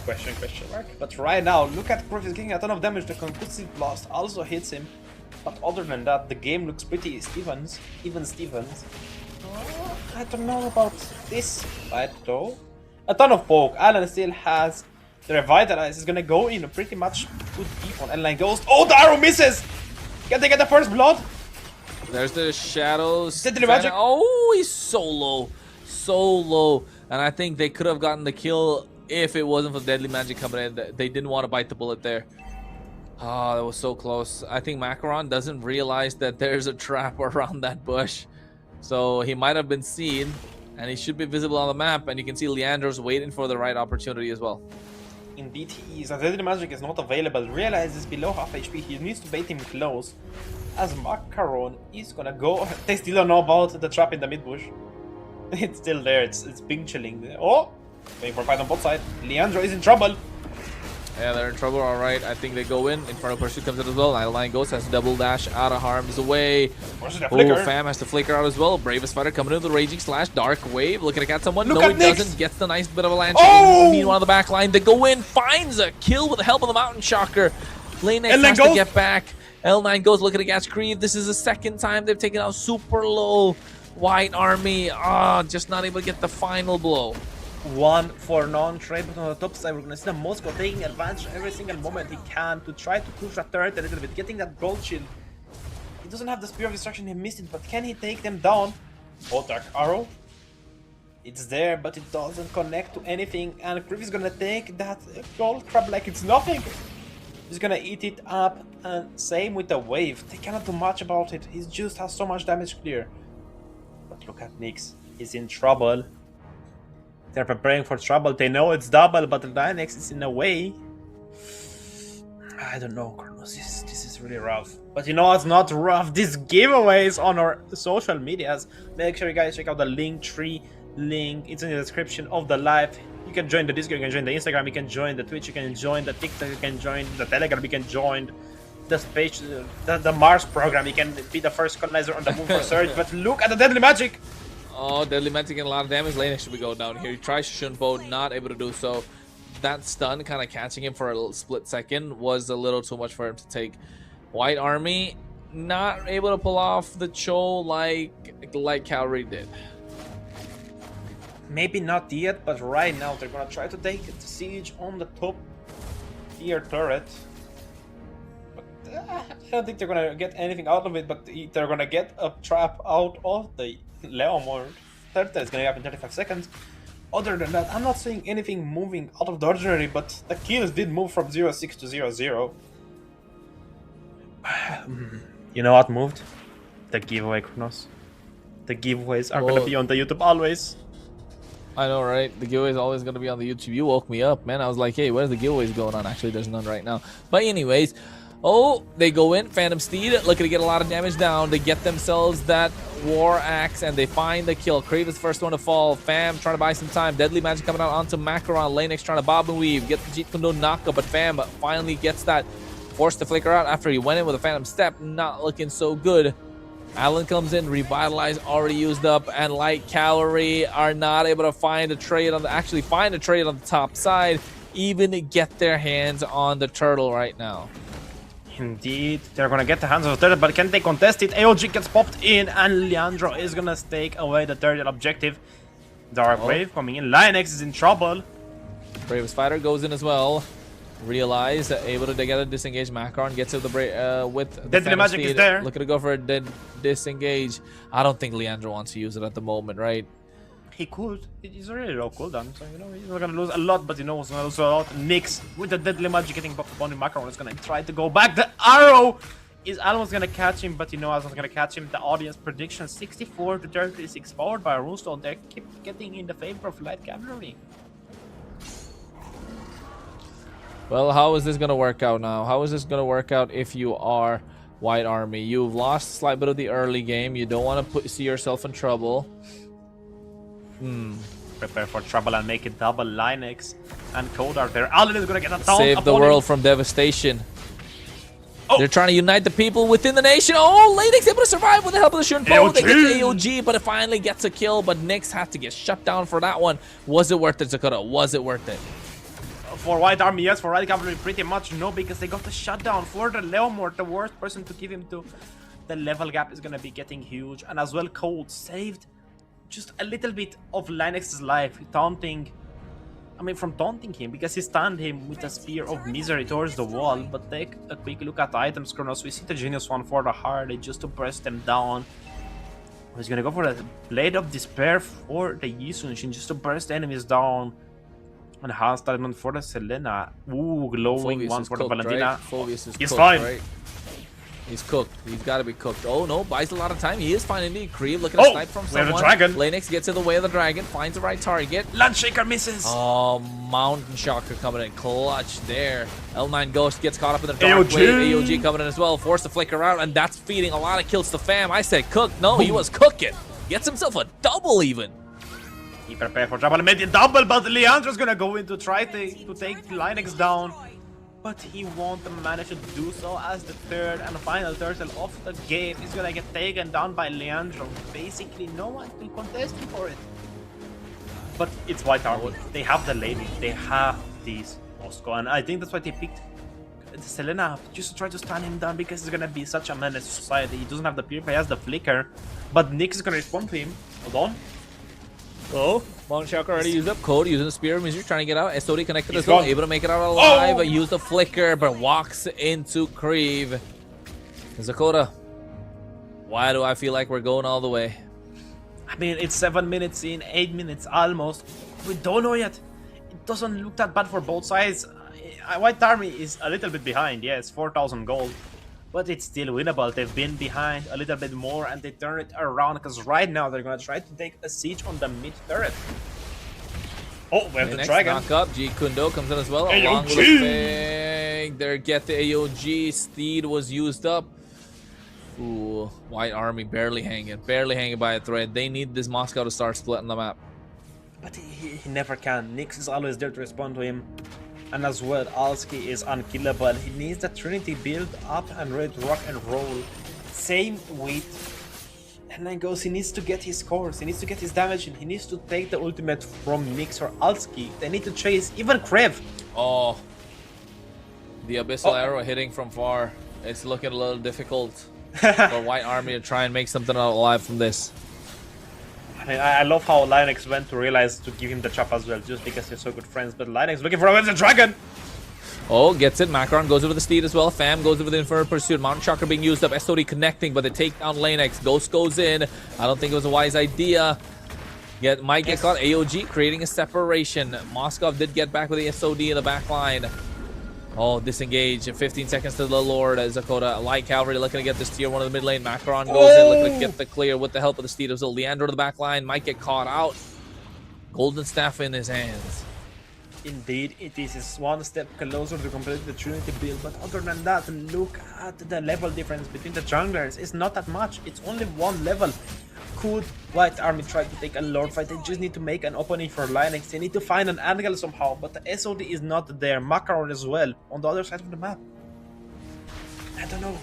Question mark? But right now, look at Griffiths getting a ton of damage. The Concussive Blast also hits him. But other than that, the game looks pretty even Stevens. I don't know about this fight though. A ton of poke. Alan still has the Revitalize. Is gonna go in a pretty much good deep on Alan Ghost. Oh, the arrow misses! Can they get the first blood? There's the shadows. Deadly Magic. Oh, he's so low. And I think they could have gotten the kill if it wasn't for Deadly Magic coming in. They didn't want to bite the bullet there. Oh, that was so close. I think Macaron doesn't realize that there's a trap around that bush. So he might have been seen, and he should be visible on the map. And you can see Leandro's waiting for the right opportunity as well. Indeed he is. As Deadly Magic is not available, realizes below half HP, he needs to bait him close. As Macaron is gonna go. They still don't know about the trap in the mid bush. It's still there, it's ping chilling. Oh! Waiting for fight on both sides. Leandro is in trouble. Yeah, they're in trouble, alright. I think they go in. Infernal Pursuit comes in as well. Line Ghost has double dash out of harm's way. Oh, Fam has to flicker out as well. Bravest Fighter coming in with the Raging Slash. Dark Wave looking to catch someone. Look no, at he Nyx. doesn't. Gets the nice bit of a land. Oh! Meanwhile, on the back line, they go in. Finds a kill with the help of the Mountain Shocker. Lane X has to get back. L9 goes looking to catch Creeve. This is the second time they've taken out super low. White Army. Just not able to get the final blow. One for non-trade, but on the top side, we're gonna see the Moscow taking advantage every single moment he can to try to push that turret a little bit, getting that gold shield. He doesn't have the Spear of Destruction, he missed it, but can he take them down? Oh, Dark Arrow. It's there, but it doesn't connect to anything, and Creeve is gonna take that gold crab like it's nothing. He's gonna eat it up, and same with the wave. They cannot do much about it. He just has so much damage clear. But look at Nyx. He's in trouble. They're preparing for trouble. They know it's double, but the Dynex is in a way. I don't know, Kronos. This is really rough. But you know what's not rough? These giveaways on our social medias. Make sure you guys check out the Linktree link. It's in the description of the live. You can join the Discord, you can join the Instagram, you can join the Twitch, you can join the TikTok, you can join the Telegram, you can join the space, the Mars program. You can be the first colonizer on the moon for Surge. But look at the Deadly Magic. Oh, Deadly Magic getting a lot of damage. Lane should be going down here. He tries Shunpo, not able to do so. That stun kind of catching him for a little split second was a little too much for him to take. White Army not able to pull off the Cho like Cavalry did. Maybe not yet, but right now they're gonna try to take the siege on the top tier turret. But I don't think they're gonna get anything out of it, but they're gonna get a trap out of the Leomord. Third is gonna happen in 35 seconds. Other than that, I'm not seeing anything moving out of the ordinary, but the kills did move from 0-6 to 0-0. You know what moved? The giveaway, Kronos. The giveaways are gonna be on the YouTube always. I know, right? The giveaway is always going to be on the YouTube. You woke me up, man. I was like, hey, where's the giveaways going on? Actually, there's none right now. But anyways, oh, they go in. Phantom Steed looking to get a lot of damage down. They get themselves that War Axe, and they find the kill. Crave is the first one to fall. Fam trying to buy some time. Deadly Magic coming out onto Macaron. Lanex trying to bob and weave. Get the Jeet Kune Do knockup, but Fam finally gets that. Forced to flicker out after he went in with a Phantom Step. Not looking so good. Alan comes in, Revitalize already used up, and Light Cavalry are not able to find a trade on the top side, even to get their hands on the turtle right now. Indeed, they're gonna get the hands of the turtle, but can they contest it? AOG gets popped in, and Leandro is gonna take away the turtle objective. Dark Wave coming in. Lionx is in trouble. Bravest Fighter goes in as well. Realize able to together disengage. Macaron gets with the Deadly Magic is there. Looking to go for a dead disengage. I don't think Leandro wants to use it at the moment, right? He could. It's a really low cooldown, so you know he's not gonna lose a lot, but you know he's gonna lose a lot. Nyx with the Deadly Magic getting buffed upon him. Macaron is gonna try to go back. The arrow is almost gonna catch him, but you know as was gonna catch him. The audience prediction 64 to 36 forward by Runestone. They keep getting in the favor of Light Cavalry. Well, how is this going to work out now? How is this going to work out if you are White Army? You've lost a slight bit of the early game. You don't want to see yourself in trouble. Prepare for trouble and make it double. Linux and Kodar there. Alden is going to get a taunt. Save the world from devastation. Oh. They're trying to unite the people within the nation. Oh, Lanex able to survive with the help of the Shunpo. They get the AOG, but it finally gets a kill. But Nyx had to get shut down for that one. Was it worth it, Zakota? Was it worth it? For White Army, yes. For White Cavalry, pretty much no, because they got the shutdown. For the Leomord, the worst person to give him to, the level gap is gonna be getting huge. And as well, Cold saved just a little bit of Linux's life, taunting. I mean, from taunting him, because he stunned him with a Spear of Misery towards the wall. But take a quick look at the items, Kronos. We see the Genius one for the Hardy, just to press them down. He's gonna go for the Blade of Despair for the Yisunshin, just to burst the enemies down. And Enhanced Diamond for the Selena. Ooh, glowing Phobius one for the cooked, Valentina. Right? Phobius is He's cooked, fine. Right? He's cooked. He's got to be cooked. Oh no, buys a lot of time. He is finding the creep, looking to snipe from we have someone. a dragon. Lennox gets in the way of the dragon, finds the right target. Landshaker misses. Oh, Mountain Shocker coming in clutch there. L9 Ghost gets caught up in the dark AOG. wave. AOG coming in as well, forced to flicker out, and that's feeding a lot of kills to Fam. I said cook. No, he was cooking. Gets himself a double even. He prepared for trouble, made it double, but Leandro's gonna go in to try to take Linux down. But he won't manage to do so, as the third and final turtle of the game is gonna get taken down by Leandro. Basically, no one will contest him for it. But it's White Army. They have the lady. They have these Moscow, and I think that's why they picked Selena just to try to stun him down, because it's gonna be such a menace to society. He doesn't have the purify, he has the flicker, but Nick is gonna respond to him. Hold on. Oh, Mountain Shocker already used up. Code using the Spear of Misery, trying to get out. SOD connected He's as well, gone. able to make it out alive. Oh! Use the flicker, but walks into Creve. Zakota, why do I feel like we're going all the way? I mean, it's 7 minutes in, 8 minutes almost. We don't know yet. It doesn't look that bad for both sides. White Army is a little bit behind. Yeah, it's 4,000 gold. But it's still winnable. They've been behind a little bit more, and they turn it around, because right now they're going to try to take a siege on the mid turret. Oh, we have the Next dragon. knock up. G Kundo comes in as well. AOG. Along with the Fang. There, get the AOG. Steed was used up. Ooh, White Army barely hanging by a thread. They need this Moscow to start splitting the map. But he never can. Nyx is always there to respond to him. And as well, Alski is unkillable. He needs the Trinity build up and ready to rock and roll. Same with And then goes, he needs to get his scores, he needs to get his damage, and he needs to take the ultimate from Nyx or Alski. They need to chase even Krev. Oh, the Abyssal Arrow hitting from far. It's looking a little difficult for White Army to try and make something out alive from this. I mean, I love how Linux went to realize to give him the chop as well, just because they're so good friends. But Linux looking for a dragon. Oh, gets it. Macron goes over the Steed as well. Fam goes over the Infernal Pursuit. Mountain Shocker being used up. SOD connecting, but they take down Lanex. Ghost goes in. I don't think it was a wise idea. Might get caught. AOG creating a separation. Moskov did get back with the SOD in the back line. Oh, disengage. 15 seconds to the Lord as Zakota. Light Cavalry looking to get this tier 1 of the mid lane. Macron goes in, looking to get the clear with the help of the Steed. So Leandro to the back line. Might get caught out. Golden Staff in his hands. Indeed, it is one step closer to complete the Trinity build, but other than that, look at the level difference between the junglers. It's not that much, it's only one level. Could White Army try to take a Lord fight? They just need to make an opening for Linux. They need to find an angle somehow, but the SOD is not there. Macaron as well, on the other side of the map. I don't know.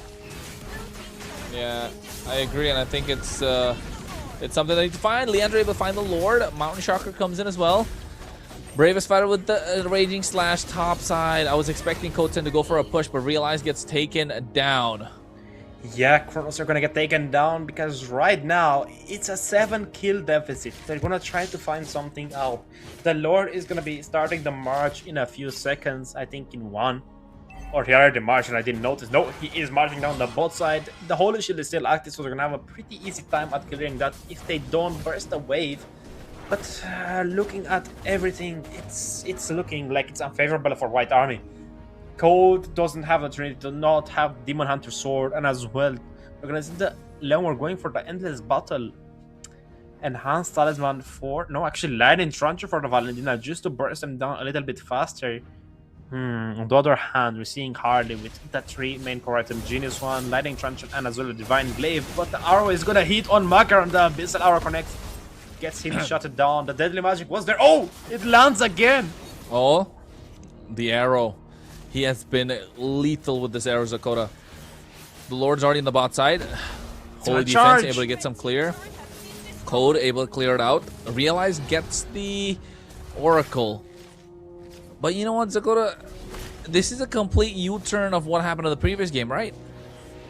Yeah, I agree, and I think it's something they need to find. Leandro able to find the Lord. Mountain Shocker comes in as well. Bravest Fighter with the Raging Slash top side. I was expecting Koten to go for a push, but realize gets taken down. Yeah, Chronos are gonna get taken down because right now it's a 7-kill deficit. They're gonna try to find something out. The Lord is gonna be starting the march in a few seconds, I think in 1. Or he already marched and I didn't notice. No, he is marching down the bot side. The Holy Shield is still active, so they're gonna have a pretty easy time at clearing that if they don't burst the wave. But looking at everything, it's looking like it's unfavorable for White Army. Code doesn't have a Trinity, does not have Demon Hunter Sword, and as well, we're gonna see the Leon, we're going for the Endless Battle. Enhanced Talisman for, no, actually Lightning Truncheon for the Valentina, just to burst them down a little bit faster. On the other hand, we're seeing Harley with the 3 main core item, Genius One, Lightning Truncheon, and as well a Divine Glaive, but the arrow is gonna hit on Macaron, the Abyssal Arrow connects. Gets him shut it down. The Deadly Magic was there. Oh, it lands again. Oh, the arrow. He has been lethal with this arrow, Zakota. The Lord's already in the bot side. Holy defense, able to get some clear. Code able to clear it out. Realize gets the Oracle. But you know what, Zakota? This is a complete U-turn of what happened in the previous game, right?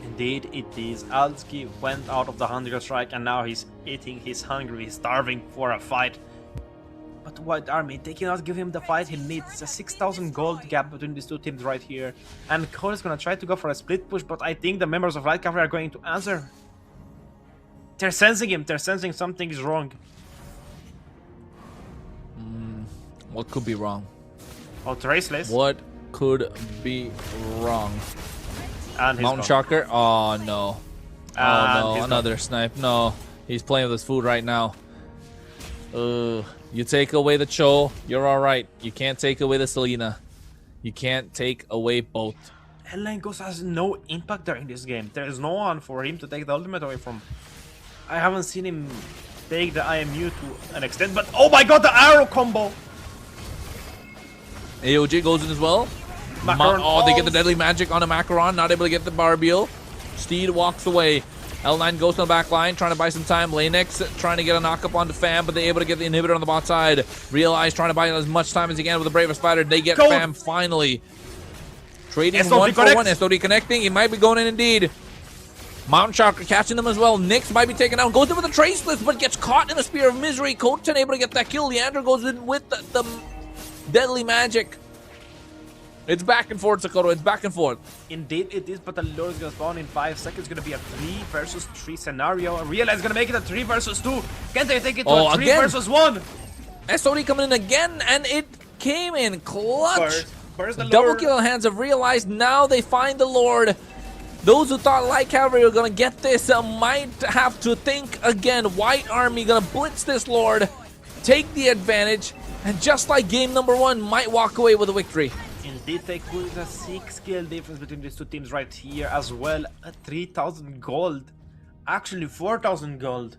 Indeed, it is. Alski went out of the Hunger Strike and now he's eating, he's hungry, he's starving for a fight. But White Army, they cannot give him the fight he needs. It's a 6,000 gold gap between these two teams right here. And Cole is gonna try to go for a split push, but I think the members of Light Cavalry are going to answer. They're sensing him, they're sensing something is wrong. What could be wrong? Oh, Traceless. What could be wrong? And he's Mountain gone. Shocker. Oh no. And Oh no, he's another snipe. No, he's playing with his food right now. You take away the Cho, you're alright. You can't take away the Selena. You can't take away both. Hellline Ghost has no impact during this game. There is no one for him to take the ultimate away from. I haven't seen him take the IMU to an extent, but oh my god, the arrow combo! AOG goes in as well. Macaron They get the falls. deadly magic on a Macaron, not able to get the Barbiel. Steed walks away. L9 goes to the back line, trying to buy some time. Lanex trying to get a knock up onto Fam, but they're able to get the inhibitor on the bot side. Realize trying to buy as much time as he can with the Braver Spider. They get Gold. Fam finally. Trading SOD 1 for connect. 1. SOD connecting. He might be going in indeed. Mountain Shocker catching them as well. Nyx might be taken down. Goes in with a Traceless, but gets caught in a Spear of Misery. Koten able to get that kill. Leander goes in with the deadly magic. It's back and forth, Sakoro. It's back and forth. Indeed it is, but the Lord is gonna spawn in 5 seconds. It's gonna be a 3 versus 3 scenario. I realize it's gonna make it a 3 versus 2. Can they take it to a 3 again. versus 1? SOD coming in again, and it came in clutch. Burst the Double Lord. kill hands have realized now they find the Lord. Those who thought Light Cavalry were gonna get this might have to think again. White Army gonna blitz this Lord, take the advantage, and just like game number 1, might walk away with a victory. Indeed, they could. A 6 skill difference between these two teams right here as well. 3,000 gold. Actually, 4,000 gold.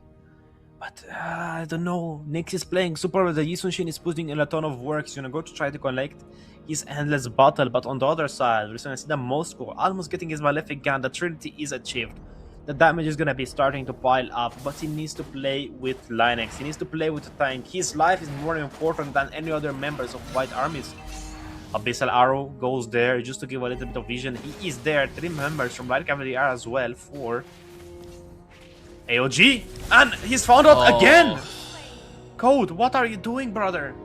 But I don't know. Nyx is playing super well. The Yisun Shin is putting in a ton of work. He's gonna go to try to collect his endless battle. But on the other side, we're gonna see the Moscow almost getting his Malefic gun. The Trinity is achieved. The damage is gonna be starting to pile up, but he needs to play with Linux. He needs to play with the tank. His life is more important than any other members of White Armies. Abyssal Arrow goes there just to give a little bit of vision. He is there. 3 members from Light Cavalry are as well for AOG. And he's found out again! Code, what are you doing, brother?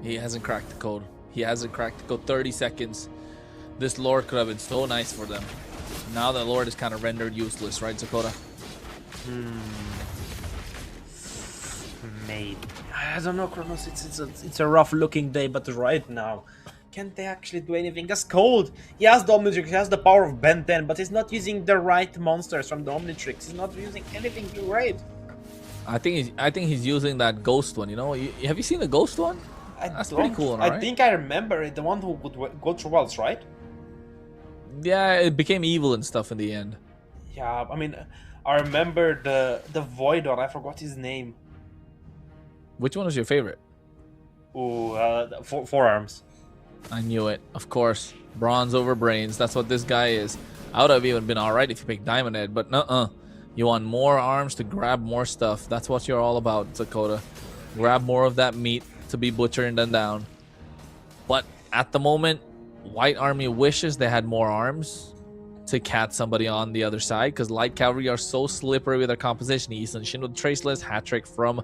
He hasn't cracked the code. He hasn't cracked the code. 30 seconds. This Lord could have been so nice for them. Now the Lord is kind of rendered useless, right, Dakota? Maybe. I don't know, Kronos. It's a rough looking day, but right now, can't they actually do anything? That's Cold. He has the Omnitrix, he has the power of Ben 10, but he's not using the right monsters from the Omnitrix. He's not using anything great. I think he's using that ghost one. You know, have you seen the ghost one? That's pretty cool, right? I think I remember it. The one who would go through walls, right? Yeah, it became evil and stuff in the end. Yeah, I mean, I remember the Voidor. I forgot his name. Which one was your favorite? Ooh, forearms. I knew it. Of course. Bronze over brains. That's what this guy is. I would have even been alright if you picked Diamond Head, but you want more arms to grab more stuff. That's what you're all about, Dakota. Grab more of that meat to be butchered and done down. But at the moment, White Army wishes they had more arms to catch somebody on the other side, because Light Cavalry are so slippery with their composition. Easton Shin with Traceless, hat trick from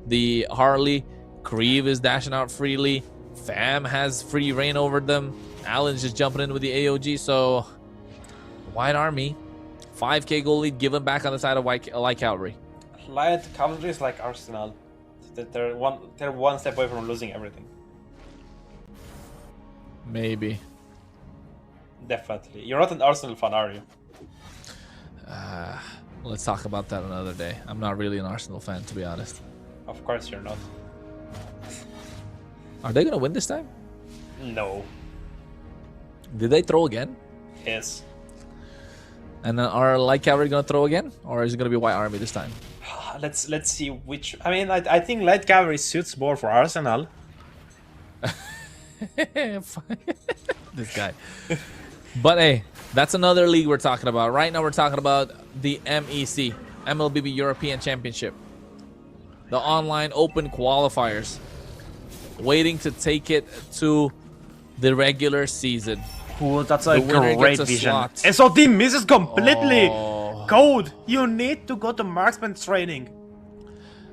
the Harley. Kreve is dashing out freely. Fam has free reign over them. Allen's just jumping in with the AOG. So White Army, 5k goal lead given back on the side of Light Cavalry. Light Cavalry is like Arsenal. They're one step away from losing everything. Maybe. Definitely. You're not an Arsenal fan, are you? Let's talk about that another day. I'm not really an Arsenal fan, to be honest. Of course you're not. Are they going to win this time? No. Did they throw again? Yes. And then are Light Cavalry going to throw again? Or is it going to be White Army this time? Let's see which... I mean, I think Light Cavalry suits more for Arsenal. This guy. But hey, that's another league we're talking about. Right now we're talking about the MEC, Mlbb European Championship. The online open qualifiers. Waiting to take it to the regular season. Ooh, that's a winner great gets a vision. slot. SOD misses completely! Oh. Code, you need to go to marksman training.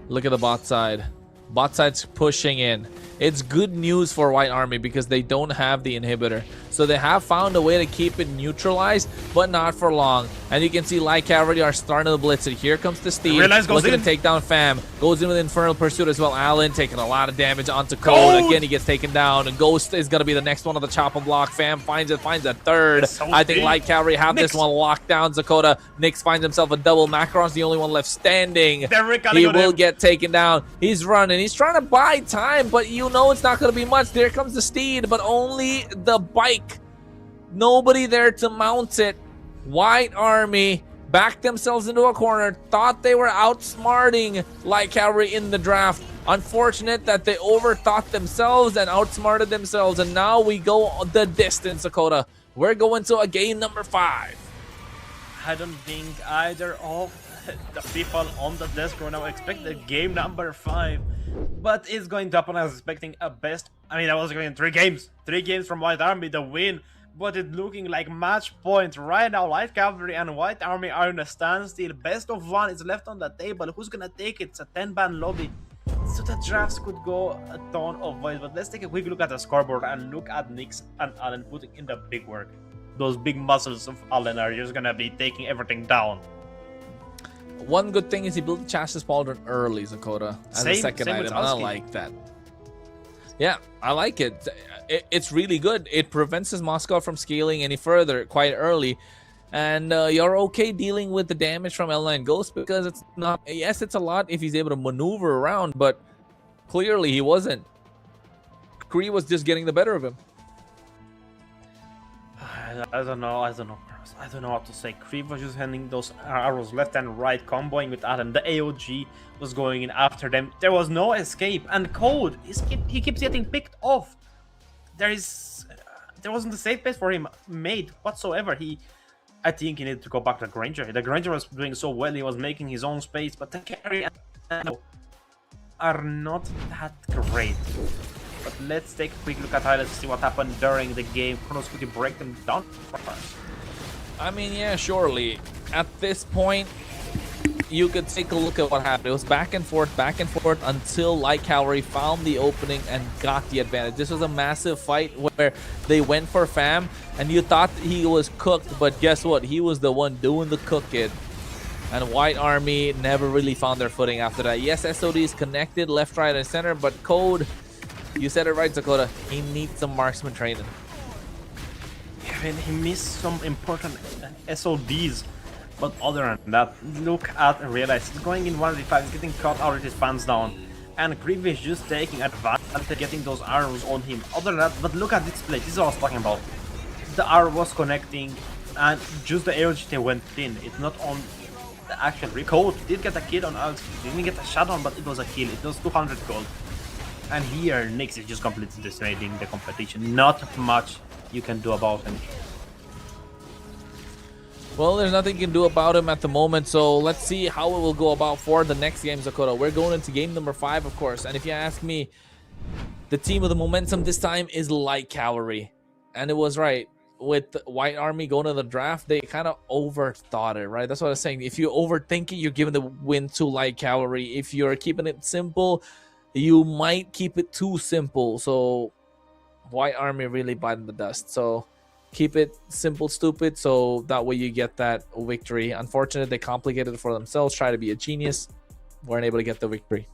Look at the bot side. Bot side's pushing in. it's good news for White Army because they don't have the inhibitor. So they have found a way to keep it neutralized, but not for long. And you can see Light Cavalry are starting to blitz it. Here comes the Steed. Looking to take down Fam. Goes in with Infernal Pursuit as well. Allen taking a lot of damage onto Code. Again, he gets taken down. And Ghost is going to be the next one on the chop and block. Fam finds it, finds a third. I think Light Cavalry have this one locked down. Zakota. Nyx finds himself a double. Macron's the only one left standing. He will get taken down. He's running. He's trying to buy time, but you know it's not going to be much. There comes the Steed, but only the bike. Nobody there to mount it. White Army backed themselves into a corner, thought they were outsmarting Light Cavalry in the draft. Unfortunate that they overthought themselves and outsmarted themselves, and now we go the distance, Dakota. We're going to a game number 5. I don't think either of the people on the desk right now expect the game number 5, but it's going to happen. I was expecting a best. I mean, I was expecting 3 games from White Army, the win, but it's looking like match point right now. Light Cavalry and White Army are in a standstill. Best of 1 is left on the table. Who's gonna take it? It's a 10-ban lobby, so the drafts could go a ton of ways. But let's take a quick look at the scoreboard and look at Nyx and Allen putting in the big work. Those big muscles of Allen are just gonna be taking everything down. One good thing is he built the Chassis Pauldron early, Zakota, as a second item, and I like that. Yeah, I like it. It's really good. It prevents his Moscow from scaling any further quite early. And you're okay dealing with the damage from L9 Ghost because it's not... Yes, it's a lot if he's able to maneuver around, but clearly he wasn't. Kree was just getting the better of him. I don't know what to say. Kree was just handing those arrows left and right, comboing with Adam. The AOG was going in after them. There was no escape, and Code, he keeps getting picked off. There wasn't a safe place for him made whatsoever. I think he needed to go back to the Granger. The Granger was doing so well, he was making his own space, but the carry are not that great. But let's take a quick look at highlights to see what happened during the game. Kronos, could you break them down for us? I mean, yeah, surely. At this point, you could take a look at what happened. It was back and forth until Light Cavalry found the opening and got the advantage. This was a massive fight where they went for Fam, and you thought he was cooked, but guess what? He was the one doing the cooking. And White Army never really found their footing after that. Yes, SOD is connected left, right, and center, but Code, you said it right, Dakota. He needs some marksman training. Yeah, I mean, he missed some important SODs. But other than that, look at and realize he's going in 1v5, he's getting caught out with his pants down. And Grievous just taking advantage, getting those arrows on him. Other than that, but look at this play, this is what I was talking about. The arrow was connecting, and just the AOG went in. It's not on the actual recode. Did get a kill on Alex, didn't get a shot on, but it was a kill. It was 200 gold. And here, Nyx is just completely decimating the competition. Not much you can do about him. Well, there's nothing you can do about him at the moment, so let's see how it will go about for the next game, Zakota. We're going into game number 5, of course, and if you ask me, the team with the momentum this time is Light Cavalry. And it was right. With White Army going to the draft, they kind of overthought it, right? That's what I was saying. If you overthink it, you're giving the win to Light Cavalry. If you're keeping it simple, you might keep it too simple. So White Army really biting the dust. So keep it simple, stupid, so that way you get that victory. Unfortunately, they complicated it for themselves, try to be a genius, weren't able to get the victory.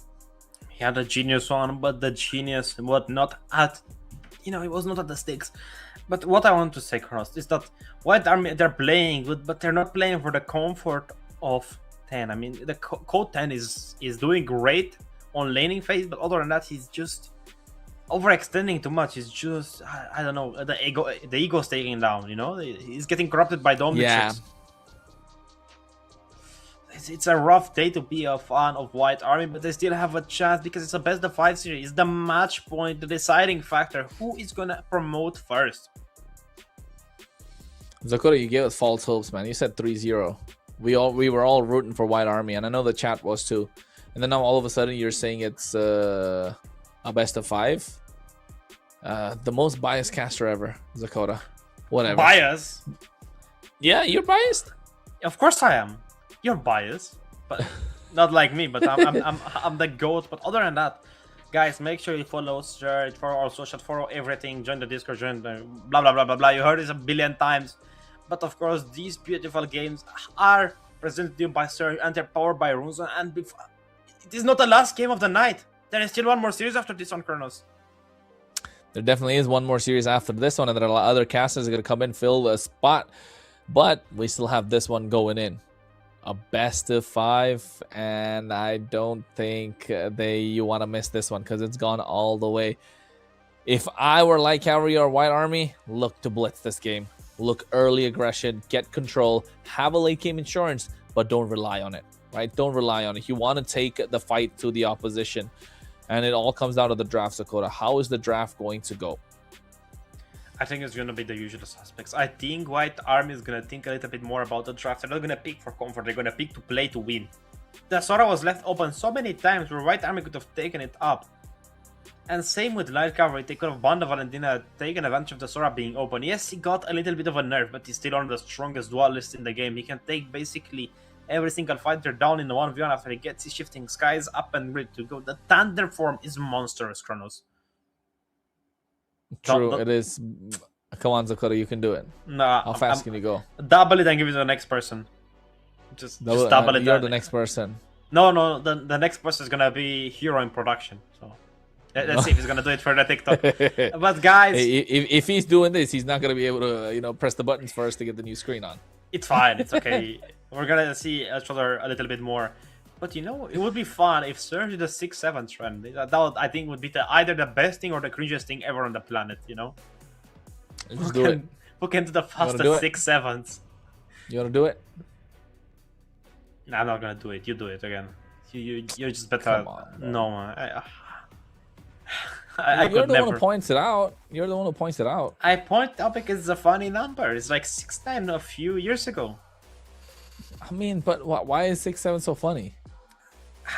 He had a genius one, but the genius was not at, it was not at the stakes. But what I want to say, Cross, is that White Army, they're playing good, but they're not playing for the comfort of 10. I mean, the Code 10 is doing great on laning phase, but other than that, he's just overextending too much. Is just, I don't know, the ego's taking down, he's getting corrupted by Dominatrix. Yeah, it's a rough day to be a fan of White Army, but they still have a chance because it's a best of 5 series. It's the match point, the deciding factor. Who is gonna promote first? Zakota, you gave us false hopes, man. You said 3-0. We were all rooting for White Army, and I know the chat was too. And then now all of a sudden you're saying it's a best of 5. The most biased caster ever, Zakota. Whatever. Bias? Yeah, you're biased. Of course I am. You're biased, but not like me. But I'm the GOAT. But other than that, Guys, make sure you follow Search, follow our social, follow everything, join the Discord, join the blah blah blah blah blah. You heard this a billion times. But of course, these beautiful games are presented to you by Search and they're powered by Runezone. And it is not the last game of the night. There is still one more series after this on Kronos. There definitely is one more series after this one, and there are other casters going to come in, fill a spot. But we still have this one going in. A best of 5, and I don't think you want to miss this one because it's gone all the way. If I were Light Cavalry or White Army, look to blitz this game. Look early aggression, get control, have a late game insurance, but don't rely on it, right? Don't rely on it. You want to take the fight to the opposition, and it all comes down to the draft, Dakota. How is the draft going to go? I think it's going to be the usual suspects. I think White Army is going to think a little bit more about the draft. They're not going to pick for comfort. They're going to pick to play to win. The Sora was left open so many times where White Army could have taken it up. And same with Light Cavalry. They could have Banda Valentina taken advantage of the Sora being open. Yes, he got a little bit of a nerf, but he's still one of the strongest duelists in the game. He can take basically every single fighter down in the 1v1 after he gets his shifting skies up and ready to go. The Thunder form is monstrous, Kronos. True, it is. Come on, Dakota, you can do it. Nah, how fast can you go? Double it and give it to the next person. Just double it. You're the next person. No, the next person is gonna be hero in production. So let's see if he's gonna do it for the TikTok. But guys, if he's doing this, he's not gonna be able to press the buttons first to get the new screen on. It's fine. It's okay. We're gonna see each other a little bit more. But it would be fun if Surge did a 6-7 trend. That would, I think, would be either the best thing or the cringiest thing ever on the planet, Let's do it. Who can do the fastest 6-7s? You wanna do it? Nah, I'm not gonna do it. You do it again. You're just better. Come on, man. No, man. You're the one who points it out. You're the one who points it out. I point out because it's a funny number. It's like 6-9 a few years ago. I mean, but why is 6-7 so funny?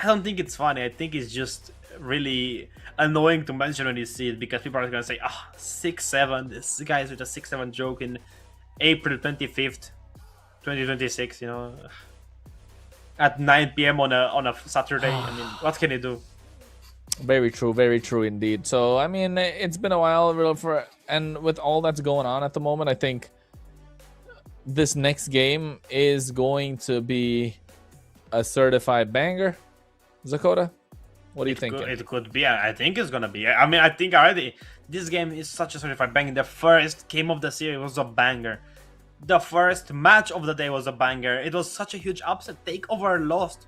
I don't think it's funny. I think it's just really annoying to mention when you see it because people are gonna say, 6-7. This guy's with a 6-7 joke in April 25th, 2026. At 9 p.m. on a Saturday. I mean, what can you do? Very true indeed. So I mean, it's been a while, and with all that's going on at the moment, I think this next game is going to be a certified banger. Dakota, what do you think? It could be. I think it's gonna be. I mean, I think already this game is such a certified banger. The first game of the series was a banger. The first match of the day was a banger. It was such a huge upset. Takeover lost.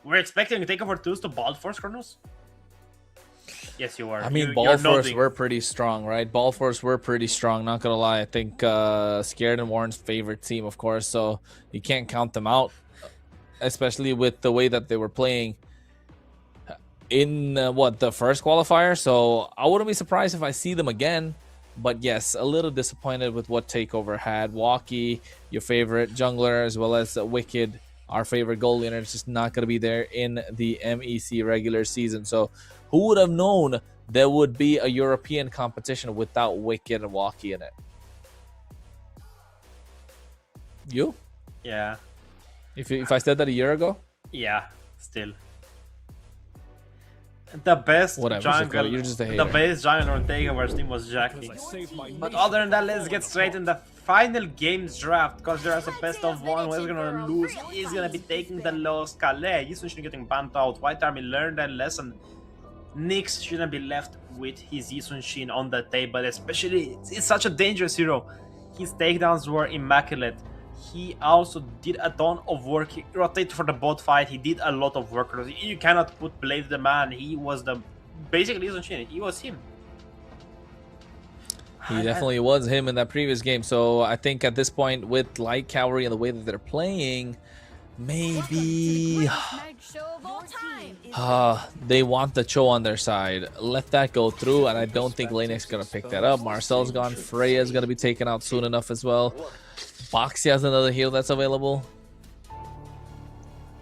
We're expecting Takeover 2s to Ball Force, Kronos? Yes, you are. I mean, Ball Force were pretty strong, right? Ball Force were pretty strong, not gonna lie. I think Scared and Warren's favorite team, of course, so you can't count them out, especially with the way that they were playing in the first qualifier. So I wouldn't be surprised if I see them again. But yes, a little disappointed with what Takeover had. Walkie, your favorite jungler, as well as Wicked, our favorite goal laner, is just not going to be there in the MEC regular season. So who would have known there would be a European competition without Wicked and Walkie in it? You? Yeah. If I said that a year ago? Yeah, still. The best jungle, you're just a hater. the best jungle on Takeover's team was Jackie. But other than that, let's get straight in the final games draft, because there's a best of one. Whoever's gonna lose is gonna be taking the loss. Calais, Yisun shouldn't getting banned out. White Army learned that lesson. Nyx shouldn't be left with his Yisun Shin on the table, especially it's such a dangerous hero. His takedowns were immaculate. He also did a ton of work. He rotated for the bot fight. He did a lot of work. You cannot put blame the man. He was basically Yisun Shin. He was him. He definitely was him in that previous game. So I think at this point, with Light Cavalry and the way that they're playing, maybe they want the Cho on their side. Let that go through, and I don't think Lanek's gonna pick that up. Marcel's gone. Freya's gonna be taken out soon enough as well. Boxy has another heal that's available.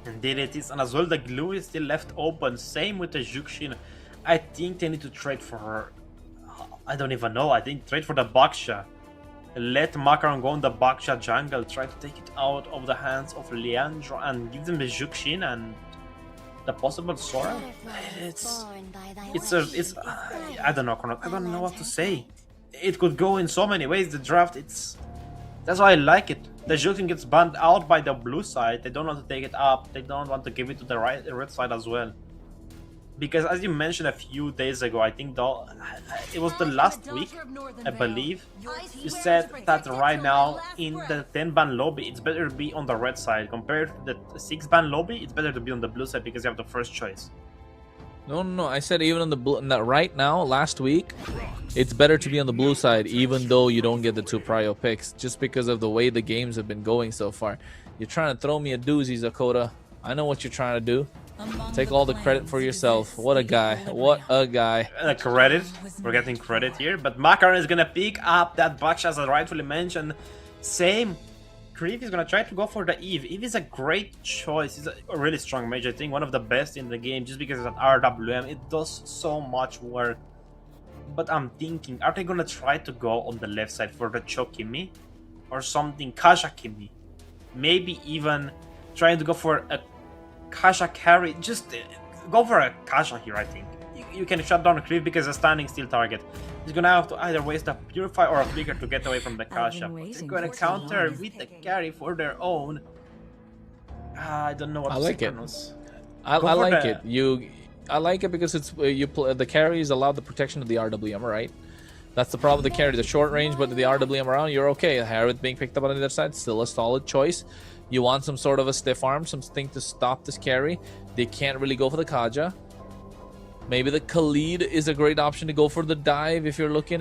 Indeed it is, and as well the glue is still left open. Same with the Jukshin. I think they need to trade for her. I don't even know. I think trade for the Baksha. Let Macaron go on the Baksha jungle. Try to take it out of the hands of Leandro and give them the Jukshin, and the possible Sora, it's I don't know, Chronos. I don't know what to say. It could go in so many ways. The draft, that's why I like it. The Jotun gets banned out by the blue side. They don't want to take it up. They don't want to give it to the red side as well. Because as you mentioned a few days ago, I think it was the last week, I believe, you said that right now in the 10-ban lobby, it's better to be on the red side. Compared to the 6-ban lobby, it's better to be on the blue side because you have the first choice. No, I said even on the blue. Right now, last week, it's better to be on the blue side, even though you don't get the 2 prio picks, just because of the way the games have been going so far. You're trying to throw me a doozy, Zakota. I know what you're trying to do. Take all the credit for yourself. What a guy. What a guy. Credit. We're getting credit here. But Makaron is going to pick up that backshot as I rightfully mentioned. Same. Creep is going to try to go for the Eve. Eve is a great choice. It's a really strong mage. I think one of the best in the game just because it's an RWM. It does so much work. But I'm thinking, are they going to try to go on the left side for the Chokimi? Or something Kashakimi? Maybe even trying to go for a Kasha carry. Just go for a Kasha here, I think. You can shut down a Creep because a standing still target. He's gonna have to either waste a Purify or a Flicker to get away from the Kasha. They're gonna counter with the carry for their own. I don't know what to like say, it. Kronos. I like it. I like it because it's the carries allow the protection of the RWM, right? That's the problem with the carry, the short range, but the RWM around, you're okay. Harith being picked up on the other side, still a solid choice. You want some sort of a stiff arm, something to stop this carry. They can't really go for the Kaja. Maybe the Khalid is a great option to go for the dive if you're looking,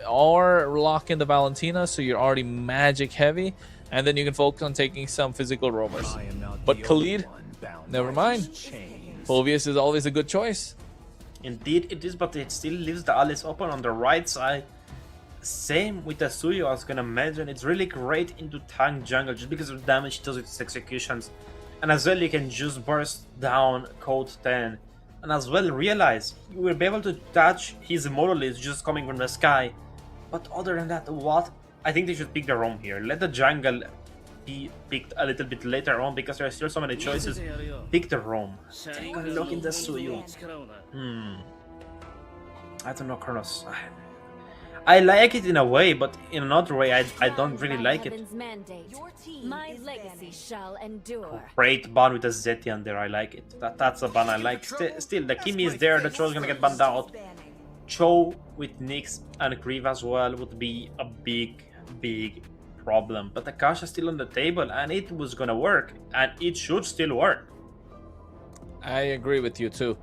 or lock in the Valentina, so you're already magic heavy, and then you can focus on taking some physical roamers. But Khalid, never mind. Phobius is always a good choice. Indeed it is, but it still leaves the Alice open on the right side. Same with the Suyo, I was gonna mention. It's really great into tank jungle just because of the damage it does with its executions. And as well you can just burst down code 10. And as well realize you will be able to touch his monolith just coming from the sky. But other than that, what? I think they should pick the roam here. Let the jungle be picked a little bit later on because there are still so many choices. Pick the roam. Take a look in the Suyo. I don't know, Kronos. I like it in a way, but in another way, I don't really like it. My legacy shall endure. Great ban with the Zetian there, I like it. That's a ban I like. Still, the Kimi is there, the Cho's gonna get banned out. Cho with Nyx and Grieve as well would be a big problem. But the Kasha is still on the table, and it was gonna work, and it should still work. I agree with you too.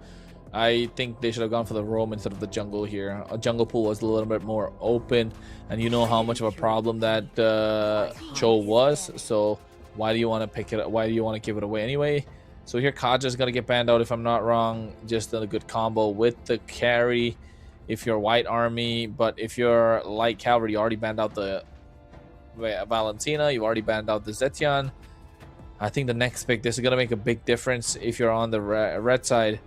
I think they should have gone for the roam instead of the jungle here. A jungle pool was a little bit more open, and you know how much of a problem that Cho was. So why do you want to pick it? Why do you want to give it away anyway? So here Kaja's gonna get banned out if I'm not wrong. Just a good combo with the carry if you're white army, but if you're light cavalry, you already banned out the Valentina. You already banned out the Zetian. I think the next pick, this is gonna make a big difference if you're on the red side.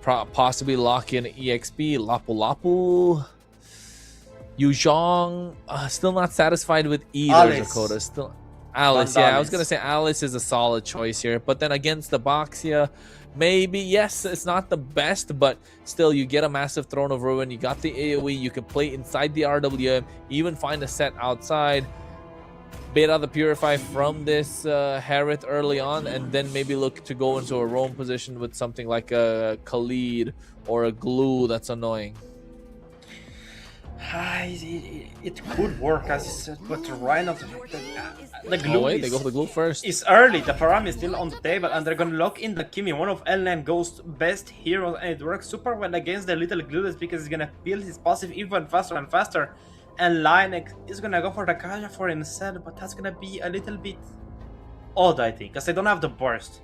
Possibly lock in EXP, Lapu Lapu, Yuzhong. Still not satisfied with either, Dakota. Still, Alice. Yeah, I was gonna say Alice is a solid choice here, but then against the Boxia, maybe yes, it's not the best, but still you get a massive Throne of Ruin. You got the AOE. You can play inside the RWM, even find a set outside. Bait out the Purify from this Harith early on, and then maybe look to go into a roam position with something like a Khalid or a Glue that's annoying. It could work as you said, but right now the Glue they go for the Glue first. It's early, the Param is still on the table, and they're gonna lock in the Kimi, one of L9 Ghost's best heroes, and it works super well against the little Glueless because he's gonna build his passive even faster and faster. And Linex is gonna go for the Kaja for himself, but that's gonna be a little bit odd, I think, because they don't have the burst.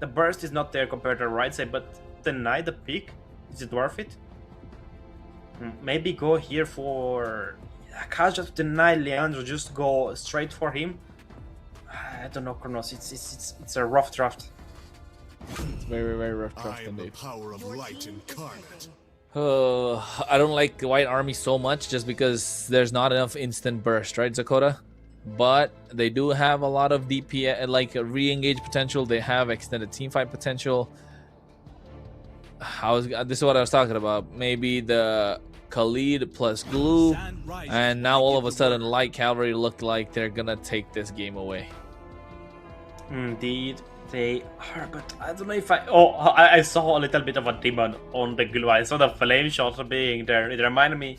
The burst is not there compared to the right side, but deny the pick. Is it worth it? Maybe go here for Kaja to deny Leandro, just go straight for him. I don't know, Kronos. It's a rough draft. It's very rough draft indeed. Power of light incarnate. I don't like the white army so much just because there's not enough instant burst, right, Zakota? but they do have a lot of DPS, like re-engage potential. They have extended teamfight potential. This is what I was talking about. Maybe the Khalid plus glue, and now all of a sudden light cavalry look like they're gonna take this game away. Indeed they are, but I don't know if I saw a little bit of a demon on the glue. I saw the flame shot being there. It reminded me,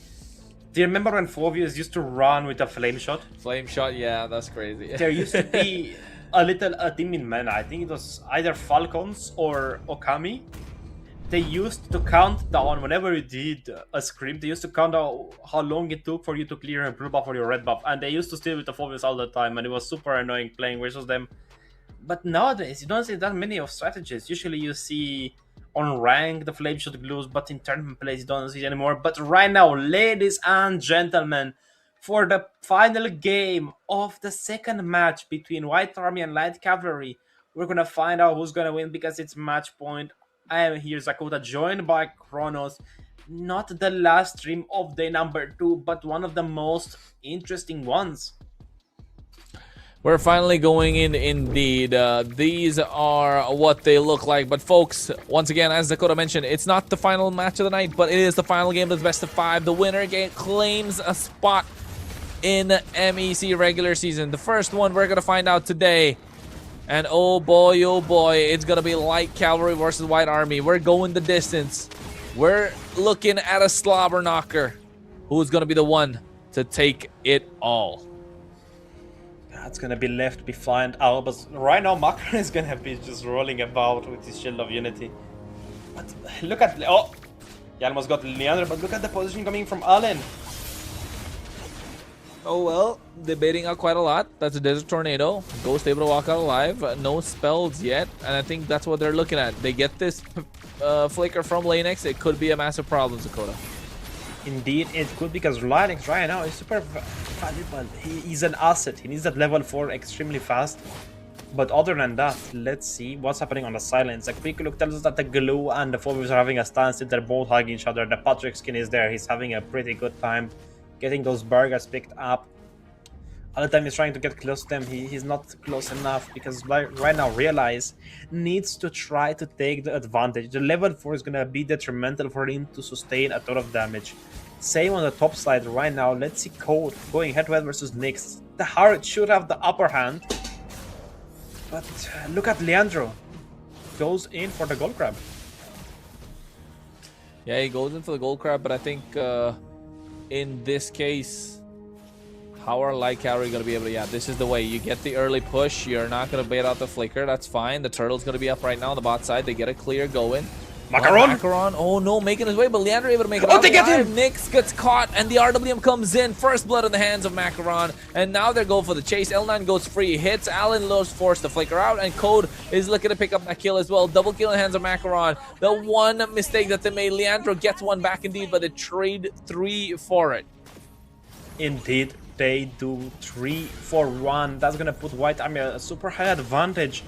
do you remember when Phobius used to run with a flame shot? Flame shot, yeah, that's crazy. There used to be a team in Mena, I think it was either Falcons or Okami. They used to count down whenever you did a script. They used to count down how long it took for you to clear a blue buff or your red buff, and they used to steal with the Phobius all the time, and it was super annoying playing versus them. But nowadays, you don't see that many of strategies. Usually you see on rank the flame shot glues, but in tournament plays you don't see it anymore. But right now, ladies and gentlemen, for the final game of the second match between White Army and Light Cavalry, we're gonna find out who's gonna win because it's match point. I am here, Zakota, joined by Kronos. Not the last stream of day number 2, but one of the most interesting ones. We're finally going in indeed. These are what they look like. But folks, once again, as Dakota mentioned, it's not the final match of the night, but it is the final game of the best of 5. The winner claims a spot in MEC regular season. The first one we're going to find out today. And oh boy, it's going to be Light Cavalry versus White Army. We're going the distance. We're looking at a slobber knocker. Who's going to be the one to take it all? That's going to be left behind out. But right now, Makar is going to be just rolling about with his Shield of Unity. But look at... Oh! He almost got Leandro, but look at the position coming from Allen. Oh well, they're baiting out quite a lot. That's a Desert Tornado. Ghost able to walk out alive. No spells yet, and I think that's what they're looking at. They get this flicker from Lanex. It could be a massive problem, Dakota. Indeed, it could, because Lanex right now is super valuable. He's an asset. He needs that level 4 extremely fast. But other than that, let's see what's happening on the silence. A quick look tells us that the Glue and the Phobius are having a standstill. They're both hugging each other. The Patrick skin is there. He's having a pretty good time getting those burgers picked up. All the time he's trying to get close to them, he's not close enough, because right now Realize needs to try to take the advantage. The level 4 is gonna be detrimental for him to sustain a ton of damage. Same on the top side right now. Let's see Code going head-to-head versus Nyx. The Heart should have the upper hand, but look at Leandro. Goes in for the gold crab. Yeah, he goes in for the gold crab, but I think in this case, how are Light Cavalry going to be able to... Yeah, this is the way. You get the early push. You're not going to bait out the flicker. That's fine. The turtle's going to be up right now on the bot side. They get a clear going. Macaron. Oh, no, making his way, but Leandro able to make it out. They get him! Nyx gets caught, and the RWM comes in. First blood in the hands of Macaron, and now they're going for the chase. L9 goes free, hits Allen, Lowe's forced to flicker out, and Code is looking to pick up that kill as well. Double kill in the hands of Macaron. The one mistake that they made, Leandro gets one back indeed, but they trade 3 for it. Indeed, they do 3 for 1. That's gonna put White Army a super high advantage.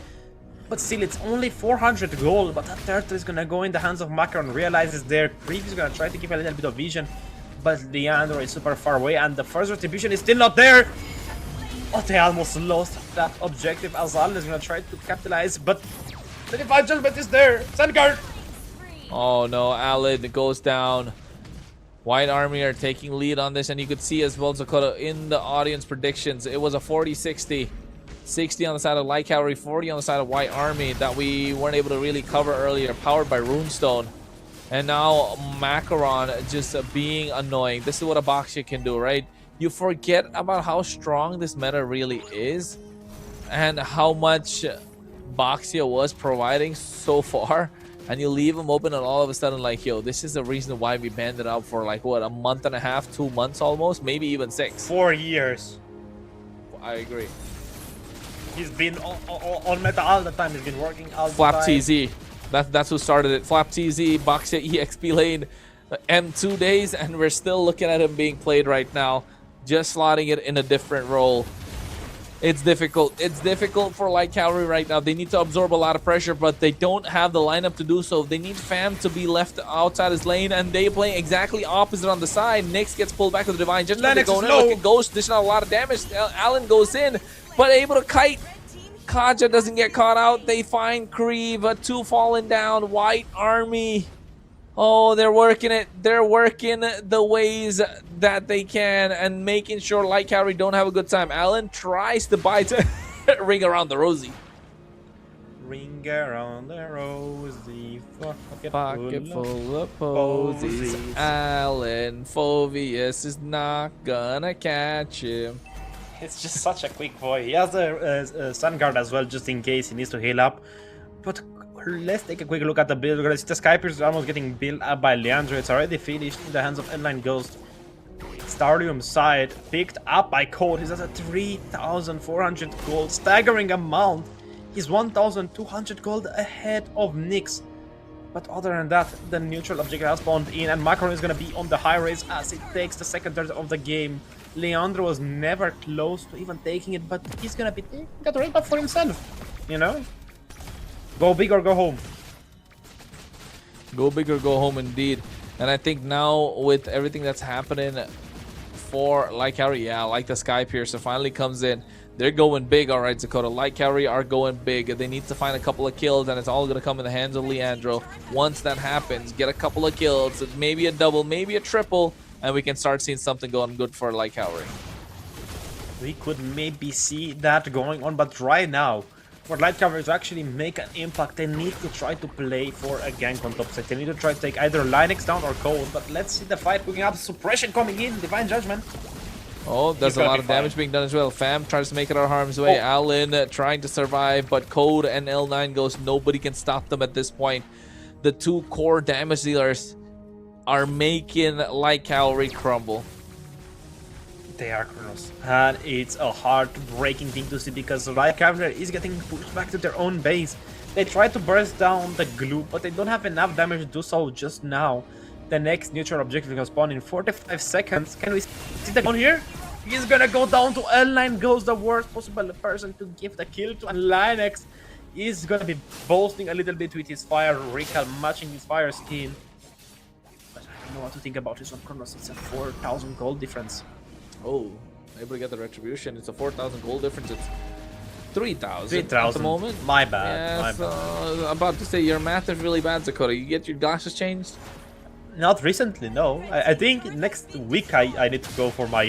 But still, it's only 400 gold, but that turtle is gonna go in the hands of Macaron. Realizes their creep is gonna try to give a little bit of vision, but Leandro is super far away, and the first retribution is still not there. Oh, they almost lost that objective. Azal is gonna try to capitalize, but the Divine Judgment is there. Sandguard! Oh no, Allen goes down. White Army are taking lead on this, and you could see as well, Dakota, in the audience predictions, it was a 40-60. 60 on the side of Light Cavalry, 40 on the side of White Army that we weren't able to really cover earlier, powered by Runestone. And now Macaron just being annoying. This is what a Boxia can do, right? You forget about how strong this meta really is and how much Boxia was providing so far, and you leave them open, and all of a sudden, like, yo, this is the reason why we banned it out for like what, a month and a half, 2 months almost, maybe even 6. 4 years. I agree. He's been on meta all the time. He's been working all the Flap time. TZ. That's who started it. Flap TZ, Boxia EXP lane, M2 days, and we're still looking at him being played right now. Just slotting it in a different role. It's difficult. It's difficult for Light Cavalry right now. They need to absorb a lot of pressure, but they don't have the lineup to do so. They need Fam to be left outside his lane, and they play exactly opposite on the side. Nyx gets pulled back to the Divine Judgment. They're going in. Look at Ghost dishing out a lot of damage. Allen goes in, but able to kite. Kaja doesn't get caught out. They find Kriv. 2 falling down. White Army. Oh, they're working it. They're working the ways that they can and making sure Light Cavalry don't have a good time. Allen tries to buy to ring around the rosy. Ring around the rosy. Pocket full of posies. Allen Phoveus is not gonna catch him. It's just such a quick boy. He has a Sun Guard as well, just in case he needs to heal up. But let's take a quick look at the build. We're gonna see the Skypiercer is almost getting built up by Leandro. It's already finished in the hands of N9 Ghost. Stardom side picked up by Code. He's at a 3,400 gold, staggering amount. He's 1,200 gold ahead of Nyx. But other than that, the neutral objective has spawned in, and Macaron is gonna be on the high race as it takes the second third of the game. Leandro was never close to even taking it, but he's gonna be got the red buff for himself, you know? Go big or go home. Go big or go home indeed. And I think now with everything that's happening for Light Cavalry, yeah, like the Skypiercer finally comes in. They're going big, all right, Dakota. Light Cavalry are going big. They need to find a couple of kills, and it's all going to come in the hands of Leandro. Once that happens, get a couple of kills, maybe a double, maybe a triple, and we can start seeing something going good for Light Cavalry. We could maybe see that going on, but right now, for Light Cavalry to actually make an impact, they need to try to play for a gank on top side. They need to try to take either Linux down or Code, but let's see the fight picking up. Suppression coming in, Divine Judgment. Oh, there's a lot of damage being done as well. Fam tries to make it out of harm's way. Allen trying to survive, but Code and L9 Ghost, nobody can stop them at this point. The 2 core damage dealers are making Light Cavalry crumble. They are Kronos, and it's a heartbreaking thing to see because Light Cavalry is getting pushed back to their own base. They try to burst down the glue, but they don't have enough damage to do so just now. The next neutral objective will spawn in 45 seconds. Can we see the gun here? He's gonna go down to L9 Ghost, the worst possible person to give the kill to, and Linux is gonna be boasting a little bit with his fire recall, matching his fire skin. But I don't know what to think about this one, Kronos. It's a 4,000 gold difference. Oh, able to get the retribution. It's a 4,000 gold difference. It's 3,000 3,000 at the moment. My bad. Yeah, my bad. I'm about to say your math is really bad, Dakota. You get your glasses changed? Not recently, no. I think next week I need to go for my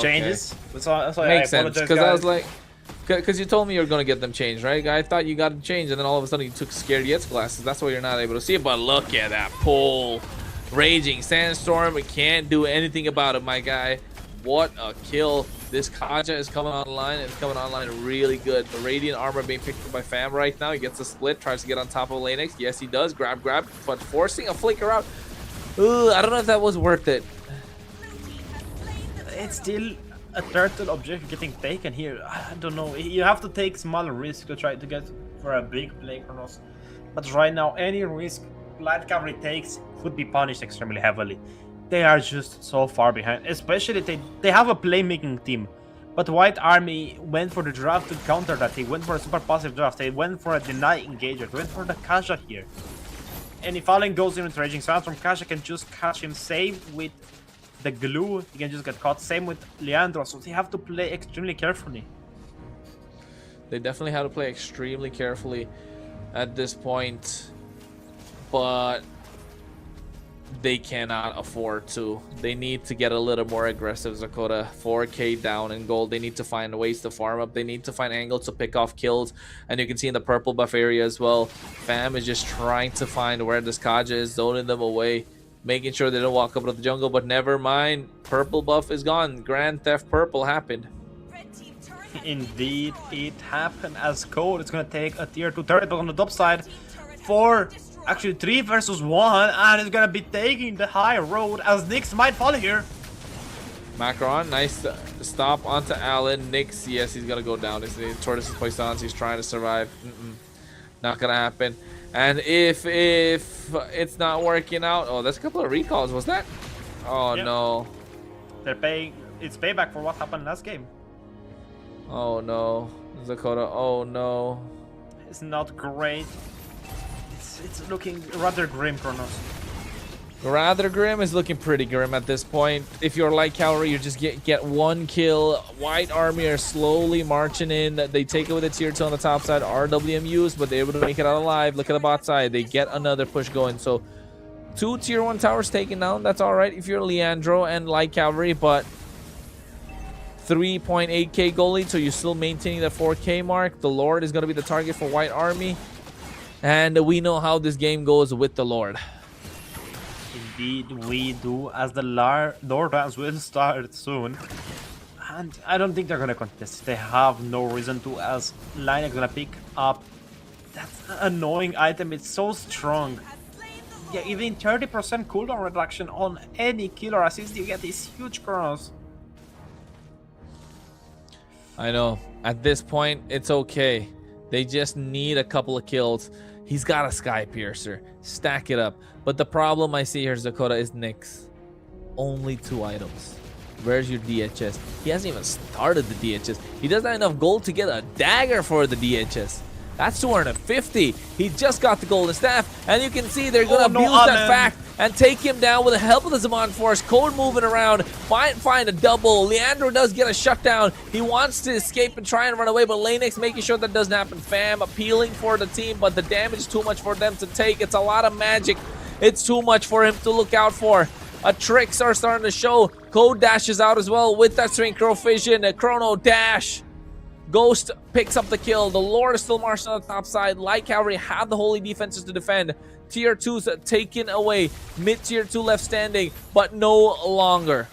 changes. So makes sense, because I was like, because you told me you were gonna get them changed, right? I thought you got them changed, and then all of a sudden you took Scared Yet's glasses. That's why you're not able to see it. But look at that pull. Raging Sandstorm, we can't do anything about it, my guy. What a kill. This Kaja is coming online, and it's coming online really good. The Radiant Armor being picked up by Fam right now. He gets a split, tries to get on top of Linux. Yes, he does. Grab, but forcing a flicker out. Ooh, I don't know if that was worth it. It's still a turtle objective getting taken here. I don't know. You have to take small risk to try to get for a big play, Kronos. But right now, any risk Light Cavalry takes would be punished extremely heavily. They are just so far behind, especially they have a playmaking team. But White Army went for the draft to counter that. They went for a super passive draft. They went for a deny engager. They went for the Kaja here. And if Allen goes in with Raging Sandstorm, Kaja can just catch him safe with the glue. He can just get caught. Same with Leandro. So they have to play extremely carefully. They definitely have to play extremely carefully at this point. But they cannot afford to. They need to get a little more aggressive, Dakota. 4K down in gold. They need to find ways to farm up. They need to find angles to pick off kills. And you can see in the purple buff area as well, Fam is just trying to find where this Kaja is, zoning them away, making sure they don't walk up to the jungle. But never mind, purple buff is gone. Grand Theft Purple happened. Indeed, it happened as Code. It's going to take a tier 2 turret, but on the top side, 4, actually 3 versus 1, and it's going to be taking the high road as Nyx might fall here. Macron, nice stop onto Allen. Nyx, yes, he's going to go down. His Tortoise is Poissons. He's trying to survive. Not going to happen. And if it's not working out, oh, that's a couple of recalls. Was that? Oh, yep. No. They're paying. It's payback for what happened last game. Oh no, Dakota. Oh no. It's not great. It's looking rather grim, Kronos. Rather grim is looking pretty grim at this point. If you're like Cavalry, you just get one kill. White Army are slowly marching in. They take away the tier 2 on the top side. RWMUs, but they're able to make it out alive. Look at the bot side. They get another push going. So 2 tier 1 towers taken down. That's all right if you're Leandro and light Cavalry, but 3.8k gold lead, so you're still maintaining the 4k mark. The Lord is going to be the target for White Army, and we know how this game goes with the Lord. Indeed, we do, as the Lord will start soon. And I don't think they're gonna contest. They have no reason to, as Line is gonna pick up that annoying item. It's so strong. Yeah, even 30% cooldown reduction on any kill or assist, you get this huge cross. I know. At this point, it's okay. They just need a couple of kills. He's got a Sky Piercer. Stack it up. But the problem I see here, Dakota, is Nyx. Only 2 items. Where's your DHS? He hasn't even started the DHS. He doesn't have enough gold to get a dagger for the DHS. That's 250. He just got the golden staff, and you can see they're gonna abuse that fact and take him down with the help of the Zaman Force. Code moving around, might find a double. Leandro does get a shutdown. He wants to escape and try and run away, but Lanix making sure that doesn't happen. Fam appealing for the team, but the damage is too much for them to take. It's a lot of magic. It's too much for him to look out for. Tricks are starting to show. Code dashes out as well with that synchro vision. A chrono dash. Ghost picks up the kill. The Lord is still marching on the top side. Light Cavalry have the holy defenses to defend. Tier 2's taken away. Mid tier 2 left standing, but no longer.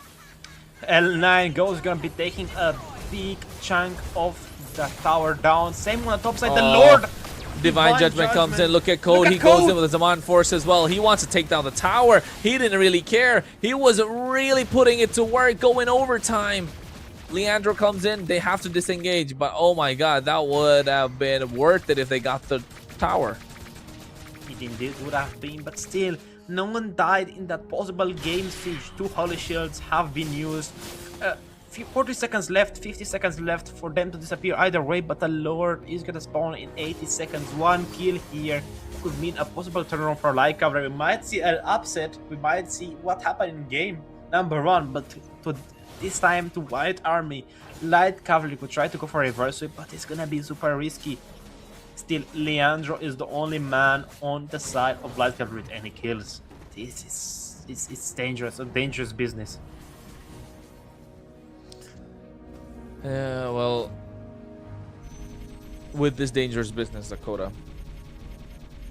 L9 Ghost is gonna be taking a big chunk of the tower down. Same on the top side. The Lord. Divine Judgment comes in. Look at Code. He goes in with the Zaman Force as well. He wants to take down the tower. He didn't really care. He was really putting it to work, going overtime. Leandro comes in. They have to disengage, but oh my god, that would have been worth it if they got the tower. It indeed would have been, but still, no one died in that possible game siege. 2 holy shields have been used. 40 seconds left, 50 seconds left for them to disappear either way, but the Lord is gonna spawn in 80 seconds. 1 kill here could mean a possible turnaround for Light Cavalry. We might see an upset. We might see what happened in game number 1, but to this time to White Army, Light Cavalry could try to go for a reverse sweep, but it's gonna be super risky. Still, Leandro is the only man on the side of Light Cavalry with any kills. This is it's dangerous, a dangerous business. Well, with this dangerous business, Dakota,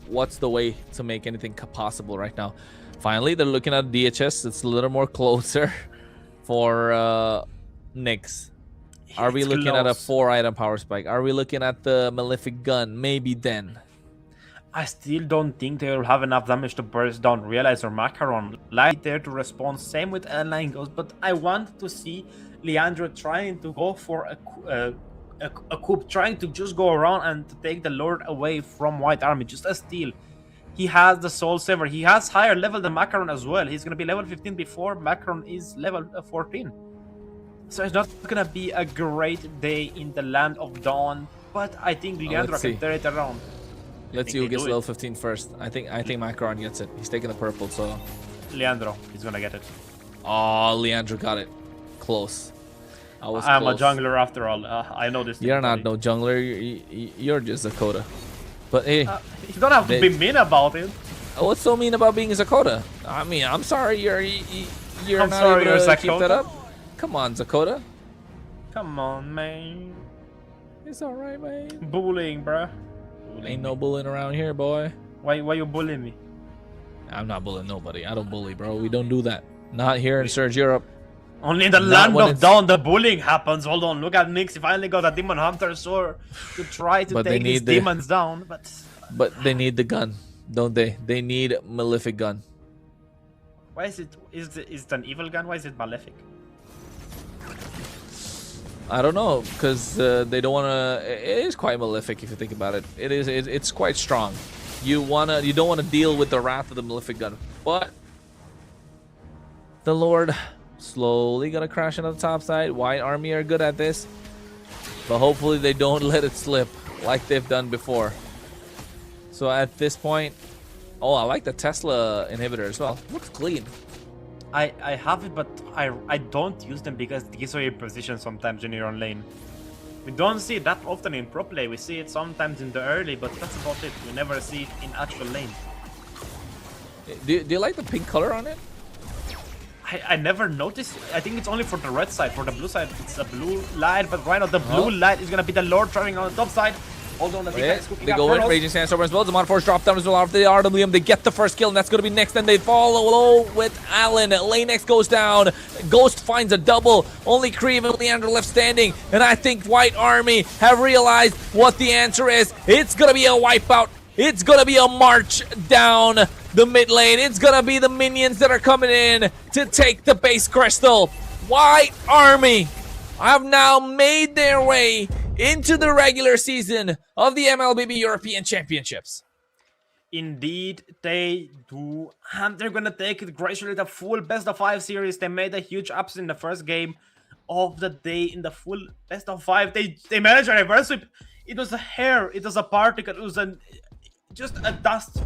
what's the way to make anything possible right now? Finally, they're looking at DHS. It's a little more closer for Nyx. Are we looking at a 4-item power spike? Are we looking at the Malefic gun? Maybe then. I still don't think they will have enough damage to burst down Realize or Macaron. Light there to respond. Same with L9 Ghost, but I want to see Leandro trying to go for a coup, trying to just go around and to take the Lord away from White Army, just a steal. He has the Soul Saver. He has higher level than Macaron as well. He's going to be level 15 before Macaron is level 14. So it's not going to be a great day in the Land of Dawn, but I think Leandro can turn it around. Let's see who gets level 15 first. I think Macaron gets it. He's taking the purple, so Leandro is going to get it. Oh, Leandro got it. Close. I'm close. A jungler after all. I know this. You're not no jungler. You're just Dakota. But hey, you don't have to be mean about it. What's so mean about being Dakota? I mean, I'm sorry you're I'm not sorry, able to you're keep that up. Come on, Dakota. Come on, man. It's alright, man. Bullying, bruh. Ain't no bullying around here, boy. Why you bullying me? I'm not bullying nobody. I don't bully, bro. We don't do that. Not here in Surge Europe. Only in the Land of Dawn the bullying happens. Hold on, look at Nyx. He finally got a Demon Hunter sword to try to take these demons down. But they need the gun, don't they? They need Malefic gun. Why is it? Is it an evil gun? Why is it Malefic? I don't know, because they don't want to. It is quite Malefic if you think about it. It's quite strong. You don't want to deal with the wrath of the Malefic gun, but the Lord slowly gonna crash on the top side. White Army are good at this. but hopefully they don't let it slip like they've done before. So at this point, oh, I like the Tesla inhibitor as well. Looks clean. I have it, but I don't use them because it gives away position sometimes when you're on lane. We don't see it that often in pro play. We see it sometimes in the early, but that's about it. We never see it in actual lane. Do you like the pink color on it? I never noticed. I think it's only for the red side. For the blue side, it's a blue light. But right now, the blue light is gonna be the Lord driving on the top side. Hold on, They go in, Raging Sandstorm as well. The Mod Force drop down as well after the RWM. They get the first kill, and that's going to be next. Then they follow low with Allen. Lane X goes down. Ghost finds a double. Only Creeve and Leander left standing. And I think White Army have realized what the answer is. It's going to be a wipeout. It's going to be a march down the mid lane. It's going to be the minions that are coming in to take the base crystal. White Army have now made their way into the regular season of the Mlbb European Championships. Indeed, they do. And they're going to take it gracefully, the full best of 5 series. They made a huge upset in the first game of the day in the full best of 5. They managed a reverse sweep. It was a hair. It was a particle. It was just a dust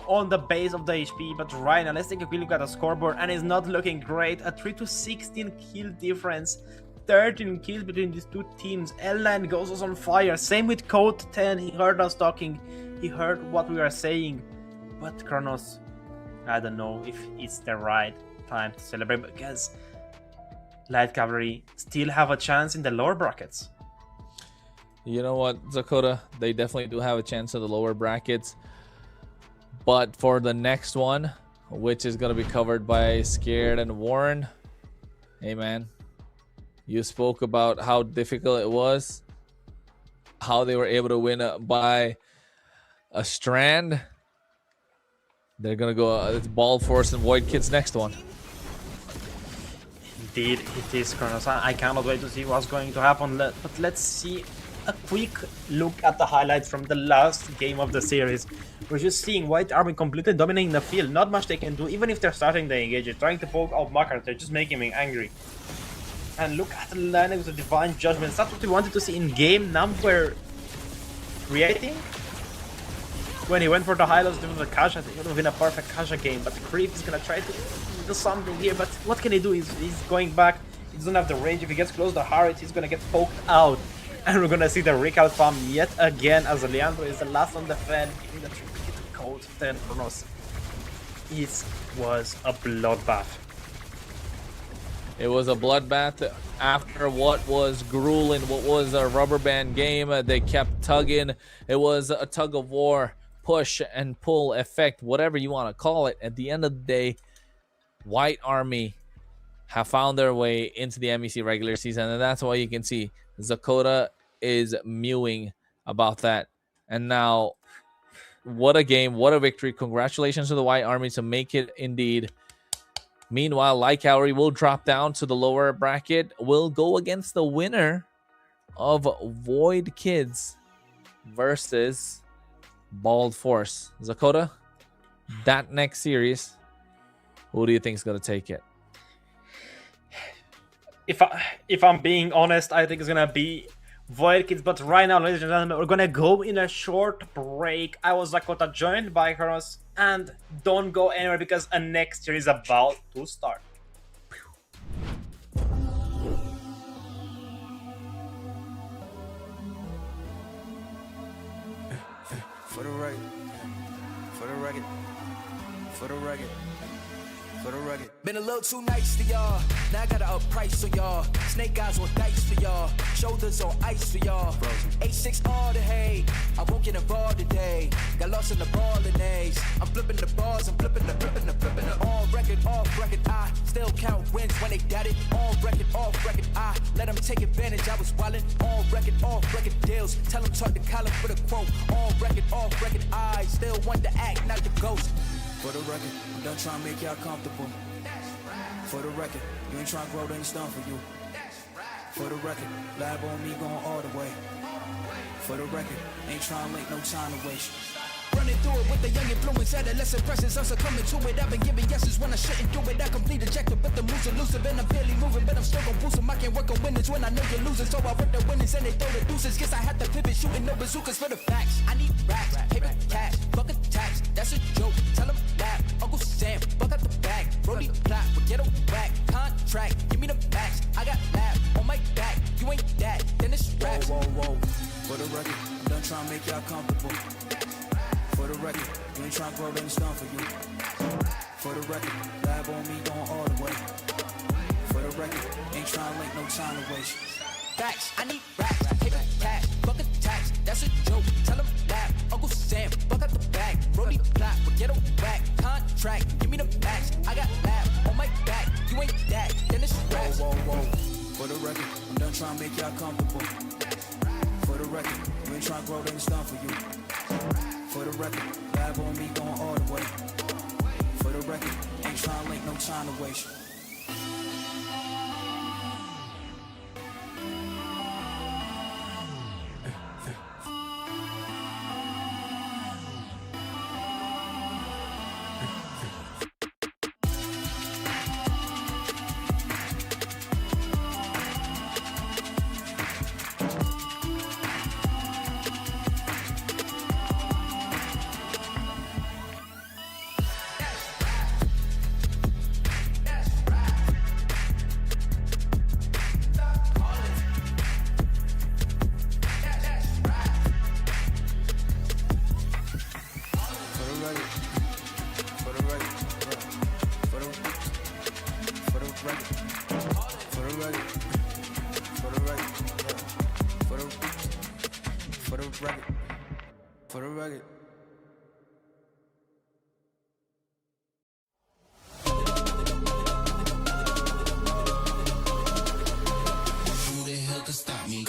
on the base of the HP. But right now, let's take a quick look at the scoreboard. And it's not looking great. A 3-16 kill difference. 13 kills between these two teams. L9 goes on fire. Same with Code 10. He heard us talking. He heard what we are saying. But Kronos, I don't know if it's the right time to celebrate because Light Cavalry still have a chance in the lower brackets. You know what, Zakota? They definitely do have a chance in the lower brackets. But for the next one, which is going to be covered by Scared and Warren, hey man, you spoke about how difficult it was, how they were able to win by a strand. They're going to go, it's Ball Force and Void Kids next one. Indeed, it is, Kronos. I cannot wait to see what's going to happen. But let's see a quick look at the highlights from the last game of the series. We're just seeing White Army completely dominating the field. Not much they can do, even if they're starting the engage. Trying to poke out Makar, they're just making me angry. And look at the lineup with the Divine Judgment. That's what we wanted to see in game number 3, I think. When he went for the highlights with the Kasha, it would have been a perfect Kasha game. But Creep is gonna try to do something here. But what can he do? He's going back. He doesn't have the range. If he gets close to Harriet, he's gonna get poked out. And we're gonna see the Recall farm yet again as Leandro is the last on the fan. In the Code 10 Kronos. It was a bloodbath. It was a bloodbath after what was grueling, what was a rubber band game. They kept tugging. It was a tug of war, push and pull effect, whatever you want to call it. At the end of the day, White Army have found their way into the MEC regular season, and that's why you can see Zakota is mewing about that. And now, what a game, what a victory. Congratulations to the White Army to make it indeed. Meanwhile, Light Cavalry will drop down to the lower bracket. Will go against the winner of Void Kids versus Bald Force. Zakota, that next series, who do you think is going to take it? If I'm being honest, I think it's going to be Void Kids. But right now, ladies and gentlemen, we're going to go in a short break. I was Zakota, joined by Kronos. And don't go anywhere because a next year is about to start. For the record, for the record, for the record, for the record. Been a little too nice to y'all. Now I gotta up price on y'all. Snake eyes on dice for y'all. Shoulders on ice for y'all. 8-6 all the hay. I won't get involved today. Got lost in the ball and A's. I'm flipping the bars. I'm flipping the on record, off record. I still count wins when they got it. On record, off record. I let them take advantage. I was wildin'. On record, off record deals. Tell them talk to Colin for the quote. On record, off record. I still want to act, not the ghost. For the record, I'm done trying to make y'all comfortable. For the record, you ain't trying to grow, they ain't stunned for you. For the record, lab on me going all the way. For the record, ain't trying to make no time to waste. Run running through it with the young influence, adolescent presence. I'm succumbing to it. I've been giving yeses when I shouldn't do it. I complete ejected, but the moves elusive, and I'm barely moving, but I'm still gon' boost 'em. I can't work on winners when I know you're losing, so I work the winners and they throw the deuces. Guess I have to pivot, shooting no bazookas for the facts. I need racks, paper cash, fuck a tax. That's a joke. Tell 'em that Uncle Sam, fuck out the bag. Brody plot, we get a whack contract. Give me the facts. I got lab on my back. You ain't that, then it's raps. Whoa, whoa, whoa. For the record, I'm done trying to make y'all comfortable. For the record, you ain't trying to grow, then it's done for you. For the record, lab on me going all the way. For the record, ain't trying to link no time to waste. Facts, I need racks, paper cash, fuck a tax. That's a joke. Tell 'em that Uncle Sam, fuck out the bag. Brody plot, we get a whack contract. Give me the facts. I got lab on my back. You ain't that, then it's raps. Whoa, whoa, whoa. For the record, I'm done trying to make y'all comfortable. For the record, you ain't trying to grow, then it's done for you. For the record, lab on me going all the way. For the record, ain't trying to link no time to waste. For the record. Who the hell can stop me?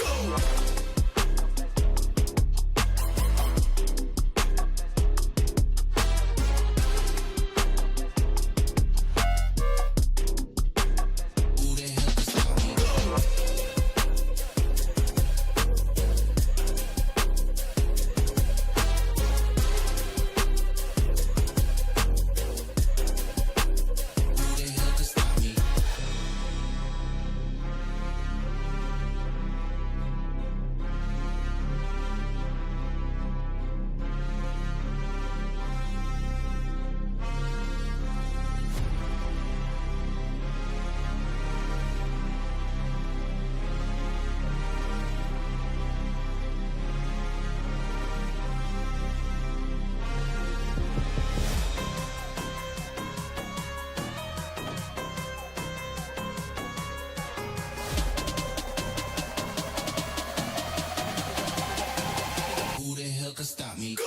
Stop me. Go!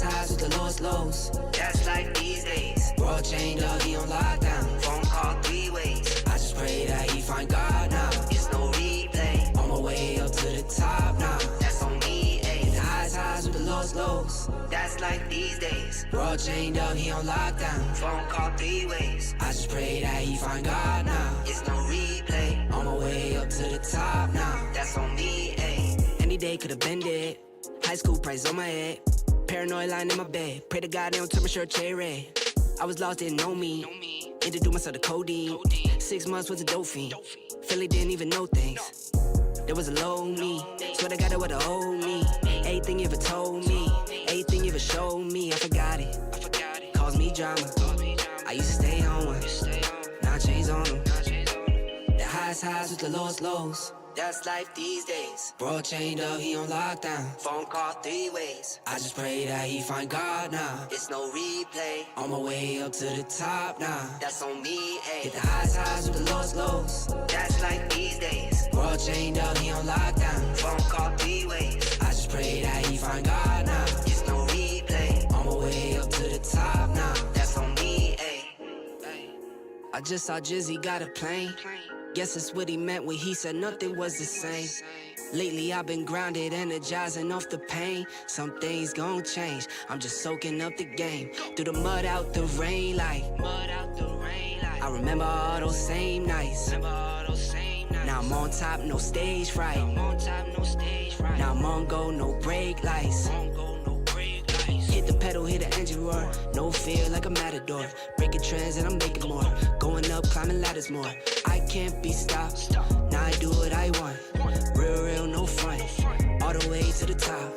highs with the lowest lows. That's like these days. World chained up, he on lockdown. Phone call 3 ways. I just pray that he find God now. It's no replay. On my way up to the top now. That's on me, ayy. The highs with the lowest lows. That's like these days. World chained up, he on lockdown. Phone call 3 ways. I just pray that he find God now. It's no replay. On my way up to the top now. That's on me, ayy. Any day could've been dead. High school price on my head. Paranoid lying in my bed. Pray to God they don't turn my shirt cherry. I was lost, didn't know me. Introduced myself to codeine. 6 months was a dope fiend. Philly didn't even know things. There was a low me. Swear to God that would've owed me. Everything you ever told me. Everything you ever showed me. I forgot it. Caused me drama. I used to stay on one. Now I changed on them. The highs with the lowest lows. That's life these days. Bro chained up, he on lockdown. Phone call 3 ways. I just pray that he find God now. It's no replay. On my way up to the top now. That's on me, ayy. Hit the highs with the lowest lows. That's like these days. Bro chained up, he on lockdown. Phone call 3 ways. I just pray that he find God now. It's no replay. On my way up to the top now. That's on me, ayy. I just saw Jizzy got a plane. Guess that's what he meant when he said nothing was the same. Lately I've been grounded, energizing off the pain. Some things gon' change, I'm just soaking up the game. Through the mud out the rain like I remember all those same nights. Now I'm on top, no stage fright. Now I'm on go, no brake lights. Hit the pedal, hit the engine roar. No fear like a matador. Breaking trends and I'm making more. Going up, climbing ladders more. I can't be stopped. Now I do what I want. Real, no front. All the way to the top.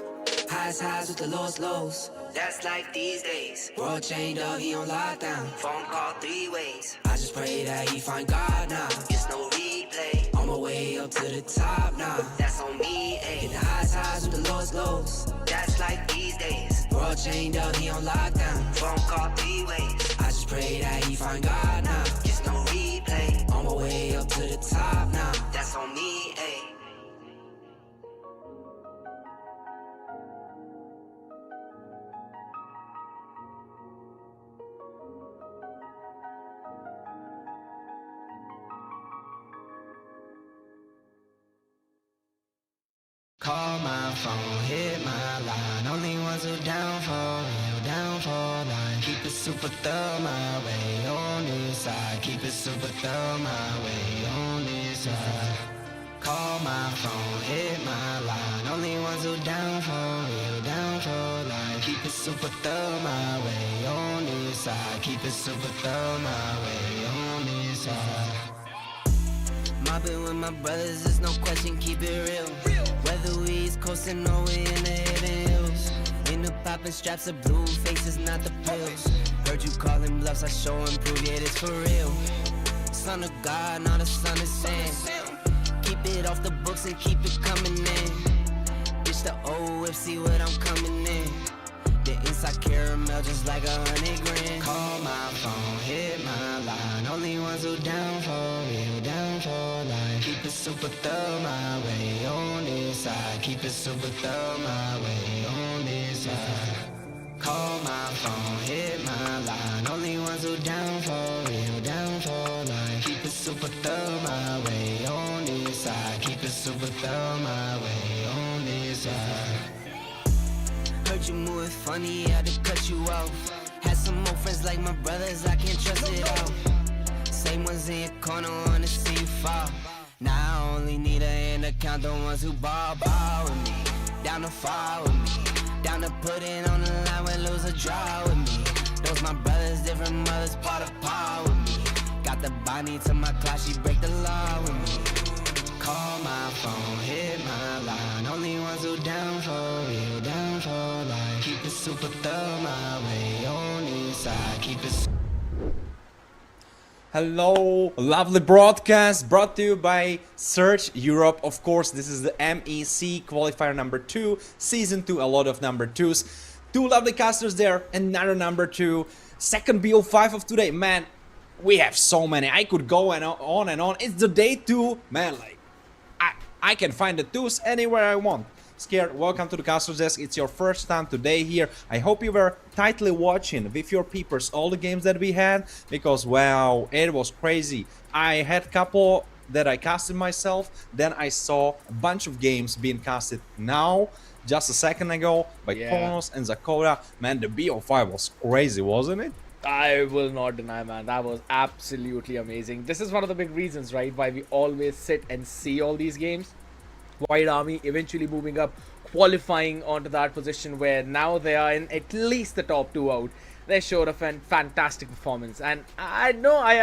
Highs with the lowest lows. That's like these days. World chained up, he on lockdown. Phone call 3 ways. I just pray that he find God now. It's no replay. On my way up to the top now. That's on me, ayy. Hit the highs with the lowest lows. That's like these days. World chained up, he on lockdown. Phone call 3 ways. I just pray that he find God now. It's no replay. On my way up to the top now. That's on me, ayy. Call my phone, hit my line. Only ones who down for real, down for line. Keep it super thorough my way on this side. Keep it super thorough my way on this side. Call my phone, hit my line. Only ones who down for real, down for line. Keep it super thorough my way on this side. Keep it super thorough my way on this side. Mobbing with my brothers, there's no question, keep it real. Whether we East coastin' or we in the hidden hills. In the poppin' straps of blue faces, not the pills. Heard you callin' bluffs, I show and prove it is for real. Son of God, not a son of Sam. Keep it off the books and keep it coming in. Bitch, the old whip, see what I'm coming in. The inside caramel just like 100 grand. Call my phone, hit my line. Only ones who down for real, down for life. Keep it super thorough my way on this side. Keep it super thorough my way on this side. Call my phone, hit my line. Only ones who down for real, down for life. Keep it super thorough my way on this side. Keep it super thorough my way on this side. Heard you moving funny, had to cut you off. Had some more friends like my brothers, I can't trust it all. Same ones in your corner, wanna see you fall. Now I only need a hand to count the ones who ball with me. Down to fall with me. Down to put it on the line when lose or draw with me. Those my brothers, different mothers, part of par with me. Got the Bonnie to my class, she break the law with me. Call my phone, hit my line. Only ones who down for real, down for life. Keep it super thorough my way on this side. Keep it. Hello, lovely broadcast brought to you by Search Europe. Of course, this is the MEC qualifier number 2, season 2, a lot of number 2s. 2 lovely casters there, another number 2. Second BO5 of today, man. We have so many. I could go on and on. It's the day 2, man. Like I can find the 2s anywhere I want. scared, welcome to the Castle Desk. It's your first time today here. I hope you were tightly watching with your peepers all the games that we had, because wow, it was crazy. I had couple that I casted myself, then I saw a bunch of games being casted now, just a second ago, by Kronos and Zakora. Man, the BO5 was crazy, wasn't it? I will not deny, man, that was absolutely amazing. This is one of the big reasons, right, why we always sit and see all these games. White Army eventually moving up, qualifying onto that position where now they are in at least the top 2 out. They showed a fantastic performance, and I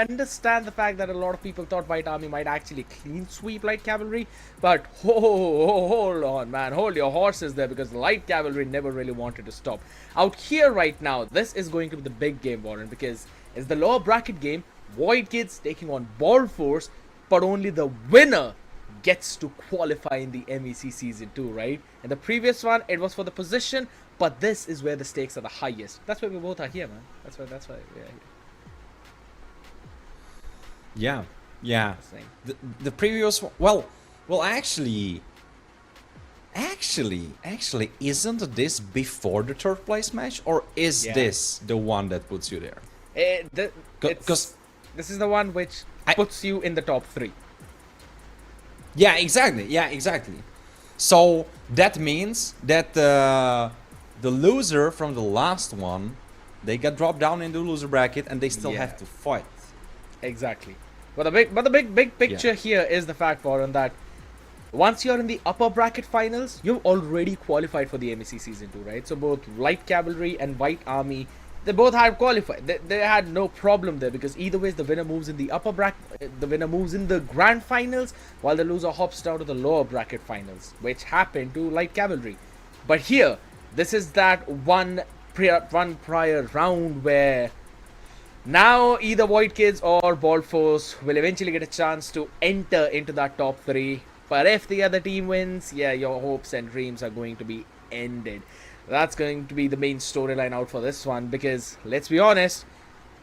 understand the fact that a lot of people thought White Army might actually clean sweep Light Cavalry, but hold on, man, hold your horses there, because Light Cavalry never really wanted to stop. Out here right now, this is going to be the big game, Warren, because it's the lower bracket game, Void Kids taking on Ball Force, but only the winner gets to qualify in the MEC Season 2, right? In the previous one, it was for the position, but this is where the stakes are the highest. That's why we both are here, man. That's why we are here. Yeah. The previous one, well, actually, isn't this before the third place match, or is this the one that puts you there? Because this is the one which puts you in the top 3. Yeah, exactly. So that means that the loser from the last one, they got dropped down in the loser bracket, and they still have to fight. Exactly. But the big picture here is the fact, Warren, that once you're in the upper bracket finals, you've already qualified for the MEC Season 2, right? So both Light Cavalry and White Army, they both had qualified. They had no problem there, because either way the winner moves in the upper bracket, the winner moves in the grand finals, while the loser hops down to the lower bracket finals, which happened to Light Cavalry. But here, this is that one prior round where now either Void Kids or Ball Force will eventually get a chance to enter into that top 3. But if the other team wins, your hopes and dreams are going to be ended. That's going to be the main storyline out for this one, because let's be honest,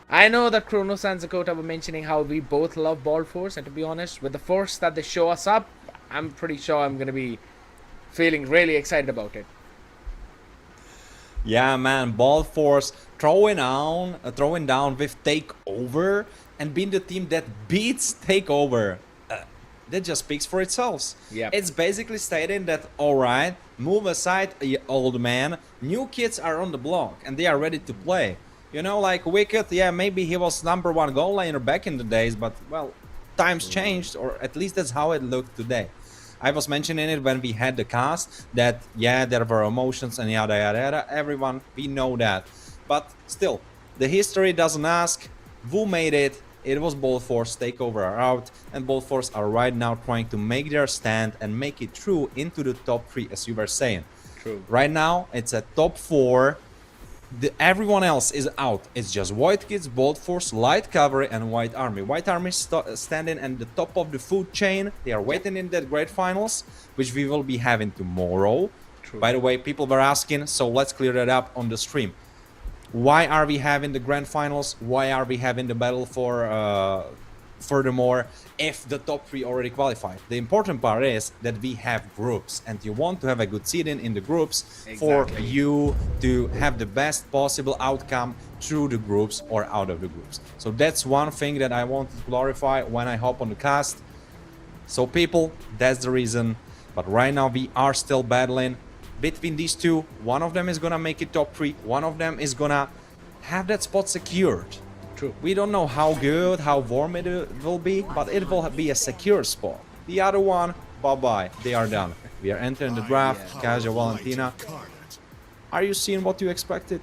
I know that Kronos and Zakota were mentioning how we both love Ball Force, and to be honest, with the force that they show us up, I'm pretty sure I'm going to be feeling really excited about it. Yeah, man, Ball Force throwing down with Takeover and being the team that beats Takeover. That just speaks for itself. Yeah, it's basically stating that, alright, move aside, old man, new kids are on the block and they are ready to play. You know, like Wicked, yeah, maybe he was #1 goal laner back in the days, but well, times changed, or at least that's how it looked today. I was mentioning it when we had the cast that, yeah, there were emotions and yada yada yada, everyone, we know that. But still, the history doesn't ask who made it. It was Ball Force, Takeover are out, and Ball Force are right now trying to make their stand and make it through into the top 3, as you were saying. True. Right now, it's a top 4. Everyone else is out. It's just Void Kids, Ball Force, Light Cavalry, and White Army. White Army standing at the top of the food chain. They are waiting in that great finals, which we will be having tomorrow. True. By the way, people were asking, so let's clear that up on the stream. Why are we having the grand finals? Why are we having the battle for furthermore if the top 3 already qualified? The important part is that we have groups, and you want to have a good seeding in the groups for you to have the best possible outcome through the groups or out of the groups. So that's one thing that I wanted to clarify when I hop on the cast. So people, that's the reason. But right now we are still battling between these two. One of them is gonna make it top 3, one of them is gonna have that spot secured. True. We don't know how good, how warm it will be, but it will be a secure spot. The other one, bye-bye, they are done. We are entering the draft, Kaja Valentina. Are you seeing what you expected?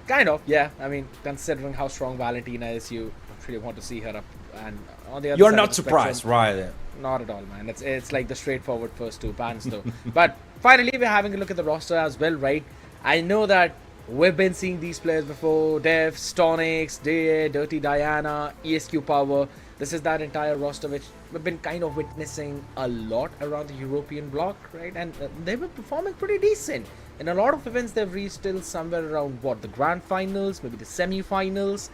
Kind of, yeah. I mean, considering how strong Valentina is, you really want to see her up. And on the other You're side not of the surprised, spectrum, right? Not at all, man. It's like the straightforward first 2 bans, though. But finally, we're having a look at the roster as well, right? I know that we've been seeing these players before: Dev, Stonix, DA, Dirty Diana, ESQ Power. This is that entire roster which we've been kind of witnessing a lot around the European bloc, right? And they've been performing pretty decent. In a lot of events, they've reached till somewhere around, what, the grand finals, maybe the semi-finals.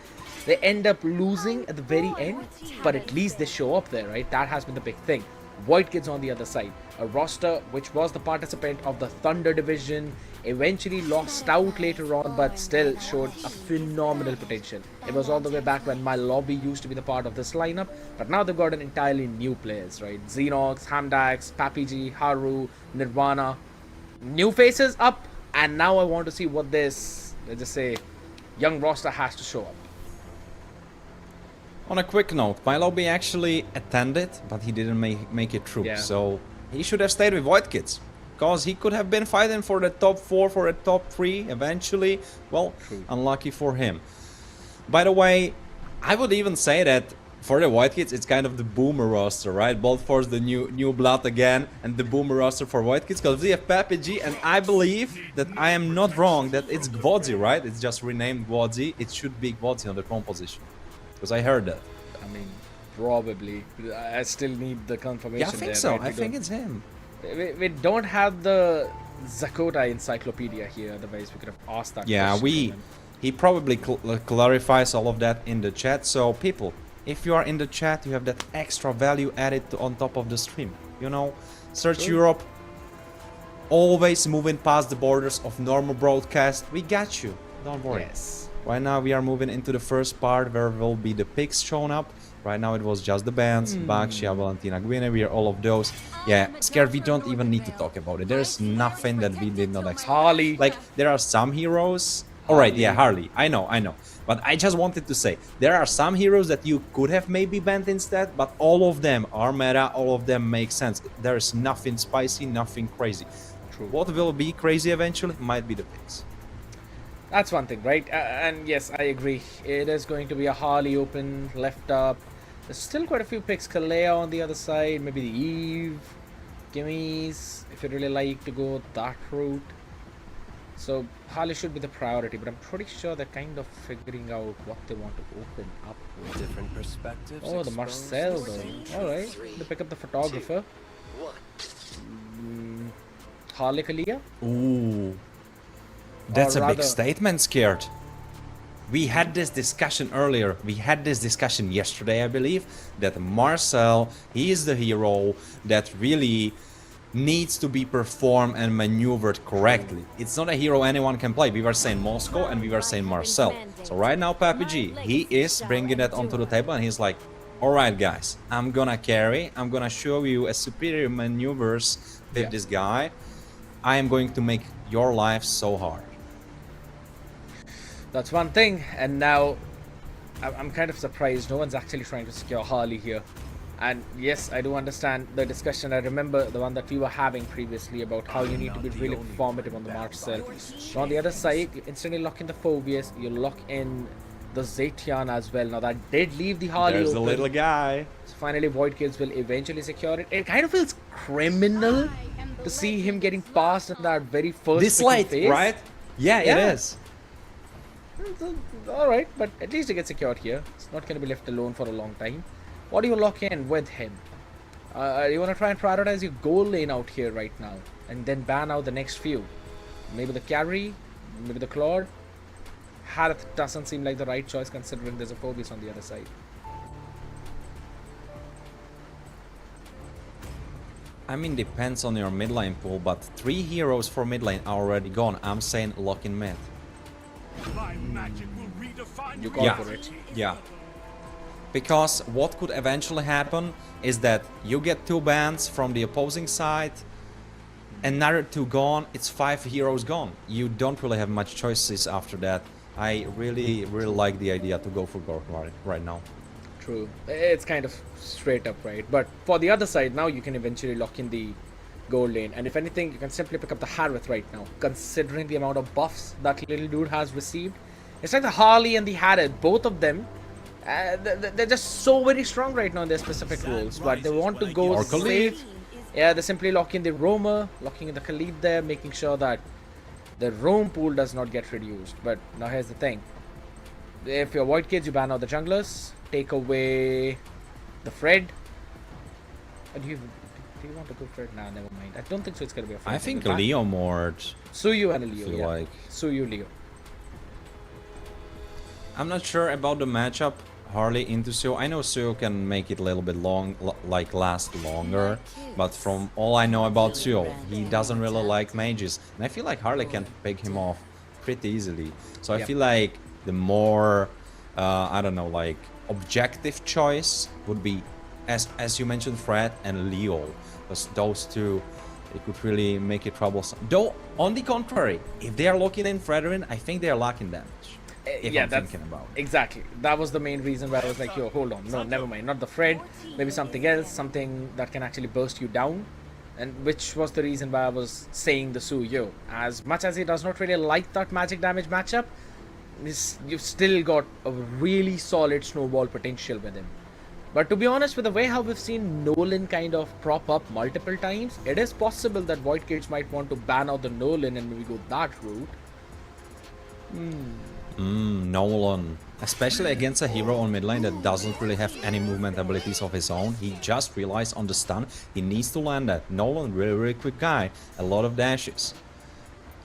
They end up losing at the very end, but at least they show up there, right? That has been the big thing. Void Kids on the other side, a roster which was the participant of the Thunder division, eventually lost out later on, but still showed a phenomenal potential. It was all the way back when Mlbb used to be the part of this lineup, but now they've got an entirely new players, right? Xenox, Hamdax, Papiji, Haru, Nirvana, new faces up, and now I want to see what this, let's just say, young roster has to show up. On a quick note, Mlbb actually attended, but he didn't make it through. Yeah. So he should have stayed with Void Kids, because he could have been fighting for the top 4, for the top 3 eventually. Well, unlucky for him. By the way, I would even say that for the Void Kids, it's kind of the boomer roster, right? Both for the new blood again, and the boomer roster for Void Kids, because we have Papiji, and I believe that I am not wrong that it's Gvodzi, right? It's just renamed Gvodzi. It should be Gvodzi on the throne position. Because I heard that. I mean, probably. I still need the confirmation. Yeah, I think there, so. right? I think it's him. We don't have the Zakota encyclopedia here, otherwise we could have asked that question. He probably clarifies all of that in the chat. So people, if you are in the chat, you have that extra value added on top of the stream. You know, Search Europe, always moving past the borders of normal broadcast. We got you. Don't worry. Yes. Right now we are moving into the first part where will be the picks shown up. Right now it was just the bands, Baxia, Valentina Guinevere, all of those. Yeah, Scared, we don't even need to talk about it. There's nothing that we did not expect. Harley. Like, there are some heroes. Alright, yeah, Harley. I know. But I just wanted to say, there are some heroes that you could have maybe banned instead, but all of them are meta, all of them make sense. There's nothing spicy, nothing crazy. True. What will be crazy eventually might be the picks. That's one thing, right? And yes, I agree. It is going to be a Harley open, left up. There's still quite a few picks. Kalea on the other side, maybe the Eve, Gimmies, if you really like to go that route. So Harley should be the priority, but I'm pretty sure they're kind of figuring out what they want to open up with. Different perspectives. Oh, the Marcel though. Alright, they pick up the photographer. Harley Kalea? Ooh. That's a big rather- statement, Scared. We had this discussion earlier. We had this discussion yesterday, I believe, that Marcel, he is the hero that really needs to be performed and maneuvered correctly. It's not a hero anyone can play. We were saying Moscow and we were saying Marcel. So right now, Papiji, he is bringing that onto the table and he's like, alright guys, I'm gonna carry, I'm gonna show you a superior maneuvers with this guy. I am going to make your life so hard. That's one thing, and now I'm kind of surprised no one's actually trying to secure Harley here. And yes, I do understand the discussion. I remember the one that we were having previously about how you need to be really formative on the Marcel. So on the other side, you instantly lock in the Phobius, you lock in the Zetian as well. Now that did leave the Harley There's open. the little guy. So finally Void Kids will eventually secure it. It kind of feels criminal to see him getting passed in that very first This freaking late, phase. right? Yeah, it is. Alright, but at least he gets secured here. It's not going to be left alone for a long time. What do you lock in with him? You want to try and prioritize your goal lane out here right now, and then ban out the next few. Maybe the carry, maybe the Claude. Harith doesn't seem like the right choice considering there's a Phobius on the other side. I mean, depends on your mid lane pool, but 3 heroes for mid lane are already gone. I'm saying lock in mid. You call for it. Yeah. Because what could eventually happen is that you get 2 bans from the opposing side, another 2 gone, it's 5 heroes gone. You don't really have much choices after that. I really like the idea to go for Gork right now. True. It's kind of straight up, right? But for the other side, now you can eventually lock in the gold lane. And if anything, you can simply pick up the Harith right now. Considering the amount of buffs that little dude has received. It's like the Harley and the Harith, both of them, they're just so very strong right now in their specific roles. But they want to go safe. Yeah, they simply lock in the Roamer, locking in the Khalid there, making sure that the roam pool does not get reduced. But now here's the thing. If you're Void Kids, you ban out the junglers, take away the Fred. Do you want to go Fred? Nah, never mind. I don't think so. It's gonna be a Fred. I think Leo Mord. Suyu and a Leo. Feel Yeah. like. Suyu Leo. I'm not sure about the matchup. Harley into Seo. I know Seo can make it a little bit like last longer, but from all I know about Seo, he doesn't really like mages, and I feel like Harley can pick him off pretty easily. So I feel like the more, I don't know, like objective choice would be, as you mentioned, Fred and Leo, because those two, they could really make it troublesome. Though, on the contrary, if they are locking in Fredrin, I think they are locking damage. If I'm thinking about it. Exactly. That was the main reason why I was like, yo, hold on. No, never mind. Not the Fred. Maybe something else. Something that can actually burst you down. And which was the reason why I was saying the Su Yo. As much as he does not really like that magic damage matchup, you've still got a really solid snowball potential with him. But to be honest, with the way how we've seen Nolan kind of prop up multiple times, it is possible that Void Cage might want to ban out the Nolan and maybe go that route. Nolan. Especially against a hero on mid lane that doesn't really have any movement abilities of his own. He just relies on the stun. He needs to land that. Nolan, really quick guy. A lot of dashes.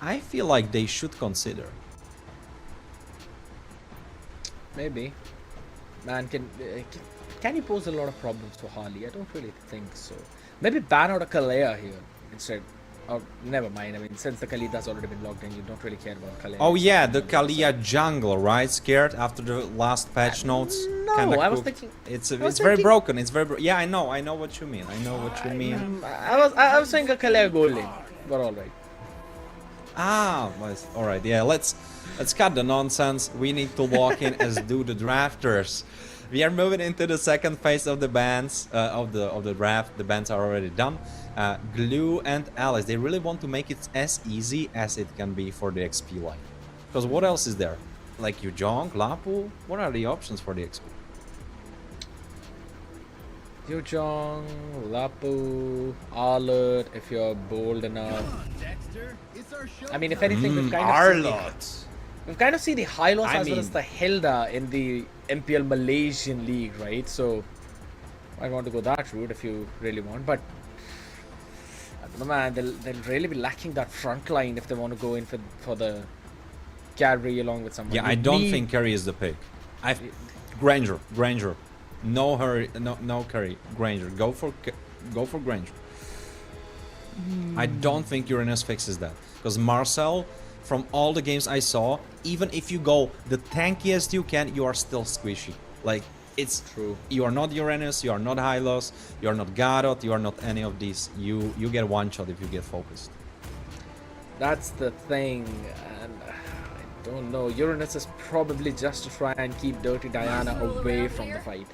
I feel like they should consider. Maybe. Man, can he pose a lot of problems for Harley? I don't really think so. Maybe ban out a Kalea here instead. Oh, never mind. I mean, since the Khaleeda's already been logged in, you don't really care about Kalea. Oh yeah, the Kalia jungle, right? Scared after the last patch notes? No, I was thinking... It's very broken. It's very yeah, I know what you mean. I know what you mean. I was saying a Kalea goal lane, but alright. Ah, alright, yeah, let's cut the nonsense. We need to lock in as do the drafters. We are moving into the second phase of the bans, of the draft. The bans are already done. Glue and Alice, they really want to make it as easy as it can be for the XP line. Because what else is there? Like Yujong, Lapu? What are the options for the XP? Yujong, Lapu, Arlott, if you're bold enough. I mean, if anything, we've kind of seen the Hylos as well as the Hilda in the MPL Malaysian League, right? So I want to go that route if you really want, but I don't know, man. They'll really be lacking that front line if they want to go in for the carry along with someone. Yeah, I don't think carry is the pick. Granger. No hurry, no carry. Granger, go for Granger. I don't think Uranus fixes that, because Marcel, from all the games I saw, even if you go the tankiest you can, you are still squishy. Like, it's true. You are not Uranus, you are not Hylos, you are not Garot, you are not any of these. You get one shot if you get focused. That's the thing, and I don't know. Uranus is probably just to try and keep Dirty Diana away from the fight.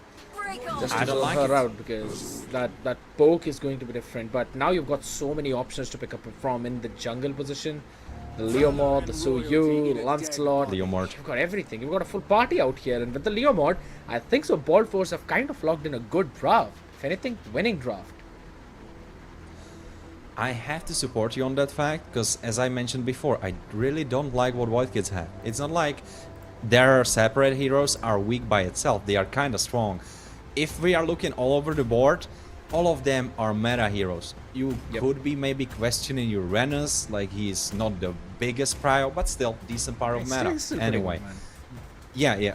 Just to throw her out, because that poke is going to be different. But now you've got so many options to pick up from in the jungle position. The Leomord, the Suyu, Lancelot. Leomord. You've got everything. You've got a full party out here. And with the Leomord, I think so Bald Force have kind of logged in a good draft. If anything, winning draft. I have to support you on that fact, because as I mentioned before, I really don't like what White Kids have. It's not like their separate heroes are weak by itself. They are kind of strong. If we are looking all over the board, all of them are meta heroes. You could be maybe questioning Uranus, like he's not the biggest prio, but still decent part of meta. Anyway, yeah.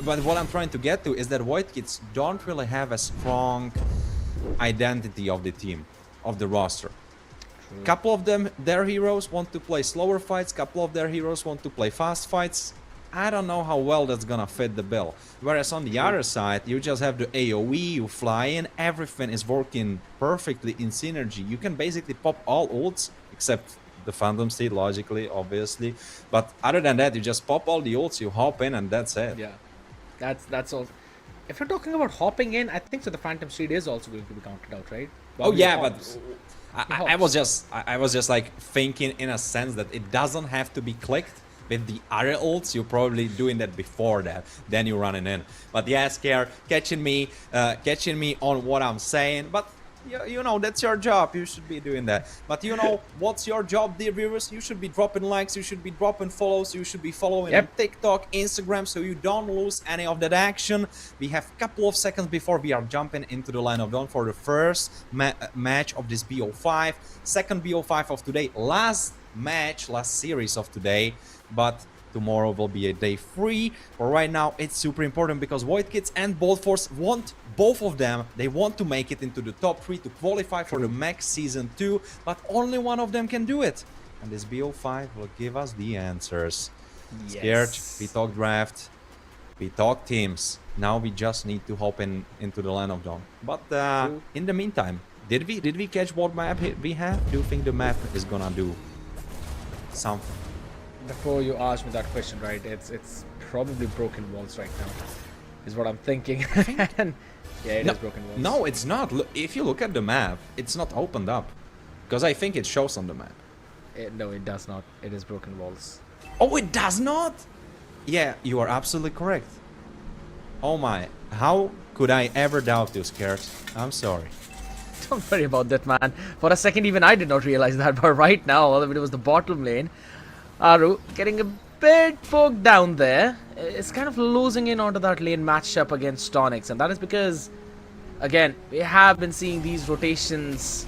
But what I'm trying to get to is that White Kids don't really have a strong identity of the team, of the roster. Couple of them, their heroes want to play slower fights. Couple of their heroes want to play fast fights. I don't know how well that's gonna fit the bill. Whereas on the other side, you just have the AoE, you fly in, everything is working perfectly in synergy. You can basically pop all ults, except the Phantom Steed, logically, obviously. But other than that, you just pop all the ults, you hop in, and that's it. Yeah, that's all. If you're talking about hopping in, I think so the Phantom Steed is also going to be counted out, right? Oh yeah, but I was just like thinking in a sense that it doesn't have to be clicked. With the other ults, you're probably doing that before that, then you're running in. But yeah, Scare, catching me on what I'm saying. But you know, that's your job, you should be doing that. But you know, what's your job, dear viewers? You should be dropping likes, you should be dropping follows, you should be following on TikTok, Instagram, so you don't lose any of that action. We have a couple of seconds before we are jumping into the line of dawn for the first match of this BO5. Second BO5 of today, last series of today. But Tomorrow will be a day free, but right now it's super important because Void Kids and Bold Force want, both of them, they want to make it into the top 3 to qualify for the Max Season 2, but only one of them can do it. And this BO5 will give us the answers. Yes. Scared, we talk draft, we talk teams. Now we just need to hop into the Land of Dawn. But in the meantime, did we catch what map we have? Do you think the map is gonna do something? Before you ask me that question, right, it's probably broken walls right now, is what I'm thinking. And yeah, it is broken walls. No, it's not. Look, if you look at the map, it's not opened up. Because I think it shows on the map. No, it does not. It is broken walls. Oh, it does not? Yeah, you are absolutely correct. Oh my, how could I ever doubt you, Scared? I'm sorry. Don't worry about that, man. For a second, even I did not realize that. But right now, all of it was the bottom lane. Haru getting a bit poked down there. It's kind of losing in onto that lane matchup against Onyx. And that is because, again, we have been seeing these rotations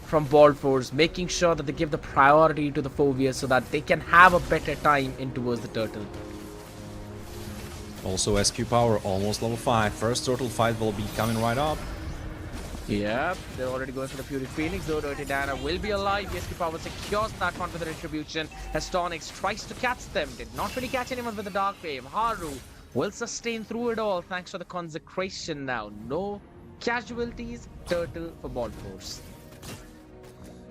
from Bald Force, making sure that they give the priority to the Fovier so that they can have a better time in towards the turtle. Also, SQ Power almost level 5. First turtle fight will be coming right up. Yep, they're already going for the Fury Phoenix, though Dirty Dana will be alive. SQ Power secures that one with the Retribution as Tonix tries to catch them. Did not really catch anyone with the Dark Wave. Haru will sustain through it all thanks to the Consecration now. No casualties, turtle for Bald Force.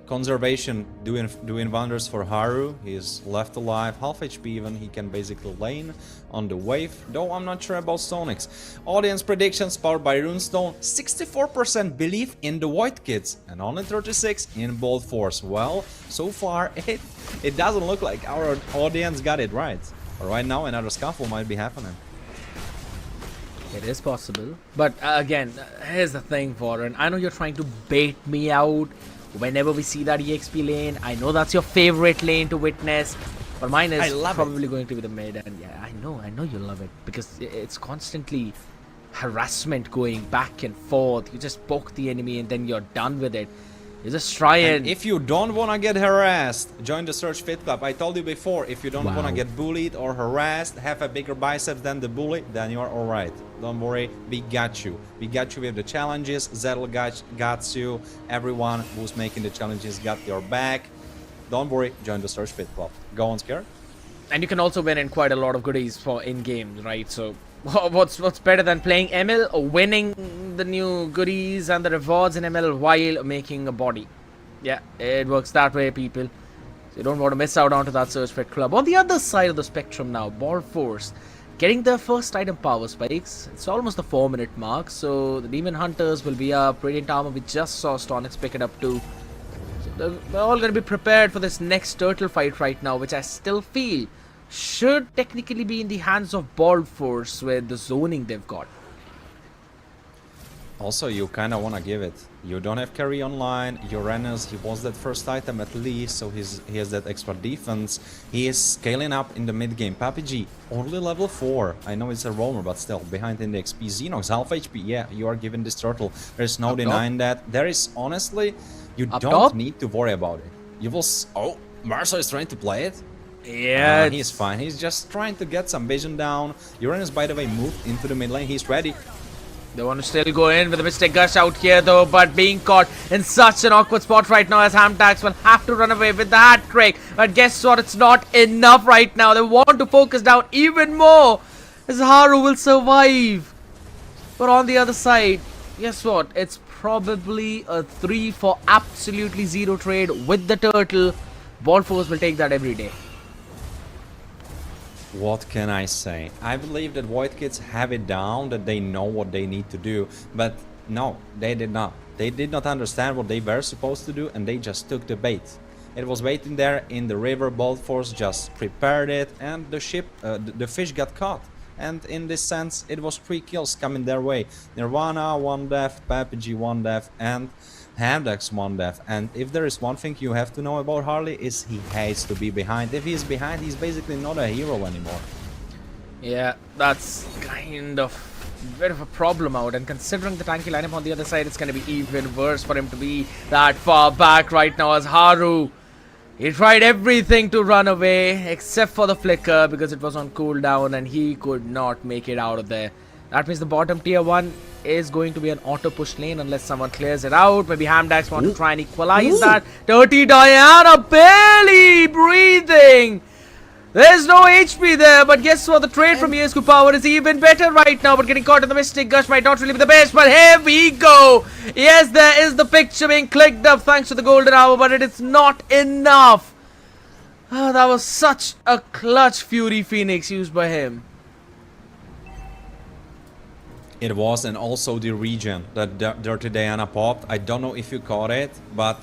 Conservation doing wonders for Haru. He is left alive, half HP even. He can basically lane on the wave, though I'm not sure about Stonix. Audience predictions powered by Runestone. 64% believe in the Void Kids and only 36 in Bold Force. Well, so far it doesn't look like our audience got it right. But right now another scuffle might be happening. It is possible. But again, here's the thing, Warren. I know you're trying to bait me out whenever we see that EXP lane. I know that's your favorite lane to witness, but mine is probably going to be the mid. And yeah, I know you love it because it's constantly harassment going back and forth. You just poke the enemy and then you're done with it. You just try and if you don't want to get harassed, join the Search Fit Club. I told you before, if you don't want to get bullied or harassed, have a bigger biceps than the bully, then you are alright. Don't worry, we got you. We got you with the challenges. Zettel got you. Everyone who's making the challenges got your back. Don't worry, join the Search Fit Club. Go on, Scared. And you can also win in quite a lot of goodies for in-game, right? So what's better than playing ML or winning the new goodies and the rewards in ML while making a body? Yeah, it works that way, people. So you don't want to miss out onto that Search Fit Club. On the other side of the spectrum now, Bald Force getting their first item power spikes. It's almost the 4-minute mark, so the Demon Hunters will be up. Radiant Armor, we just saw Stonix pick it up too. So they're all going to be prepared for this next turtle fight right now, which I still feel should technically be in the hands of Bald Force with the zoning they've got. Also, you kind of want to give it. You don't have carry online. Uranus, he wants that first item at least, so he has that extra defense. He is scaling up in the mid game. PUBG, only level 4. I know it's a roamer, but still, behind in the XP. Xenox, half HP. Yeah, you are given this turtle. There's no denying that. There is, honestly, you don't need to worry about it. You will... Oh, Marso is trying to play it? Yeah, he's fine. He's just trying to get some vision down. Uranus, by the way, moved into the mid lane. He's ready. They want to still go in with a Mystic Gush out here though, but being caught in such an awkward spot right now as Hamtax will have to run away with the hat trick. But guess what? It's not enough right now. They want to focus down even more as Haru will survive. But on the other side, guess what? It's probably a 3 for absolutely 0 trade with the turtle. Bald Force will take that every day. What can I say? I believe that Void Kids have it down, that they know what they need to do, but no, they did not. They did not understand what they were supposed to do and they just took the bait. It was waiting there in the river, Bald Force just prepared it and the ship, the fish got caught. And in this sense, it was 3 kills coming their way. Nirvana, 1 death, PUBG, 1 death, and Hamdax, 1 death. And if there is one thing you have to know about Harley, is he hates to be behind. If he's behind, he's basically not a hero anymore. Yeah, that's kind of a bit of a problem out. And considering the tanky lineup on the other side, it's going to be even worse for him to be that far back right now as Haru He tried everything to run away except for the flicker because it was on cooldown and he could not make it out of there. That means the bottom tier 1 is going to be an auto push lane unless someone clears it out. Maybe Hamdax want to try and equalize that. Dirty Diana barely breathing. There's no HP there, but guess what? The trade from ESQ Power is even better right now. But getting caught in the Mystic Gush might not really be the best. But here we go. Yes, there is the picture being clicked up thanks to the Golden Hour, but it is not enough. Oh, that was such a clutch Fury Phoenix used by him. It was, and also the regen that Dirty Diana popped. I don't know if you caught it, but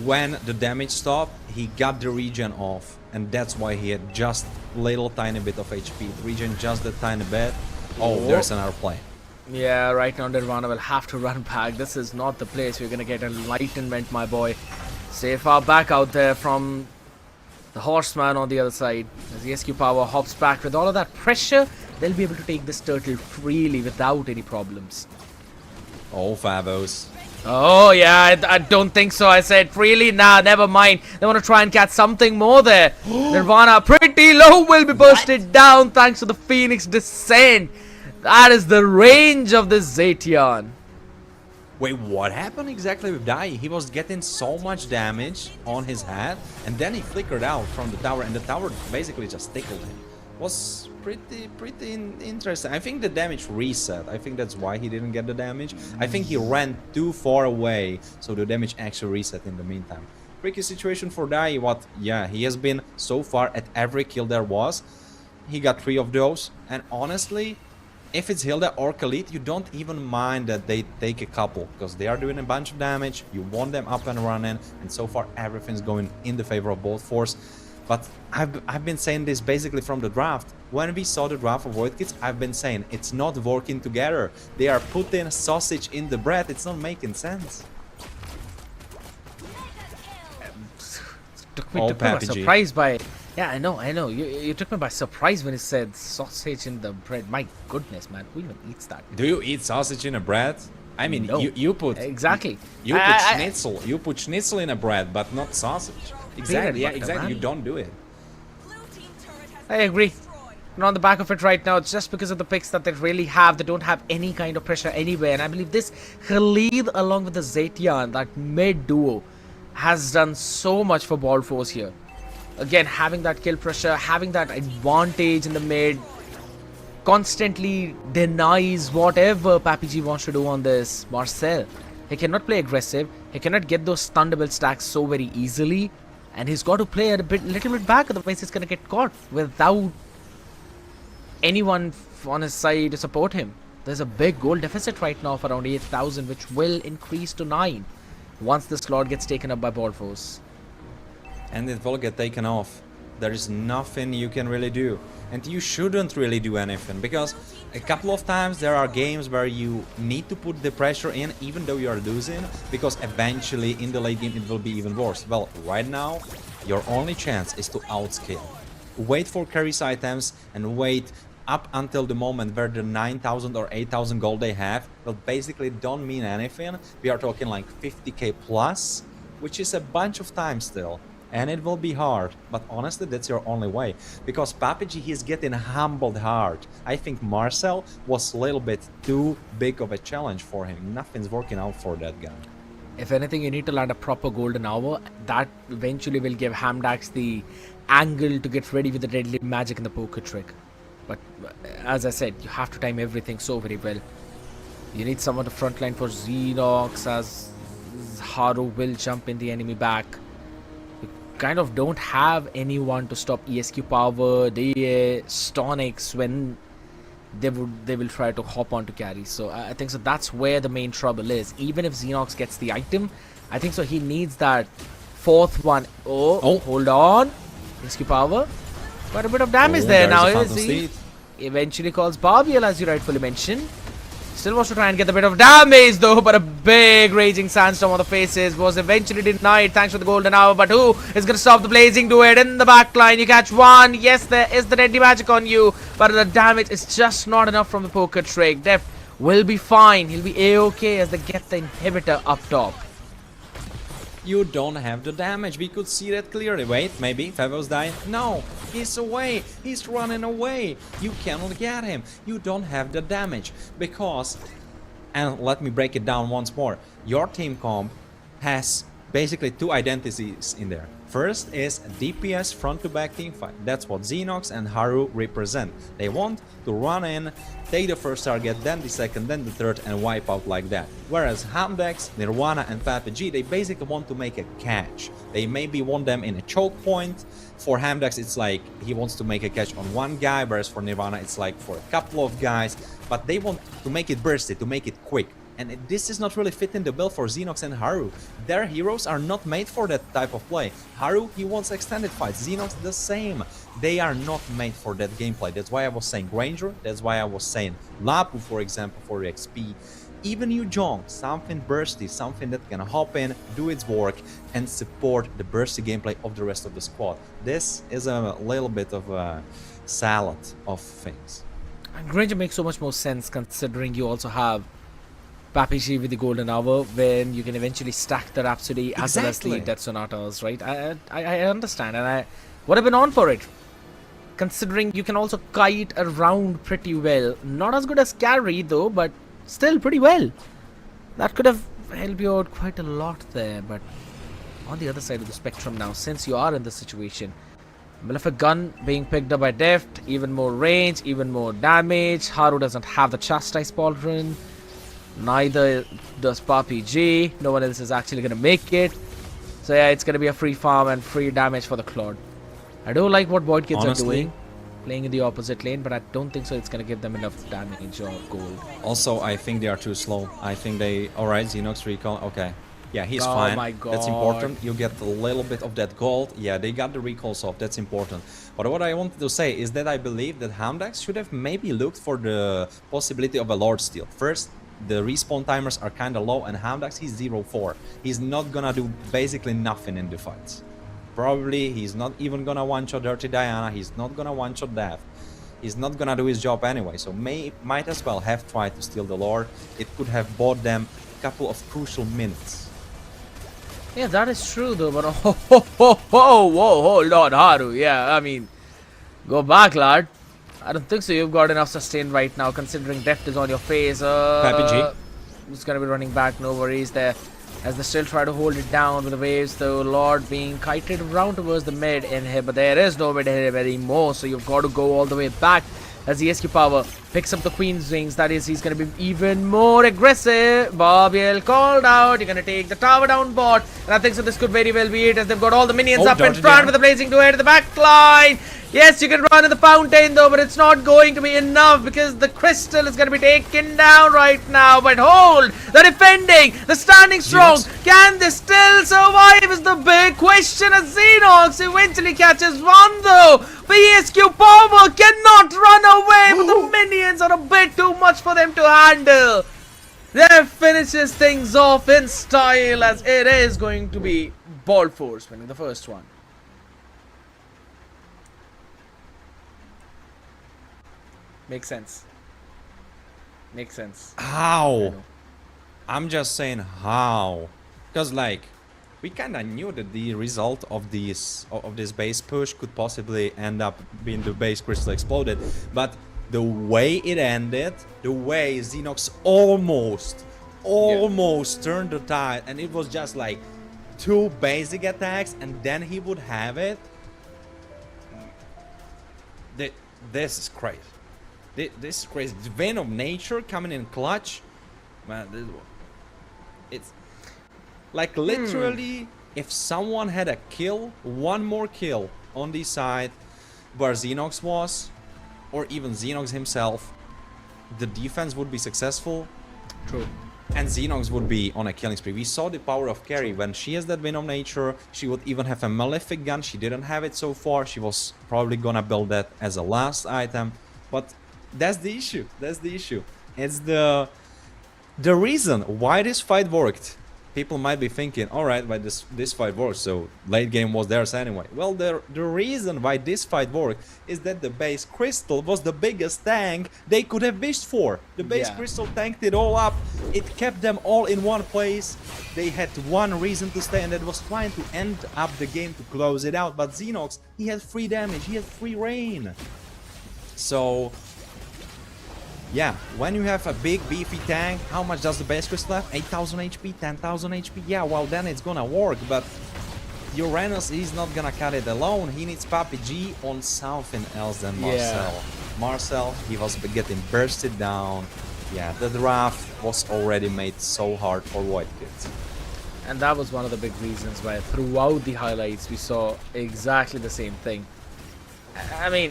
when the damage stopped, he got the regen off. And that's why he had just little tiny bit of HP. Regen just a tiny bit. Oh, there's another play. Yeah, right now Nirvana will have to run back. This is not the place you're going to get enlightenment, my boy. Stay far back out there from the Horseman on the other side. As the SQ Power hops back with all of that pressure, they'll be able to take this turtle freely without any problems. Oh, Favos. Oh, yeah, I don't think so. I said freely. Nah, never mind. They want to try and catch something more there. Nirvana pretty low will be bursted down thanks to the Phoenix Descent. That is the range of this Zetian. Wait, what happened exactly with Dai? He was getting so much damage on his head, and then he flickered out from the tower, and the tower basically just tickled him. Was pretty interesting. I think the damage reset. I think that's why he didn't get the damage. I think he ran too far away, so the damage actually reset in the meantime. Tricky situation for Dai. Yeah, he has been so far at every kill there was. He got 3 of those, and honestly, if it's Hilda or Khalid, you don't even mind that they take a couple, because they are doing a bunch of damage. You want them up and running, and so far everything's going in the favor of both force. But I've been saying this basically from the draft. When we saw the draft of Void Kids, I've been saying it's not working together. They are putting sausage in the bread. It's not making sense. Took me by surprise by it. Yeah, I know. You took me by surprise when you said sausage in the bread. My goodness, man. Who even eats that? Do you eat sausage in a bread? I mean, no. you put... Exactly. You put schnitzel. You put schnitzel in a bread, but not sausage. Exactly, yeah, exactly. You don't do it. I agree. And on the back of it right now, it's just because of the picks that they really have. They don't have any kind of pressure anywhere. And I believe this Khalid along with the Zetian, that mid duo, has done so much for Ball Force here. Again, having that kill pressure, having that advantage in the mid, constantly denies whatever Papi G wants to do on this Marcel. He cannot play aggressive. He cannot get those Thunderbolt stacks so very easily. And he's got to play a little bit back, otherwise he's going to get caught without anyone on his side to support him. There's a big goal deficit right now of around 8,000, which will increase to 9 once the slot gets taken up by Ball Force. And it will get taken off. There is nothing you can really do. And you shouldn't really do anything, because a couple of times there are games where you need to put the pressure in even though you are losing, because eventually in the late game it will be even worse. Well, right now your only chance is to outscale. Wait for carries items and wait up until the moment where the 9,000 or 8,000 gold they have will basically don't mean anything. We are talking like 50k plus, which is a bunch of time still. And it will be hard, but honestly that's your only way, because Papi G, he's getting humbled hard. I think Marcel was a little bit too big of a challenge for him. Nothing's working out for that guy. If anything, you need to land a proper golden hour. That eventually will give Hamdax the angle to get ready with the deadly magic and the poker trick. But as I said, you have to time everything so very well. You need someone to frontline for Xenox, as Haru will jump in the enemy back. Kind of don't have anyone to stop ESQ Power, the Stonix when they will try to hop on to carry. So I think so that's where the main trouble is. Even if Xenox gets the item, I think so he needs that 4th one. Oh, hold on. ESQ Power. Quite a bit of damage there now. He eventually calls Barbiel, as you rightfully mentioned. Still wants to try and get a bit of damage though, but a big raging sandstorm on the faces was eventually denied thanks to the golden hour. But who is going to stop the blazing duet in the back line? You catch one. Yes, there is the deadly magic on you, but the damage is just not enough from the poker trick. Def will be fine. He'll be a-okay as they get the inhibitor up top. You don't have the damage. We could see that clearly. Wait, maybe Fevo's dying. No, he's away. He's running away. You cannot get him. You don't have the damage because, and let me break it down once more. Your team comp has basically two identities in there. First is DPS front to back team fight. That's what Xenox and Haru represent. They want to run in, take the first target, then the second, then the third, and wipe out like that. Whereas Hamdex, Nirvana, and PapaG, they basically want to make a catch. They maybe want them in a choke point. For Hamdex, it's like he wants to make a catch on one guy, whereas for Nirvana, it's like for a couple of guys. But they want to make it bursty, to make it quick. And this is not really fitting the bill for Xenox and Haru. Their heroes are not made for that type of play. Haru, he wants extended fights. Xenox, the same. They are not made for that gameplay. That's why I was saying Granger. That's why I was saying Lapu, for example, for XP. Even Yu Jong, something bursty, something that can hop in, do its work, and support the bursty gameplay of the rest of the squad. This is a little bit of a salad of things. And Granger makes so much more sense considering you also have PapaG with the Golden Hour, when you can eventually stack the Rhapsody as well as the Death Sonatas, right? I understand, and I would have been on for it. Considering you can also kite around pretty well. Not as good as Carry though, but still pretty well. That could have helped you out quite a lot there, but on the other side of the spectrum now, since you are in this situation, Malefic Gun being picked up by Deft, even more range, even more damage. Haru doesn't have the Chastise Pauldron. Neither does PapaG. No one else is actually going to make it. So yeah, it's going to be a free farm and free damage for the Claude. I don't like what Void Kids are doing, playing in the opposite lane, but I don't think so it's going to give them enough damage or gold. Also, I think they are too slow. I think they... Alright, Xenox recall. Okay. Yeah, he's fine. My God. That's important. You get a little bit of that gold. Yeah, they got the recalls off. That's important. But what I wanted to say is that I believe that Hamdex should have maybe looked for the possibility of a Lord Steal. First, the respawn timers are kind of low, and Hamdex, he's 0-4. He's not gonna do basically nothing in the fights. Probably he's not even gonna one-shot Dirty Diana, he's not gonna one-shot Death. He's not gonna do his job anyway, so might as well have tried to steal the Lord. It could have bought them a couple of crucial minutes. Yeah, that is true though, but whoa, hold on, Haru. Yeah, I mean, go back, lad. I don't think so. You've got enough sustain right now, considering Deft is on your face. PapaG. Who's gonna be running back? No worries there. As they still try to hold it down with the waves, though. Lord being kited around towards the mid in here, but there is no mid here anymore, so you've got to go all the way back. As the SQ Power picks up the Queen's Wings, that is, he's going to be even more aggressive. Barbiel called out. You're going to take the tower down bot. And I think so this could very well be it, as they've got all the minions up in front with the Blazing Duet at the back line. Yes, you can run in the fountain though, but it's not going to be enough because the crystal is going to be taken down right now. But hold, the defending, the standing strong. Can they still survive is the big question, as Xenox eventually catches one though. PSQ Power cannot run away, but the minions are a bit too much for them to handle. There finishes things off in style, as it is going to be Ball Force winning the first one. Makes sense. Makes sense. How? I'm just saying how. Because like, we kind of knew that the result of this base push could possibly end up being the base crystal exploded, but the way it ended, the way Xenox almost turned the tide, and it was just like 2 basic attacks and then he would have it. This is crazy. This is crazy. The Vein of Nature coming in clutch, man. It's like literally, if someone had a kill, one more kill on the side where Xenox was, or even Xenox himself, the defense would be successful. True. And Xenox would be on a killing spree. We saw the power of Carry. When she has that Vein of Nature, she would even have a Malefic Gun. She didn't have it so far. She was probably gonna build that as a last item. But that's the issue. That's the issue. It's the reason why this fight worked people might be thinking, all right, why this fight works, so late game was theirs anyway. Well, the reason why this fight worked is that the base crystal was the biggest tank they could have wished for. The base crystal tanked it all up. It kept them all in one place. They had one reason to stay, and that was trying to end up the game to close it out. But Xenox, he had free damage, he had free reign. So yeah, when you have a big beefy tank, how much does the base crystal have? 8,000 HP, 10,000 HP? Yeah, well then it's gonna work, but Uranus is not gonna cut it alone. He needs Papi G on something else than Marcel. Marcel, he was getting bursted down. Yeah, the draft was already made so hard for White Kids. And that was one of the big reasons why throughout the highlights we saw exactly the same thing. I mean,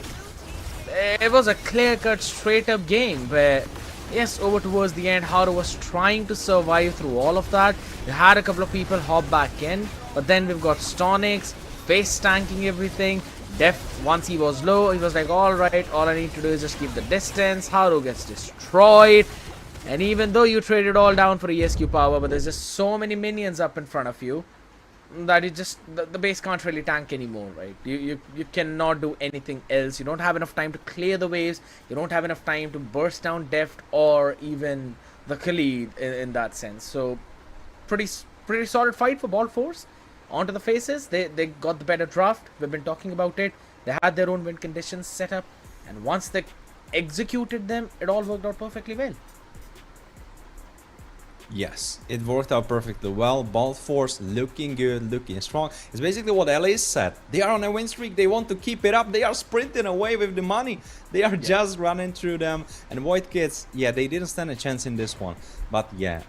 it was a clear-cut, straight-up game where, yes, over towards the end, Haru was trying to survive through all of that. We had a couple of people hop back in, but then we've got Stonix face tanking everything. Def, once he was low, he was like, alright, all I need to do is just keep the distance. Haru gets destroyed. And even though you traded all down for ESQ power, but there's just so many minions up in front of you that it just the base can't really tank anymore, right? You cannot do anything else. You don't have enough time to clear the waves. You don't have enough time to burst down Deft or even the Khalid in that sense. So pretty solid fight for Ball Force. Onto the faces, they got the better draft. We've been talking about it. They had their own win conditions set up, and once they executed them, it all worked out perfectly well. Yes, it worked out perfectly well. Ball Force looking good, looking strong. It's basically what Alice said. They are on a win streak. They want to keep it up. They are sprinting away with the money. They are just running through them. And White Kids, yeah, they didn't stand a chance in this one. But yeah,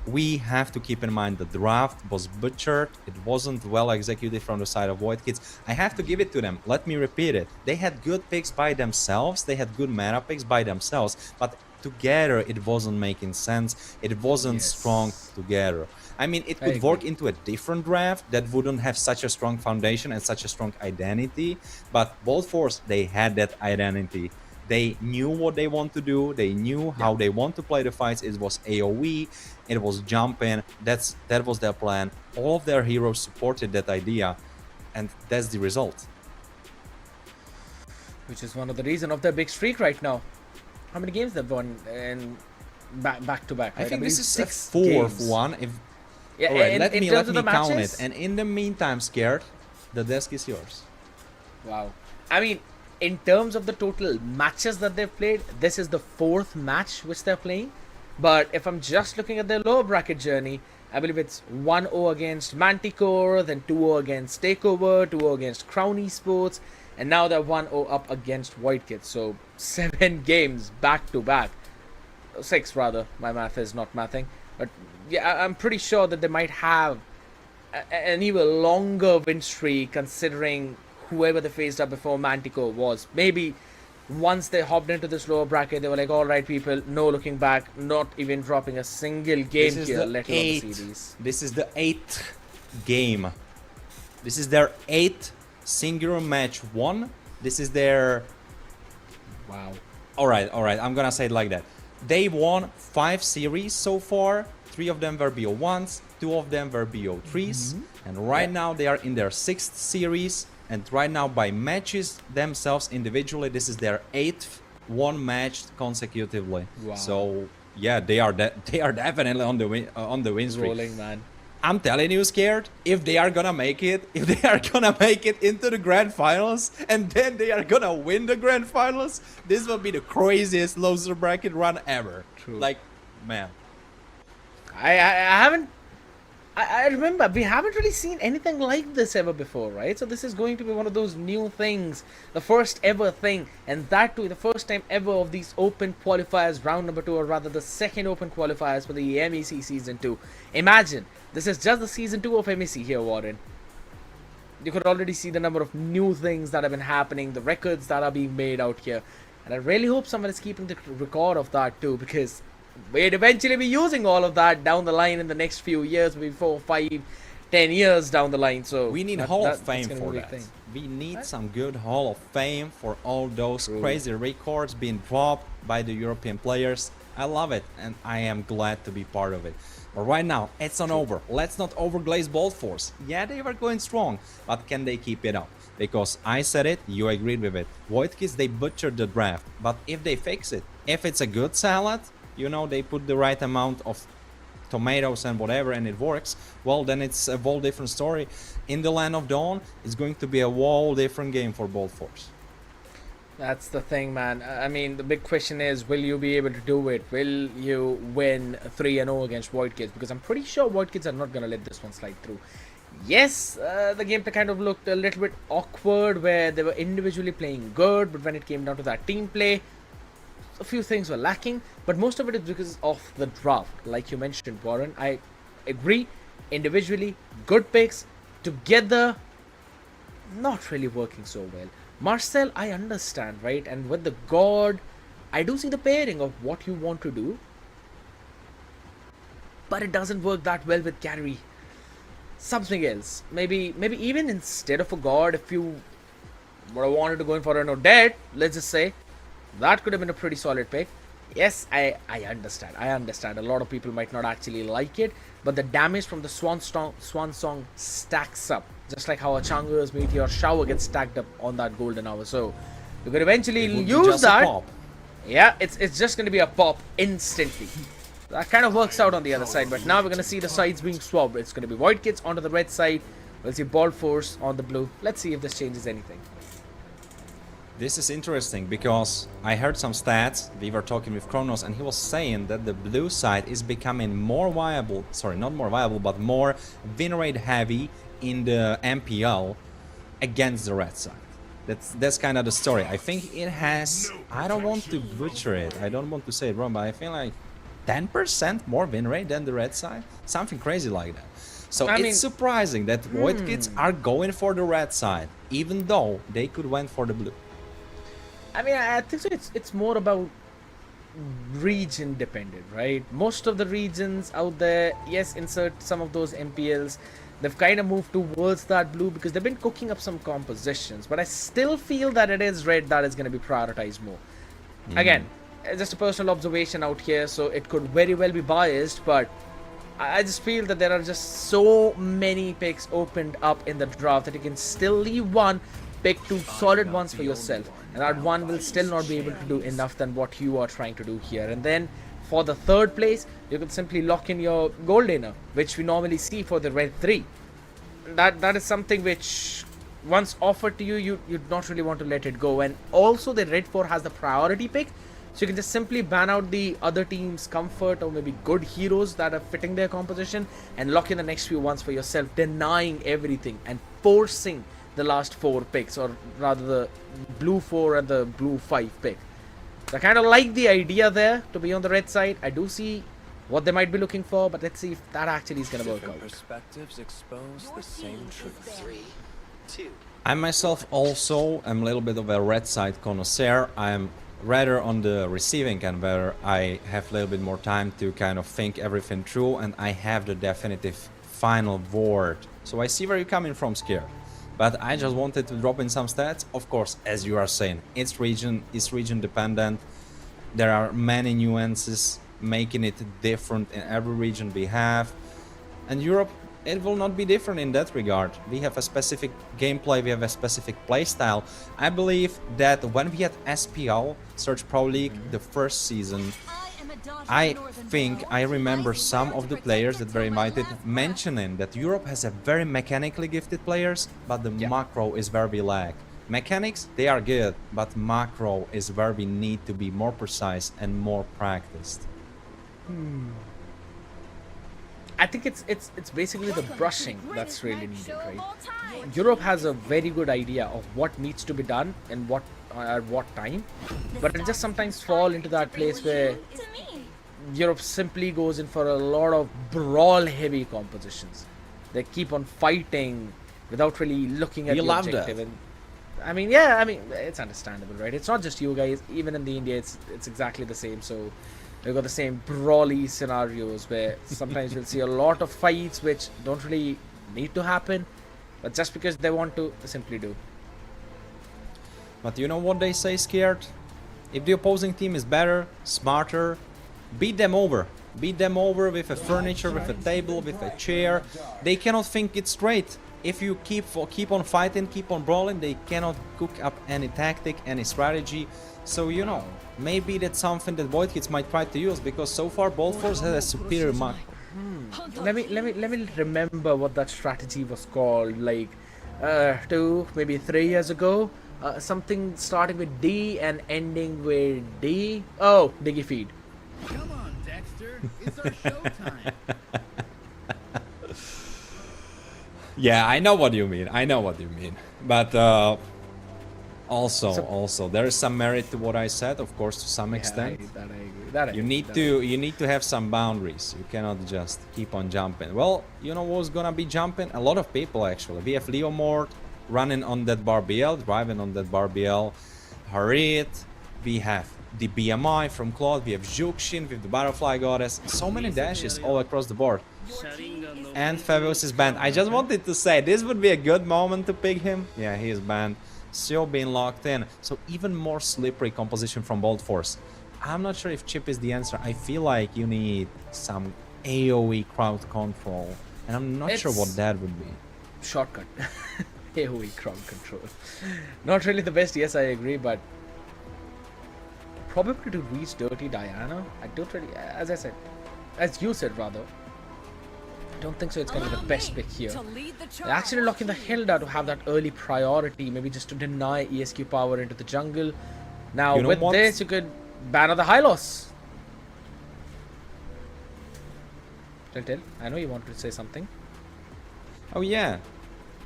we have to keep in mind the draft was butchered. It wasn't well executed from the side of White Kids. I have to give it to them. Let me repeat it. They had good picks by themselves. They had good meta picks by themselves. But together it wasn't making sense. It wasn't strong together. I mean, it could work into a different draft that wouldn't have such a strong foundation and such a strong identity, but Bolt Force, they had that identity. They knew what they want to do. They knew how they want to play the fights. It was AoE, it was jumping. That was their plan. All of their heroes supported that idea, and that's the result. Which is one of the reasons of their big streak right now. How many games they've won in back to back? I think this is 6-4 for one. All right, let me count it. And in the meantime, Scared, the desk is yours. Wow. I mean, in terms of the total matches that they've played, this is the 4th match which they're playing. But if I'm just looking at their lower bracket journey, I believe it's 1-0 against Manticore, then 2-0 against Takeover, 2-0 against Crown Esports, and now they're 1-0 up against White Kids. So 7 games back to back. 6 rather. My math is not mathing. But yeah, I'm pretty sure that they might have an even longer win streak considering whoever they faced up before Manticore was. Maybe once they hopped into this lower bracket, they were like, alright people, no looking back, not even dropping a single game here, let alone the series. This is the 8th game. This is their 8th singular match won. This is their... Wow. Alright, I'm gonna say it like that. They won 5 series so far. 3 of them were BO1s, 2 of them were BO3s. And right now they are in their 6th series. And right now by matches themselves individually, this is their 8th one match consecutively. Wow. So yeah, they are definitely on the win streak. Rolling, man. I'm telling you, Scared, if they are gonna make it, into the grand finals, and then they are gonna win the grand finals, this will be the craziest loser bracket run ever. True. Like, man. I remember we haven't really seen anything like this ever before, right? So this is going to be one of those new things, the first ever thing, and that too the first time ever of these open qualifiers round number 2, or rather the second open qualifiers for the MEC season 2. Imagine, this is just the season 2 of MEC here, Warren. You could already see the number of new things that have been happening, the records that are being made out here, and I really hope someone is keeping the record of that too, because we'd eventually be using all of that down the line in the next few years, maybe 4, 5, 10 years down the line. So we need Hall of Fame for that. We need some good Hall of Fame for all those crazy records being dropped by the European players. I love it, and I am glad to be part of it. But right now, it's not over. Let's not overglaze Bolt Force. Yeah, they were going strong, but can they keep it up? Because I said it, you agreed with it. Void Kids, they butchered the draft. But if they fix it, if it's a good salad, you know, they put the right amount of tomatoes and whatever and it works, well, then it's a whole different story. In the Land of Dawn, it's going to be a whole different game for Bolt Force. That's the thing, man. I mean, the big question is, will you be able to do it? Will you win 3-0 against Void Kids? Because I'm pretty sure Void Kids are not going to let this one slide through. Yes, the gameplay kind of looked a little bit awkward, where they were individually playing good, but when it came down to that team play, a few things were lacking. But most of it is because of the draft. Like you mentioned, Warren, I agree. Individually, good picks. Together, not really working so well. Marcel, I understand, right? And with the God, I do see the pairing of what you want to do. But it doesn't work that well with Carry. Something else. Maybe even instead of a God, if you would have wanted to go in for an Odette, let's just say, that could have been a pretty solid pick. Yes, I understand. I understand. A lot of people might not actually like it, but the damage from the Swan Song stacks up. Just like how a Changa's Meteor Shower gets stacked up on that golden hour. So, you could eventually use that. Pop. Yeah, it's just going to be a pop instantly. That kind of works out on the other side, but now we're going to see the sides being swapped. It's going to be Void Kids onto the red side. We'll see Bolt Force on the blue. Let's see if this changes anything. This is interesting because I heard some stats. We were talking with Kronos and he was saying that the blue side is becoming more viable, sorry, not more viable, but more win rate heavy in the MPL against the red side. That's kind of the story. I think it has, I don't want to butcher it, I don't want to say it wrong, but I feel like 10% more win rate than the red side, something crazy like that. So it's surprising that Void Kids are going for the red side, even though they could went for the blue. I mean, I think so. It's more about region dependent, right? Most of the regions out there, yes, insert some of those MPLs, they've kind of moved towards that blue because they've been cooking up some compositions, but I still feel that it is red that is going to be prioritized more. Again, just a personal observation out here, so it could very well be biased, but I just feel that there are just so many picks opened up in the draft that you can still leave one, pick two solid ones for yourself, and that one will still not be able to do enough than what you are trying to do here. And then for the third place, you can simply lock in your gold inner, which we normally see for the red 3. That is something which once offered to you, you'd not really want to let it go. And also the red 4 has the priority pick, so you can just simply ban out the other team's comfort or maybe good heroes that are fitting their composition and lock in the next few ones for yourself, denying everything and forcing the last 4 picks, or rather the blue 4 and the blue 5 pick. So I kind of like the idea there to be on the red side. I do see what they might be looking for, but let's see if that actually is going to work out. Perspectives expose the same truth. 3, 2. I myself also am a little bit of a red side connoisseur. I'm rather on the receiving end, where I have a little bit more time to kind of think everything through, and I have the definitive final word. So I see where you're coming from, Scared. But I just wanted to drop in some stats. Of course, as you are saying, it's region dependent. There are many nuances making it different in every region we have. And Europe, it will not be different in that regard. We have a specific gameplay, we have a specific playstyle. I believe that when we had SPL, Search Pro League, the first season, I think I remember some of the players that were invited mentioning that Europe has a very mechanically gifted players, but the macro is where we lack. Mechanics, they are good, but macro is where we need to be more precise and more practiced. I think it's basically the brushing that's really needed, right? Europe has a very good idea of what needs to be done and what at what time, but it just sometimes fall into that place where Europe simply goes in for a lot of brawl heavy compositions. They keep on fighting without really looking at the objective. And I mean, it's understandable, right? It's not just you guys, even in the India it's exactly the same. So we've got the same brawly scenarios where sometimes you'll see a lot of fights which don't really need to happen, but just because they want to, they simply do. But you know what they say, Scared? If the opposing team is better, smarter, Beat them over. Beat them over with a furniture, with a table, with a chair. They cannot think it straight. If you keep on fighting, keep on brawling, they cannot cook up any tactic, any strategy. So, you know, maybe that's something that Void Kids might try to use, because so far Bolt Force has a superior mark. Let me remember what that strategy was called, like 2, maybe 3 years ago. Something starting with D and ending with D. Oh, Diggy Feed. Come on, Dexter. It's our showtime. Yeah, I know what you mean. I know what you mean. But also, there is some merit to what I said, of course, to some extent. That I agree. You need to have some boundaries. You cannot just keep on jumping. Well, you know who's gonna be jumping? A lot of people actually. We have Leo Mort running on that BRBL, driving on that BRBL. Harit. We have the BMI from Claude. We have Jukshin with the Butterfly Goddess. So many dashes all across the board. And Fabius is banned. I just wanted to say this would be a good moment to pick him. Yeah, he is banned. Seo being locked in. So even more slippery composition from Bolt Force. I'm not sure if Chip is the answer. I feel like you need some AoE crowd control. And I'm not sure what that would be. Shortcut. AoE crowd control. Not really the best, yes, I agree, but probably to reach Dirty Diana. I don't really, as I said, as you said rather, I don't think so it's going to be the best pick here. They're actually locking the Hilda to have that early priority, maybe just to deny ESQ power into the jungle. Now, you know with this, you could banner the Hylos. Tell, I know you wanted to say something. Oh yeah.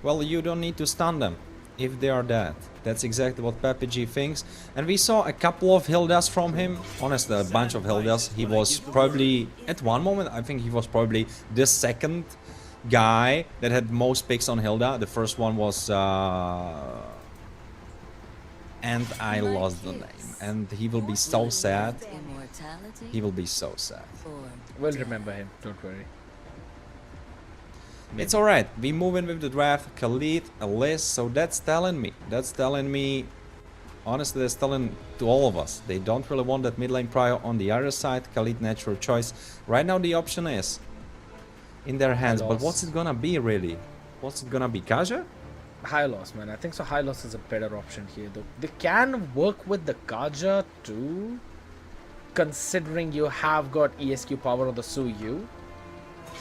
Well, you don't need to stun them if they are dead. That's exactly what Pepe G thinks. And we saw a couple of Hildas from him. Honestly, a bunch of Hildas. He was probably, at one moment, I think he was probably the second guy that had most picks on Hilda. The first one was... and I lost the name. And he will be so sad. He will be so sad. We'll remember him, don't worry. It's alright, we move in with the draft, Khalid, Alice, so that's telling me, honestly that's telling to all of us, they don't really want that mid lane prio on the other side. Khalid natural choice. Right now the option is in their hands, but what's it gonna be really? What's it gonna be, Kaja? Hylos, man, I think so. Hylos is a better option here though. They can work with the Kaja too, considering you have got ESQ power on the Suyu.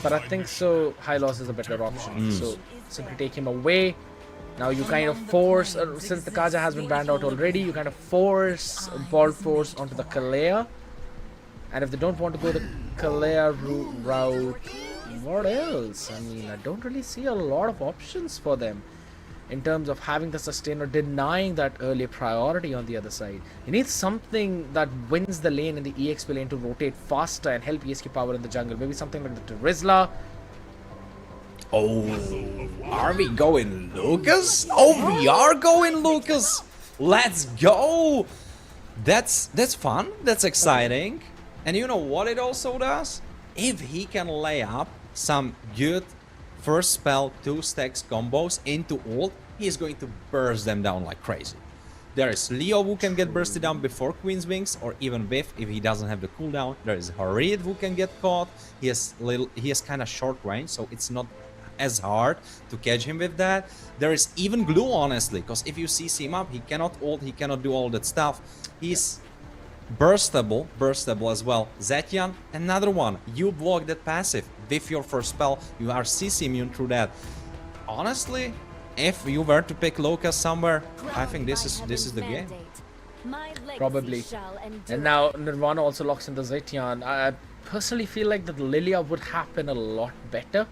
But I think so Hylos is a better option. So simply take him away. Now you kind of force, since the Kaja has been banned out already, you kind of force Bolt Force onto the Kalea. And if they don't want to go the Kalea route, what else? I mean, I don't really see a lot of options for them in terms of having the sustain or denying that early priority on the other side. You need something that wins the lane in the EXP lane to rotate faster and help ESQ power in the jungle. Maybe something like the Terizla. Oh, are we going Lucas? Oh, we are going Lucas. Let's go. That's fun. That's exciting. And you know what it also does? If he can lay up some good first spell 2 stacks combos into ult, he's going to burst them down like crazy. There is Leo who can get bursted down before Queen's Wings, or even Biff if he doesn't have the cooldown. There is Harid who can get caught. He has kind of short range, so it's not as hard to catch him with that. There is even Glue, honestly, because if you CC him up, he cannot ult, he cannot do all that stuff. He's burstable as well. Zetyan, another one. You block that passive with your first spell. You are CC immune through that. Honestly, if you were to pick Lucas somewhere, I think this is the game. Probably. And now Nirvana also locks in the Zetyan. I personally feel like that Lilia would happen a lot better.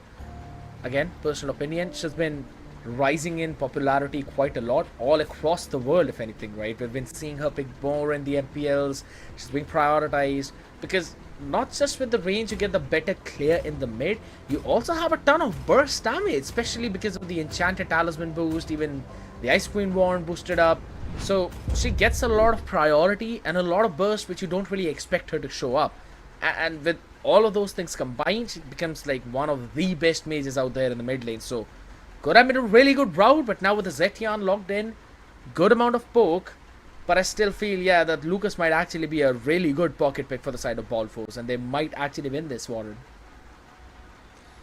Again, personal opinion. She's been rising in popularity quite a lot all across the world, if anything, right? We've been seeing her pick more in the MPLs. She's being prioritized because not just with the range you get the better clear in the mid, you also have a ton of burst damage, especially because of the enchanted talisman boost, even the Ice Queen Wand boosted up. So she gets a lot of priority and a lot of burst, which you don't really expect her to show up. And with all of those things combined, she becomes like one of the best mages out there in the mid lane. So could have been a really good route, but now with the Zetyan locked in, good amount of poke, But I still feel, yeah, that Lucas might actually be a really good pocket pick for the side of Ball Force, and they might actually win this, Warren.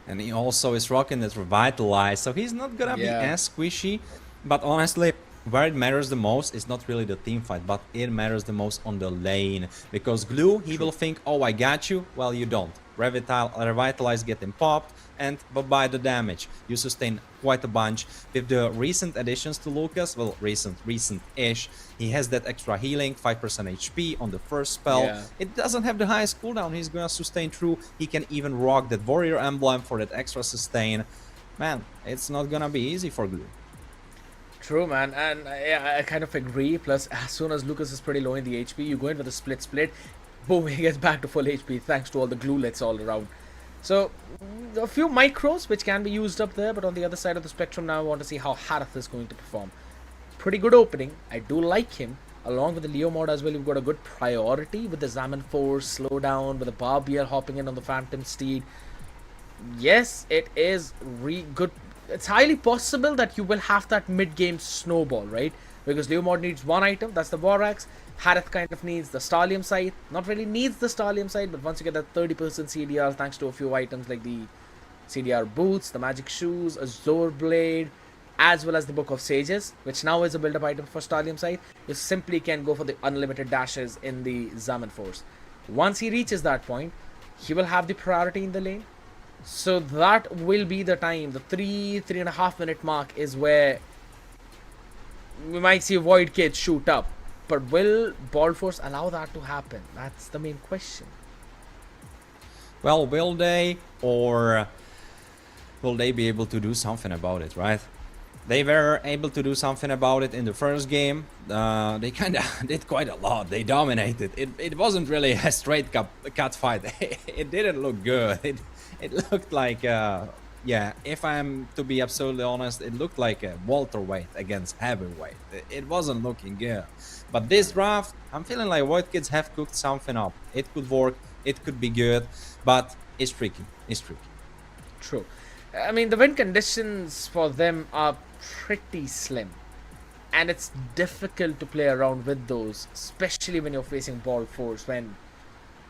And he also is rocking that Revitalize, so he's not gonna be as squishy. But honestly, where it matters the most is not really the team fight, but it matters the most on the lane. Because Glue, he will think, oh, I got you. Well, you don't. Revitalize getting popped, and bye-bye the damage. You sustain quite a bunch. With the recent additions to Lucas, well, recent-ish, he has that extra healing, 5% HP on the first spell. Yeah. It doesn't have the highest cooldown, he's gonna sustain through. He can even rock that warrior emblem for that extra sustain. Man, it's not gonna be easy for Glue. True, man, and yeah, I kind of agree. Plus, as soon as Lucas is pretty low in the HP, you go in with a split, boom, he gets back to full HP thanks to all the gluelets all around. So, a few micros which can be used up there, but on the other side of the spectrum now I want to see how Harith is going to perform. Pretty good opening, I do like him. Along with the Leo mod as well, you've got a good priority with the Zaman Force, slowdown, with the Barbier hopping in on the Phantom Steed. Yes, it is good. It's highly possible that you will have that mid-game snowball, right? Because Leo mod needs one item, that's the War Axe. Harith kind of needs the Starlium Scythe. Not really needs the Starlium Scythe, but once you get that 30% CDR thanks to a few items like the CDR Boots, the Magic Shoes, Azure Blade, as well as the Book of Sages, which now is a build-up item for Starlium Scythe, you simply can go for the unlimited dashes in the Zaman Force. Once he reaches that point, he will have the priority in the lane. So that will be the time, the 3.5 minute mark is where we might see Void Cage shoot up. But will Ball Force allow that to happen? That's the main question. Well, will they, or will they be able to do something about it, right? They were able to do something about it in the first game. They kind of did quite a lot. They dominated. It wasn't really a straight cut fight. It didn't look good. It looked like, yeah, if I'm to be absolutely honest, it looked like a welterweight against heavyweight. It wasn't looking good. But this draft, I'm feeling like Void Kids have cooked something up. It could work, it could be good, but it's tricky. It's tricky. True. I mean, the win conditions for them are pretty slim. And it's difficult to play around with those, especially when you're facing Ball Force, when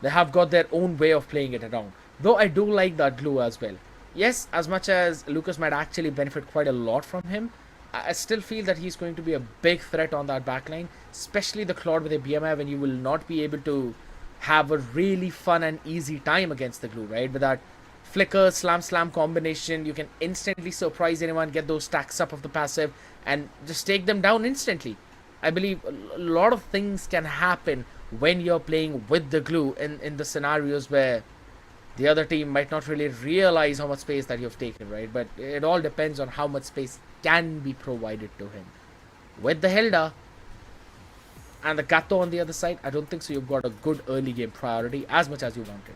they have got their own way of playing it around. Though I do like that Glue as well. Yes, as much as Lucas might actually benefit quite a lot from him, I still feel that he's going to be a big threat on that backline, especially the Claude with a BMI, when you will not be able to have a really fun and easy time against the Glue, right? With that flicker slam combination, you can instantly surprise anyone, get those stacks up of the passive, and just take them down instantly. I believe a lot of things can happen when you're playing with the Glue in the scenarios where the other team might not really realize how much space that you've taken, right? But it all depends on how much space can be provided to him. With the Hilda and the Gato on the other side, I don't think so you've got a good early game priority as much as you wanted.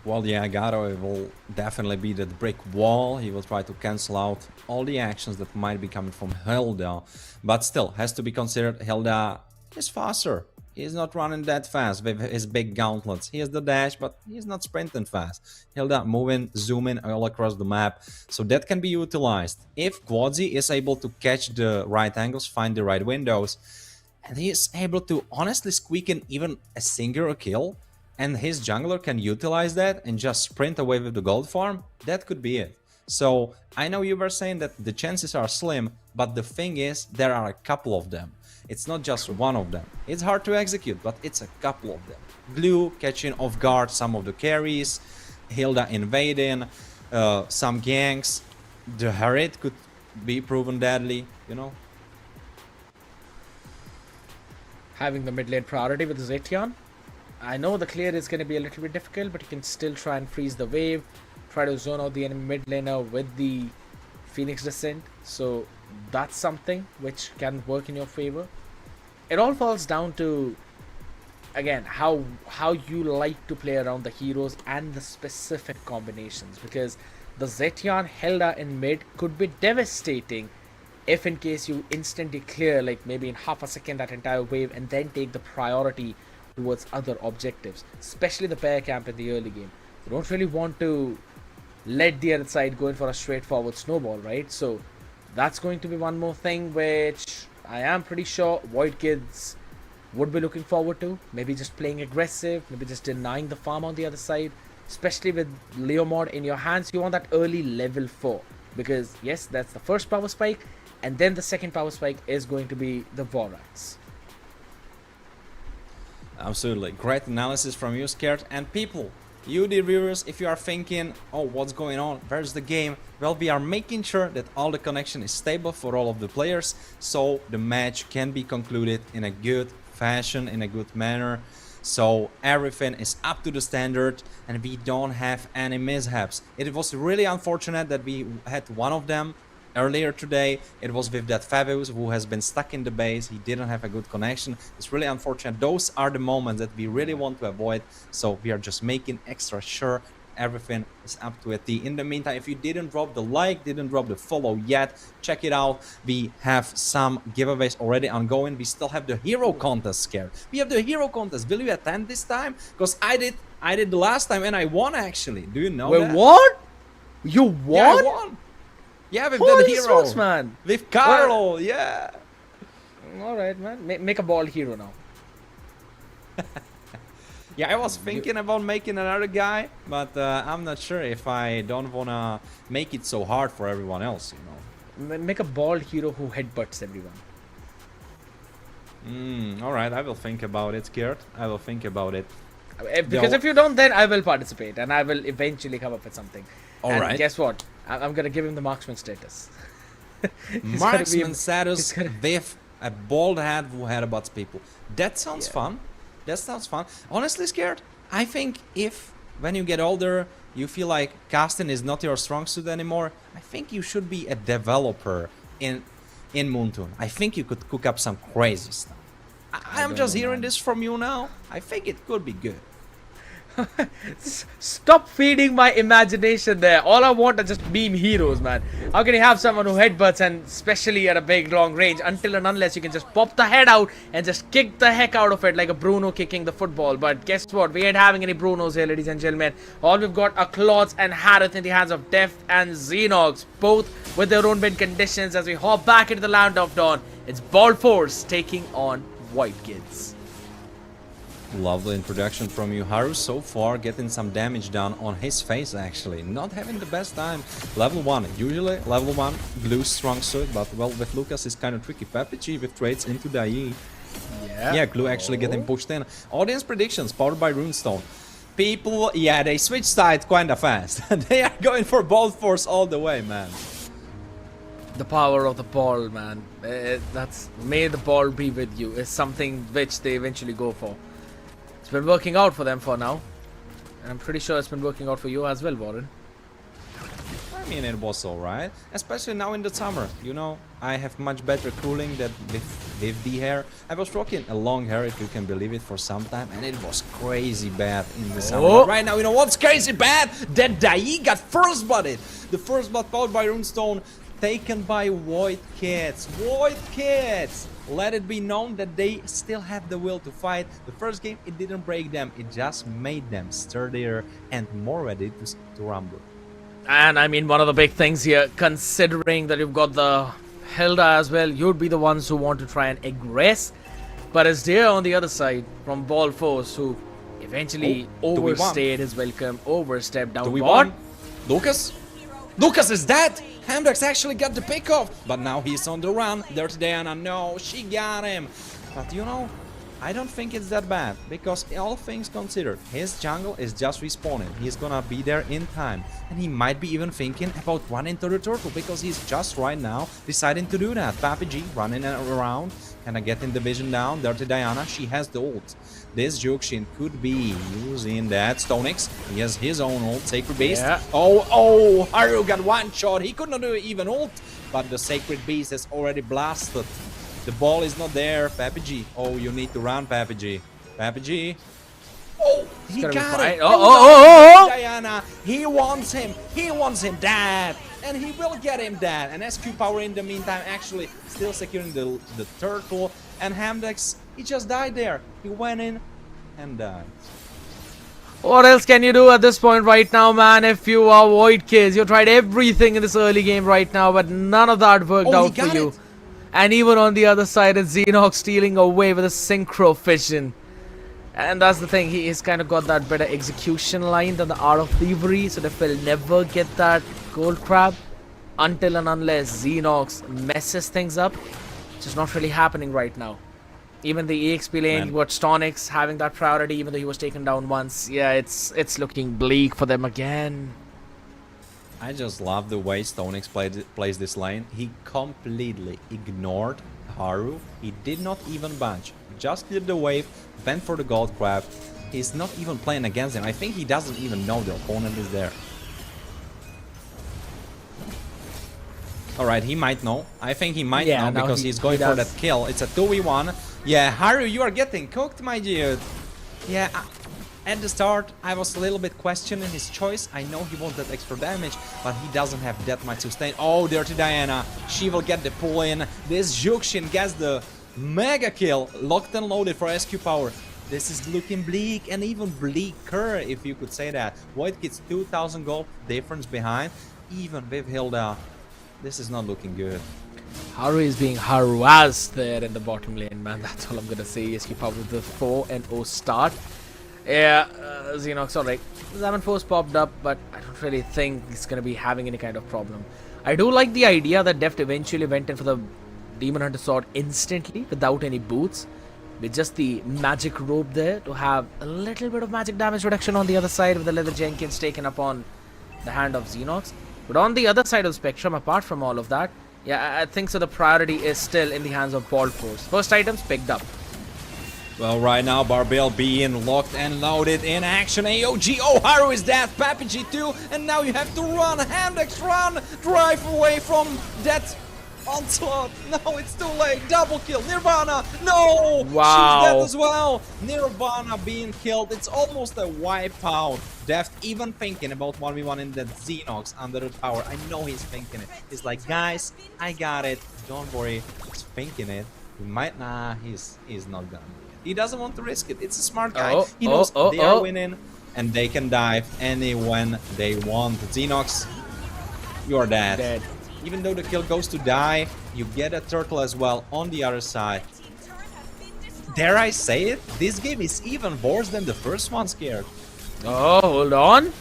Well, yeah, Gato will definitely be that brick wall. He will try to cancel out all the actions that might be coming from Hilda. But still, has to be considered, Hilda is faster. He's not running that fast with his big gauntlets. He has the dash, but he's not sprinting fast. Hilda moving, zooming all across the map. So that can be utilized. If Quadzi is able to catch the right angles, find the right windows, and he is able to honestly squeak in even a single kill, and his jungler can utilize that and just sprint away with the gold farm, that could be it. So I know you were saying that the chances are slim, but the thing is, there are a couple of them. It's not just one of them. It's hard to execute, but it's a couple of them. Glue catching off guard some of the carries, Hilda invading, some ganks. The Harit could be proven deadly, you know. Having the mid lane priority with Zetian. I know the clear is going to be a little bit difficult, but you can still try and freeze the wave, try to zone out the enemy mid laner with the Phoenix Descent. So that's something which can work in your favor. It all falls down to, again, how you like to play around the heroes and the specific combinations, because the Zetian Hilda in mid could be devastating if in case you instantly clear, like maybe in half a second, that entire wave and then take the priority towards other objectives, especially the pair camp in the early game. You don't really want to let the other side go in for a straightforward snowball, right? So that's going to be one more thing which I am pretty sure Void Kids would be looking forward to. Maybe just playing aggressive, maybe just denying the farm on the other side. Especially with Leo mod in your hands, you want that early level 4. Because yes, that's the first power spike, and then the second power spike is going to be the Vorax. Absolutely. Great analysis from you, Scared. And people, you the viewers, if you are thinking, oh, what's going on? Where's the game? Well, we are making sure that all the connection is stable for all of the players, so the match can be concluded in a good fashion, in a good manner. So everything is up to the standard and we don't have any mishaps. It was really unfortunate that we had one of them earlier today. It was with that Fabius who has been stuck in the base. He didn't have a good connection. It's really unfortunate. Those are the moments that we really want to avoid. So we are just making extra sure everything is up to a T. In the meantime, if you didn't drop the like, didn't drop the follow yet, check it out. We have some giveaways already ongoing. We still have the hero contest, Scared. We have the hero contest. Will you attend this time? Because I did the last time and I won actually. Do you know that? What? You won? Yeah, I won. Yeah, with Holy the hero. smokes, man. With Carlo, yeah. Alright, man. Make a ball hero now. Yeah, I was thinking about making another guy, but I'm not sure if I don't wanna make it so hard for everyone else, you know. Make a bald hero who headbutts everyone. Alright, I will think about it, Scared. I will think about it. Because if you don't, then I will participate and I will eventually come up with something. Alright. And guess what? I'm gonna give him the marksman status. Marksman status with a bald head who headbutts people. That sounds fun. That sounds fun. Honestly, Scared, I think if when you get older you feel like casting is not your strong suit anymore, I think you should be a developer in Moontoon. I think you could cook up some crazy stuff. I'm just hearing this from you now. I think it could be good. Stop feeding my imagination there. All I want are just meme heroes, man. How can you have someone who headbutts, and especially at a big long range, until and unless you can just pop the head out and just kick the heck out of it like a Bruno kicking the football. But guess what? We ain't having any Brunos here, ladies and gentlemen. All we've got are Claudes and Harith in the hands of Deft and Xenox, both with their own win conditions. As we hop back into the Land of Dawn, it's Bald Force taking on White Kids. Lovely introduction from you, Haru. So far getting some damage done on his face actually. Not having the best time. Level 1. Usually level 1 glue strong suit, but well, with Lucas is kind of tricky. PPG with trades into Dai. Yeah, glue actually getting pushed in. Audience predictions powered by Runestone. People, yeah, they switch sides kinda fast. They are going for Bald Force all the way, man. The power of the ball, man. That's may the ball be with you is something which they eventually go for. It's been working out for them for now. And I'm pretty sure it's been working out for you as well, Warren. I mean, it was alright. Especially now in the summer. You know, I have much better cooling than with the hair. I was rocking a long hair, if you can believe it, for some time. And it was crazy bad in the summer. But right now, you know what's crazy bad? That Dai got first blooded. The first blood powered by Runestone. Taken by Void Kids. Void Kids! Let it be known that they still have the will to fight. The first game, it didn't break them. It just made them sturdier and more ready to rumble. And I mean, one of the big things here, considering that you've got the Hilda as well, you'd be the ones who want to try and aggress. But it's there on the other side from Bald Force, who eventually overstayed his welcome, overstepped down. Do we want Lucas? Lucas is dead! Hamdax actually got the pick off, but now he's on the run. There's Diana. No, she got him. But you know, I don't think it's that bad, because all things considered, his jungle is just respawning. He's gonna be there in time, and he might be even thinking about running to the turtle, because he's just right now deciding to do that. Papi G running around, kinda getting the vision down. Dirty Diana, she has the ult. This Jukshin could be using that Stonix. He has his own ult, Sacred Beast. Yeah. Oh, Haru got one shot. He could not do even ult, but the Sacred Beast has already blasted. The ball is not there. Papi G. Oh, you need to run, Papi G. Papi G. Oh, he got it. Oh. Diana. He wants him. He wants him dead. And he will get him dead. And SQ Power in the meantime actually still securing the turtle. And Hamdex, he just died there. He went in and died. What else can you do at this point right now, man? If you are Void Kids, you tried everything in this early game right now, but none of that worked out for you. And even on the other side, it's Xenox stealing away with a synchro fission. And that's the thing, he's kind of got that better execution line than the Art of Thievery, so Deft will never get that gold crab until and unless Xenox messes things up, which is not really happening right now. Even the EXP lane, you got Stonix having that priority, even though he was taken down once. Yeah, it's looking bleak for them again. I just love the way Stonix plays this lane. He completely ignored Haru. He did not even bunch. Just cleared the wave, went for the gold crab. He's not even playing against him. I think he doesn't even know the opponent is there. Alright, he might know. I think he might know because he's going for that kill. It's a 2v1. Yeah, Haru, you are getting cooked, my dude. Yeah, at the start, I was a little bit questioning his choice. I know he wants that extra damage, but he doesn't have that much sustain. Oh, Dirty Diana. She will get the pull in. This Juxin gets the mega kill. Locked and loaded for SQ power. This is looking bleak and even bleaker, if you could say that. Void Kid's 2000 gold difference behind, even with Hilda. This is not looking good. Haru is being harassed there in the bottom lane, man. That's all I'm gonna say. SQ power with the 4-0 start. Yeah, Xenox, alright. Zaman Force popped up, but I don't really think he's gonna be having any kind of problem. I do like the idea that Deft eventually went in for the Demon Hunter Sword instantly without any boots, with just the magic robe there to have a little bit of magic damage reduction on the other side with the Leather Jenkins taken up on the hand of Xenox. But on the other side of the spectrum, apart from all of that, yeah, I think so the priority is still in the hands of Bald Force. First items picked up. Well, right now, Barbell being locked and loaded in action. AOG, oh, Haru is dead, Pappy G2, and now you have to run, Hamdex, run, drive away from that onslaught. No, it's too late, double kill, Nirvana, no, wow. She's dead as well. Nirvana being killed, it's almost a wipeout. Deft even thinking about 1v1 in that Xenox under the tower. I know he's thinking it. He's like, guys, I got it, don't worry, he's thinking it. He might, nah, he's not gonna. He doesn't want to risk it. It's a smart guy. He knows they are winning and they can dive any when they want. Xenox, you are dead. Even though the kill goes to die, you get a turtle as well on the other side. Dare I say it? This game is even worse than the first one, Scared. Oh, hold on.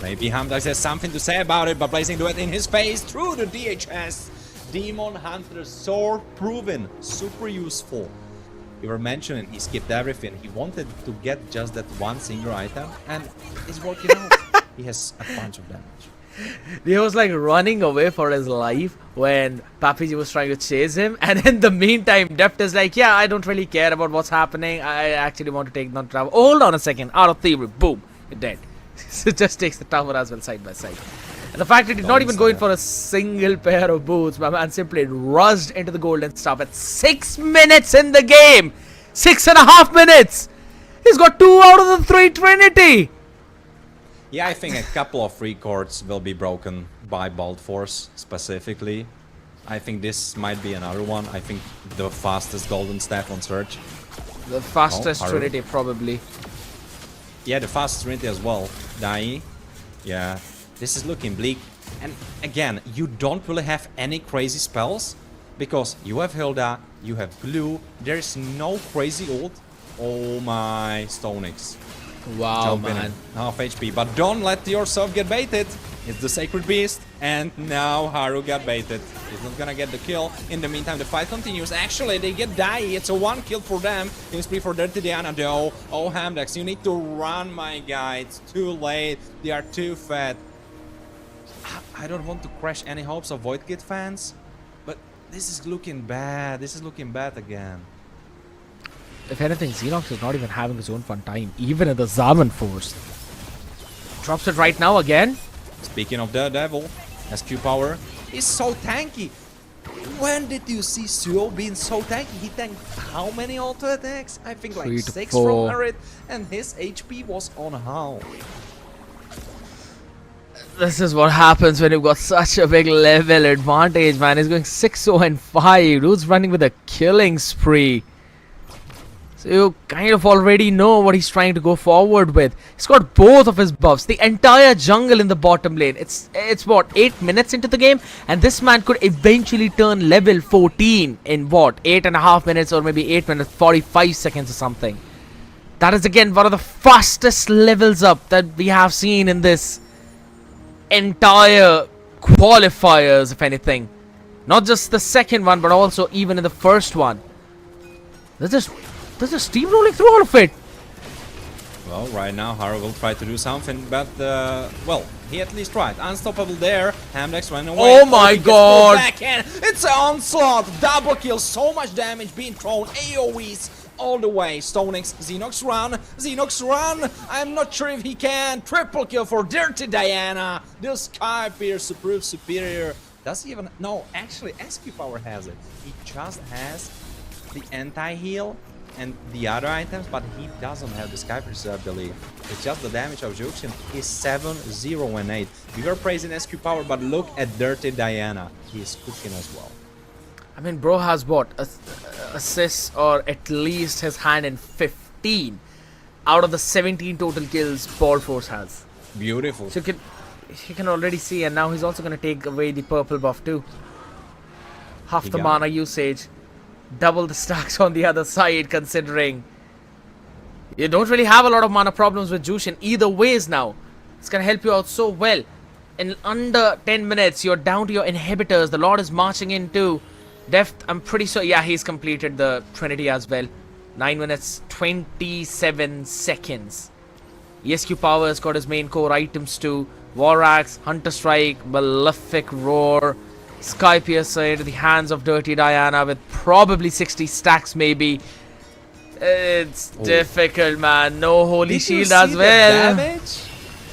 Maybe Hamdax has something to say about it, but placing duet in his face through the DHS. Demon Hunter Sword proven super useful. You were mentioning he skipped everything. He wanted to get just that one single item, and it's working out. He has a bunch of damage. He was like running away for his life when Papiji was trying to chase him, and in the meantime, Deft is like, yeah, I don't really care about what's happening. I actually want to take the tower. Oh, hold on a second. Out of Thievery. Boom. You're dead. So just takes the tower as well side by side. And the fact that he did not even go in for a single pair of boots, my man simply rushed into the golden stuff at 6 minutes in the game. 6.5 minutes. He's got 2 out of the 3 Trinity. Yeah, I think a couple of records will be broken by Bald Force specifically. I think this might be another one. I think the fastest golden staff on Surge. The fastest Trinity probably. Yeah, the fastest Trinity as well. Dai. Yeah. This is looking bleak. And again, you don't really have any crazy spells because you have Hilda, you have Glue, there's no crazy ult. Oh my, Stonix. Wow, man. Half HP, but don't let yourself get baited. It's the Sacred Beast, and now Haru got baited. He's not gonna get the kill. In the meantime, the fight continues. Actually, they get Dai. It's a 1 kill for them. It's free for Dirty Diana, though. Oh, Hamdex, you need to run, my guy. It's too late. They are too fat. I don't want to crash any hopes of Void Kid fans, but this is looking bad. This is looking bad again. If anything, Xenox is not even having his own fun time, even at the Zaman Force. Drops it right now again. Speaking of the devil, SQ power is so tanky. When did you see Suo being so tanky? He tanked how many auto attacks? I think like 6 from Merit, and his HP was on how? This is what happens when you've got such a big level advantage, man. He's going 6-0-5. Dude's running with a killing spree. So you kind of already know what he's trying to go forward with. He's got both of his buffs, the entire jungle in the bottom lane. It's what, 8 minutes into the game, and this man could eventually turn level 14 in what, 8.5 minutes, or maybe 8 minutes 45 seconds or something. That is again one of the fastest levels up that we have seen in this entire qualifiers, if anything. Not just the second one, but also even in the first one. They're just steamrolling through all of it. Well, right now Haru will try to do something, but well, he at least tried. Unstoppable there. Hamdex ran away. Oh my god! Backhand. It's an onslaught. Double kill. So much damage being thrown. AoEs all the way. Stonix. Xenox run. Xenox run. I'm not sure if he can. Triple kill for Dirty Diana. The Sky Pierce proves superior. Does he even? No, actually, SQ Power has it. He just has the anti-heal and the other items, but he doesn't have the Sky Pierce, I believe. It's just the damage of Juxian is 7, 0, and 8. We were praising SQ Power, but look at Dirty Diana. He's cooking as well. I mean, bro has what? Assists, or at least his hand in 15 out of the 17 total kills Ball Force has. Beautiful. So you can already see, and now he's also going to take away the purple buff too. Half the mana usage. Double the stacks on the other side, considering you don't really have a lot of mana problems with Jushin either ways now. It's gonna help you out so well. In under 10 minutes, you're down to your inhibitors. The Lord is marching in too. Deft, I'm pretty sure, yeah, he's completed the Trinity as well. 9 minutes, 27 seconds. ESQ Power has got his main core items too. War Axe, Hunter Strike, Malefic Roar, Sky Piercer into the hands of Dirty Diana with probably 60 stacks maybe. It's difficult, man. No Holy Shield as well. Damage?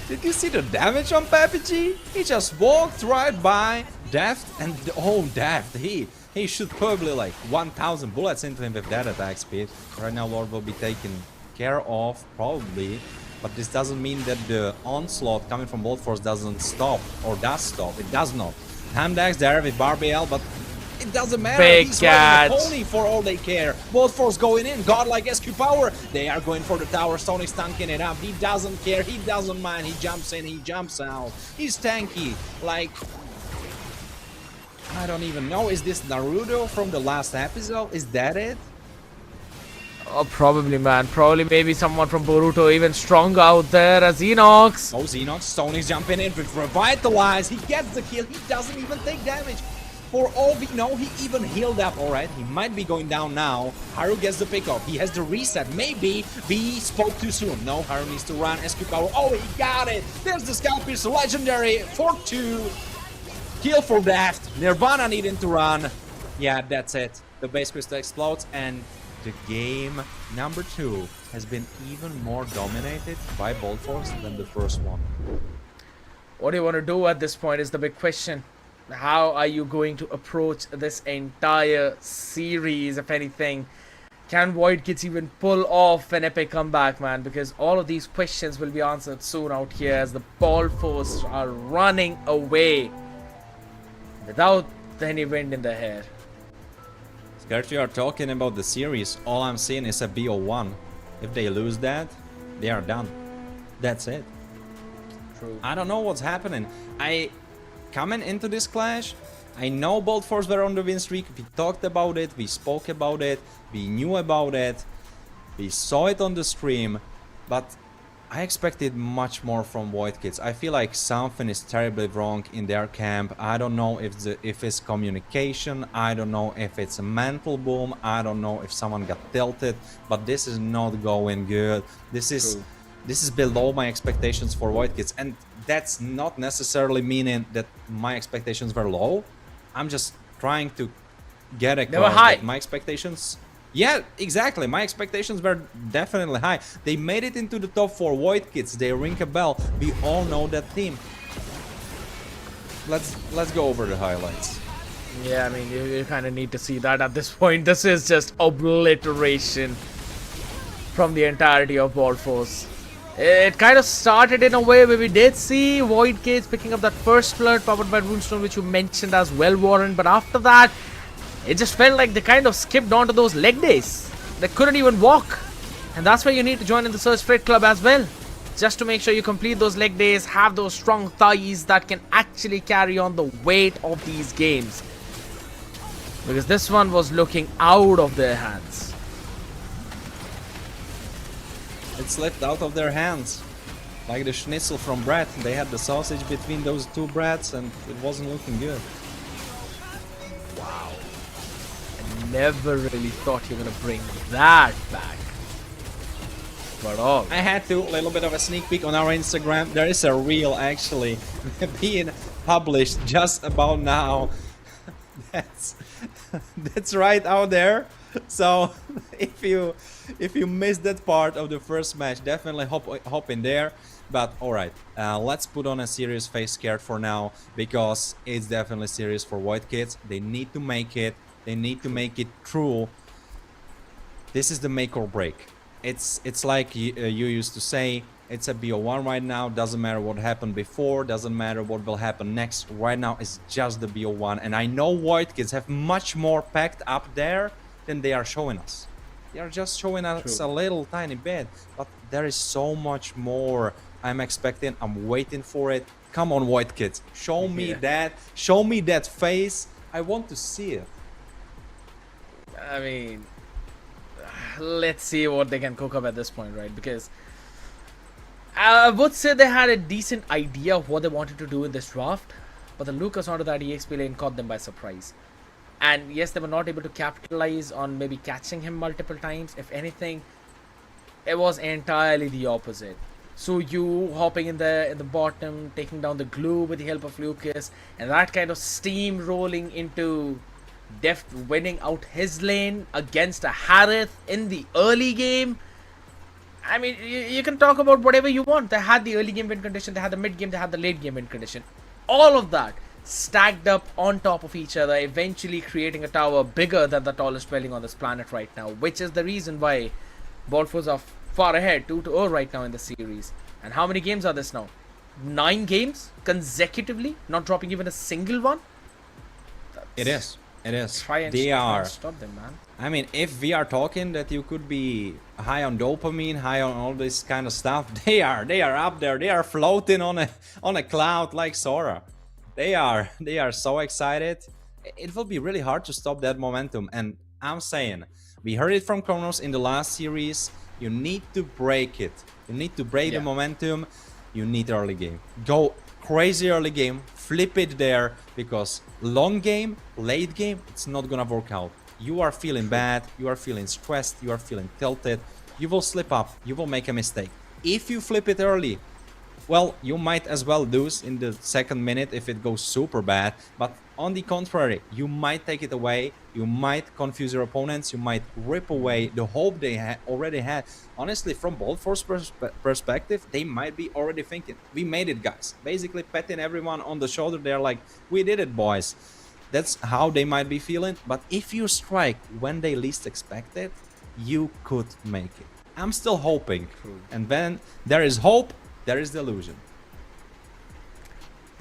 Did you see the damage on PUBG? He just walked right by Deft, and Deft, he shoot probably like 1000 bullets into him with that attack speed. Right now Lord will be taken care of, probably. But this doesn't mean that the onslaught coming from Bolt Force doesn't stop, or does stop. It does not. Hamdex there with Barbiel, but it doesn't matter. Big He's catch. Pony for all they care. Both Force going in. Godlike SQ Power. They are going for the tower. Stonix tanking it up. He doesn't care. He doesn't mind. He jumps in. He jumps out. He's tanky. Like, I don't even know. Is this Naruto from the last episode? Is that it? Oh, probably, man. Probably maybe someone from Boruto even stronger out there as Xenox. Oh, Xenox. Stonix jumping in with Revitalize. He gets the kill. He doesn't even take damage. For all we know, he even healed up. Alright, he might be going down now. Haru gets the pickup. He has the reset. Maybe we spoke too soon. No, Haru needs to run. SQ Power. Oh, he got it. There's the Sky Pierce. Legendary. 4-2. Kill for Daft. Nirvana needing to run. Yeah, that's it. The base crystal explodes, and the game number 2 has been even more dominated by Bolt Force than the first one. What do you want to do at this point is the big question. How are you going to approach this entire series, if anything? Can Void Kids even pull off an epic comeback, man? Because all of these questions will be answered soon out here as the Ball Force are running away without any wind in their hair. Scared you are talking about the series. All I'm seeing is a BO1. If they lose that, they are done. That's it. True. I don't know what's happening. Coming into this clash, I know Bolt Force were on the win streak. We talked about it, we spoke about it, we knew about it, we saw it on the stream, but I expected much more from Void Kids. I feel like something is terribly wrong in their camp. I don't know if it's communication, I don't know if it's a mental boom, I don't know if someone got tilted, but this is not going good. This is below my expectations for Void Kids, and that's not necessarily meaning that my expectations were low. I'm just trying to get across. They were high. My expectations... Yeah, exactly. My expectations were definitely high. They made it into the top 4. Void Kids, they ring a bell. We all know that team. Let's go over the highlights. Yeah, I mean, you kind of need to see that at this point. This is just obliteration from the entirety of Ball Force. It kind of started in a way where we did see Void Kids picking up that first flood powered by Runestone, which you mentioned as well, Warren. But after that, it just felt like they kind of skipped on to those leg days. They couldn't even walk. And that's why you need to join in the Surge Freight Club as well. Just to make sure you complete those leg days, have those strong thighs that can actually carry on the weight of these games. Because this one was looking out of their hands. It slipped out of their hands. Like the schnitzel from bread. They had the sausage between those two breads and it wasn't looking good. Wow. I never really thought you were going to bring that back. But all. I had to, a little bit of a sneak peek on our Instagram. There is a reel actually being published just about now. That's right out there. So if you missed that part of the first match, definitely hop in there. But alright, let's put on a serious face scared for now, because it's definitely serious for White Kids. They need to make it. They need to make it true. This is the make or break. It's like you used to say, it's a BO1 right now. Doesn't matter what happened before, doesn't matter what will happen next. Right now it's just the BO1, and I know White Kids have much more packed up there than they are showing us. They are just showing us a little tiny bit, but there is so much more. I'm expecting, I'm waiting for it. Come on, White Kids, show me that. Show me that face. I want to see it. I mean, let's see what they can cook up at this point, right? Because I would say they had a decent idea of what they wanted to do in this draft, but the Lucas onto that EXP lane caught them by surprise. And yes, they were not able to capitalize on maybe catching him multiple times. If anything, it was entirely the opposite. So you hopping in the bottom, taking down the glue with the help of Lucas, and that kind of steamrolling into Deft winning out his lane against a Harith in the early game. I mean, you can talk about whatever you want. They had the early game win condition, they had the mid game, they had the late game win condition. All of that stacked up on top of each other, eventually creating a tower bigger than the tallest dwelling on this planet right now, which is the reason why Bolfors are far ahead, 2-0 right now in the series. And how many games are this now? 9 games consecutively, not dropping even a single one? It is. It is. Try and stop them, man. I mean, if we are talking that you could be high on dopamine, high on all this kind of stuff, they are up there. They are floating on a cloud like Sora. They are so excited. It will be really hard to stop that momentum. And I'm saying, we heard it from Kronos in the last series. You need to break it. You need to break the momentum. You need early game. Go crazy early game. Flip it there, because long game, late game, it's not gonna work out. You are feeling bad, you are feeling stressed, you are feeling tilted, you will slip up, you will make a mistake. If you flip it early, well, you might as well lose in the second minute if it goes super bad, but on the contrary, you might take it away, you might confuse your opponents, you might rip away the hope they already had. Honestly, from Bolfor's perspective, they might be already thinking, we made it, guys. Basically patting everyone on the shoulder, they're like, we did it, boys. That's how they might be feeling, but if you strike when they least expect it, you could make it. I'm still hoping, and when there is hope, there is delusion.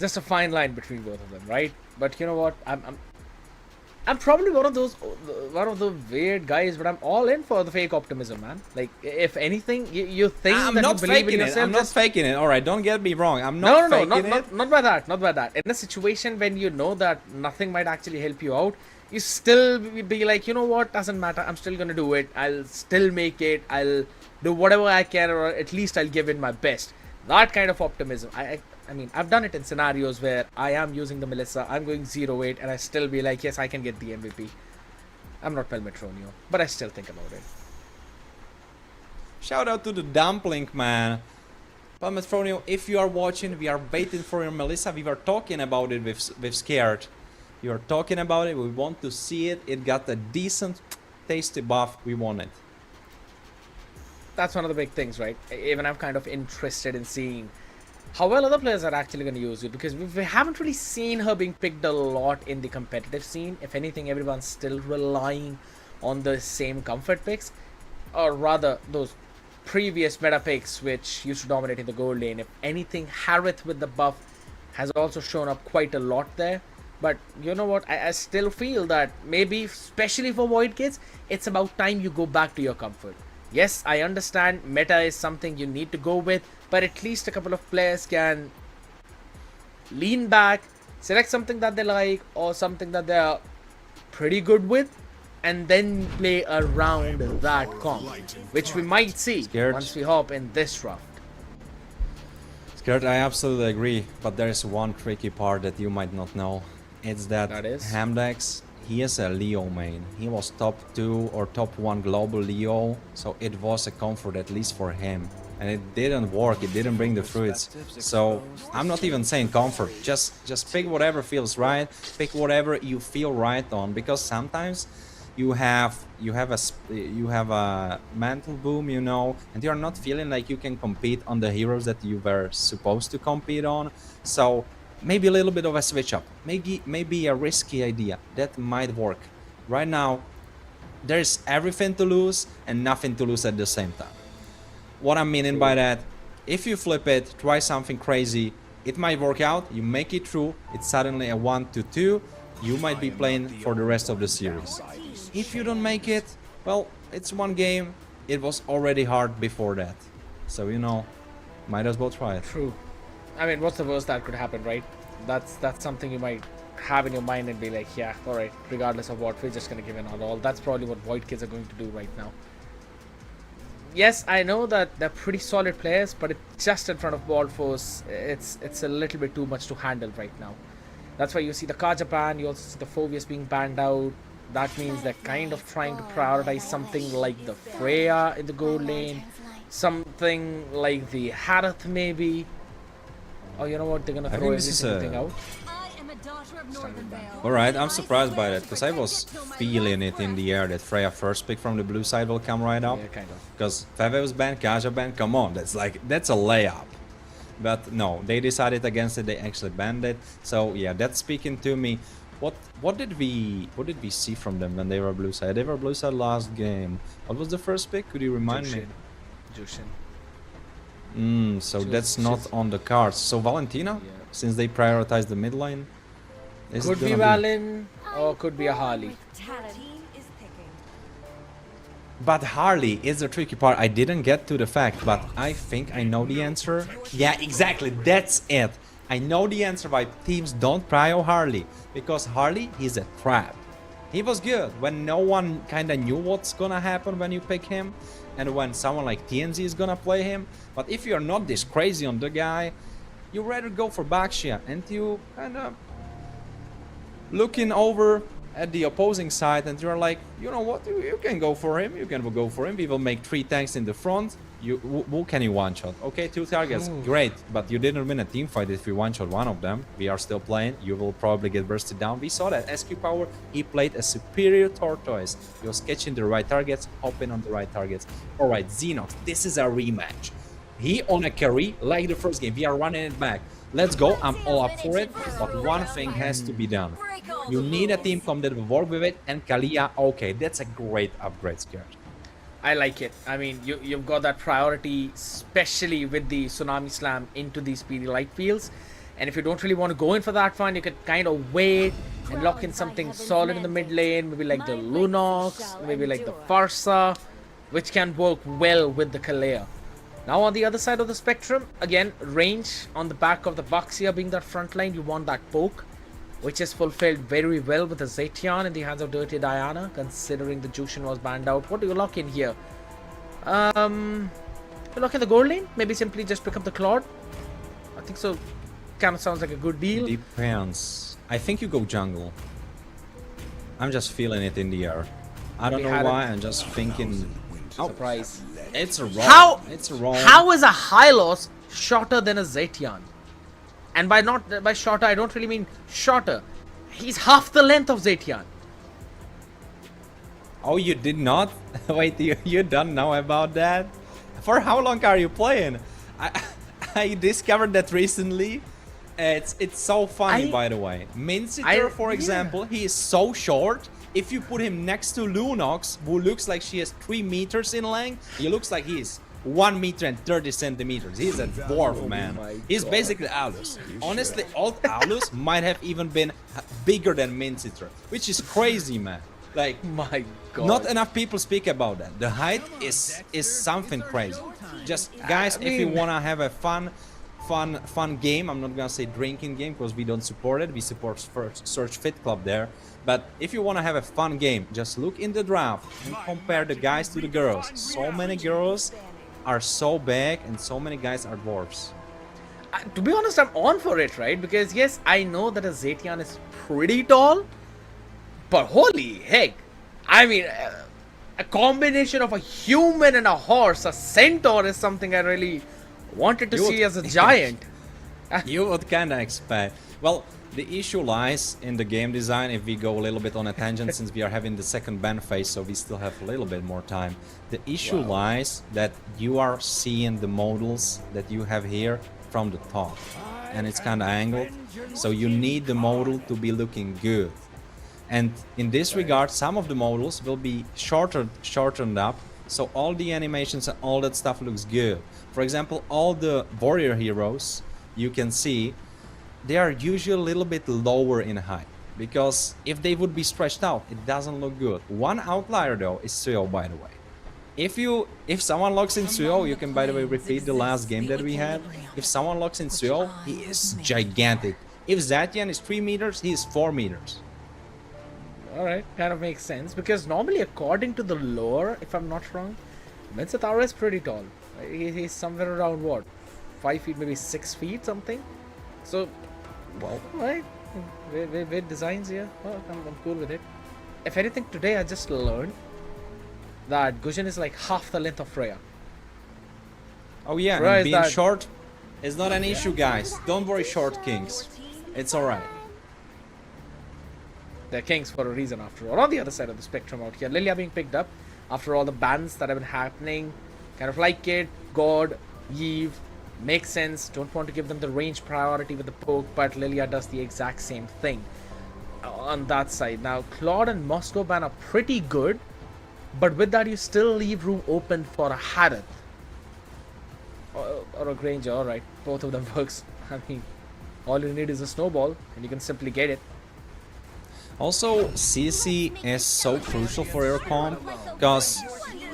Just a fine line between both of them, right? But you know what? I'm probably one of the weird guys, but I'm all in for the fake optimism, man. Like, if anything, you think I'm that not you believe in faking it. yourself. I'm not faking it. All right, don't get me wrong. I'm not faking it. Not by that. Not by that. In a situation when you know that nothing might actually help you out, you still be like, you know what? Doesn't matter. I'm still gonna do it. I'll still make it. I'll do whatever I can, or at least I'll give it my best. That kind of optimism. I mean, I've done it in scenarios where I am using the Melissa, I'm going 0-8, and I still be like, yes, I can get the MVP. I'm not Pelmetronio, but I still think about it. Shout out to the dumpling, man. Pelmetronio, if you are watching, we are waiting for your Melissa. We were talking about it with Scared. We are talking about it. We want to see it. It got a decent, tasty buff. We want it. That's one of the big things, right? Even I'm kind of interested in seeing how well other players are actually going to use it, because we haven't really seen her being picked a lot in the competitive scene. If anything, everyone's still relying on the same comfort picks, or rather those previous meta picks which used to dominate in the gold lane. If anything, Harith with the buff has also shown up quite a lot there, But you know what? I still feel that maybe, especially for Void Kids, it's about time you go back to your comfort. Yes, I understand meta is something you need to go with, but at least a couple of players can lean back, select something that they like or something that they're pretty good with, and then play around that comp, which we might see once we hop in this draft. Scared, I absolutely agree, but there is one tricky part that you might not know. It's that Hamdex, he is a Leo main. He was top 2 or top 1 global Leo, so it was a comfort at least for him. And it didn't work, it didn't bring the fruits. So I'm not even saying comfort, just pick whatever feels right, pick whatever you feel right on, because sometimes you have a mental boom, you know, and you're not feeling like you can compete on the heroes that you were supposed to compete on. So maybe a little bit of a switch up, maybe a risky idea that might work. Right now there's everything to lose and nothing to lose at the same time. What I'm meaning by that, if you flip it, try something crazy, it might work out, you make it through, it's suddenly a 1-2, you might be playing for the rest of the series. If you don't make it, well, it's one game, it was already hard before that. So, you know, might as well try it. True. I mean, what's the worst that could happen, right? That's something you might have in your mind and be like, yeah, alright, regardless of what, we're just gonna give it our all. That's probably what Void Kids are going to do right now. Yes, I know that they're pretty solid players, but it's just in front of Bald Force, it's a little bit too much to handle right now. That's why you see the Kaja ban, you also see the Phobius being banned out. That means they're kind of trying to prioritize something like the Freya in the gold lane, something like the Harath maybe. Oh, you know what? They're gonna throw every single thing out. Alright, I'm surprised by that, because I was feeling it in the air that Freya first pick from the blue side will come right up. Yeah, kind of. Because Feve was banned, Kaja banned, come on, that's a layup. But no, they decided against it, they actually banned it. So yeah, that's speaking to me. What did we see from them when they were blue side? They were blue side last game. What was the first pick? Could you remind me? Jushin. So that's not on the cards. So Valentina, since they prioritized the mid lane, could be Valen or could be a Harley. But Harley is the tricky part. I didn't get to the fact, but I think I know the answer. Yeah, exactly. That's it. I know the answer why teams don't prio Harley. Because Harley, he's a trap. He was good when no one kind of knew what's gonna happen when you pick him. And when someone like TNZ is gonna play him. But if you're not this crazy on the guy, you rather go for Baxia. And you kind of looking over at the opposing side and you're like, you know what, you can go for him, we will make 3 tanks in the front, who can you one-shot? Okay, 2 targets, great, but you didn't win a team fight if you one-shot one of them. We are still playing, you will probably get bursted down. We saw that SQ Power, he played a superior Tortoise, he was catching the right targets, hopping on the right targets. Alright, Xenox, this is a rematch. He on a carry like the first game, we are running it back. Let's go, I'm all up for it, but one thing has to be done. You need a team comp that will work with it, and Kalia, okay, that's a great upgrade, Scared. I like it. I mean, you've got that priority, especially with the Tsunami Slam into these PD light fields. And if you don't really want to go in for that one, you could kind of wait and lock in something solid in the mid lane, maybe like the Lunox, maybe like the Farsa, which can work well with the Kalea. Now on the other side of the spectrum, again, range on the back of the Baxia being that front line, you want that poke, which is fulfilled very well with the Zetian in the hands of Dirty Diana, considering the Jushin was banned out. What do you lock in here? You lock in the gold lane? Maybe simply just pick up the Claude? I think so. Kind of sounds like a good deal. Depends. I think you go jungle. I'm just feeling it in the air. I don't know why, I'm just thinking... Surprise. It's a roll. It's a roll. How is a Hylos shorter than a Zetian? And by shorter, I don't really mean shorter. He's half the length of Zetian. Oh, you did not? Wait, you don't know about that? For how long are you playing? I discovered that recently. It's so funny, by the way. Minciter, for example, he is so short. If you put him next to Lunox, who looks like she has 3 meters in length, he looks like he's 1 meter and 30 centimeters. He's a dwarf, man. He's basically Aulus. Honestly, old Aulus might have even been bigger than Mincitra, which is crazy, man. Like, my God. Not enough people speak about that. The height is something crazy. Just guys, if you wanna have a fun game, I'm not gonna say drinking game because we don't support it. We support Search Fit Club there. But if you wanna have a fun game, just look in the draft and compare the guys to the girls. So many girls are so big and so many guys are dwarfs. To be honest, I'm on for it, right? Because yes, I know that a Zetian is pretty tall, but holy heck, I mean, a combination of a human and a horse, a centaur, is something I really wanted to see as a giant. You would kind of expect. Well, the issue lies in the game design. If we go a little bit on a tangent, since we are having the second ban phase, so we still have a little bit more time. The issue lies that you are seeing the models that you have here from the top, and it's kind of angled, so you need the model to be looking good. And in this regard, some of the models will be shortened up, so all the animations and all that stuff looks good. For example, all the warrior heroes, you can see they are usually a little bit lower in height, because if they would be stretched out, it doesn't look good. One outlier though is Suyo, by the way. If someone locks in Suyo, you can, by the way, repeat the last game that we had. If someone locks in Suyo, he is gigantic. If Zetian is 3 meters, he is 4 meters. Alright, kind of makes sense, because normally according to the lore, if I'm not wrong, Mincitra is pretty tall. He's somewhere around what, 5 feet, maybe 6 feet, something. So, well, right, weird designs here. Well, I'm cool with it. If anything, today I just learned that Guzhin is like half the length of Freya. Oh yeah, Freya and being short is not an issue, guys. Don't worry, short kings. It's alright. They're kings for a reason, after all. On the other side of the spectrum out here, Lilia being picked up after all the bans that have been happening. Kind of like it. God, Eve, makes sense. Don't want to give them the range priority with the poke, but Lilia does the exact same thing on that side. Now, Claude and Moscow ban are pretty good, but with that, you still leave room open for a Hadith or a Granger. Alright, both of them works. I mean, all you need is a snowball, and you can simply get it. Also, CC is so crucial for your comp, because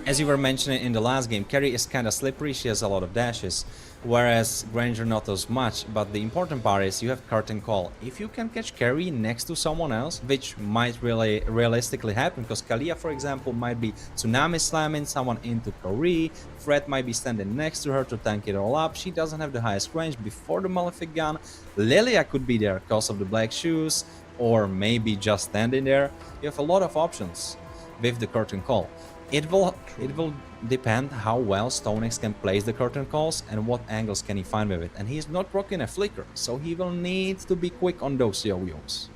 as you were mentioning in the last game, Carrie is kind of slippery, she has a lot of dashes, whereas Granger not as much. But the important part is you have curtain call. If you can catch Carrie next to someone else, which might really realistically happen, because Kalia, for example, might be tsunami slamming someone into Kori, Fred might be standing next to her to tank it all up, she doesn't have the highest range before the Malefic gun, Lilia could be there because of the black shoes, or maybe just standing there. You have a lot of options with the curtain call. It will depend how well StoneX can place the curtain calls and what angles can he find with it. And he's not rocking a flicker, so he will need to be quick on those yo-yos.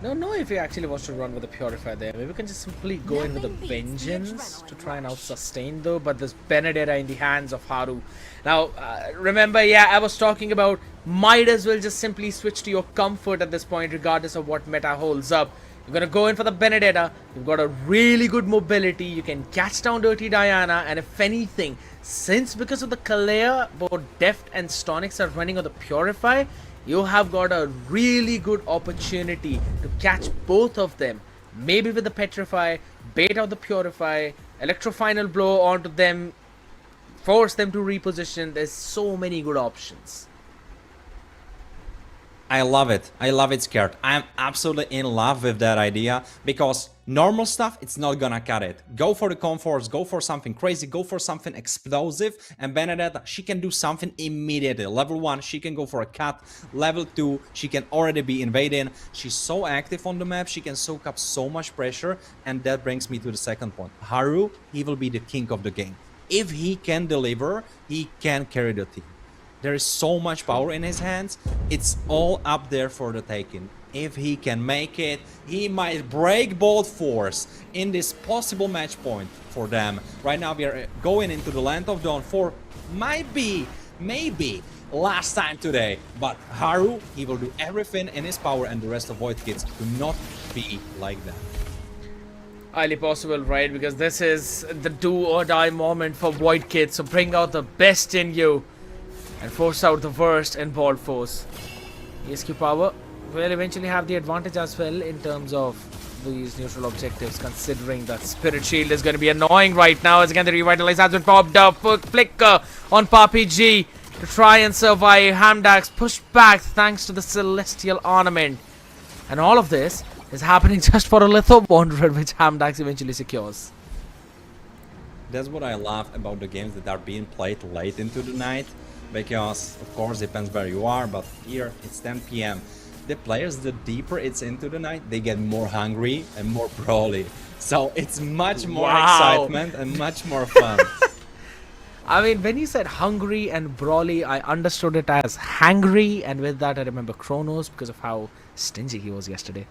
No, if he actually wants to run with the Purifier there, maybe we can just simply go in with a Vengeance to try and out-sustain though, but this Benedetta in the hands of Haru. Now, remember, yeah, I was talking about might as well just simply switch to your comfort at this point, regardless of what meta holds up. You're gonna go in for the Benedetta, you've got a really good mobility, you can catch down Dirty Diana, and if anything, since because of the Kalea, both Deft and Stonix are running on the Purify, you have got a really good opportunity to catch both of them. Maybe with the Petrify, bait out the Purify, Electro Final Blow onto them, force them to reposition. There's so many good options. I love it. I love it, Scared. I'm absolutely in love with that idea, because normal stuff, it's not gonna cut it. Go for the comforts, go for something crazy, go for something explosive, and Benedetta, she can do something immediately. Level 1, she can go for a cut. Level 2, she can already be invading. She's so active on the map, she can soak up so much pressure, and that brings me to the second point. Haru, he will be the king of the game. If he can deliver, he can carry the team. There is so much power in his hands, it's all up there for the taking. If he can make it, he might break both force in this possible match point for them. Right now we are going into the Land of Dawn for might be, maybe, last time today. But Haru, he will do everything in his power, and the rest of Void Kids do not be like that. Highly possible, right? Because this is the do or die moment for Void Kids. So bring out the best in you and force out the worst in Ball Force. ESQ Power will eventually have the advantage as well in terms of these neutral objectives, considering that Spirit Shield is going to be annoying right now. As again, the Revitalize has been popped up. Flicker on Papi G to try and survive. Hamdax pushed back thanks to the Celestial Ornament. And all of this is happening just for a Litho Wanderer, which Hamdax eventually secures. That's what I love about the games that are being played late into the night, because of course depends where you are, but here it's 10 p.m. The players, the deeper it's into the night, they get more hungry and more brawly. So it's much more excitement and much more fun. I mean, when you said hungry and brawly, I understood it as hangry, and with that I remember Kronos because of how stingy he was yesterday.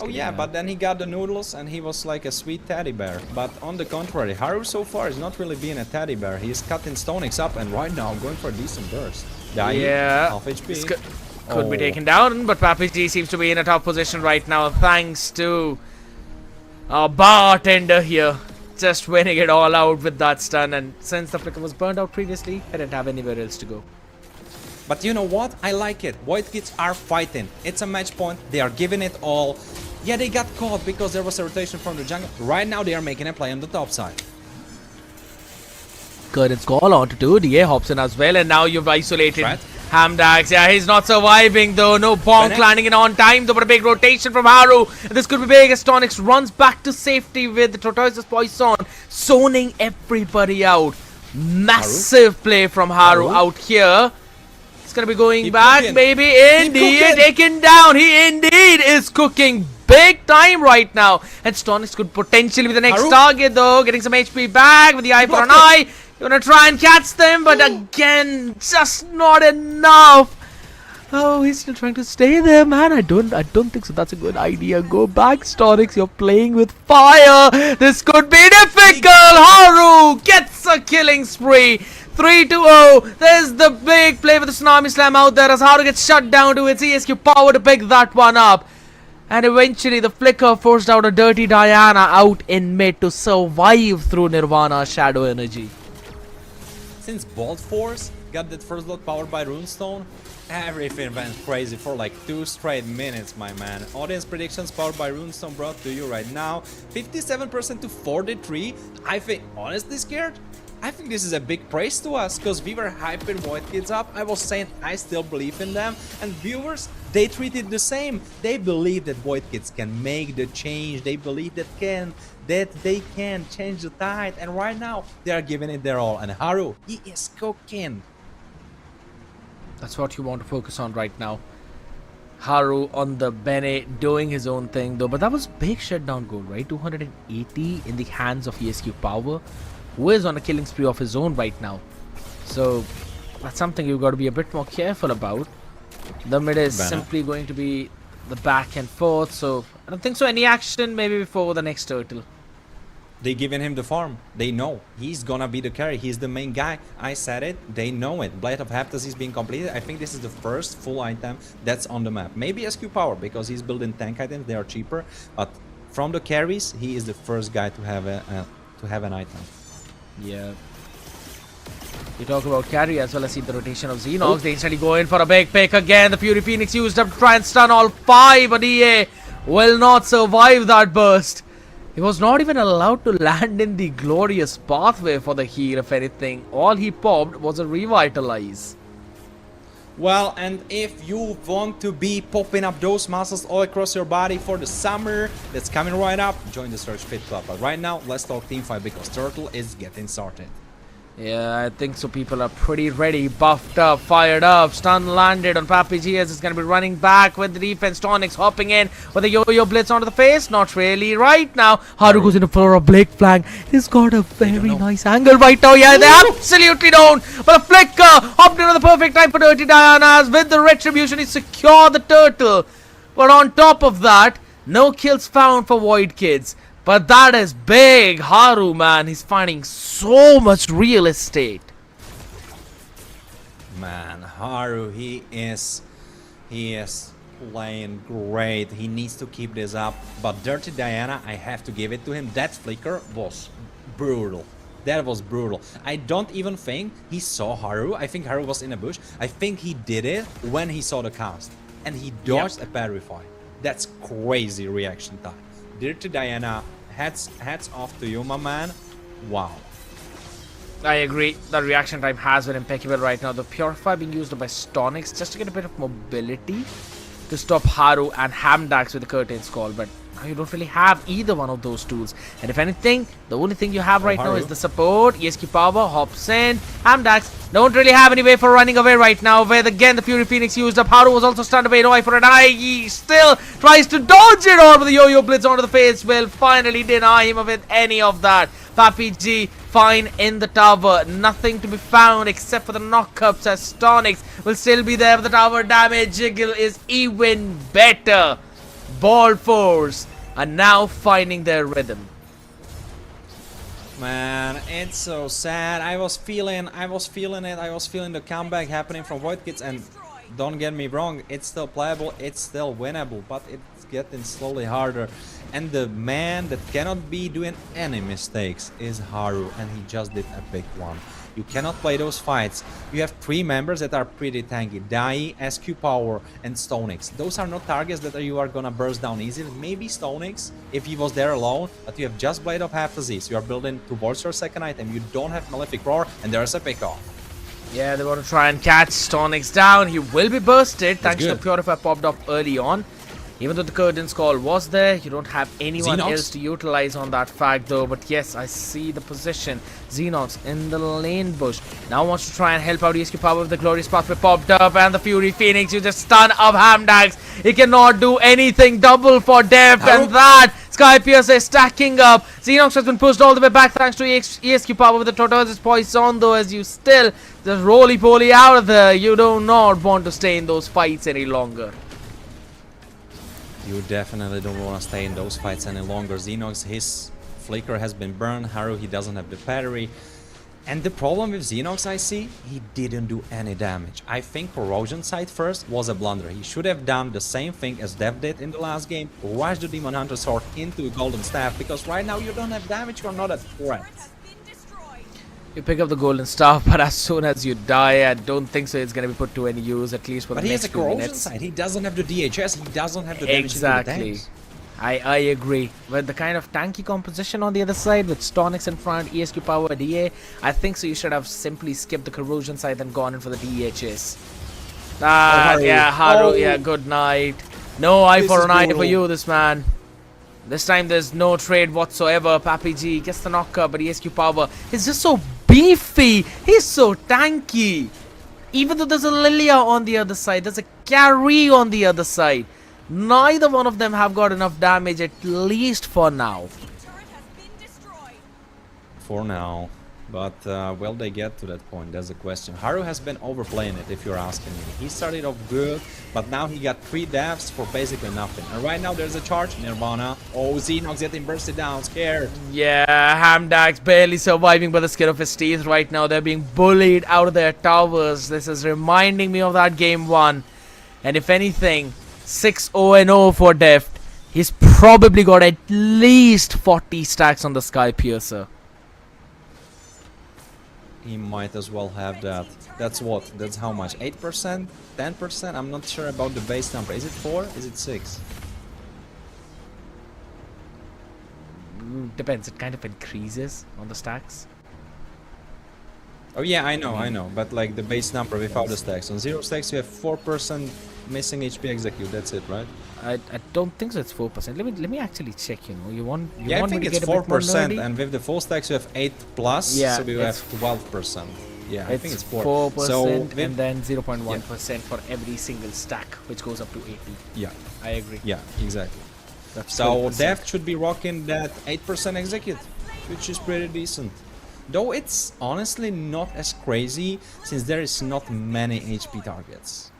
Oh yeah, but then he got the noodles and he was like a sweet teddy bear. But on the contrary, Haru so far is not really being a teddy bear. He's cutting Stonix up and right now going for a decent burst. Dying, half HP. Could be taken down, but Papi G seems to be in a top position right now thanks to our bartender here. Just winning it all out with that stun, and since the flicker was burned out previously, I didn't have anywhere else to go. But you know what? I like it. Void Kids are fighting. It's a match point. They are giving it all. Yeah, they got caught because there was a rotation from the jungle. Right now, they are making a play on the top side. Current's call on to 2. DA hops in as well, and now you've isolated Hamdax. Yeah, he's not surviving though. No bonk landing in on time though, but a big rotation from Haru. This could be big as Tonix runs back to safety with the Tortoise's Poison, zoning everybody out. Massive play from Haru out here. It's gonna be going back, maybe. Indeed, taken down. He indeed is cooking big time right now. And Stonix could potentially be the next target though. Getting some HP back with the eye for an eye. You're gonna try and catch them, but again, just not enough. Oh, he's still trying to stay there, man. I don't think so. That's a good idea. Go back, Stonix. You're playing with fire. This could be difficult. Haru gets a killing spree. 3-0. There's the big play with the Tsunami Slam out there as Haru gets shut down to its ESQ power to pick that one up. And eventually the flicker forced out a Dirty Diana out in mid to survive through Nirvana's Shadow Energy. Since Bolt Force got that first blood powered by Runestone, everything went crazy for like 2 straight minutes, my man. Audience predictions powered by Runestone brought to you right now. 57% to 43. I think, honestly scared? I think this is a big praise to us, because we were hyping Void Kids up. I was saying I still believe in them, and viewers, they treated the same. They believe that Void Kids can make the change. They believe that they can change the tide, and right now they are giving it their all. And Haru, he is cooking. That's what you want to focus on right now. Haru on the Bene doing his own thing though, but that was big shutdown goal, right? 280 in the hands of ESQ Power, who is on a killing spree of his own right now. So that's something you've got to be a bit more careful about. The mid is simply going to be the back and forth, so I don't think so any action maybe before the next turtle. They giving him the farm. They know he's gonna be the carry. He's the main guy. I said it. They know it. Blade of Heptas is being completed. I think this is the first full item that's on the map. Maybe SQ Power, because he's building tank items. They are cheaper. But from the carries, he is the first guy to have an item. Yeah. You talk about carry as well as see the rotation of Xenox. They instantly go in for a big pick again. The Fury Phoenix used up to try and stun all 5, but EA will not survive that burst. He was not even allowed to land in the glorious pathway for the heal, if anything. All he popped was a Revitalize. Well, and if you want to be popping up those muscles all across your body for the summer that's coming right up, join the Search Fit Club. But right now, let's talk teamfight, because Turtle is getting started. Yeah, I think so. People are pretty ready, buffed up, fired up. Stun landed on Papi G as it's going to be running back with the defense. Tonix hopping in with a yo-yo blitz onto the face. Not really right now. Haru goes in for a Blake flank. He's got a very nice angle right now. Yeah, they absolutely don't. But a flicker hopped into the perfect time for Dirty Diana's. With the retribution, he secured the turtle. But on top of that, no kills found for Void Kids. But that is big. Haru, man, he's finding so much real estate. Man, Haru, he is playing great. He needs to keep this up. But Dirty Diana, I have to give it to him. That flicker was brutal. That was brutal. I don't even think he saw Haru. I think Haru was in a bush. I think he did it when he saw the cast. And he dodged a Parify. That's crazy reaction time. Dirty Diana, hats off to you, my man. Wow. I agree. The reaction time has been impeccable right now. The Purify being used by Stonix just to get a bit of mobility to stop Haru and Hamdax with the Curtains Call. But now you don't really have either one of those tools. And if anything, the only thing you have right now is the support. ESQ Power hops in. Hamdax don't really have any way for running away right now. Where again the Fury Phoenix used up. Haru was also stunned away. No eye for an eye. He still tries to dodge it all with the Yo-Yo Blitz onto the face. Will finally deny him with any of that. Papi G fine in the tower. Nothing to be found except for the knockups as Stonix will still be there. But the tower damage Jiggle is even better. Ball Force are now finding their rhythm. Man, it's so sad. I was feeling it. I was feeling the comeback happening from Void Kids, and don't get me wrong, it's still playable, it's still winnable, but it's getting slowly harder. And the man that cannot be doing any mistakes is Haru, and he just did a big one. You cannot play those fights. You have 3 members that are pretty tanky. Dai, SQ Power, and Stonix. Those are not targets that you are gonna burst down easily. Maybe Stonix, if he was there alone, but you have just Blade of Half Disease. You are building towards your second item. You don't have Malefic Roar, and there's a pick off. Yeah, they want to try and catch Stonix down. He will be bursted thanks to the Purify popped up early on. Even though the Curtain's Call was there, you don't have anyone else to utilize on that fact though. But yes, I see the position. Xenox in the lane bush. Now wants to try and help out ESQ Power with the Glorious Pathway popped up. And the Fury Phoenix, you just stun up Hamdax. He cannot do anything. Double for Def. And that Sky Piercer is stacking up. Xenox has been pushed all the way back thanks to ESQ Power with the Tortoise's Poison though. As you still just roly-poly out of there. You do not want to stay in those fights any longer. You definitely don't want to stay in those fights any longer. Xenox, his flicker has been burned. Haru, he doesn't have the battery. And the problem with Xenox, I see, he didn't do any damage. I think Corrosion Sight first was a blunder. He should have done the same thing as Dev did in the last game. Rush the Demon Hunter Sword into a Golden Staff, because right now you don't have damage, you're not a threat. You pick up the Golden Staff, but as soon as you die, I don't think so it's going to be put to any use, at least for the next few minutes. But he has a Corrosion Sight, he doesn't have the DHS, he doesn't have the damage. Exactly. I agree. With the kind of tanky composition on the other side, with Stonix in front, ESQ Power, DA, I think so you should have simply skipped the Corrosion Sight and gone in for the DHS. Haru. Yeah, Haru, yeah, good night. No eye for an eye for you, this man. This time there's no trade whatsoever. Papi G gets the knocker, but ESQ Power is just so beefy. He's so tanky. Even though there's a Lilia on the other side, there's a Carry on the other side. Neither one of them have got enough damage, at least for now. For now. But will they get to that point? That's the question. Haru has been overplaying it, if you're asking me. He started off good, but now he got 3 deaths for basically nothing. And right now there's a charge. Nirvana. Oh, Xenox getting bursted down. Scared. Yeah, Hamdax barely surviving by the skin of his teeth right now. They're being bullied out of their towers. This is reminding me of that game 1. And if anything, 6-0-0 for Deft. He's probably got at least 40 stacks on the Sky Piercer. He might as well have that. That's what? That's how much? 8%? 10%? I'm not sure about the base number. Is it 4? Is it 6? Depends. It kind of increases on the stacks. Oh yeah, I know. But like the base number without the stacks. On 0 stacks you have 4% missing HP execute. That's it, right? I don't think so. It's 4%. Let me actually check. You know, you want I think it's 4%, and with the full stacks you have 8+. Yeah, so we have 12%. Yeah, I think it's 4%, so and then 0.1% for every single stack, which goes up to 80. Yeah, I agree. Yeah, exactly. That's so Deft should be rocking that 8% execute, which is pretty decent. Though it's honestly not as crazy, since there is not many HP targets.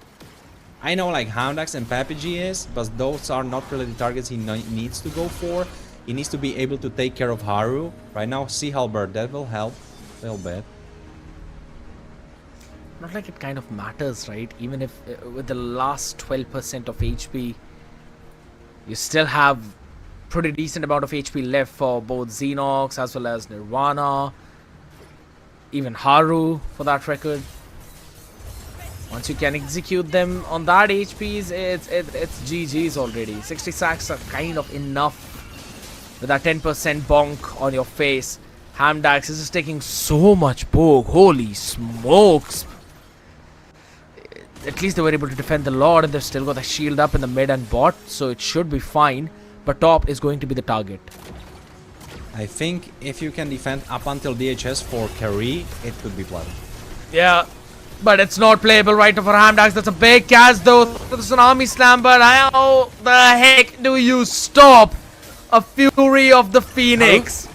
I know like Houndax and Papigi is, but those are not really the targets he needs to go for. He needs to be able to take care of Haru. Right now, Sea Halberd, that will help a little bit. not like it kind of matters, right? Even if with the last 12% of HP, you still have pretty decent amount of HP left for both Xenox as well as Nirvana, even Haru for that record. Once you can execute them on that HPs, it's GG's already. 60 sacks are kind of enough with that 10% bonk on your face. Hamdax is just taking so much poke. Holy smokes. At least they were able to defend the Lord, and they've still got the shield up in the mid and bot, so it should be fine. But top is going to be the target. I think if you can defend up until DHS for carry, it could be bloody. Yeah, but it's not playable right now for Hamdax. That's a big cast though. The Tsunami Slam, but how the heck do you stop a Fury of the Phoenix?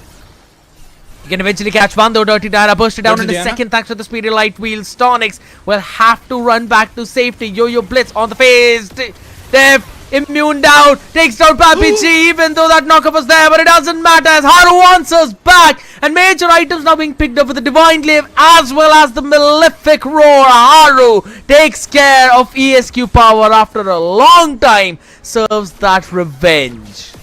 You can eventually catch one though. Dirty Diana burst it down in a second thanks to the speedy light wheels. Tonix will have to run back to safety. Yo-Yo Blitz on the face. Def immune down. Takes down Papi G, even though that knockup was there. But it doesn't matter as Haru answers back. And major items now being picked up with the Divine Glaive as well as the Malefic Roar. Haru takes care of ESQ power after a long time. Serves that revenge.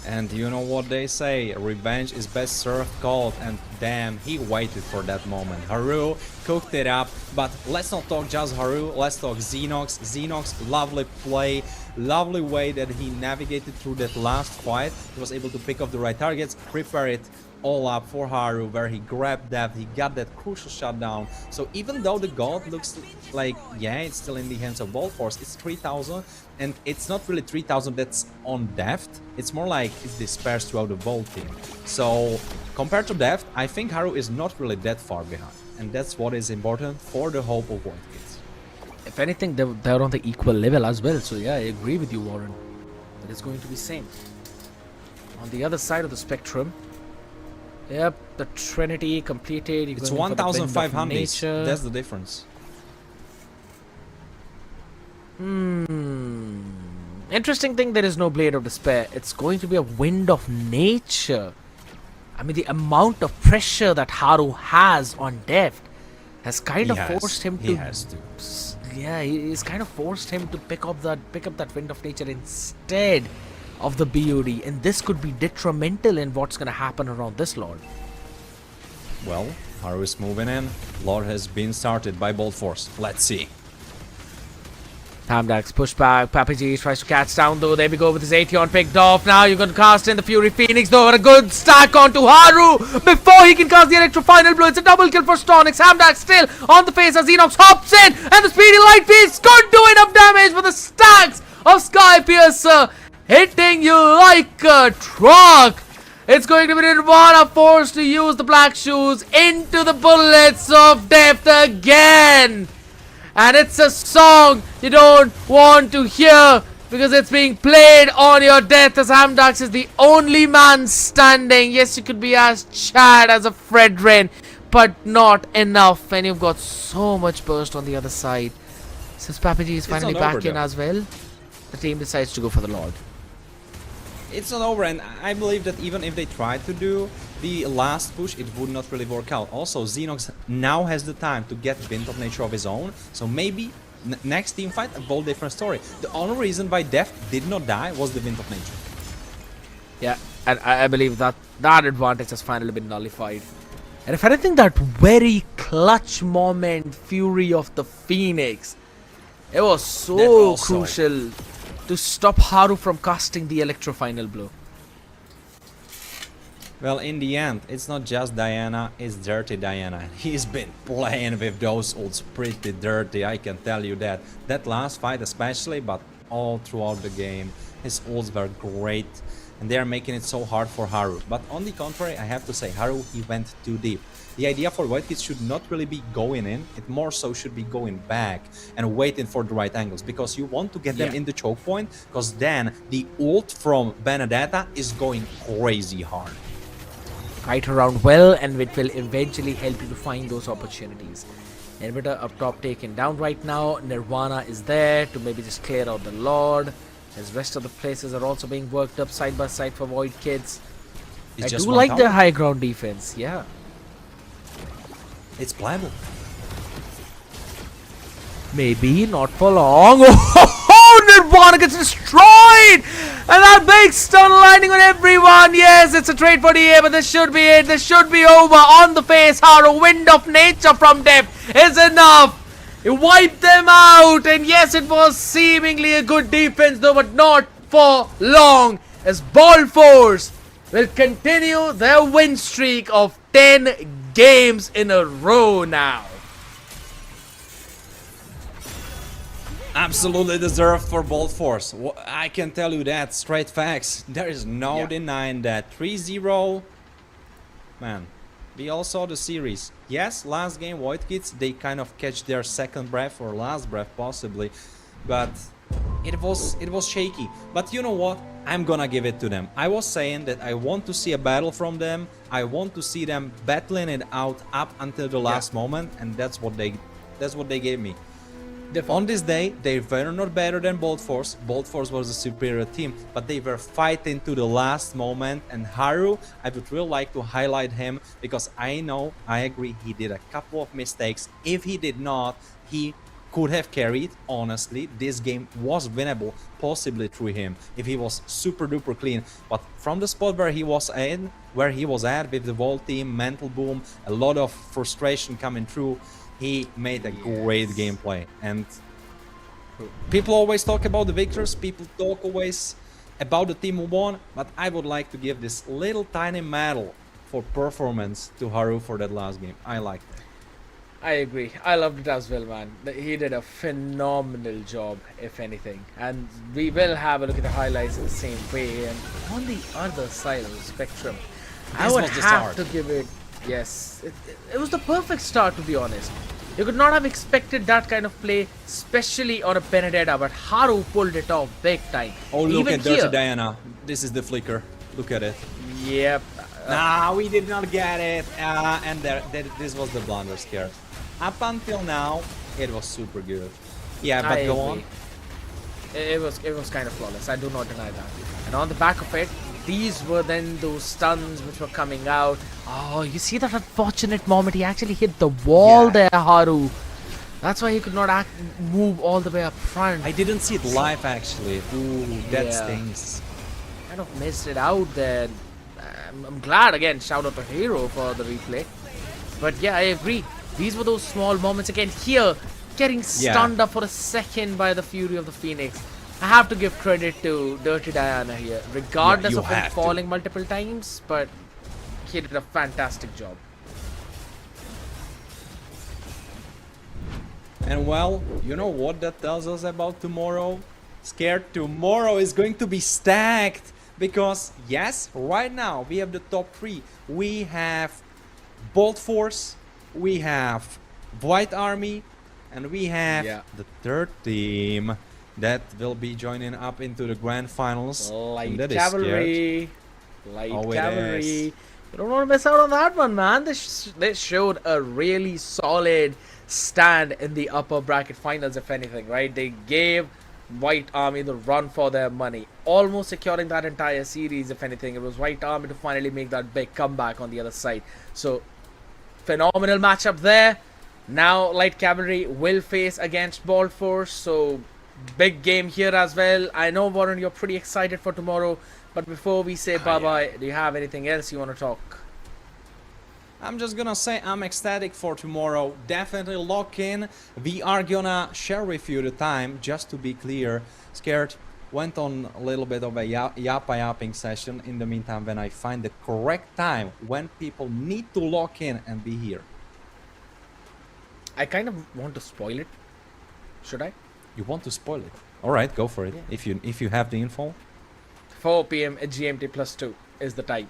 And you know what they say, revenge is best served cold, and damn, he waited for that moment. Haru cooked it up, but let's not talk just Haru, let's talk Xenox. Xenox, lovely play, lovely way that he navigated through that last fight. He was able to pick up the right targets, prepare it all up for Haru, where he grabbed that, he got that crucial shutdown. So even though the gold looks like, yeah, it's still in the hands of Bolt Force, it's 3000, and it's not really 3000 that's on Deft, it's more like it's dispersed throughout the whole team. So compared to Deft, I think Haru is not really that far behind, and that's what is important for the hope of Void Kids. If anything, they're on the equal level as well, so yeah, I agree with you, Warren. It is going to be same. On the other side of the spectrum, yep, the Trinity completed. It's 1500, that's the difference. Interesting thing, there is no Blade of Despair. It's going to be a Wind of Nature. I mean, the amount of pressure that Haru has on Deft has kind of forced him to... He has to. Yeah, he's kind of forced him to pick up that Wind of Nature instead of the BOD, and this could be detrimental in what's going to happen around this Lord. Well, Haru is moving in. Lord has been started by Bolt Force. Let's see. Hamdax push back. Papi G tries to catch down though. There we go with his Atheon picked off. Now you're going to cast in the Fury Phoenix though. And a good stack onto Haru before he can cast the Electro Final Blow. It's a double kill for Stonix. Hamdax still on the face as Xenox hops in. And the Speedy Light Beast could do enough damage for the stacks of Sky Piercer hitting you like a truck. It's going to be Nirvana forced to use the black shoes into the bullets of death again. And it's a song you don't want to hear because it's being played on your death as Hamdax is the only man standing. Yes, you could be as Chad as a Fredrin, but not enough. And you've got so much burst on the other side. Since Papi G is finally back in as well, the team decides to go for the Lord. It's not over, and I believe that even if they tried to do the last push, it would not really work out. Also, Xenox now has the time to get Wind of Nature of his own, so maybe next team fight, a whole different story. The only reason why Deft did not die was the Wind of Nature. Yeah, and I believe that advantage has finally been nullified. And if anything, that very clutch moment, Fury of the Phoenix, it was so crucial to stop Haru from casting the Electro Final Blow. Well, in the end, it's not just Diana, it's Dirty Diana. He's been playing with those ults pretty dirty, I can tell you that. That last fight especially, but all throughout the game, his ults were great. And they are making it so hard for Haru. But on the contrary, I have to say, Haru, he went too deep. The idea for White Kids should not really be going in, it more so should be going back and waiting for the right angles, because you want to get them in the choke point, because then the ult from Benedetta is going crazy hard. Kite around well, and it will eventually help you to find those opportunities. Inhibitor up top taken down right now. Nirvana is there to maybe just clear out the Lord. As rest of the places are also being worked up side by side for Void Kids. I do like their high ground defense, yeah. It's playable. Maybe not for long. Oh, Nirvana gets destroyed! And that big stun landing on everyone. Yes, it's a trade for the air, but this should be it. This should be over. On the face, Haru, wind of nature from depth is enough. It wiped them out. And yes, it was seemingly a good defense, though, but not for long. As Ball Force will continue their win streak of 10 games in a row now. Absolutely deserved for Bolt Force. I can tell you that, straight facts. There is no denying that. 3-0. Man, we all saw the series. Yes, last game, Void Kids, they kind of catch their second breath or last breath possibly. But it was shaky. But you know what? I'm gonna give it to them. I was saying that I want to see a battle from them. I want to see them battling it out up until the last moment, and that's what they gave me. On this day, they were not better than Bolt Force. Bolt Force was a superior team, but they were fighting to the last moment. And Haru, I would really like to highlight him because I agree, he did a couple of mistakes. If he did not, he could have carried. Honestly, this game was winnable, possibly through him, if he was super duper clean. But from the spot where he was at with the whole team, mental boom, a lot of frustration coming through, he made a great gameplay. And people always talk about the victors, people talk always about the team who won, but I would like to give this little tiny medal for performance to Haru for that last game. I liked it. I agree. I loved it as well, man. He did a phenomenal job, if anything. And we will have a look at the highlights in the same way. And on the other side of the spectrum, I would have to give it... Yes, it was the perfect start, to be honest. You could not have expected that kind of play, especially on a Benedetta, but Haru pulled it off big time. Oh, look at Dirty Diana. This is the flicker. Look at it. Yep. Nah, we did not get it. And this was the blunder scare. Up until now, it was super good. Yeah, but go on. It was kind of flawless. I do not deny that. And on the back of it, these were then those stuns which were coming out. Oh, you see that unfortunate moment? He actually hit the wall there, Haru. That's why he could not move all the way up front. I didn't see it live, actually. Ooh, that stings. Kind of missed it out there. I'm glad, again, shout out to Hero for the replay. But yeah, I agree. These were those small moments. Again, here, getting stunned up for a second by the Fury of the Phoenix. I have to give credit to Dirty Diana here, regardless of him falling multiple times, but he did a fantastic job. And well, you know what that tells us about tomorrow? Scared tomorrow is going to be stacked, because yes, right now we have the top 3. We have Bolt Force, we have White Army, and we have the third team that will be joining up into the grand finals. Light Cavalry. Light Cavalry. You don't want to miss out on that one, man. They showed a really solid stand in the upper bracket finals, if anything, right? They gave White Army the run for their money, almost securing that entire series, if anything. It was White Army to finally make that big comeback on the other side. So, phenomenal matchup there. Now, Light Cavalry will face against Bolt Force, so big game here as well. I know, Warren, you're pretty excited for tomorrow, but before we say bye-bye, do you have anything else you want to talk? I'm just gonna say I'm ecstatic for tomorrow. Definitely lock in. We are gonna share with you the time, just to be clear. Scared went on a little bit of a yapping session in the meantime when I find the correct time when people need to lock in and be here. I kind of want to spoil it. Should I? You want to spoil it? Alright, go for it. Yeah. If you have the info. 4 PM at GMT +2 is the time.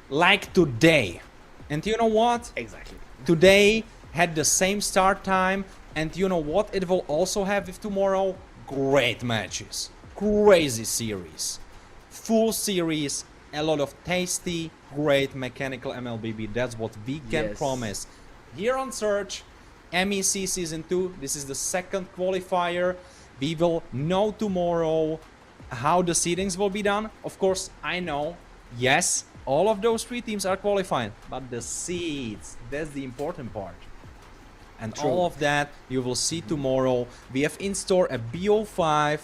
Like today. And you know what? Exactly. Today had the same start time, and you know what it will also have with tomorrow? Great matches. Crazy series. Full series. A lot of tasty, great mechanical MLBB. That's what we can promise. Here on Surge, MEC Season 2. This is the second qualifier. We will know tomorrow how the seedings will be done. Of course, I know, yes, all of those 3 teams are qualifying, but the seeds, that's the important part. And all of that you will see tomorrow. We have in store a BO5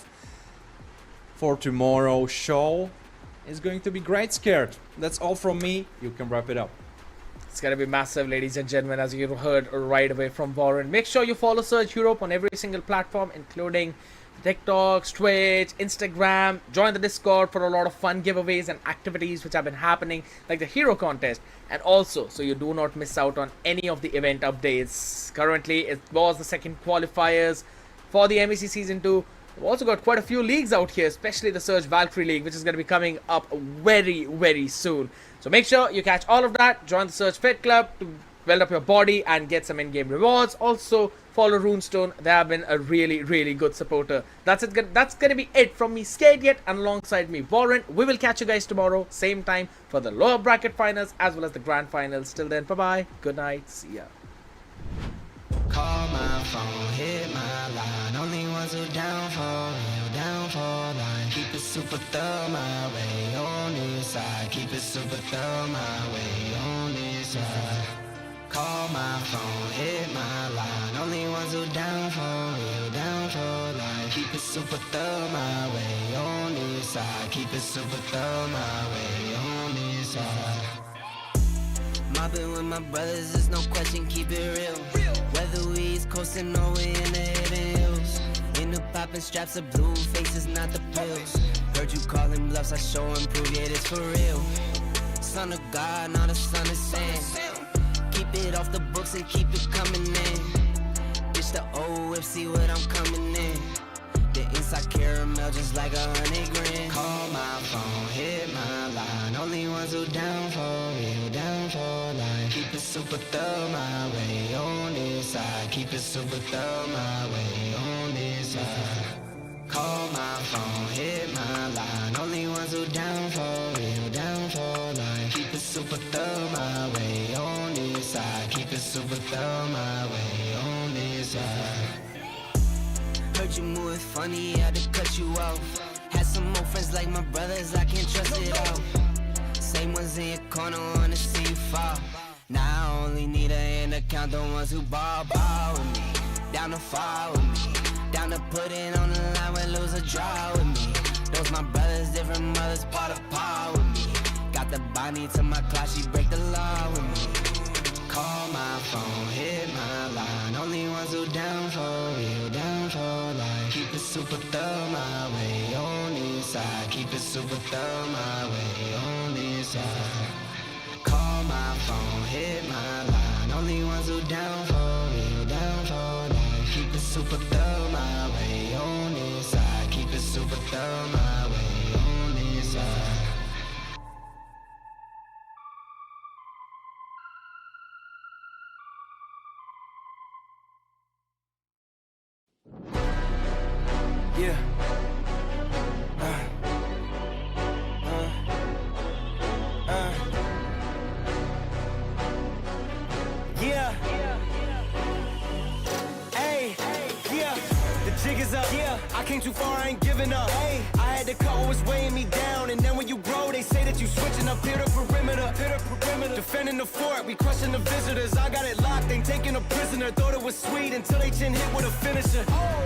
for tomorrow show. It's going to be great, Scared. That's all from me. You can wrap it up. It's going to be massive, ladies and gentlemen, as you heard right away from Warren. Make sure you follow Surge Europe on every single platform, including TikTok, Twitch, Instagram. Join the Discord for a lot of fun giveaways and activities which have been happening, like the hero contest. And also, so you do not miss out on any of the event updates. Currently, it was the second qualifiers for the MEC Season 2. We've also got quite a few leagues out here, especially the Surge Valkyrie League, which is going to be coming up very, very soon. So make sure you catch all of that. Join the Surge Fit Club to build up your body and get some in-game rewards. Also, follow Runestone. They have been a really, really good supporter. That's it. That's going to be it from me, Scared Yet, and alongside me, Warren. We will catch you guys tomorrow, same time, for the lower bracket finals as well as the grand finals. Till then, bye-bye. Good night. See ya. Call my phone, hit my line. Only ones who down for real, down for line. Keep it super thorough my way on this side. Keep it super thorough my way on this side. Call my phone, hit my line. Only ones who down for real, down for line. Keep it super thorough my way on this side. Keep it super thorough my way on this side. Mobbing with my brothers, there's no question, keep it real. Whether we East coasting or we in the Haven Hills. In the poppin' straps of blue faces, not the pills. Heard you calling bluffs, I show and prove, yeah, it's for real. Son of God, not a son of Sam. Keep it off the books and keep it coming in. Ditch the old whip, see what I'm coming in. The inside caramel just like 100 grand. Call my phone, hit my line. Only ones who down for real, down for life. Keep it super thorough my way on this side. Keep it super thorough my way on this side. Call my phone, hit my line. Only ones who down for real, down for life. Keep it super thorough my way on this side. Keep it super thorough my way on this side. Heard you moving funny, had to cut you off. Had some more friends like my brothers, I can't trust it all. Same ones in your corner, wanna see you fall. Now I only need a hand to count the ones who ball with me. Down to fall with me. Down to put it on the line when lose or draw with me. Those my brothers, different mothers, part of par with me. Got the Bonnie to my class, she break the law with me. Call my phone, hit my line. Only ones who down for real, down for life. Keep it super thorough my way on this side. Keep it super thorough my way on this side. Call my phone, hit my line. Only ones who down for real, down for life. Keep it super thorough my way on this side. Keep it super thorough my way on this side. Yeah. Yeah. Hey, yeah. The jig is up. Yeah. I came too far, I ain't giving up. Hey, I had to cut what was weighing me down, and then when you grow, they say that you switching up here to perimeter. Defending the fort, we crushing the visitors. I got it locked, ain't taking a prisoner. Thought it was sweet until they chin hit with a finisher.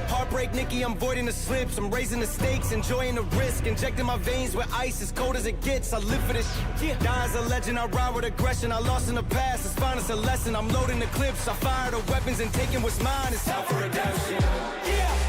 Heartbreak, Nikki, I'm voiding the slips. I'm raising the stakes, enjoying the risk. Injecting my veins with ice, as cold as it gets. I live for this shit. Yeah. Die as a legend, I ride with aggression. I lost in the past, it's fine, it's a lesson. I'm loading the clips, I fire the weapons and taking what's mine. It's out for redemption. Yeah.